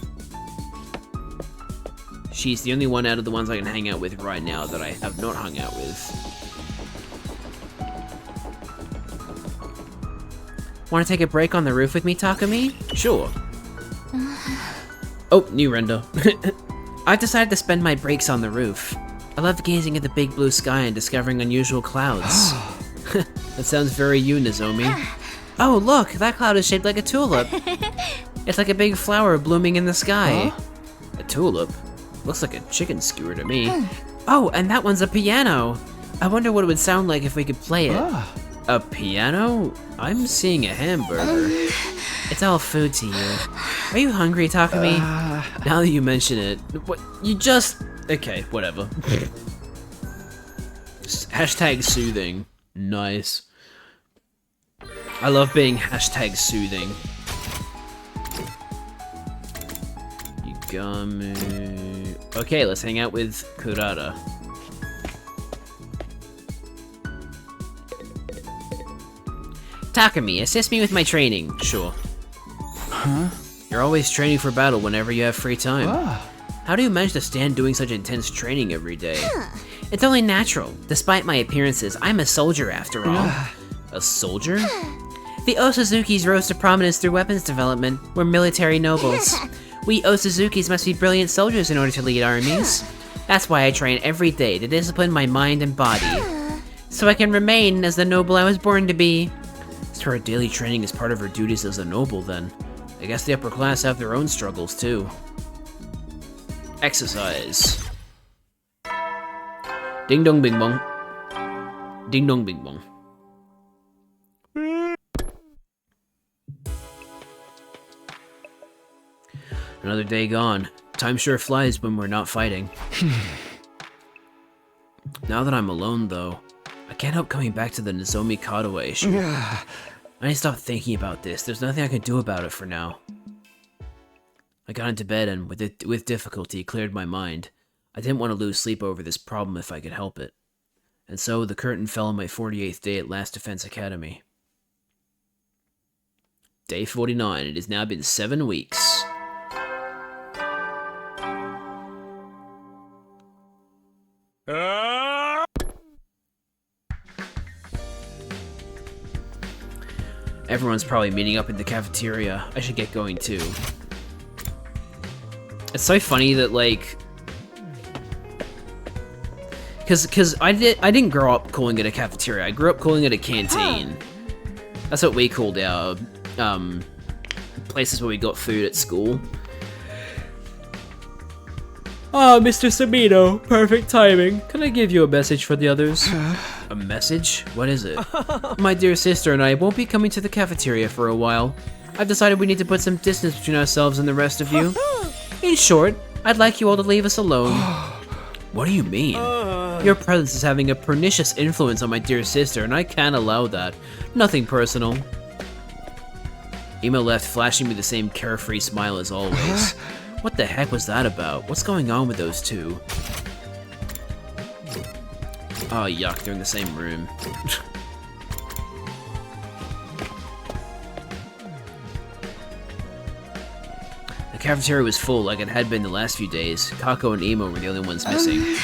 She's the only one out of the ones I can hang out with right now that I have not hung out with. Want to take a break on the roof with me, Takumi? Sure. Oh, new render. I've decided to spend my breaks on the roof. I love gazing at the big blue sky and discovering unusual clouds. That sounds very you, Nozomi. Oh, look, that cloud is shaped like a tulip. It's like a big flower blooming in the sky. A tulip? Looks like a chicken skewer to me. Oh, and that one's a piano. I wonder what it would sound like if we could play it. A piano? I'm seeing a hamburger. It's all food to you. Are you hungry, Takumi? Now that you mention it, what? You just... Okay, whatever. Hashtag soothing. Nice. I love being hashtag soothing. Yugami... Okay, let's hang out with Kurata. Takumi, assist me with my training. Sure. You're always training for battle whenever you have free time. How do you manage to stand doing such intense training every day? It's only natural. Despite my appearances, I'm a soldier after all. A soldier? The Osuzukis rose to prominence through weapons development. We're military nobles. We Osuzukis must be brilliant soldiers in order to lead armies. That's why I train every day to discipline my mind and body, so I can remain as the noble I was born to be. So her daily training is part of her duties as a noble, then. I guess the upper class have their own struggles, too. Exercise. Ding dong bing bong. Ding dong bing bong. Another day gone. Time sure flies when we're not fighting. Now that I'm alone, though, I can't help coming back to the Nozomi Karuha issue. I need to stop thinking about this. There's nothing I can do about it for now. I got into bed and, with difficulty, cleared my mind. I didn't want to lose sleep over this problem if I could help it. And so, the curtain fell on my 48th day at Last Defense Academy. Day 49. It has now been 7 weeks. Everyone's probably meeting up in the cafeteria. I should get going too. It's so funny that like, cause I didn't grow up calling it a cafeteria. I grew up calling it a canteen. That's what we called our places where we got food at school. Ah, Mr. Sabino, perfect timing. Can I give you a message for the others? A message? What is it? My dear sister and I won't be coming to the cafeteria for a while. I've decided we need to put some distance between ourselves and the rest of you. In short, I'd like you all to leave us alone. What do you mean? Your presence is having a pernicious influence on my dear sister, and I can't allow that. Nothing personal. Ema left, flashing me the same carefree smile as always. What the heck was that about? What's going on with those two? Oh yuck, they're in the same room. The cafeteria was full like it had been the last few days. Kako and Emo were the only ones missing.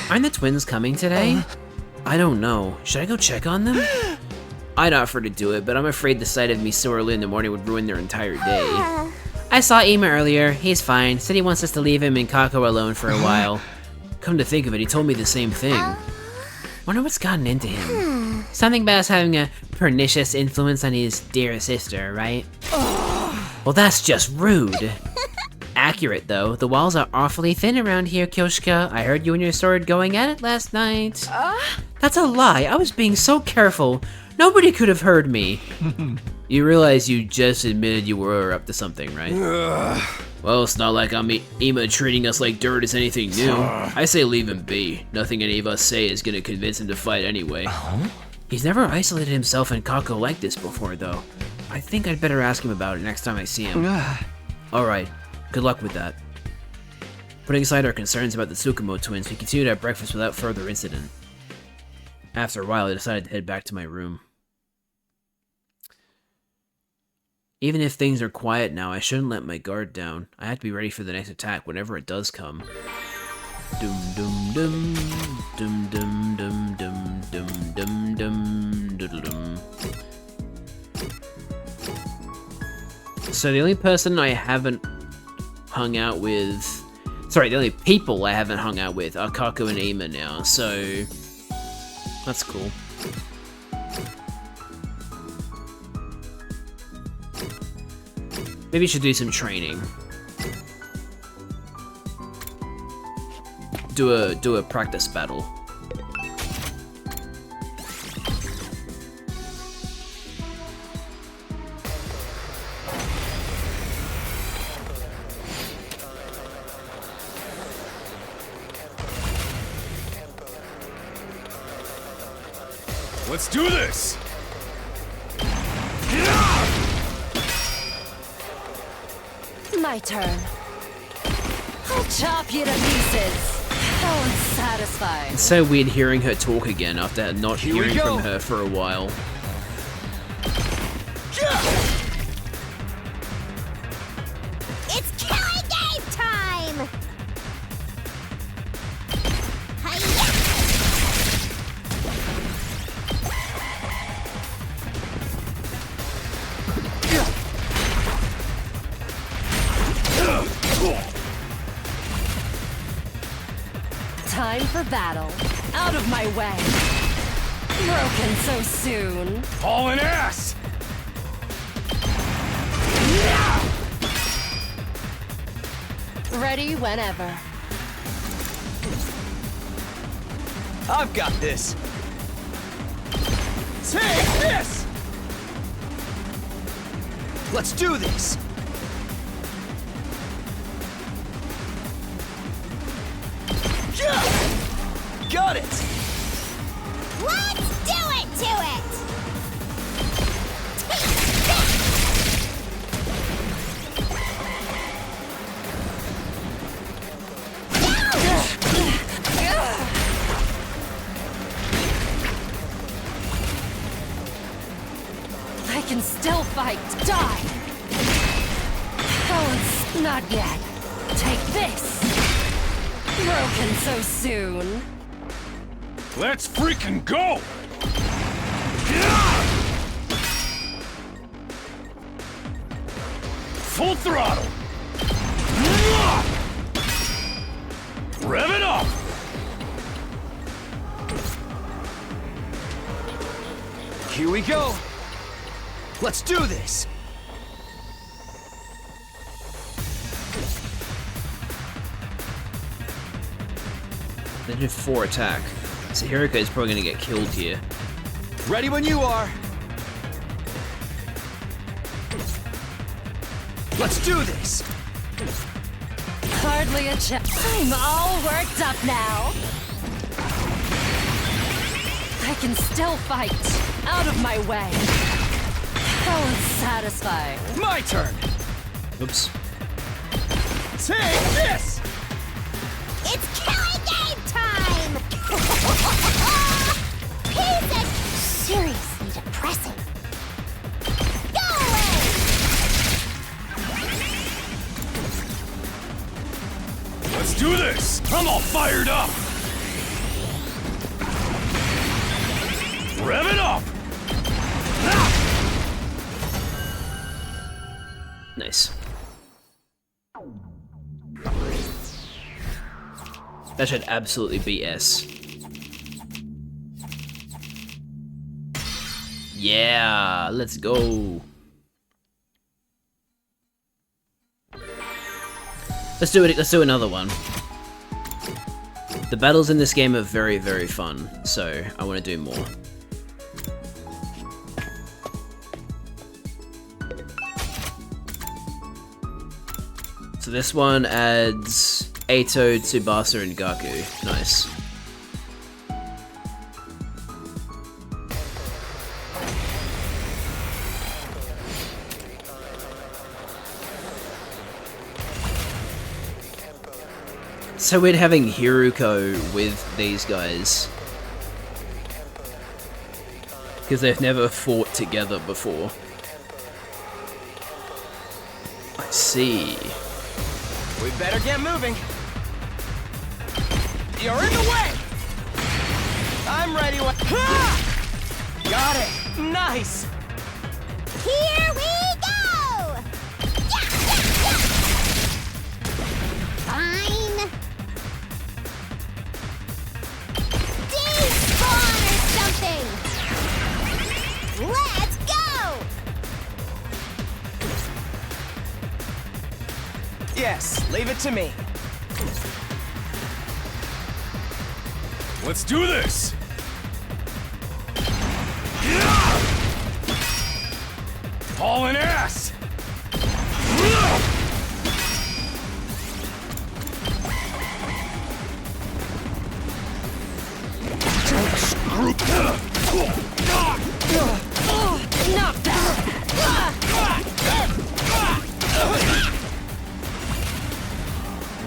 Aren't the twins coming today? I don't know. Should I go check on them? I'd offer to do it, but I'm afraid the sight of me so early in the morning would ruin their entire day. I saw Ema earlier. He's fine. Said he wants us to leave him and Kako alone for a while. Come to think of it, he told me the same thing. Wonder what's gotten into him. Something about us having a pernicious influence on his dear sister, right? Well, that's just rude. Accurate, though. The walls are awfully thin around here, Kyoshika. I heard you and your sword going at it last night. That's a lie. I was being so careful. Nobody could have heard me. You realize you just admitted you were up to something, right? Well, it's not like Ema treating us like dirt is anything new. I say leave him be. Nothing any of us say is gonna convince him to fight anyway. He's never isolated himself and Kako like this before, though. I think I'd better ask him about it next time I see him. Alright, good luck with that. Putting aside our concerns about the Tsukumo twins, we continued our breakfast without further incident. After a while, I decided to head back to my room. Even if things are quiet now, I shouldn't let my guard down. I have to be ready for the next attack whenever it does come. Dum dum dum dum dum dum dum dum dum dum dum dum. So the only person I haven't hung out with, sorry, the only people I haven't hung out with are Kako and Ema now. So that's cool. Maybe you should do some training. Do a practice battle. Let's do this! My turn. I'll chop you to pieces. How unsatisfying. It's so weird hearing her talk again after not hearing from her for a while. It's killing game time! Time for battle. Out of my way. Broken so soon. Hauling ass! Ready whenever. I've got this. Take this! Let's do this! Got it! Let's do it to it! I can still fight. Die! Oh, not yet. Take this! Broken so soon. Let's freaking go! Full throttle! Rev it up! Here we go! Let's do this! They did 4 attack. So Hiroko is probably gonna get killed here. Ready when you are! Let's do this! Hardly a chance. I'm all worked up now. I can still fight. Out of my way. How unsatisfying. My turn! Oops. Take this! It's killing game time! Piece of seriously depressing. Go away! Let's do this! I'm all fired up! Rev it up! Nice. That should absolutely beat S. Yeah, let's go. Let's do it. Let's do another one. The battles in this game are very, very fun, so I want to do more. So this one adds Eito, Tsubasa, and Gaku. Nice. So weird having Hiruko with these guys. Because they've never fought together before. I see. We better get moving. You're in the way! I'm ready when... Ha! Got it! Nice! Here we go! Yeah, yeah, yeah! Fine. Despawn or something! Let's go! Yes, leave it to me. Let's do this! Hauling ass! Knock that!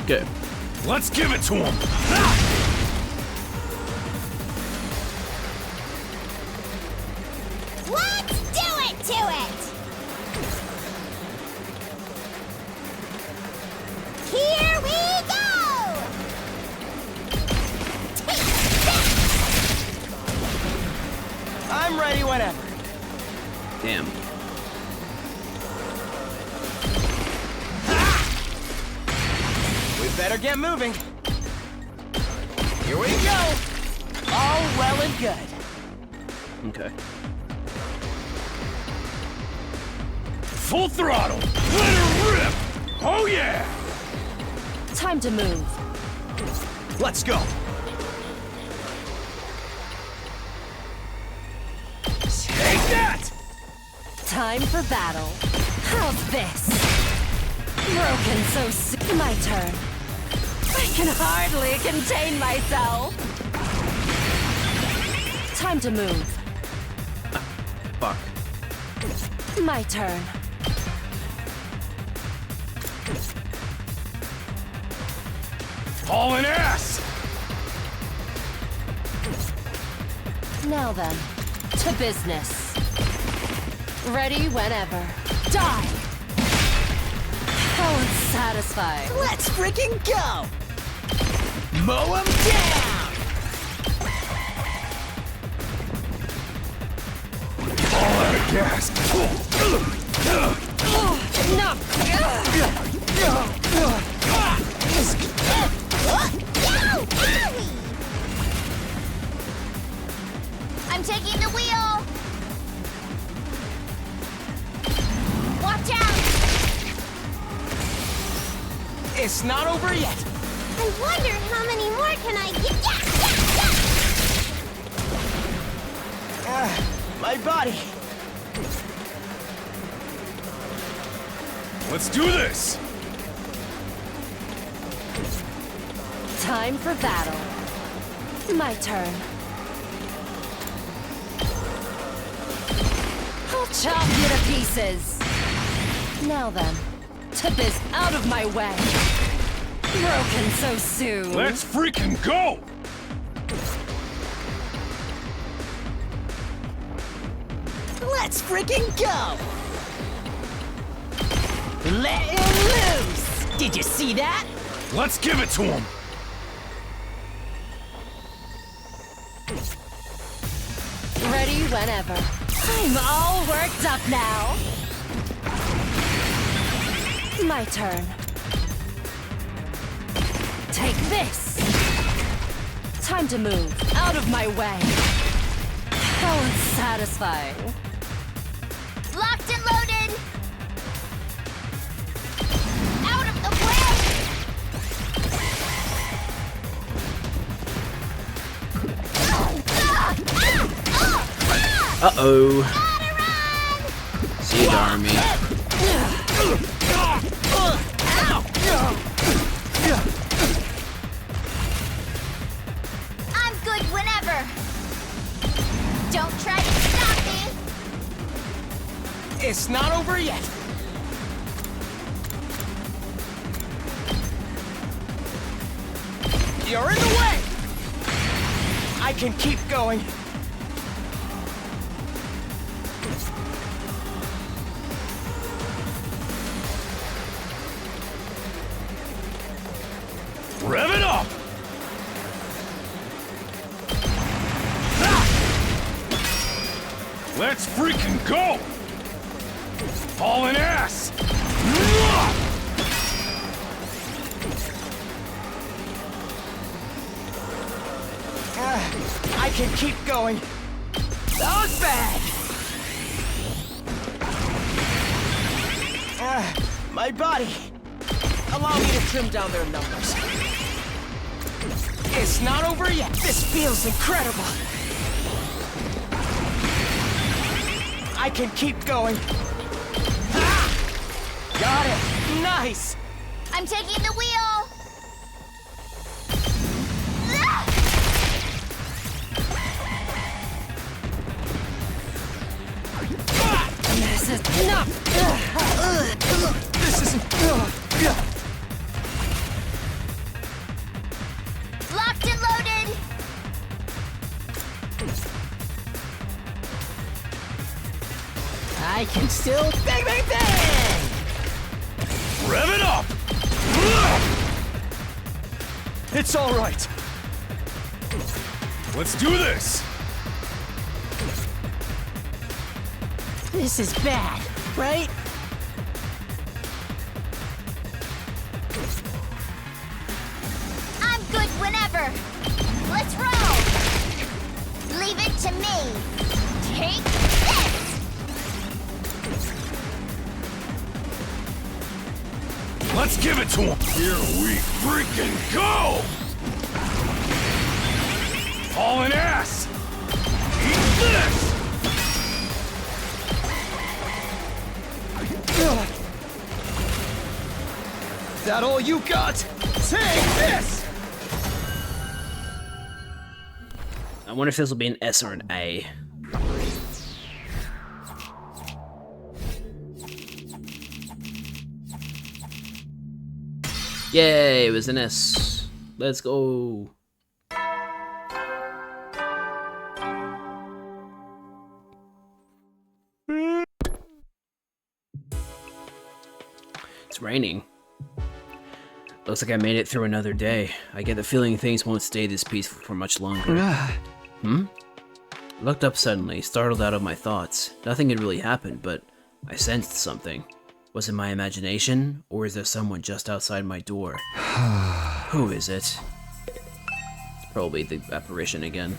Go. Let's give it to him! Let's do it to it! Here we go! Take that! I'm ready whenever. Damn. We better get moving. Here we go. All well and good. Okay. Full throttle! Let her rip! Oh yeah! Time to move. Let's go. Take that! Time for battle. How's this? Broken so soon. My turn. I can hardly contain myself. Time to move. Fuck. My turn. Hauling ass! Now then, to business. Ready whenever. Die! How unsatisfying. Let's freaking go! Mow him down! All out of gas! I'm taking the wheel. Watch out! It's not over yet. I wonder how many more can I get? My body. Let's do this! Time for battle. My turn. I'll chop you to pieces. Now then, to this out of my way. Broken so soon. Let's freaking go! Let's freaking go! Let him loose! Did you see that? Let's give it to him! Ready whenever. I'm all worked up now. My turn. Take this. Time to move out of my way. How unsatisfying. Locked and loaded. Out of the way. Uh-oh. See you, Army. I'm good whenever. Don't try to stop me. It's not over yet. You're in the way. I can keep going. Rev it up! Let's freaking go! Hauling ass! I can keep going. That was bad! My body. Allow me to trim down their numbers. It's not over yet. This feels incredible. I can keep going. Ah! Got it. Nice. I'm taking the wheel. This is not. This isn't. Locked and loaded. I can still bang, bang, bang! Rev it up! It's all right. Let's do this! This is bad, right? I'm good whenever. Let's roll. Leave it to me. Take this. Let's give it to him! Here we freaking go! Hauling ass! Eat this! That all you got? Take this! I wonder if this will be an S or an A. Yay, it was an S. Let's go. It's raining. Looks like I made it through another day. I get the feeling things won't stay this peaceful for much longer. I looked up suddenly, startled out of my thoughts. Nothing had really happened, but I sensed something. Was it my imagination, or is there someone just outside my door? Who is it? It's probably the apparition again.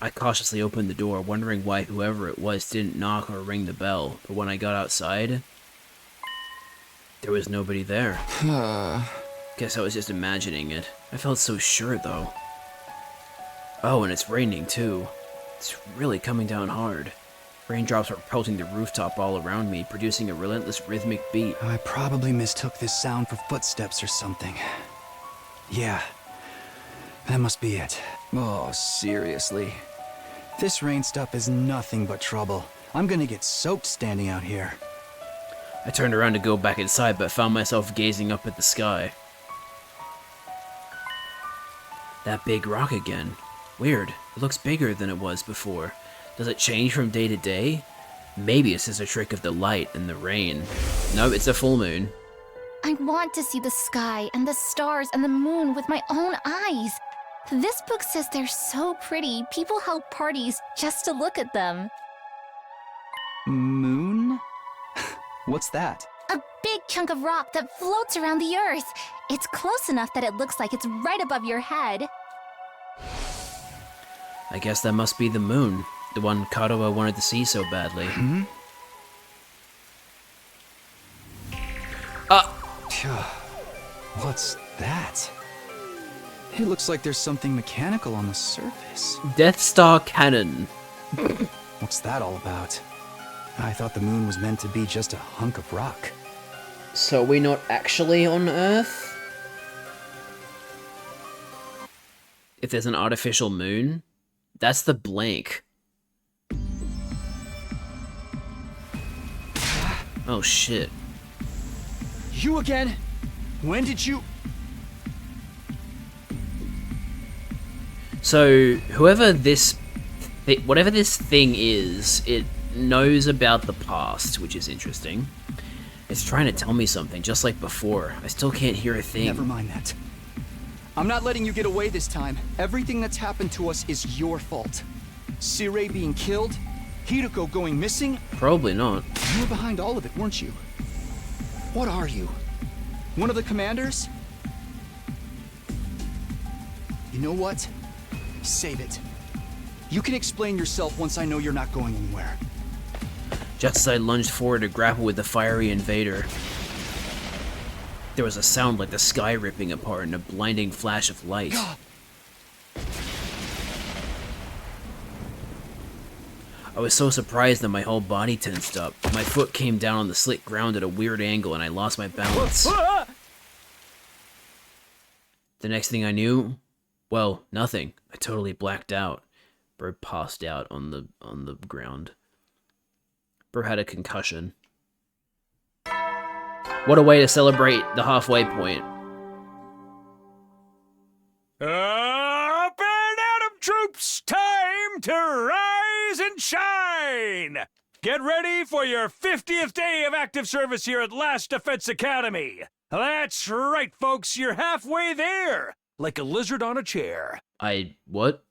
I cautiously opened the door, wondering why whoever it was didn't knock or ring the bell, but when I got outside, there was nobody there. Guess I was just imagining it. I felt so sure, though. Oh, and it's raining, too. It's really coming down hard. Raindrops are pelting the rooftop all around me, producing a relentless rhythmic beat. I probably mistook this sound for footsteps or something. Yeah, that must be it. Oh, seriously. This rain stuff is nothing but trouble. I'm gonna get soaked standing out here. I turned around to go back inside, but found myself gazing up at the sky. That big rock again. Weird. It looks bigger than it was before. Does it change from day to day? Maybe it's just a trick of the light and the rain. No, it's a full moon. I want to see the sky and the stars and the moon with my own eyes. This book says they're so pretty, people held parties just to look at them. Moon? What's that? A big chunk of rock that floats around the earth. It's close enough that it looks like it's right above your head. I guess that must be the moon. The one Kadoa wanted to see so badly. What's that? It looks like there's something mechanical on the surface. Death Star Cannon. What's that all about? I thought the moon was meant to be just a hunk of rock. So we're not actually on Earth? If there's an artificial moon, that's the blank. Oh shit. You again? When did you... So, whatever this thing is, it knows about the past, which is interesting. It's trying to tell me something, just like before. I still can't hear a thing. Never mind that. I'm not letting you get away this time. Everything that's happened to us is your fault. Sirei being killed, Hideko going missing. Probably not. You were behind all of it, weren't you? What are you? One of the commanders? You know what? Save it. You can explain yourself once I know you're not going anywhere. Just as I lunged forward to grapple with the fiery invader, there was a sound like the sky ripping apart and a blinding flash of light. I was so surprised that my whole body tensed up. My foot came down on the slick ground at a weird angle and I lost my balance. The next thing I knew, well, nothing. I totally blacked out. Bird passed out on the ground. Bird had a concussion. What a way to celebrate the halfway point. Up and at 'em, troops! Time to rise and shine! Get ready for your 50th day of active service here at Last Defense Academy. That's right, folks, you're halfway there, like a lizard on a chair. What?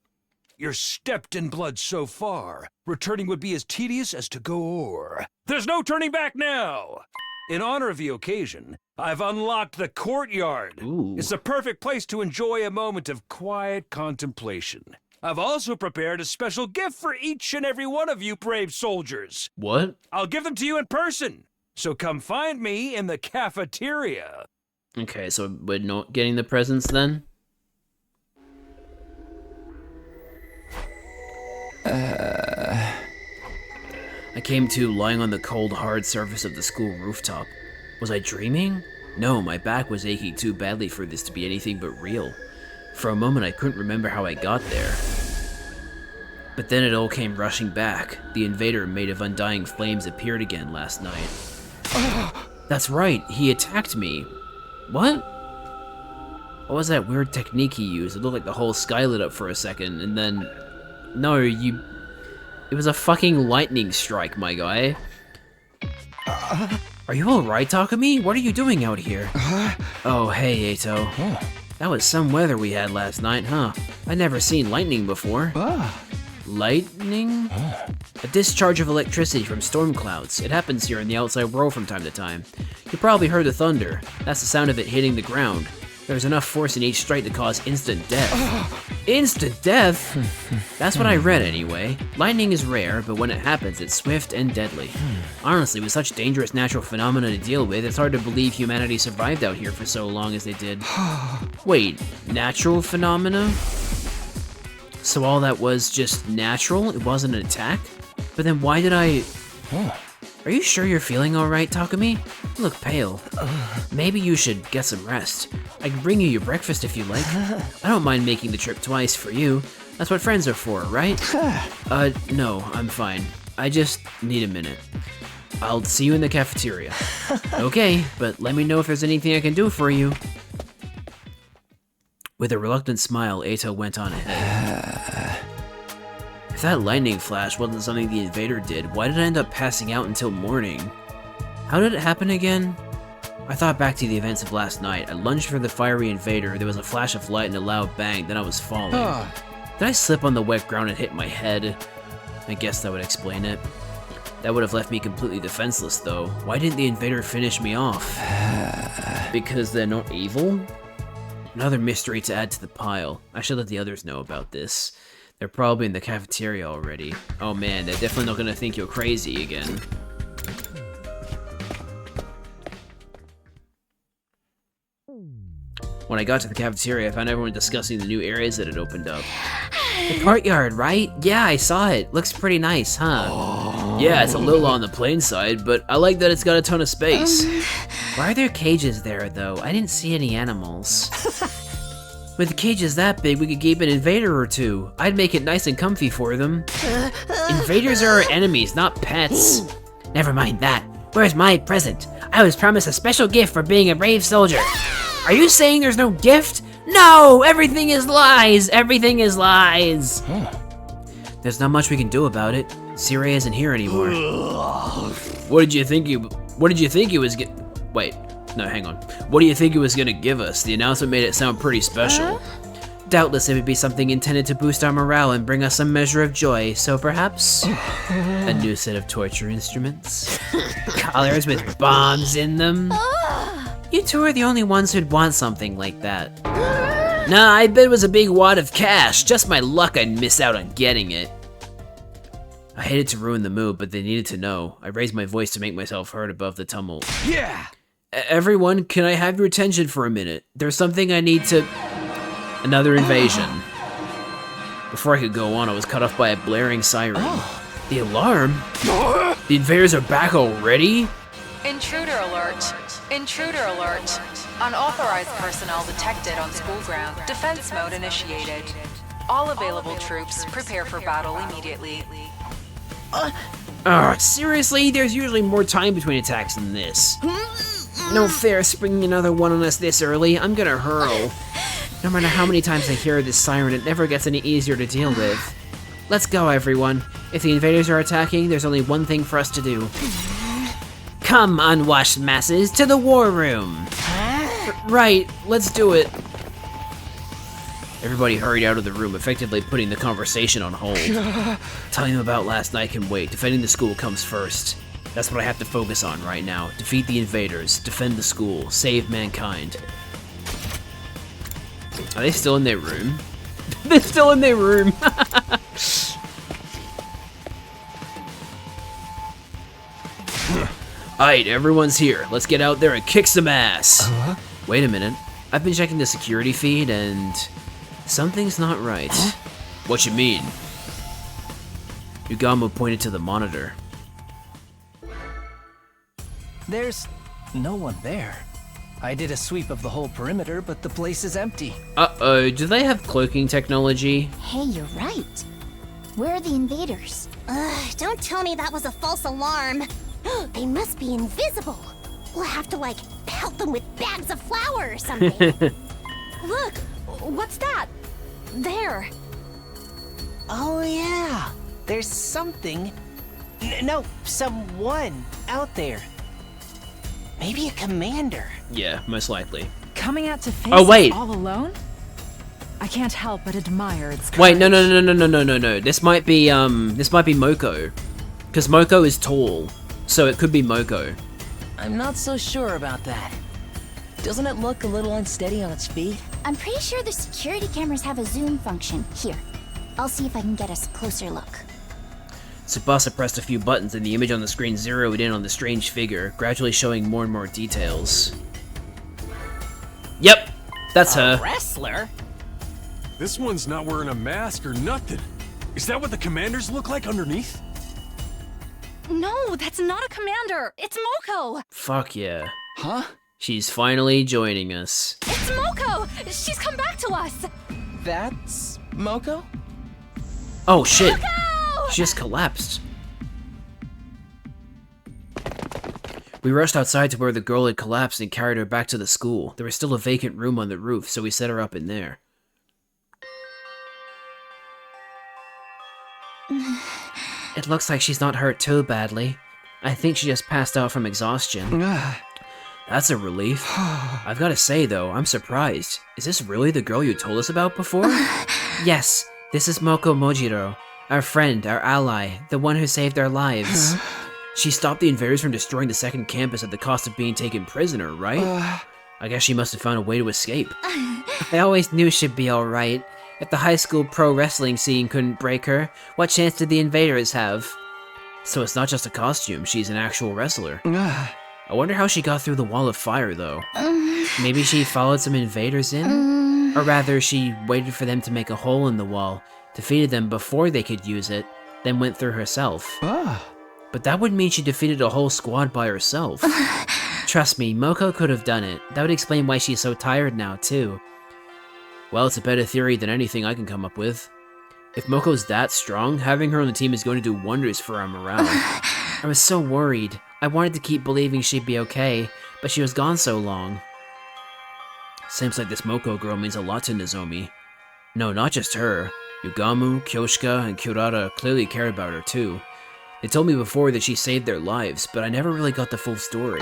You're stepped in blood so far. Returning would be as tedious as to go o'er. There's no turning back now. In honor of the occasion, I've unlocked the courtyard. Ooh. It's the perfect place to enjoy a moment of quiet contemplation. I've also prepared a special gift for each and every one of you brave soldiers. What? I'll give them to you in person, so come find me in the cafeteria. Okay, so we're not getting the presents then? I came to lying on the cold, hard surface of the school rooftop. Was I dreaming? No, my back was aching too badly for this to be anything but real. For a moment, I couldn't remember how I got there. But then it all came rushing back. The invader, made of undying flames, appeared again last night. That's right, he attacked me. What? What was that weird technique he used? It looked like the whole sky lit up for a second, and then... No, it was a fucking lightning strike, my guy. Are you alright, Takumi? What are you doing out here? Oh, hey, Eito. That was some weather we had last night, huh? I'd never seen lightning before. Lightning? A discharge of electricity from storm clouds. It happens here in the outside world from time to time. You probably heard the thunder. That's the sound of it hitting the ground. There's enough force in each strike to cause instant death. Instant death? That's what I read anyway. Lightning is rare, but when it happens, it's swift and deadly. Honestly, with such dangerous natural phenomena to deal with, it's hard to believe humanity survived out here for so long as they did. Wait, natural phenomena? So all that was just natural? It wasn't an attack? But then why did I... Are you sure you're feeling alright, Takumi? You look pale. Maybe you should get some rest. I can bring you your breakfast if you like. I don't mind making the trip twice for you. That's what friends are for, right? No, I'm fine. I just need a minute. I'll see you in the cafeteria. Okay, but let me know if there's anything I can do for you. With a reluctant smile, Eita went on ahead. If that lightning flash wasn't something the invader did, why did I end up passing out until morning? How did it happen again? I thought back to the events of last night. I lunged for the fiery invader, there was a flash of light and a loud bang, then I was falling. Did I slip on the wet ground and hit my head? I guess that would explain it. That would have left me completely defenseless though. Why didn't the invader finish me off? Because they're not evil? Another mystery to add to the pile. I should let the others know about this. They're probably in the cafeteria already. Oh man, they're definitely not gonna think you're crazy again. When I got to the cafeteria, I found everyone discussing the new areas that had opened up. The courtyard, right? Yeah, I saw it. Looks pretty nice, huh? Yeah, it's a little on the plain side, but I like that it's got a ton of space. Why are there cages there, though? I didn't see any animals. With cages that big, we could keep an invader or two. I'd make it nice and comfy for them. Invaders are our enemies, not pets. Never mind that. Where's my present? I was promised a special gift for being a brave soldier. Are you saying there's no gift? No! Everything is lies! Everything is lies! There's not much we can do about it. Sirei isn't here anymore. What did you think he was Wait, no, hang on. What do you think he was gonna give us? The announcement made it sound pretty special. Doubtless it would be something intended to boost our morale and bring us some measure of joy, so perhaps a new set of torture instruments? Collars with bombs in them? You two are the only ones who'd want something like that. Nah, I bet it was a big wad of cash. Just my luck I'd miss out on getting it. I hated to ruin the mood, but they needed to know. I raised my voice to make myself heard above the tumult. Yeah! Everyone, can I have your attention for a minute? There's something I need to... Another invasion. Before I could go on, I was cut off by a blaring siren. The alarm? The invaders are back already? Intruder alert. Intruder alert. Unauthorized personnel detected on school ground. Defense mode initiated. All available troops prepare for battle immediately. Seriously? There's usually more time between attacks than this. No fair springing another one on us this early. I'm gonna hurl. No matter how many times I hear this siren, it never gets any easier to deal with. Let's go, everyone. If the invaders are attacking, there's only one thing for us to do. Come, unwashed masses, to the war room! Right, let's do it. Everybody hurried out of the room, effectively putting the conversation on hold. Telling them about last night can wait. Defending the school comes first. That's what I have to focus on right now. Defeat the invaders, defend the school, save mankind. Are they still in their room? They're still in their room! Alright, everyone's here. Let's get out there and kick some ass. Wait a minute. I've been checking the security feed and something's not right. What you mean? Yugamo pointed to the monitor. There's no one there. I did a sweep of the whole perimeter, but the place is empty. Uh-oh, do they have cloaking technology? Hey, you're right. Where are the invaders? Don't tell me that was a false alarm. They must be invisible. We'll have to, like, pelt them with bags of flour or something. Look, what's that? There. Oh, yeah. There's something. No, someone out there. Maybe a commander. Yeah, most likely. Coming out to face Oh, wait. us all alone? I can't help but admire its courage. Wait, no. This might be Moko. Because Moko is tall, so it could be Moko. I'm not so sure about that. Doesn't it look a little unsteady on its feet? I'm pretty sure the security cameras have a zoom function. Here, I'll see if I can get us a closer look. Tsubasa pressed a few buttons and the image on the screen zeroed in on the strange figure, gradually showing more and more details. Yep, that's her. Wrestler? This one's not wearing a mask or nothing. Is that what the commanders look like underneath? No, that's not a commander. It's Moko. Fuck yeah. Huh? She's finally joining us. It's Moko. She's come back to us. That's Moko? Oh shit. Moko! She just collapsed. We rushed outside to where the girl had collapsed and carried her back to the school. There was still a vacant room on the roof, so we set her up in there. It looks like she's not hurt too badly. I think she just passed out from exhaustion. That's a relief. I've got to say though, I'm surprised. Is this really the girl you told us about before? Yes, this is Moko Mojiro. Our friend, our ally, the one who saved our lives. She stopped the invaders from destroying the second campus at the cost of being taken prisoner, right? I guess she must have found a way to escape. I always knew she'd be alright. If the high school pro wrestling scene couldn't break her, what chance did the invaders have? So it's not just a costume, she's an actual wrestler. I wonder how she got through the wall of fire, though. Maybe she followed some invaders in? Or rather, she waited for them to make a hole in the wall, defeated them before they could use it, then went through herself. But that would mean she defeated a whole squad by herself. Trust me, Moko could have done it. That would explain why she's so tired now, too. Well, it's a better theory than anything I can come up with. If Moko's that strong, having her on the team is going to do wonders for our morale. I was so worried. I wanted to keep believing she'd be okay, but she was gone so long. Seems like this Moko girl means a lot to Nozomi. No, not just her. Yugamu, Kyoshika, and Kurata clearly care about her too. They told me before that she saved their lives, but I never really got the full story.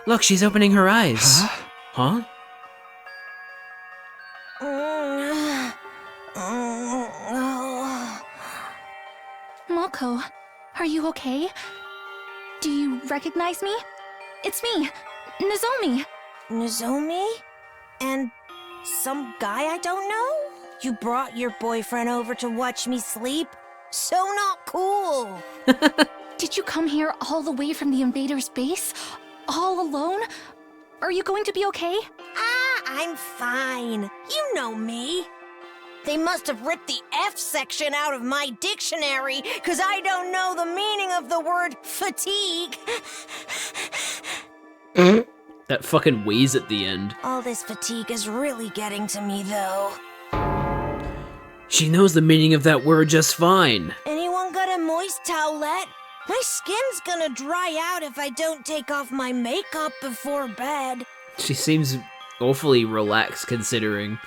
Look, she's opening her eyes. Huh? Moko, are you okay? Do you recognize me? It's me, Nozomi. Nozomi? And some guy I don't know? You brought your boyfriend over to watch me sleep? So not cool. Did you come here all the way from the invaders' base? All alone? Are you going to be okay? I'm fine. You know me. They must have ripped the F section out of my dictionary, because I don't know the meaning of the word fatigue. That fucking wheeze at the end. All this fatigue is really getting to me, though. She knows the meaning of that word just fine. Anyone got a moist towelette? My skin's gonna dry out if I don't take off my makeup before bed. She seems awfully relaxed considering.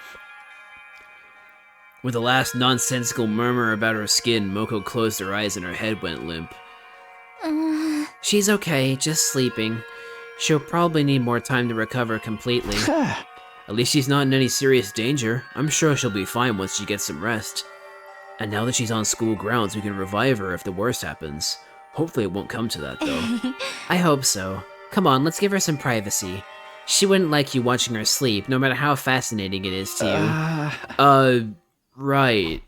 With the last nonsensical murmur about her skin, Moko closed her eyes and her head went limp. She's okay, just sleeping. She'll probably need more time to recover completely. At least she's not in any serious danger. I'm sure she'll be fine once she gets some rest. And now that she's on school grounds, we can revive her if the worst happens. Hopefully it won't come to that, though. I hope so. Come on, let's give her some privacy. She wouldn't like you watching her sleep, no matter how fascinating it is to you. Right.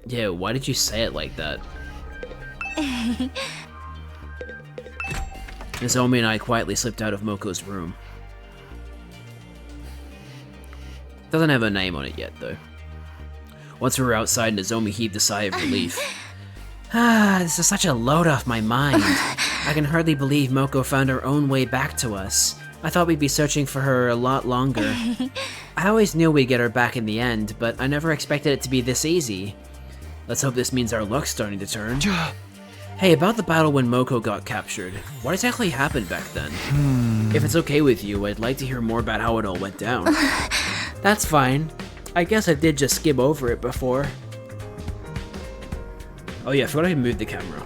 Yeah, why did you say it like that? Nozomi and I quietly slipped out of Moko's room. Doesn't have a name on it yet, though. Once we were outside, Nozomi heaved a sigh of relief. This is such a load off my mind. I can hardly believe Moko found her own way back to us. I thought we'd be searching for her a lot longer. I always knew we'd get her back in the end, but I never expected it to be this easy. Let's hope this means our luck's starting to turn. Hey, about the battle when Moko got captured, what exactly happened back then? If it's okay with you, I'd like to hear more about how it all went down. That's fine. I guess I did just skim over it before. Oh yeah, I forgot I moved the camera.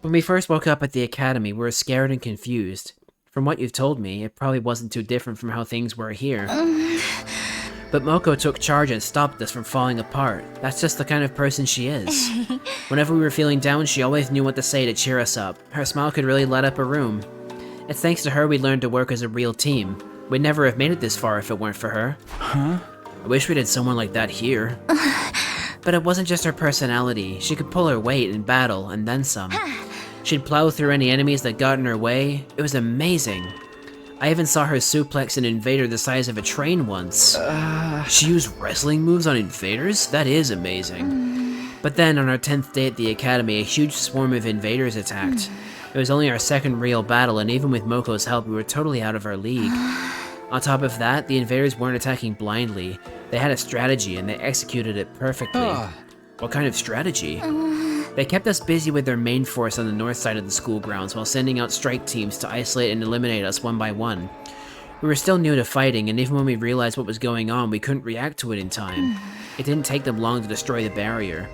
When we first woke up at the academy, we were scared and confused. From what you've told me, it probably wasn't too different from how things were here. But Moko took charge and stopped us from falling apart. That's just the kind of person she is. Whenever we were feeling down, she always knew what to say to cheer us up. Her smile could really light up a room. It's thanks to her we learned to work as a real team. We'd never have made it this far if it weren't for her. Huh? I wish we had someone like that here. But it wasn't just her personality. She could pull her weight in battle, and then some. She'd plow through any enemies that got in her way. It was amazing. I even saw her suplex an invader the size of a train once. She used wrestling moves on invaders? That is amazing. But then, on our 10th day at the academy, a huge swarm of invaders attacked. It was only our second real battle, and even with Moko's help, we were totally out of our league. On top of that, the invaders weren't attacking blindly. They had a strategy, and they executed it perfectly. What kind of strategy? They kept us busy with their main force on the north side of the school grounds while sending out strike teams to isolate and eliminate us one by one. We were still new to fighting, and even when we realized what was going on, we couldn't react to it in time. It didn't take them long to destroy the barrier.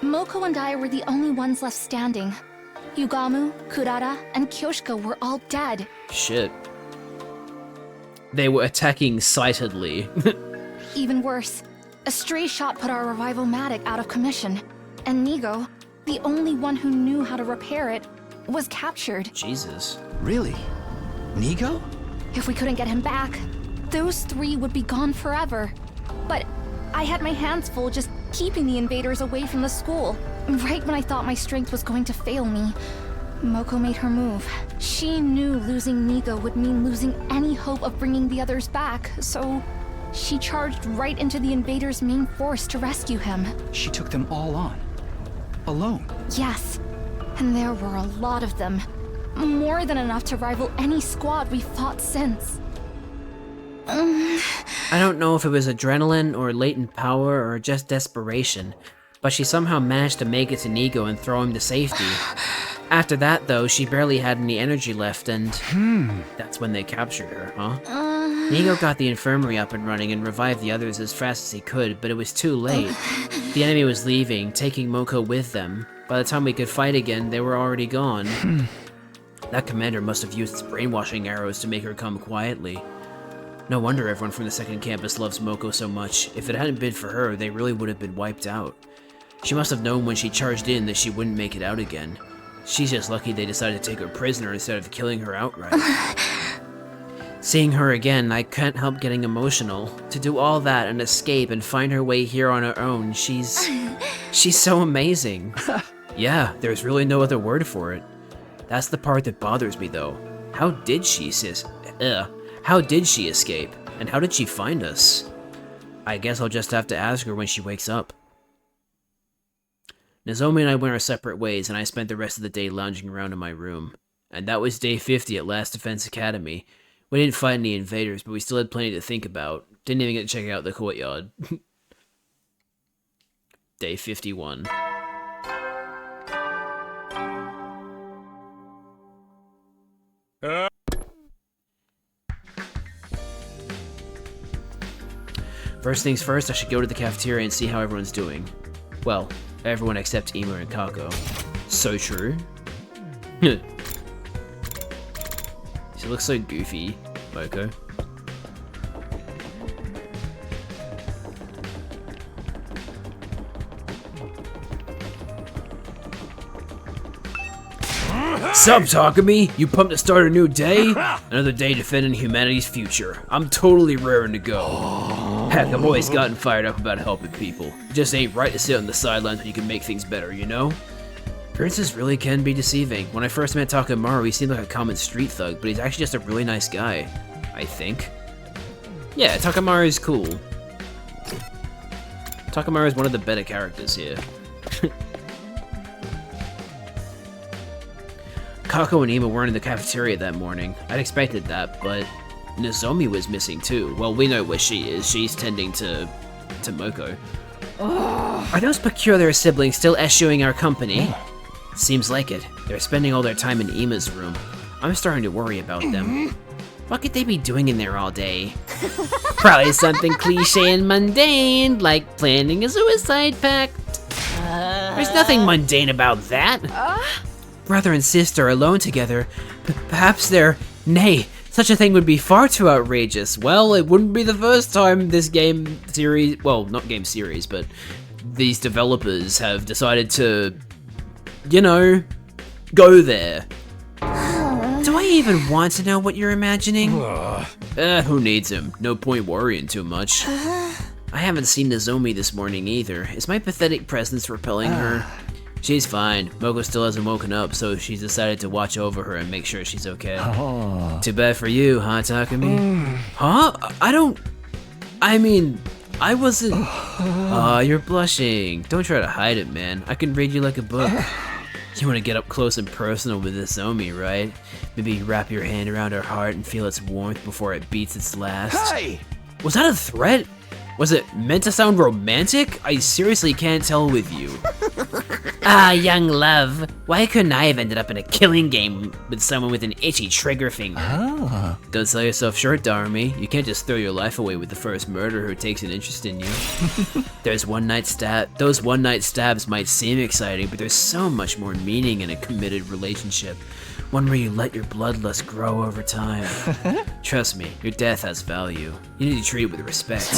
Moko and I were the only ones left standing. Yugamu, Kurara, and Kyoshika were all dead. Shit. They were attacking sightedly. Even worse, a stray shot put our revival-matic out of commission, and Nigo, the only one who knew how to repair it, was captured. Jesus. Really? Nigo? If we couldn't get him back, those three would be gone forever. But I had my hands full just keeping the invaders away from the school. Right when I thought my strength was going to fail me, Moko made her move. She knew losing Nigo would mean losing any hope of bringing the others back, so she charged right into the invaders' main force to rescue him. She took them all on. Alone. Yes, and there were a lot of them. More than enough to rival any squad we've fought since. I don't know if it was adrenaline or latent power or just desperation, but she somehow managed to make it to Nigo and throw him to safety. After that, though, she barely had any energy left, and that's when they captured her, huh? Nigo got the infirmary up and running and revived the others as fast as he could, but it was too late. The enemy was leaving, taking Moko with them. By the time we could fight again, they were already gone. That commander must have used his brainwashing arrows to make her come quietly. No wonder everyone from the second campus loves Moko so much. If it hadn't been for her, they really would have been wiped out. She must have known when she charged in that she wouldn't make it out again. She's just lucky they decided to take her prisoner instead of killing her outright. Seeing her again, I can't help getting emotional. To do all that and escape and find her way here on her own, she's so amazing. Yeah, there's really no other word for it. That's the part that bothers me though. How did she escape? And how did she find us? I guess I'll just have to ask her when she wakes up. Nozomi and I went our separate ways, and I spent the rest of the day lounging around in my room. And that was day 50 at Last Defense Academy. We didn't fight any invaders, but we still had plenty to think about. Didn't even get to check out the courtyard. Day 51. First things first, I should go to the cafeteria and see how everyone's doing. Well, everyone except Ima and Kako. So true. She looks so goofy, Moko. Sup, Takumi? You pumped to start a new day? Another day defending humanity's future. I'm totally raring to go. Heck, I've always gotten fired up about helping people. It just ain't right to sit on the sidelines when you can make things better, you know? Appearances really can be deceiving. When I first met Takamaru, he seemed like a common street thug, but he's actually just a really nice guy. I think. Yeah, Takamaru is cool. Takamaru is one of the better characters here. Kako and Ima weren't in the cafeteria that morning. I'd expected that, but Nozomi was missing too. Well, we know where she is. She's tending to Moko. Are those peculiar siblings still eschewing our company? Seems like it. They're spending all their time in Ima's room. I'm starting to worry about them. What could they be doing in there all day? Probably something cliche and mundane, like planning a suicide pact. There's nothing mundane about that. brother and sister alone together. Perhaps they're... Nay, such a thing would be far too outrageous. Well, it wouldn't be the first time this game series... Well, not game series, but these developers have decided to, you know, go there. Do I even want to know what you're imagining? Who needs him? No point worrying too much. I haven't seen Nozomi this morning either. Is my pathetic presence repelling her? She's fine. Moko still hasn't woken up, so she's decided to watch over her and make sure she's okay. Too bad for you, huh, Takumi? Huh? I wasn't... Aw, you're blushing. Don't try to hide it, man. I can read you like a book. You want to get up close and personal with Nozomi, right? Maybe wrap your hand around her heart and feel its warmth before it beats its last. Hey! Was that a threat? Was it meant to sound romantic? I seriously can't tell with you. Ah, young love. Why couldn't I have ended up in a killing game with someone with an itchy trigger finger? Don't sell yourself short, Darumi. You can't just throw your life away with the first murderer who takes an interest in you. Those one-night stabs might seem exciting, but there's so much more meaning in a committed relationship. One where you let your bloodlust grow over time. Trust me, your death has value. You need to treat it with respect.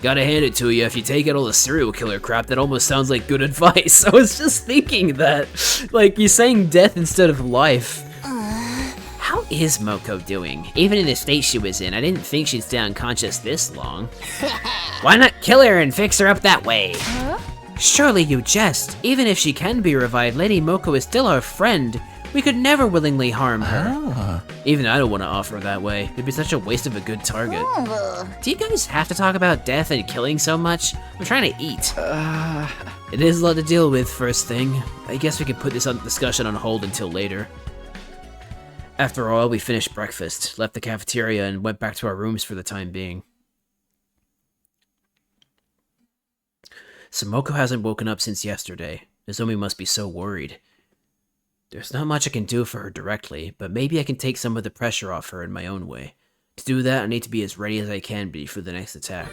Gotta hand it to you, if you take out all the serial killer crap, that almost sounds like good advice. I was just thinking that. Like, you're saying death instead of life. How is Moko doing? Even in the state she was in, I didn't think she'd stay unconscious this long. Why not kill her and fix her up that way? Surely you jest. Even if she can be revived, Lady Moko is still our friend. We could never willingly harm her. Even I don't want to offer that way. It'd be such a waste of a good target. Do you guys have to talk about death and killing so much? I'm trying to eat. It is a lot to deal with, first thing. I guess we could put this discussion on hold until later. After all, we finished breakfast, left the cafeteria, and went back to our rooms for the time being. So Moko hasn't woken up since yesterday. Nozomi must be so worried. There's not much I can do for her directly, but maybe I can take some of the pressure off her in my own way. To do that, I need to be as ready as I can be for the next attack.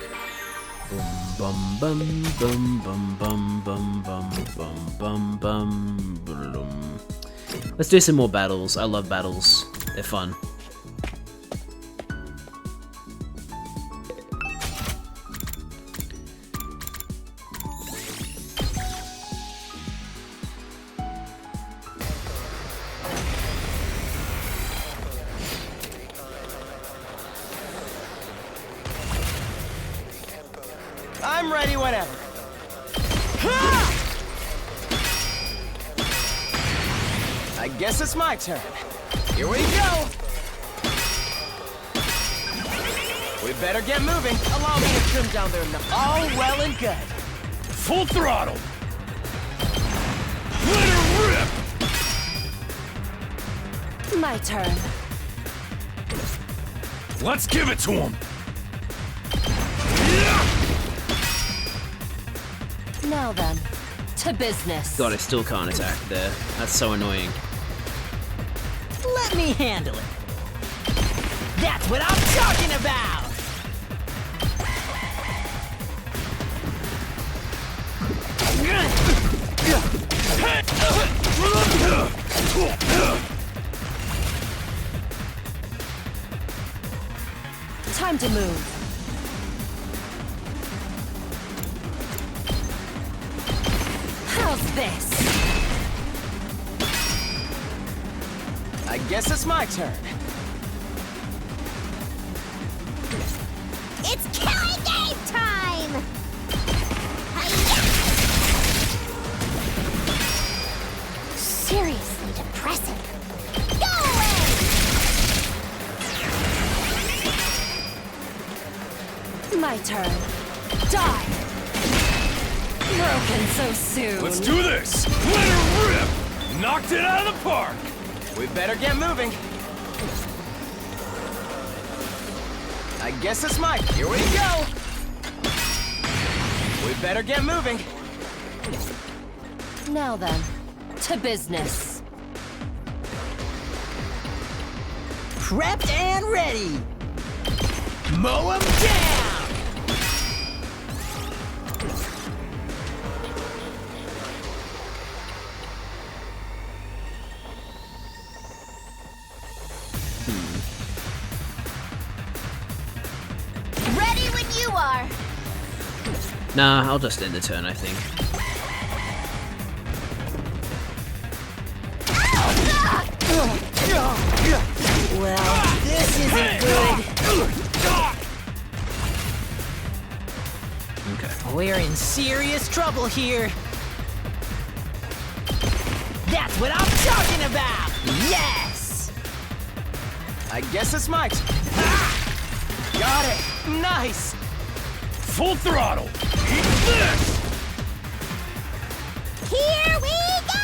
Bum bum bum bum bum bum bum bum bum bum bum. Let's do some more battles. I love battles. They're fun. I'm ready whenever. I guess it's my turn. Here we go. We better get moving. Allow me to trim down their numbers. All well and good. Full throttle. Let her rip. My turn. Let's give it to him. Now then, to business. God, I still can't attack there. That's so annoying. Let me handle it. That's what I'm talking about. Time to move. How's this? I guess it's my turn. It's killing game time! Seriously depressing. Go away! My turn. Die! Broken so soon. Let's do this. Let her rip. Knocked it out of the park. We better get moving. I guess it's my... Here we go! We better get moving. Now then, to business. Prepped and ready! Mow 'em down! Nah, I'll just end the turn, I think. Well, this isn't good. Okay. We're in serious trouble here. That's what I'm talking about! Yes! I guess it's my turn. Got it! Nice! Full throttle! Eat this! Here we go!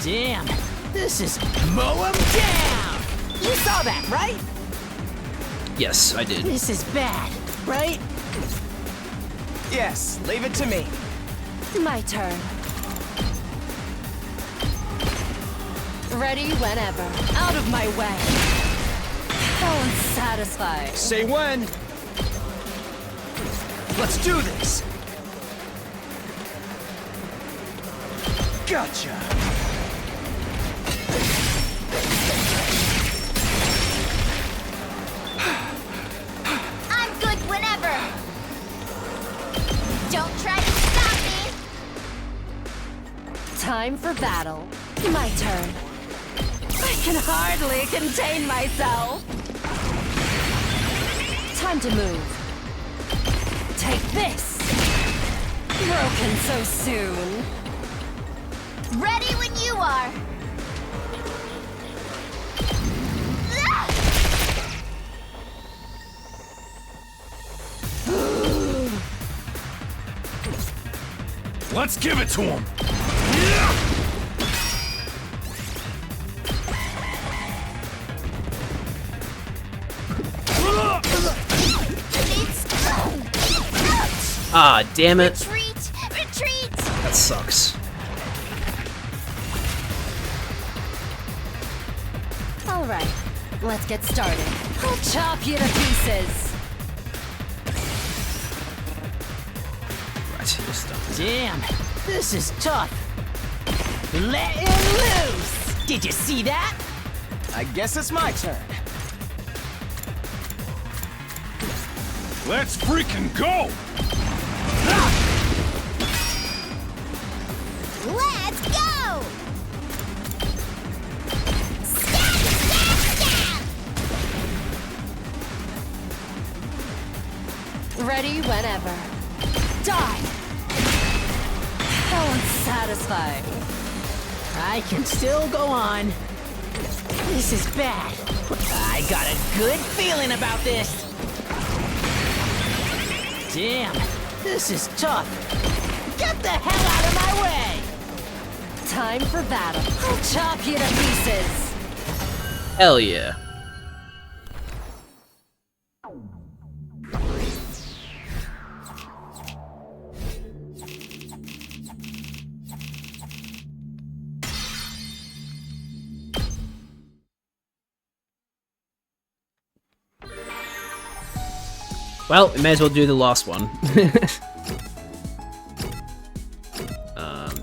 Damn, this is mow 'em down! You saw that, right? Yes, I did. This is bad, right? Yes, leave it to me. My turn. Ready whenever. Out of my way. Oh, unsatisfied. Say when. Let's do this. Gotcha. I'm good whenever. Don't try to stop me. Time for battle. My turn. I can hardly contain myself. Time to move. Take this. Broken so soon. Ready when you are. Let's give it to him! Ah, damn it. Retreat! Retreat! That sucks. All right, let's get started. I'll chop you to pieces. Right, you're stuck. Damn, this is tough. Let him loose! Did you see that? I guess it's my turn. Let's freaking go! Let's go! Stab, stab, stab! Ready whenever. Die! How unsatisfied. I can still go on. This is bad. I got a good feeling about this. Damn, this is tough. Get the hell out of my way! Time for battle. I'll chop you to pieces. Hell yeah. Well, we may as well do the last one.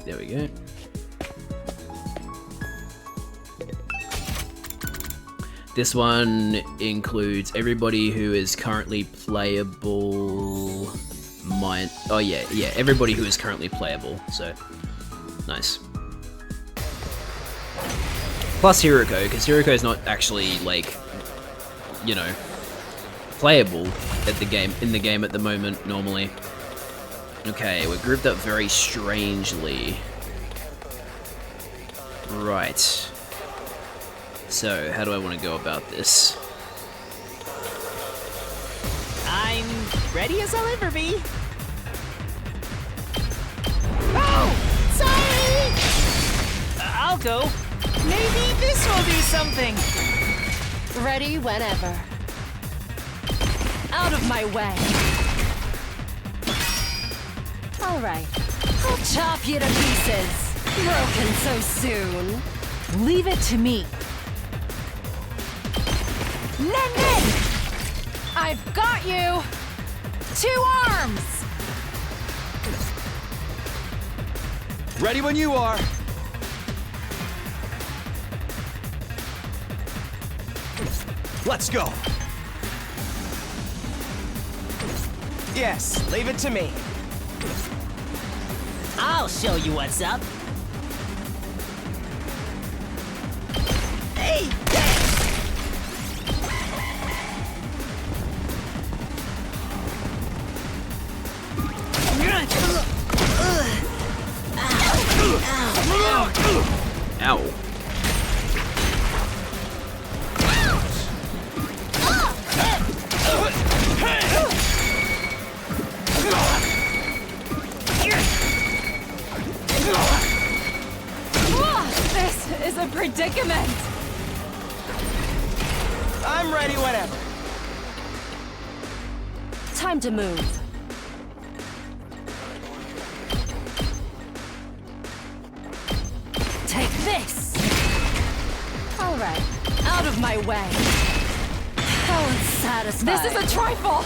There we go. This one includes everybody who is currently playable. Everybody who is currently playable. So, nice. Plus Hiruko, because Hiruko is not actually like, you know, playable at the game in the game at the moment normally. Okay, we're grouped up very strangely. Right. So, how do I want to go about this? I'm ready as I'll ever be. Oh! Sorry! I'll go. Maybe this will do something. Ready whenever. Out of my way. All right. I'll chop you to pieces. Broken so soon. Leave it to me. Nen! I've got you! 2 arms! Ready when you are. Let's go. Yes, leave it to me. I'll show you what's up. Hey! Ow. This is a predicament! I'm ready whenever. Time to move. Take this! Alright, out of my way. How unsatisfying. This is a trifle!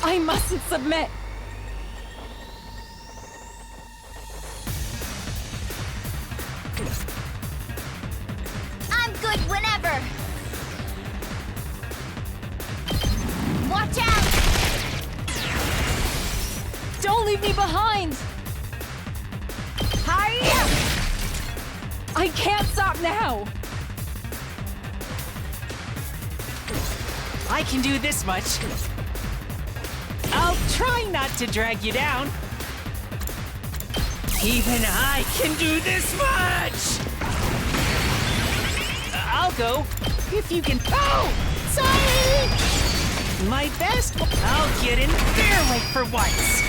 I mustn't submit! I'm good whenever. Watch out! Don't leave me behind! Hiya! I can't stop now! I can do this much. I'll try not to drag you down. Even I can do this much! I'll go, if you can— Oh! Sorry! My best— I'll get in their way for once!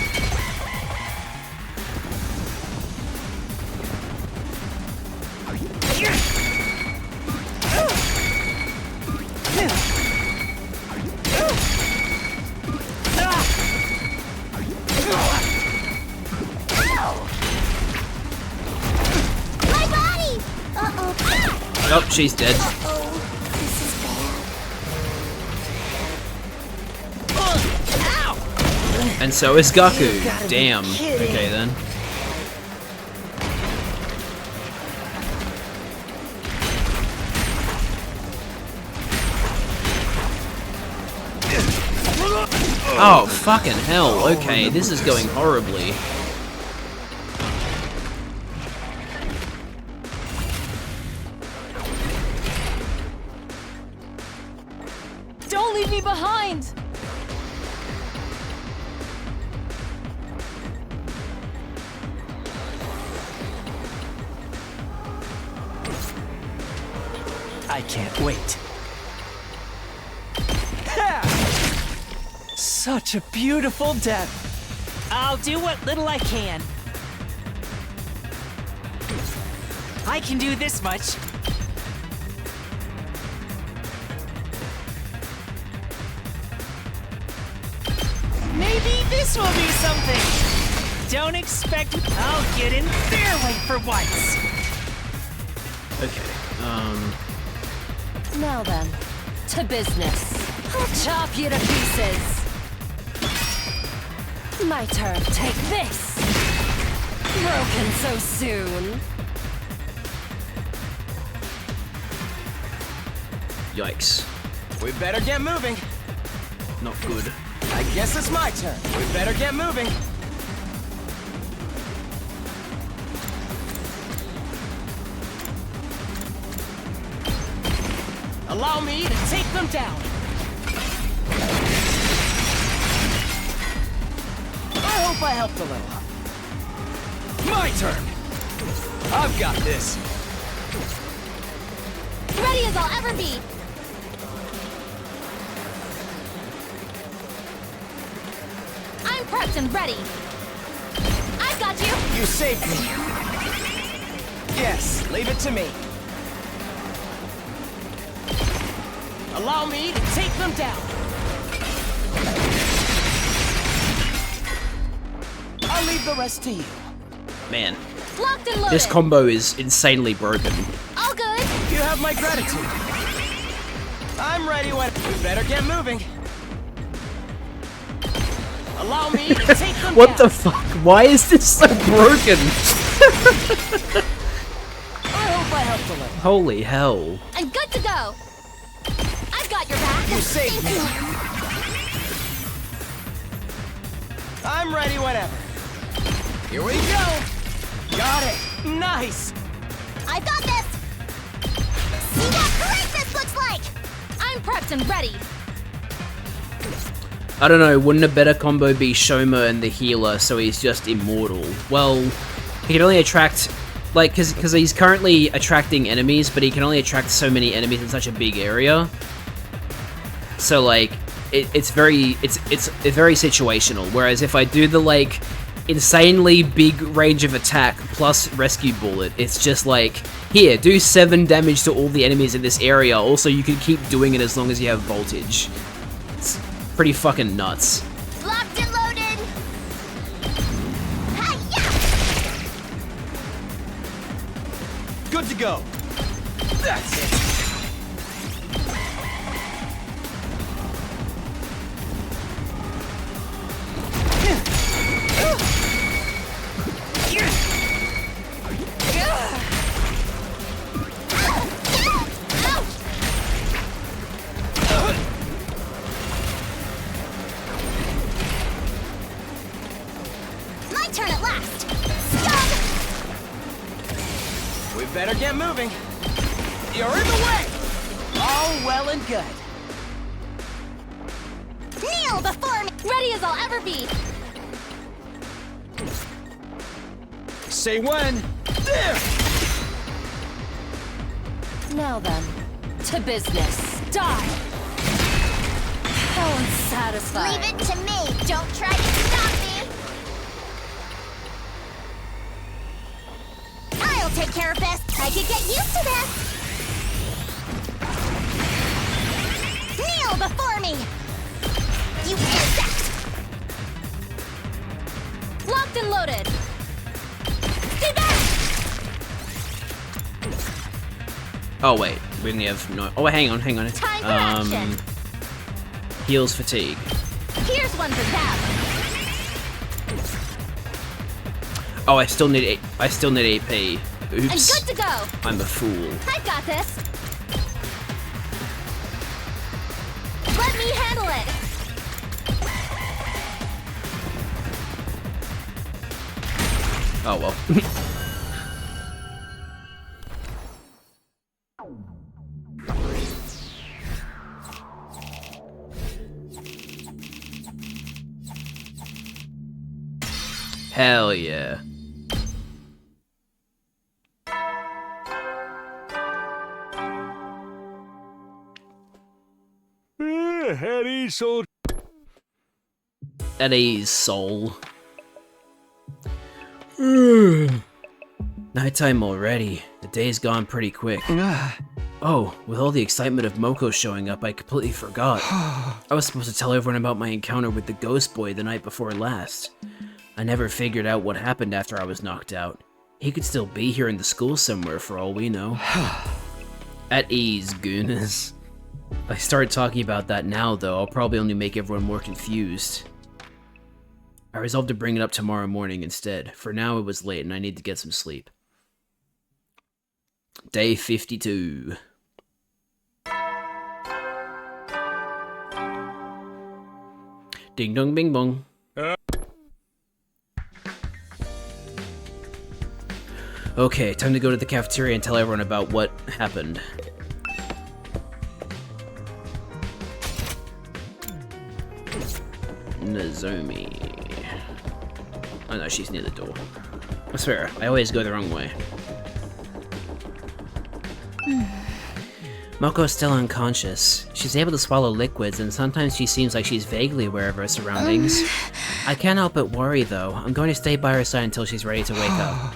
My body! Uh-oh. Ah! Oh, she's dead. Uh-oh. This is bad. And so is Gaku. Damn. Okay then. Oh, fucking hell. Okay, this is going horribly. Don't leave me behind! I can't wait. Ha! Such a beautiful death. I'll do what little I can. I can do this much. Maybe this will be something. Don't expect— I'll get in their way for once. Okay, Now then, to business. I'll chop you to pieces. My turn. Take this. Broken so soon. yikes. We better get moving. Not good. I guess it's my turn. We better get moving. Allow me to take them down. I hope I helped a little. My turn. I've got this. Ready as I'll ever be. I'm prepped and ready. I've got you. You saved me. Yes, leave it to me. Allow me to take them down. I'll leave the rest to you. Man, Locked and loaded. this combo is insanely broken. All good. You have my gratitude. I'm ready when— We better get moving. Allow me to take them What down. the fuck? Why is this so broken? hope I helped a little. Holy hell. I'm good to go. I've got your back. You saved me. I'm ready whenever. Here we go. Got it. Nice. I've got this. See what great this looks like. I'm prepped and ready. I don't know, wouldn't a better combo be Shoma and the healer so he's just immortal? Well, he can only attract, like, because he's currently attracting enemies, but he can only attract so many enemies in such a big area. So, like, it's very situational, whereas if I do the, like, insanely big range of attack plus rescue bullet, it's just like, here, do 7 damage to all the enemies in this area, also you can keep doing it as long as you have voltage. It's pretty fucking nuts. Locked and loaded. Hi-ya! Good to go. That's it. My turn at last. Stun! We better get moving. You're in the way. All well and good. Kneel before me. Ready as I'll ever be. Say when. There. Now then, to business. Die. How unsatisfying. Leave it to me. Don't try to stop me. I'll take care of this. I could get used to this. Kneel before me. You insect. Locked and loaded. Stay back. Oh wait, we only have no. Oh, hang on. Time for action. Heals fatigue. Here's one for them. Oh, I still need 8p. Oops. I'm good to go. I'm a fool. I've got this. Let me handle it. Oh well. Hell yeah. Eddie, so At ease, soul. Nighttime already. The day's gone pretty quick. Oh, with all the excitement of Moko showing up, I completely forgot. I was supposed to tell everyone about my encounter with the ghost boy the night before last. I never figured out what happened after I was knocked out. He could still be here in the school somewhere for all we know. At ease, gooners. If I start talking about that now, though, I'll probably only make everyone more confused. I resolved to bring it up tomorrow morning instead. For now, it was late and I need to get some sleep. Day 52. Ding dong bing bong. Okay, time to go to the cafeteria and tell everyone about what happened. Nozomi. Oh no, she's near the door. I swear, I always go the wrong way. Moko's still unconscious. She's able to swallow liquids, and sometimes she seems like she's vaguely aware of her surroundings. I can't help but worry, though. I'm going to stay by her side until she's ready to wake up.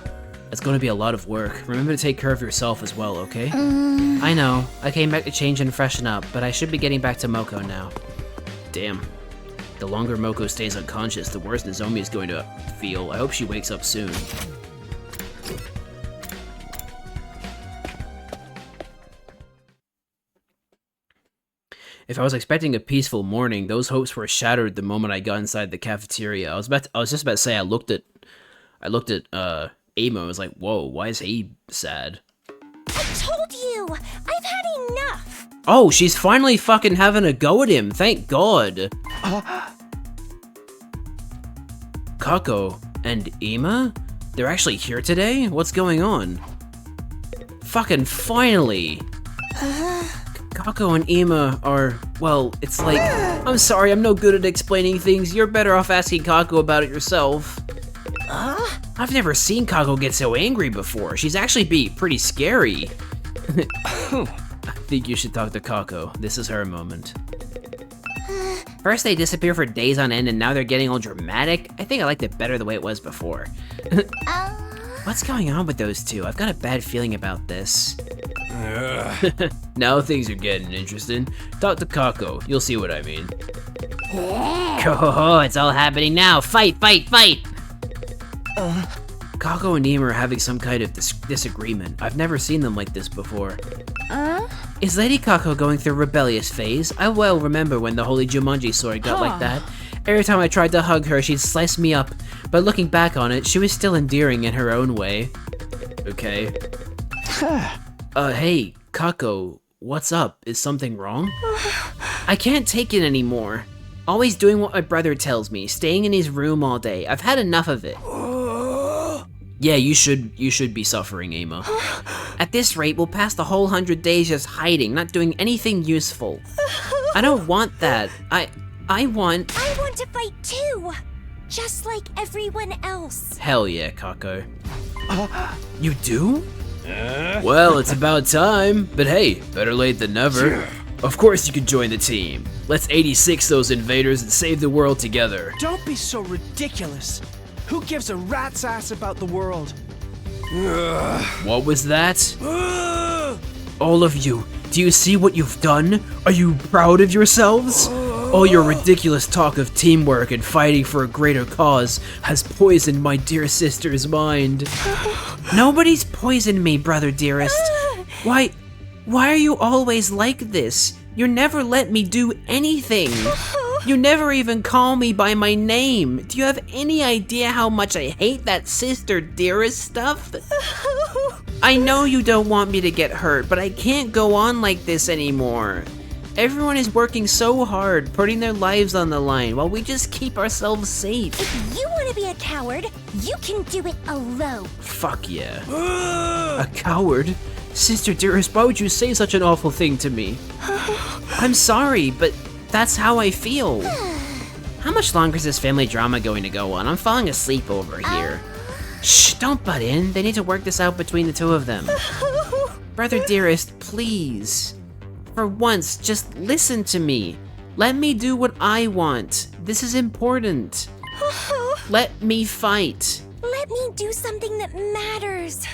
It's going to be a lot of work. Remember to take care of yourself as well, okay? I know. I came back to change and freshen up, but I should be getting back to Moko now. Damn. The longer Moko stays unconscious, the worse Nozomi is going to feel. I hope she wakes up soon. If I was expecting a peaceful morning, those hopes were shattered the moment I got inside the cafeteria. I was just about to say I looked at Emo was like, whoa, why is he sad? I told you! I've had enough! Oh, she's finally fucking having a go at him, thank God. Kako and Ema? They're actually here today? What's going on? Fucking finally! Kako and Ema are, well, it's like, I'm sorry, I'm no good at explaining things. You're better off asking Kako about it yourself. I've never seen Kako get so angry before. She's actually pretty scary. I think you should talk to Kako. This is her moment. First they disappear for days on end and now they're getting all dramatic. I think I liked it better the way it was before. What's going on with those two? I've got a bad feeling about this. Now things are getting interesting. Talk to Kako, you'll see what I mean. Oh, it's all happening now. Fight, fight, fight! Kako and Ema are having some kind of disagreement. I've never seen them like this before. Is Lady Kako going through a rebellious phase? I well remember when the Holy Jumanji sword got like that. Every time I tried to hug her, she'd slice me up. But looking back on it, she was still endearing in her own way. Okay. Hey, Kako, what's up? Is something wrong? I can't take it anymore. Always doing what my brother tells me, staying in his room all day. I've had enough of it. Yeah, you should be suffering, Ema. At this rate, we'll pass the whole 100 days just hiding, not doing anything useful. I don't want that. I want to fight too! Just like everyone else. Hell yeah, Kako. You do? Well, it's about time. But hey, better late than never. Of course you can join the team. Let's 86 those invaders and save the world together. Don't be so ridiculous. Who gives a rat's ass about the world? What was that? All of you, do you see what you've done? Are you proud of yourselves? All your ridiculous talk of teamwork and fighting for a greater cause has poisoned my dear sister's mind. Nobody's poisoned me, brother dearest. Why are you always like this? You never let me do anything. You never even call me by my name. Do you have any idea how much I hate that sister dearest stuff? I know you don't want me to get hurt, but I can't go on like this anymore. Everyone is working so hard, putting their lives on the line, while we just keep ourselves safe. If you want to be a coward, you can do it alone. Fuck yeah. A coward? Sister dearest, why would you say such an awful thing to me? I'm sorry, but that's how I feel. How much longer is this family drama going to go on? I'm falling asleep over here. Shh, don't butt in. They need to work this out between the two of them. Brother dearest, please. For once, just listen to me. Let me do what I want. This is important. Let me fight. Let me do something that matters.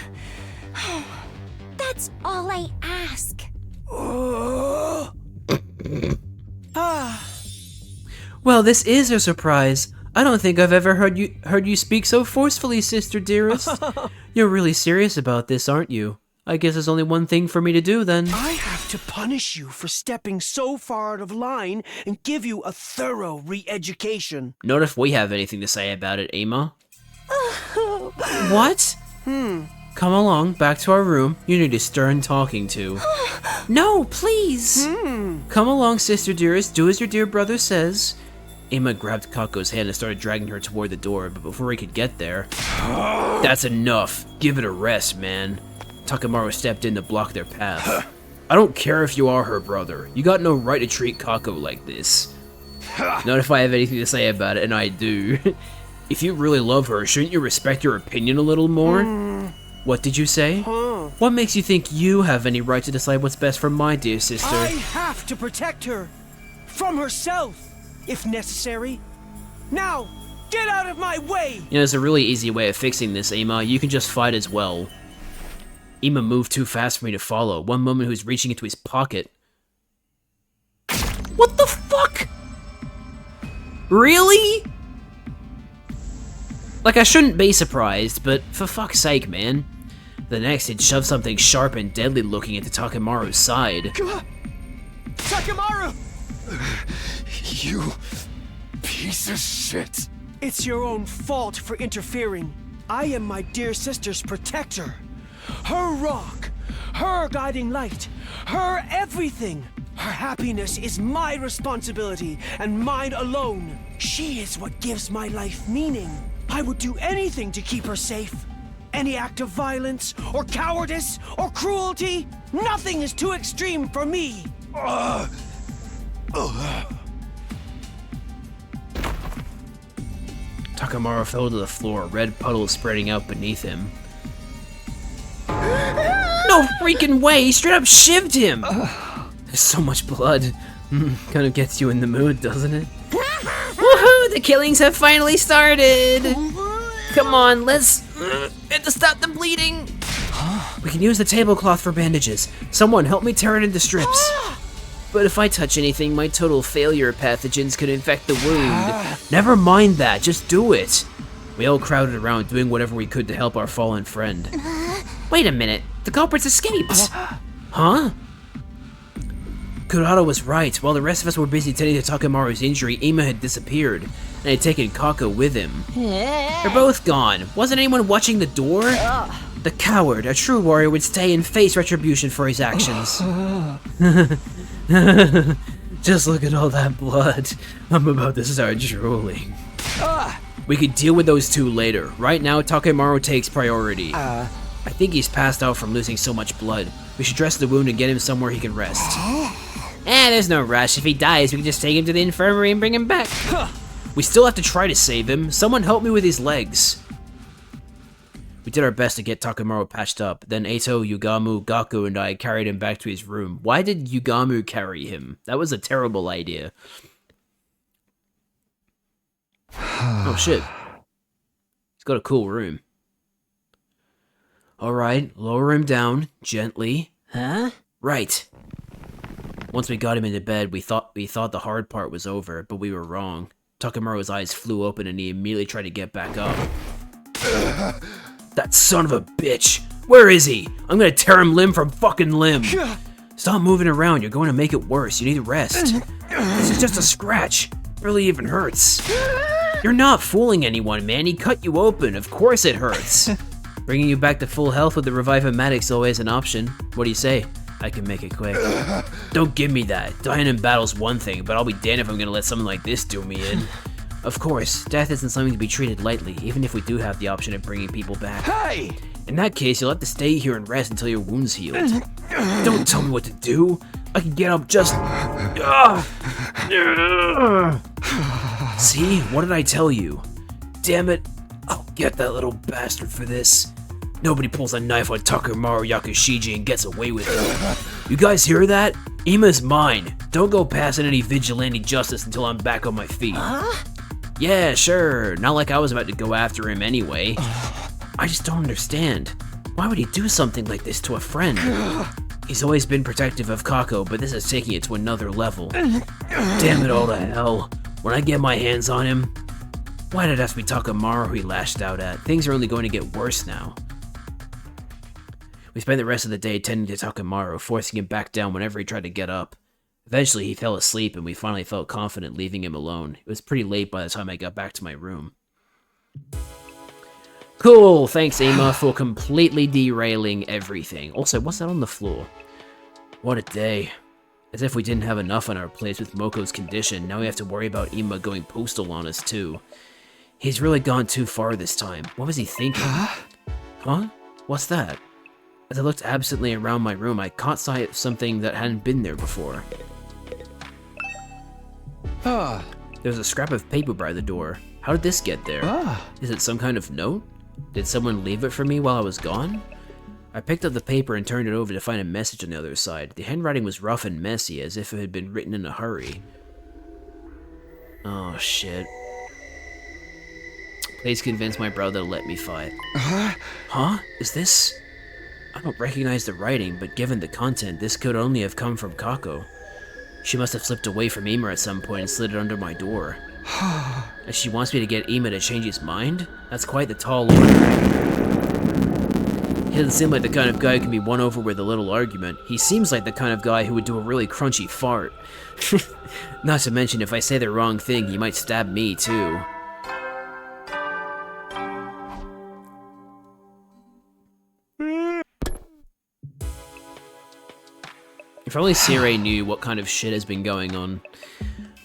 That's all I ask. Well, this is a surprise. I don't think I've ever heard you speak so forcefully, sister dearest. You're really serious about this, aren't you? I guess there's only one thing for me to do then. I have to punish you for stepping so far out of line and give you a thorough re-education. Not if we have anything to say about it, Ema. What? Come along, back to our room. You need a stern talking to. No, please. Come along, sister dearest. Do as your dear brother says. Ema grabbed Kako's hand and started dragging her toward the door, but before he could get there... That's enough. Give it a rest, man. Takemaru stepped in to block their path. I don't care if you are her brother. You got no right to treat Kako like this. Not if I have anything to say about it, and I do. If you really love her, shouldn't you respect your opinion a little more? What did you say? What makes you think you have any right to decide what's best for my dear sister? I have to protect her. From herself, if necessary. Now, get out of my way! You know, there's a really easy way of fixing this, Ema. You can just fight as well. Ema moved too fast for me to follow. One moment he was reaching into his pocket. What the fuck? Really? Like, I shouldn't be surprised, but for fuck's sake, man. The next, he'd shove something sharp and deadly looking into Takemaru's side. Takemaru! You piece of shit. It's your own fault for interfering. I am my dear sister's protector. Her rock, her guiding light, her everything. Her happiness is my responsibility and mine alone. She is what gives my life meaning. I would do anything to keep her safe. Any act of violence, or cowardice, or cruelty, nothing is too extreme for me. Takamaru fell to the floor, red puddles spreading out beneath him. No freaking way! He straight up shivved him! There's so much blood. Kind of gets you in the mood, doesn't it? Woohoo! The killings have finally started! Come on, let's have to stop the bleeding! We can use the tablecloth for bandages. Someone help me tear it into strips. But if I touch anything, my total failure pathogens could infect the wound. Never mind that, just do it. We all crowded around doing whatever we could to help our fallen friend. Wait a minute, the culprits escaped! Huh? Kurata was right. While the rest of us were busy tending to Takamaru's injury, Ima had disappeared, and had taken Kako with him. They're both gone. Wasn't anyone watching the door? The coward, a true warrior, would stay and face retribution for his actions. Just look at all that blood. I'm about to start drooling. We could deal with those two later. Right now, Takamaru takes priority. I think he's passed out from losing so much blood. We should dress the wound and get him somewhere he can rest. There's no rush. If he dies, we can just take him to the infirmary and bring him back. We still have to try to save him. Someone help me with his legs. We did our best to get Takamaru patched up. Then Eito, Yugamu, Gaku, and I carried him back to his room. Why did Yugamu carry him? That was a terrible idea. Oh shit. He's got a cool room. Alright, lower him down, gently. Huh? Right. Once we got him into bed, we thought the hard part was over, but we were wrong. Takamaru's eyes flew open and he immediately tried to get back up. That son of a bitch! Where is he? I'm gonna tear him limb from fucking limb! Stop moving around, you're going to make it worse. You need rest. This is just a scratch. Barely even hurts. You're not fooling anyone, man. He cut you open. Of course it hurts. Bringing you back to full health with the Revive-O-Matic's always an option. What do you say? I can make it quick. Don't give me that. Dying in battle's one thing, but I'll be damned if I'm gonna let something like this do me in. Of course, death isn't something to be treated lightly, even if we do have the option of bringing people back. Hey! In that case, you'll have to stay here and rest until your wound's healed. Don't tell me what to do. I can get up just... See? What did I tell you? Damn it. I'll get that little bastard for this. Nobody pulls a knife on Takamaru Yakushiji and gets away with it. You guys hear that? Ima's mine. Don't go passing any vigilante justice until I'm back on my feet. Yeah, sure. Not like I was about to go after him anyway. I just don't understand. Why would he do something like this to a friend? He's always been protective of Kako, but this is taking it to another level. Damn it all to hell. When I get my hands on him... Why did it have to be Takamaru he lashed out at? Things are only going to get worse now. We spent the rest of the day tending to Takamaru, forcing him back down whenever he tried to get up. Eventually, he fell asleep, and we finally felt confident leaving him alone. It was pretty late by the time I got back to my room. Cool, thanks Ima for completely derailing everything. Also, what's that on the floor? What a day. As if we didn't have enough on our plates with Moko's condition, now we have to worry about Ima going postal on us too. He's really gone too far this time. What was he thinking? Huh? What's that? As I looked absently around my room, I caught sight of something that hadn't been there before. There's a scrap of paper by the door. How did this get there? Is it some kind of note? Did someone leave it for me while I was gone? I picked up the paper and turned it over to find a message on the other side. The handwriting was rough and messy, as if it had been written in a hurry. Oh, shit. Please convince my brother to let me fight. Huh? Is this... I don't recognize the writing, but given the content, this could only have come from Kako. She must have slipped away from Ima at some point and slid it under my door. And she wants me to get Ima to change his mind? That's quite the tall order. He doesn't seem like the kind of guy who can be won over with a little argument. He seems like the kind of guy who would do a really crunchy fart. Not to mention, if I say the wrong thing, he might stab me too. If only Sirei knew what kind of shit has been going on.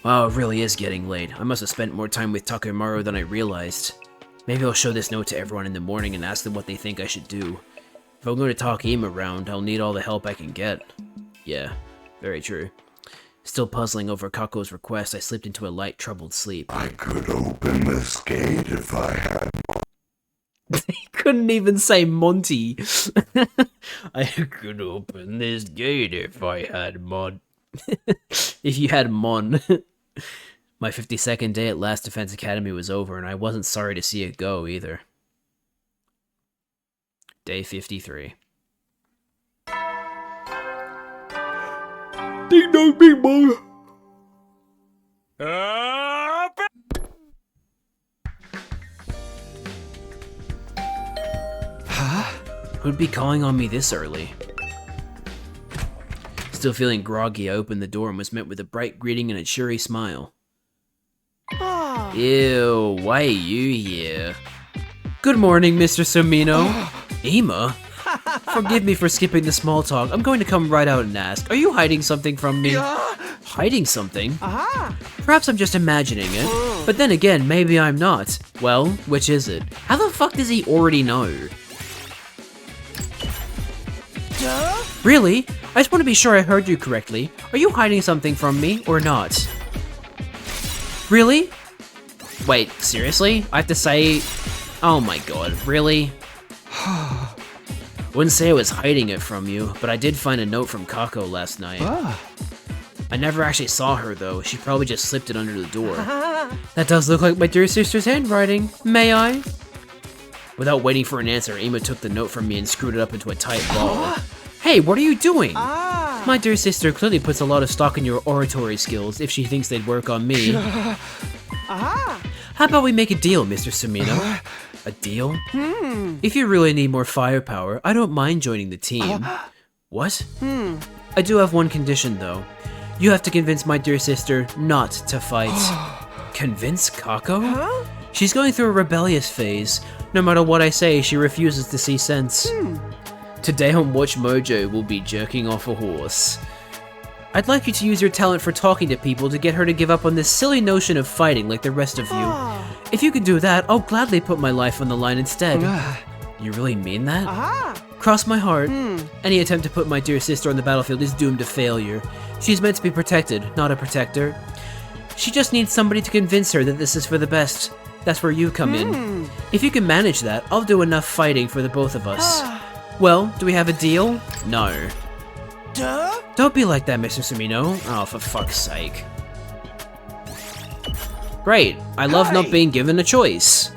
Wow, it really is getting late. I must have spent more time with Takemaru than I realized. Maybe I'll show this note to everyone in the morning and ask them what they think I should do. If I'm going to talk Im around, I'll need all the help I can get. Yeah, very true. Still puzzling over Kako's request, I slipped into a light, troubled sleep. I could open this gate if I had. He couldn't even say Monty. I could open this gate if I had Mon. If you had Mon. My 52nd day at Last Defense Academy was over, and I wasn't sorry to see it go, either. Day 53. Ding dong, bing bong! Who'd be calling on me this early? Still feeling groggy, I opened the door and was met with a bright greeting and a cheery smile. Ew, why are you here? Good morning, Mr. Sumino. Ima? Forgive me for skipping the small talk. I'm going to come right out and ask. Are you hiding something from me? Hiding something? Perhaps I'm just imagining it. But then again, maybe I'm not. Well, which is it? How the fuck does he already know? Really? I just want to be sure I heard you correctly. Are you hiding something from me, or not? Really? Wait, seriously? I have to say... Oh my god, really? Wouldn't say I was hiding it from you, but I did find a note from Kako last night. I never actually saw her though, she probably just slipped it under the door. That does look like my dear sister's handwriting. May I? Without waiting for an answer, Ima took the note from me and screwed it up into a tight ball. Hey, what are you doing? My dear sister clearly puts a lot of stock in your oratory skills if she thinks they'd work on me. How about we make a deal, Mr. Sumino? A deal? If you really need more firepower, I don't mind joining the team. What? I do have one condition, though. You have to convince my dear sister not to fight. Convince Kako? She's going through a rebellious phase. No matter what I say, she refuses to see sense. Today on Watch Mojo, we'll be jerking off a horse. I'd like you to use your talent for talking to people to get her to give up on this silly notion of fighting like the rest of you. If you can do that, I'll gladly put my life on the line instead. You really mean that? Cross my heart. Any attempt to put my dear sister on the battlefield is doomed to failure. She's meant to be protected, not a protector. She just needs somebody to convince her that this is for the best. That's where you come in. If you can manage that, I'll do enough fighting for the both of us. Well, do we have a deal? No. Don't be like that, Mr. Sumino. Oh, for fuck's sake. Great. I love not being given a choice.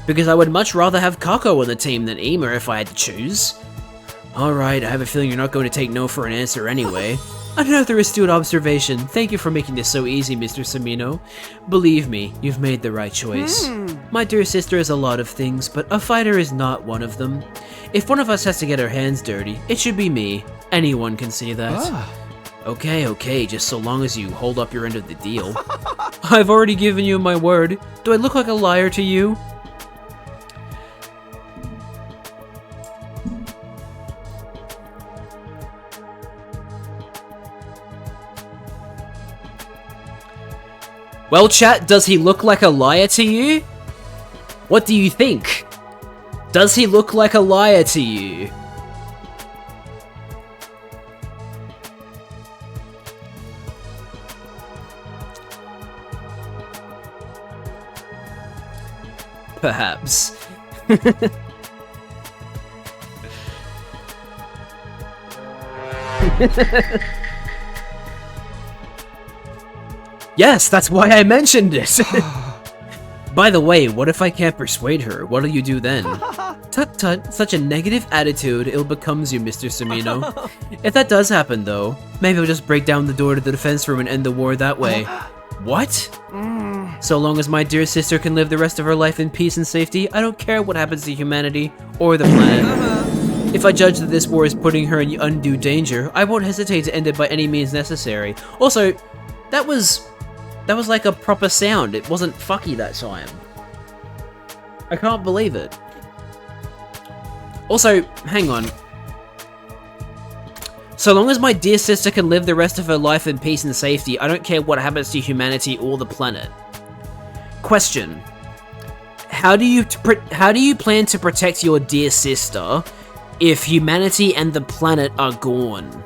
Because I would much rather have Kako on the team than Ima if I had to choose. Alright, I have a feeling you're not going to take no for an answer anyway. Another astute observation. Thank you for making this so easy, Mr. Sumino. Believe me, you've made the right choice. My dear sister is a lot of things, but a fighter is not one of them. If one of us has to get our hands dirty, it should be me. Anyone can see that. Okay, just so long as you hold up your end of the deal. I've already given you my word. Do I look like a liar to you? Well, chat, does he look like a liar to you? What do you think? Does he look like a liar to you? Perhaps. Yes, that's why I mentioned it! By the way, what if I can't persuade her? What'll you do then? Tut tut, such a negative attitude ill becomes you, Mr. Sumino. If that does happen though, maybe I'll just break down the door to the defense room and end the war that way. What? So long as my dear sister can live the rest of her life in peace and safety, I don't care what happens to humanity or the planet. If I judge that this war is putting her in undue danger, I won't hesitate to end it by any means necessary. Also, that was like a proper sound. It wasn't fucky that time. I can't believe it. Also, hang on. So long as my dear sister can live the rest of her life in peace and safety, I don't care what happens to humanity or the planet. Question. How do you plan to protect your dear sister if humanity and the planet are gone?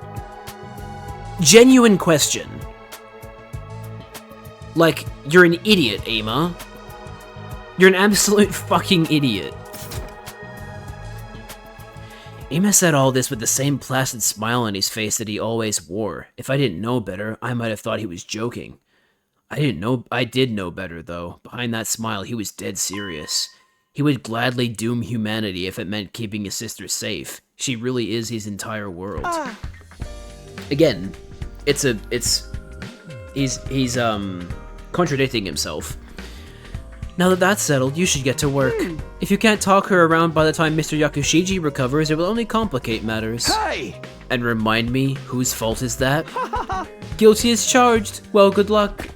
Genuine question. Like, you're an idiot, Ema. You're an absolute fucking idiot. Ema said all this with the same placid smile on his face that he always wore. If I didn't know better, I might have thought he was joking. I did know better, though. Behind that smile, he was dead serious. He would gladly doom humanity if it meant keeping his sister safe. She really is his entire world. Again, he's contradicting himself. Now that that's settled, you should get to work. If you can't talk her around by the time Mr. Yakushiji recovers, it will only complicate matters. Hey! And remind me, whose fault is that? Guilty as charged. Well, good luck.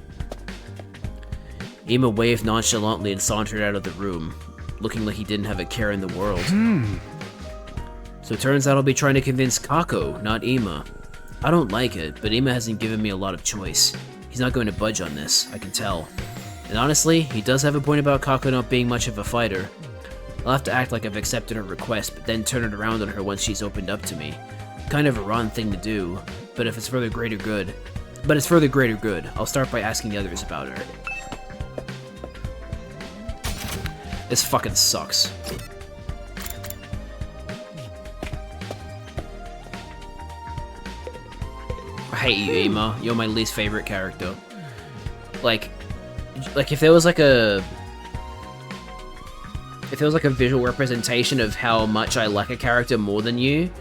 Ema waved nonchalantly and sauntered out of the room, looking like he didn't have a care in the world. So it turns out I'll be trying to convince Kako, not Ema. I don't like it, but Ema hasn't given me a lot of choice. He's not going to budge on this, I can tell. And honestly, he does have a point about Kako not being much of a fighter. I'll have to act like I've accepted her request, but then turn it around on her once she's opened up to me. Kind of a rotten thing to do, but if it's for the greater good. I'll start by asking the others about her. This fucking sucks. I hate you, Ema. You're my least favorite character. Like if there was like a visual representation of how much I like a character more than you,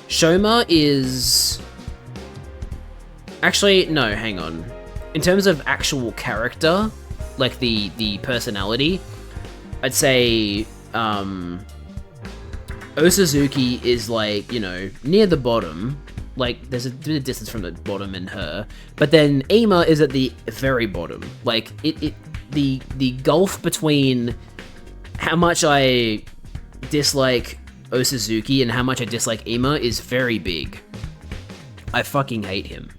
Shoma is... Actually, no, hang on. In terms of actual character, like the personality, I'd say Osazuki is like, you know, near the bottom. Like, there's a bit of distance from the bottom in her. But then Ema is at the very bottom. Like, the gulf between how much I dislike Osazuki and how much I dislike Ema is very big. I fucking hate him.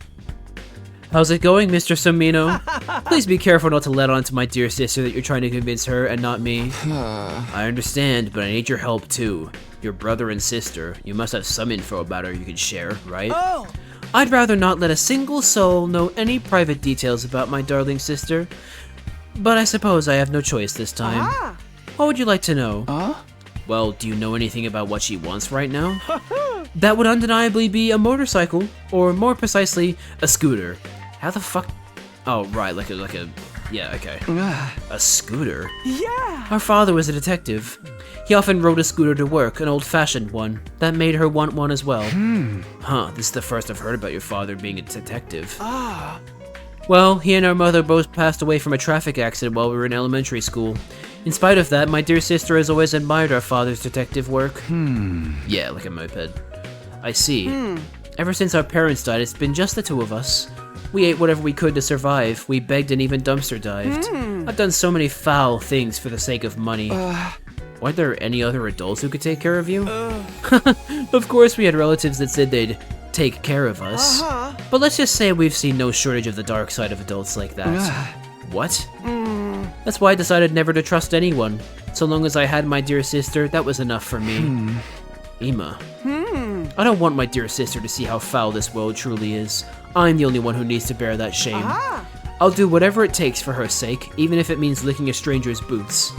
How's it going, Mr. Somino? Please be careful not to let on to my dear sister that you're trying to convince her and not me. I understand, but I need your help too. Your brother and sister, you must have some info about her you can share, right? Oh! I'd rather not let a single soul know any private details about my darling sister, but I suppose I have no choice this time. What would you like to know? Well, do you know anything about what she wants right now? That would undeniably be a motorcycle, or more precisely, a scooter. How the fuck? Oh, right, like a, yeah, okay. A scooter? Yeah! Our father was a detective. He often rode a scooter to work, an old-fashioned one. That made her want one as well. Huh, this is the first I've heard about your father being a detective. Well, he and our mother both passed away from a traffic accident while we were in elementary school. In spite of that, my dear sister has always admired our father's detective work. Yeah, like a moped. I see. Ever since our parents died, it's been just the two of us. We ate whatever we could to survive. We begged and even dumpster dived. I've done so many foul things for the sake of money. Weren't there any other adults who could take care of you? Of course we had relatives that said they'd take care of us. But let's just say we've seen no shortage of the dark side of adults like that. What? That's why I decided never to trust anyone. So long as I had my dear sister, that was enough for me. Ema. I don't want my dear sister to see how foul this world truly is. I'm the only one who needs to bear that shame. I'll do whatever it takes for her sake, even if it means licking a stranger's boots.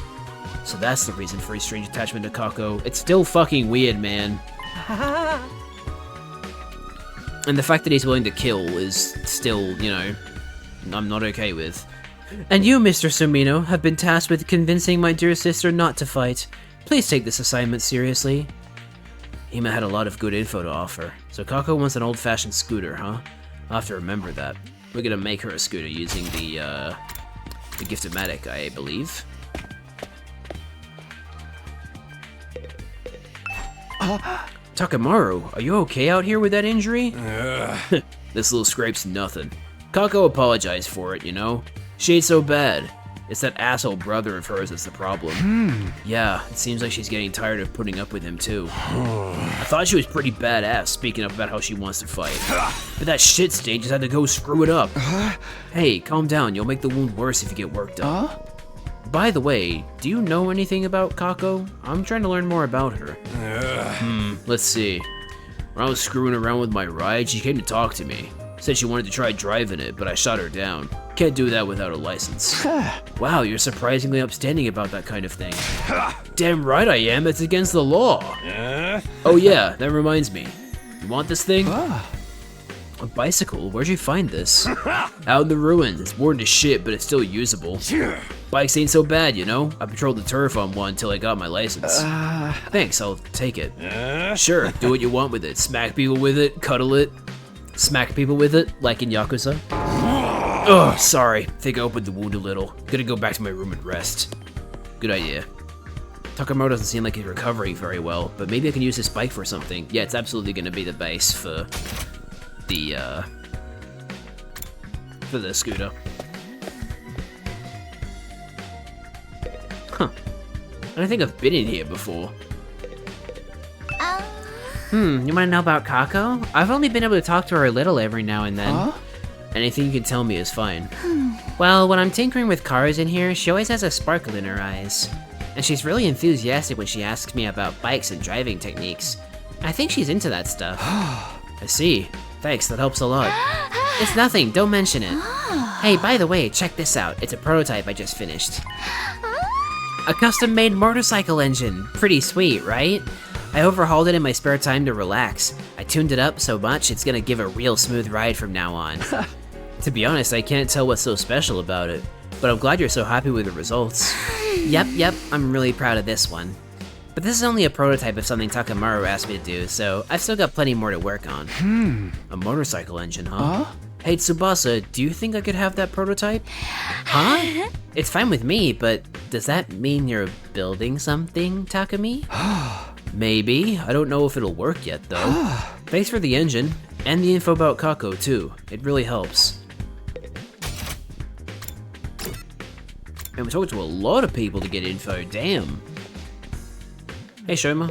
So that's the reason for his strange attachment to Kako. It's still fucking weird, man. And the fact that he's willing to kill is still, you know, I'm not okay with. And you, Mr. Sumino, have been tasked with convincing my dear sister not to fight. Please take this assignment seriously. Ema had a lot of good info to offer. So Kako wants an old-fashioned scooter, huh? I'll have to remember that. We're gonna make her a scooter using the Gift-O-Matic, I believe. Takamaru, are you okay out here with that injury? This little scrape's nothing. Kako apologized for it, you know? She ain't so bad. It's that asshole brother of hers that's the problem. Yeah, it seems like she's getting tired of putting up with him too. I thought she was pretty badass speaking up about how she wants to fight. But that shit stain just had to go screw it up. Hey, calm down, you'll make the wound worse if you get worked up. By the way, do you know anything about Kako? I'm trying to learn more about her. Let's see. When I was screwing around with my ride, she came to talk to me. Said she wanted to try driving it, but I shot her down. Can't do that without a license. Wow, you're surprisingly upstanding about that kind of thing. Damn right I am, it's against the law. Oh yeah, that reminds me. You want this thing? A bicycle? Where'd you find this? Out in the ruins. It's worn to shit, but it's still usable. Bikes ain't so bad, you know? I patrolled the turf on one until I got my license. Thanks, I'll take it. Sure, do what you want with it. Smack people with it, cuddle it. Smack people with it, like in Yakuza. Oh, sorry. Think I opened the wound a little. Gonna go back to my room and rest. Good idea. Takamaru doesn't seem like he's recovering very well, but maybe I can use this bike for something. Yeah, it's absolutely gonna be the base for the scooter. Huh. I don't think I've been in here before. You wanna know about Kako? I've only been able to talk to her a little every now and then. Anything you can tell me is fine. Well, when I'm tinkering with cars in here, she always has a sparkle in her eyes. And she's really enthusiastic when she asks me about bikes and driving techniques. I think she's into that stuff. I see. Thanks, that helps a lot. It's nothing, don't mention it. Hey, by the way, check this out. It's a prototype I just finished. A custom-made motorcycle engine. Pretty sweet, right? I overhauled it in my spare time to relax. I tuned it up so much it's gonna give a real smooth ride from now on. To be honest, I can't tell what's so special about it, but I'm glad you're so happy with the results. Yep, I'm really proud of this one. But this is only a prototype of something Takamaru asked me to do, so I've still got plenty more to work on. A motorcycle engine, huh? Hey, Tsubasa, do you think I could have that prototype? Huh? It's fine with me, but does that mean you're building something, Takumi? Maybe. I don't know if it'll work yet, though. Thanks for the engine, and the info about Kako, too. It really helps. And we talked to a lot of people to get info, damn. Hey, Shoma.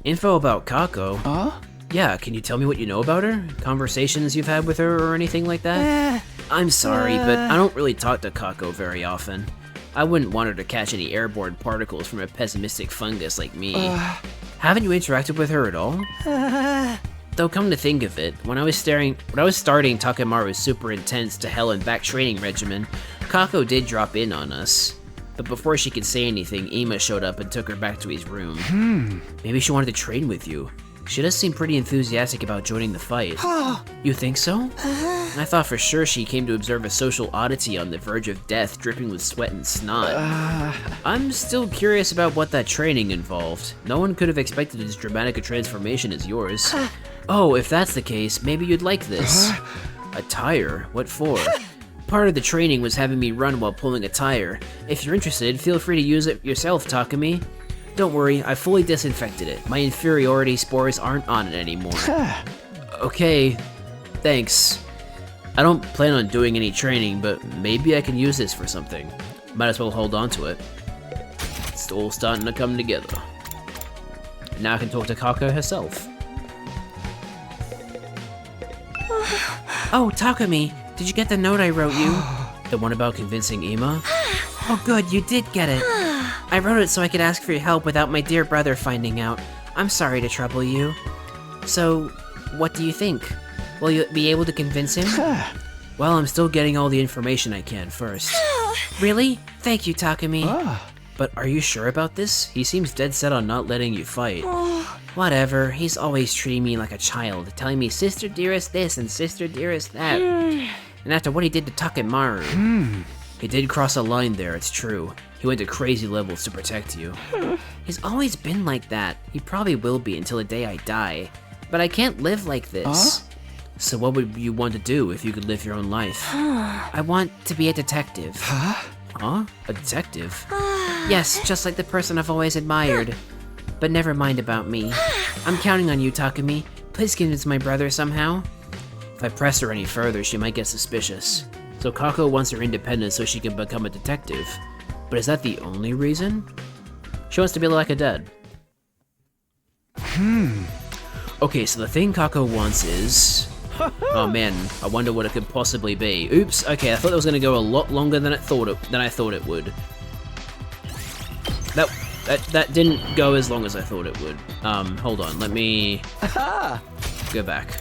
Info about Kako? Yeah, can you tell me what you know about her? Conversations you've had with her or anything like that? I'm sorry, but I don't really talk to Kako very often. I wouldn't want her to catch any airborne particles from a pessimistic fungus like me. Haven't you interacted with her at all? Though come to think of it, when I was starting Takamaru's super intense to hell and back training regimen, Kako did drop in on us. But before she could say anything, Ima showed up and took her back to his room. Maybe she wanted to train with you. She does seem pretty enthusiastic about joining the fight. You think so? I thought for sure she came to observe a social oddity on the verge of death, dripping with sweat and snot. I'm still curious about what that training involved. No one could have expected as dramatic a transformation as yours. Oh, if that's the case, maybe you'd like this. A tire? What for? Part of the training was having me run while pulling a tire. If you're interested, feel free to use it yourself, Takumi. Don't worry, I fully disinfected it. My inferiority spores aren't on it anymore. Okay, thanks. I don't plan on doing any training, but maybe I can use this for something. Might as well hold on to it. It's all starting to come together. Now I can talk to Kako herself. Oh, Takumi, did you get the note I wrote you? The one about convincing Ima? Oh good, you did get it. I wrote it so I could ask for your help without my dear brother finding out. I'm sorry to trouble you. So, what do you think? Will you be able to convince him? Well, I'm still getting all the information I can first. Really? Thank you, Takumi. But are you sure about this? He seems dead set on not letting you fight. Whatever, he's always treating me like a child, telling me sister dearest this and sister dearest that. And after what he did to Takemaru. He did cross a line there, it's true. He went to crazy levels to protect you. He's always been like that. He probably will be until the day I die. But I can't live like this. So what would you want to do if you could live your own life? I want to be a detective. Huh? A detective? Yes, just like the person I've always admired. But never mind about me. I'm counting on you, Takumi. Please convince my brother somehow. If I press her any further, she might get suspicious. So Kako wants her independence so she can become a detective. But is that the only reason? She wants to be like a dad. Okay, so the thing Kako wants is... Oh man, I wonder what it could possibly be. Oops, okay, I thought it was gonna go a lot longer than I thought it would. That didn't go as long as I thought it would. Hold on, let me go back.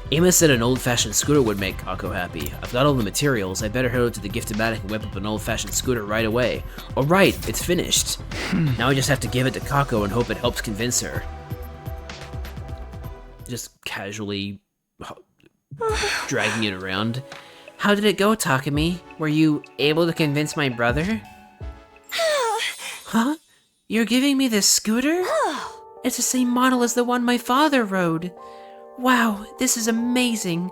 Emma said an old-fashioned scooter would make Kako happy. I've got all the materials, I better head over to the Giftomatic and whip up an old-fashioned scooter right away. Alright, it's finished. Now I just have to give it to Kako and hope it helps convince her. Just casually dragging it around. How did it go, Takumi? Were you able to convince my brother? Huh? You're giving me this scooter? It's the same model as the one my father rode. Wow, this is amazing.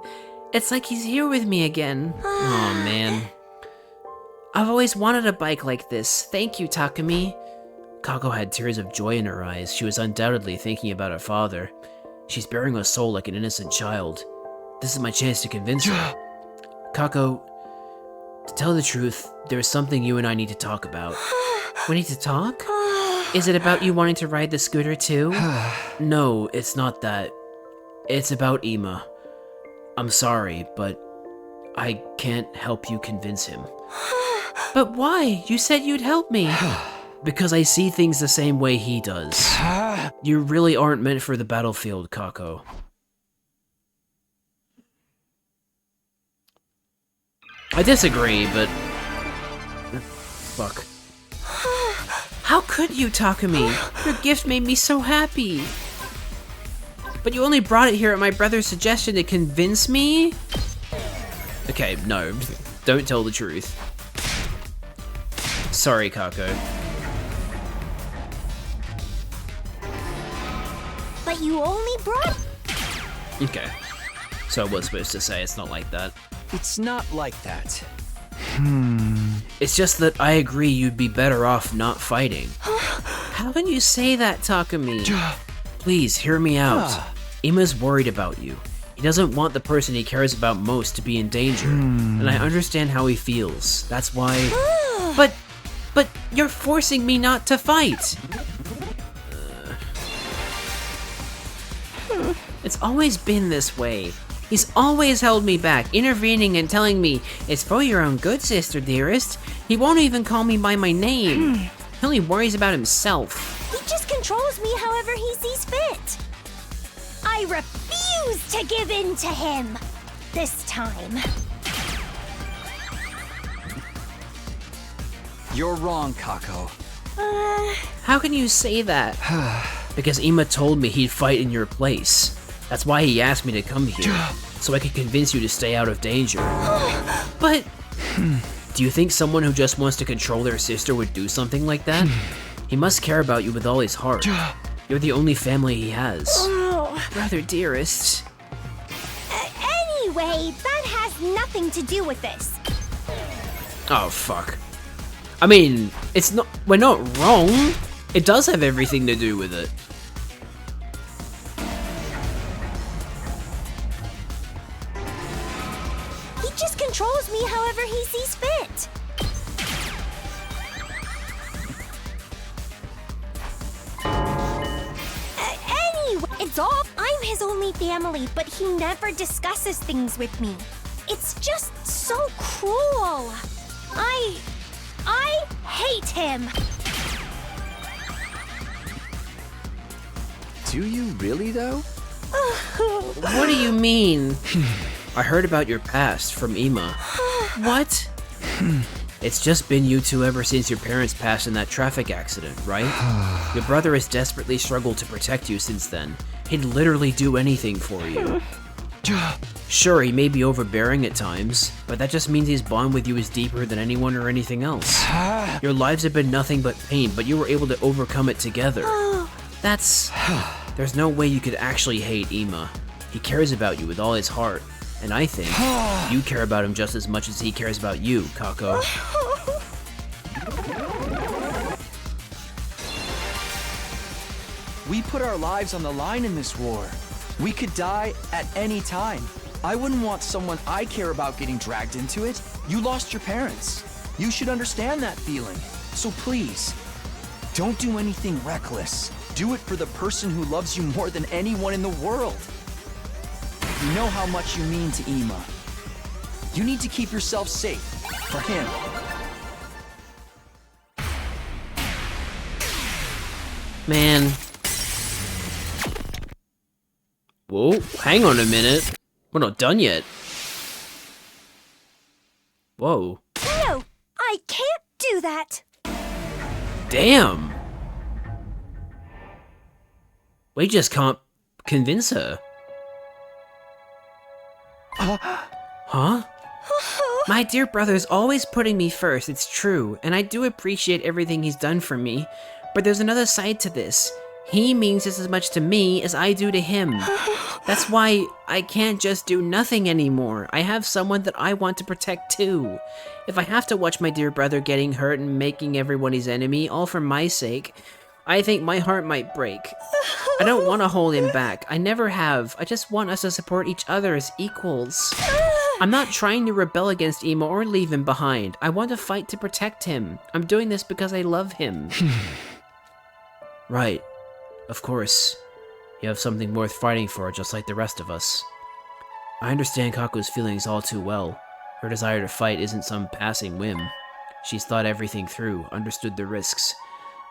It's like he's here with me again. Oh man. I've always wanted a bike like this. Thank you, Takumi. Kako had tears of joy in her eyes. She was undoubtedly thinking about her father. She's bearing her soul like an innocent child. This is my chance to convince her. Kako, to tell the truth, there's something you and I need to talk about. We need to talk? Is it about you wanting to ride the scooter too? No, it's not that. It's about Ema. I'm sorry, but I can't help you convince him. But why? You said you'd help me. Because I see things the same way he does. You really aren't meant for the battlefield, Kako. I disagree, but... Fuck. How could you, Takumi? Your gift made me so happy. But you only brought it here at my brother's suggestion to convince me? Okay, no. Don't tell the truth. Sorry, Kako. But you only brought... Okay. So I was supposed to say it's not like that. It's not like that. It's just that I agree you'd be better off not fighting. How can you say that, Takumi? Please, hear me out. Ima's worried about you. He doesn't want the person he cares about most to be in danger. And I understand how he feels. That's why... But you're forcing me not to fight! It's always been this way. He's always held me back, intervening and telling me, it's for your own good, sister dearest. He won't even call me by my name. He only worries about himself. He just controls me however he sees fit. I refuse to give in to him. This time. You're wrong, Kako. How can you say that? Because Ema told me he'd fight in your place. That's why he asked me to come here, so I could convince you to stay out of danger. But... Do you think someone who just wants to control their sister would do something like that? He must care about you with all his heart. You're the only family he has. Brother dearest. Anyway, that has nothing to do with this. Oh, fuck. I mean, it's not... We're not wrong. It does have everything to do with it. He just controls me however he sees fit. Anyway, it's all... I'm his only family, but he never discusses things with me. It's just so cruel. I hate him. Do you really, though? What do you mean? I heard about your past from Ema. What? It's just been you two ever since your parents passed in that traffic accident, right? Your brother has desperately struggled to protect you since then. He'd literally do anything for you. Sure, he may be overbearing at times, but that just means his bond with you is deeper than anyone or anything else. Your lives have been nothing but pain, but you were able to overcome it together. That's... There's no way you could actually hate Ema. He cares about you with all his heart, and I think you care about him just as much as he cares about you, Kako. We put our lives on the line in this war. We could die at any time. I wouldn't want someone I care about getting dragged into it. You lost your parents. You should understand that feeling. So please, don't do anything reckless. Do it for the person who loves you more than anyone in the world. You know how much you mean to Ima. You need to keep yourself safe for him. Man. Whoa, hang on a minute. We're not done yet. Whoa. No, I can't do that. Damn. We just can't convince her. Huh? My dear brother's always putting me first, it's true, and I do appreciate everything he's done for me, but there's another side to this. He means just as much to me as I do to him. That's why I can't just do nothing anymore. I have someone that I want to protect too. If I have to watch my dear brother getting hurt and making everyone his enemy, all for my sake, I think my heart might break. I don't want to hold him back. I never have. I just want us to support each other as equals. I'm not trying to rebel against Ima or leave him behind. I want to fight to protect him. I'm doing this because I love him. Right. Of course. You have something worth fighting for, just like the rest of us. I understand Kaku's feelings all too well. Her desire to fight isn't some passing whim. She's thought everything through, understood the risks,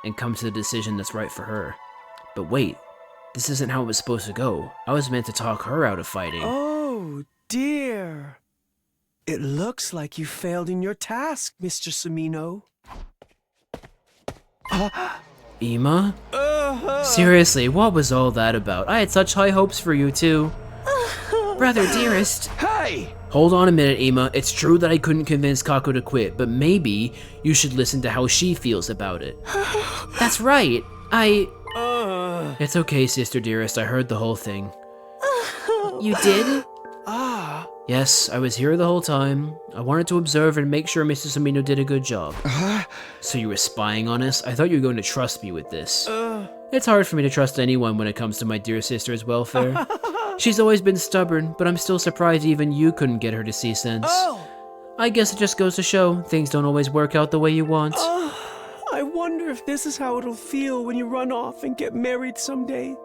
and come to the decision that's right for her. But wait, this isn't how it was supposed to go. I was meant to talk her out of fighting. Oh, dear. It looks like you failed in your task, Mr. Sumino. Ima? Seriously, what was all that about? I had such high hopes for you, too. Brother, dearest. Hey! Hold on a minute, Ima. It's true that I couldn't convince Kaku to quit, but maybe you should listen to how she feels about it. That's right. It's okay, sister dearest. I heard the whole thing. You did? Yes, I was here the whole time. I wanted to observe and make sure Mr. Sumino did a good job. So you were spying on us? I thought you were going to trust me with this. It's hard for me to trust anyone when it comes to my dear sister's welfare. She's always been stubborn, but I'm still surprised even you couldn't get her to see sense. I guess it just goes to show, things don't always work out the way you want. I wonder if this is how it'll feel when you run off and get married someday.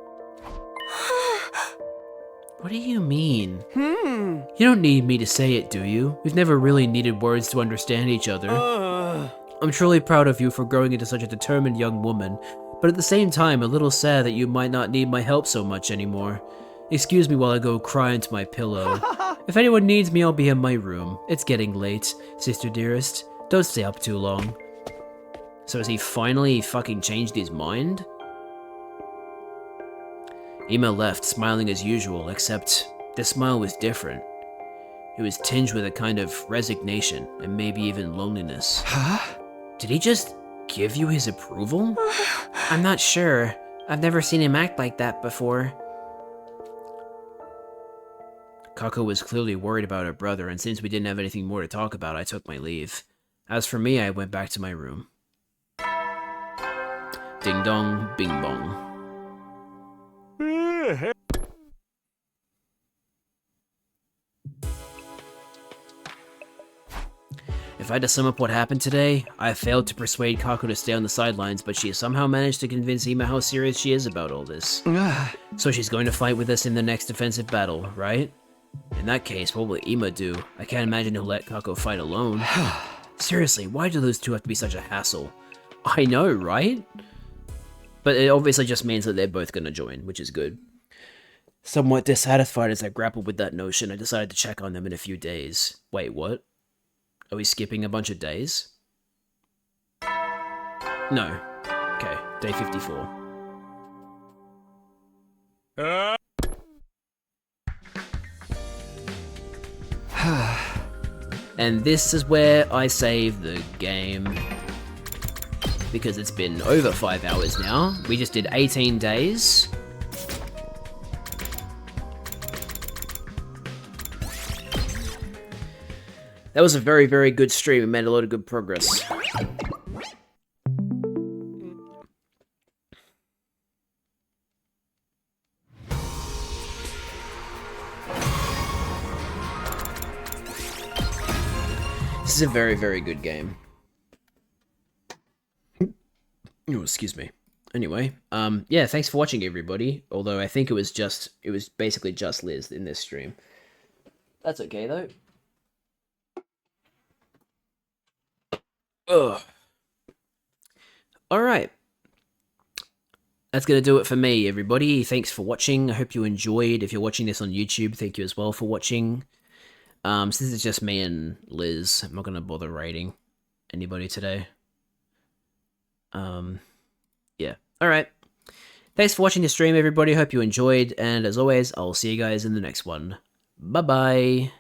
What do you mean? You don't need me to say it, do you? We've never really needed words to understand each other. I'm truly proud of you for growing into such a determined young woman, but at the same time, a little sad that you might not need my help so much anymore. Excuse me while I go cry into my pillow. If anyone needs me, I'll be in my room. It's getting late, sister dearest. Don't stay up too long. So has he finally fucking changed his mind? Ima left, smiling as usual, except this smile was different. It was tinged with a kind of resignation, and maybe even loneliness. Did he just give you his approval? I'm not sure. I've never seen him act like that before. Kaku was clearly worried about her brother, and since we didn't have anything more to talk about, I took my leave. As for me, I went back to my room. Ding dong, bing bong. If I had to sum up what happened today, I failed to persuade Kaku to stay on the sidelines, but she somehow managed to convince Ima how serious she is about all this. So she's going to fight with us in the next defensive battle, right? In that case, what will Ima do? I can't imagine he'll let Kaku fight alone. Seriously, why do those two have to be such a hassle? I know, right? But it obviously just means that they're both gonna join, which is good. Somewhat dissatisfied as I grappled with that notion, I decided to check on them in a few days. Wait, what? Are we skipping a bunch of days? No. Okay, day 54. And this is where I save the game. Because it's been over 5 hours now. We just did 18 days. That was a very, very good stream. We made a lot of good progress. This is a very, very good game. Oh, excuse me. Anyway, yeah, thanks for watching, everybody. Although I think it was basically just Liz in this stream. That's okay, though. Ugh. Alright. That's going to do it for me, everybody. Thanks for watching. I hope you enjoyed. If you're watching this on YouTube, thank you as well for watching. Since it's just me and Liz, I'm not going to bother rating anybody today. Yeah. Alright. Thanks for watching the stream, everybody. Hope you enjoyed. And as always, I'll see you guys in the next one. Bye-bye.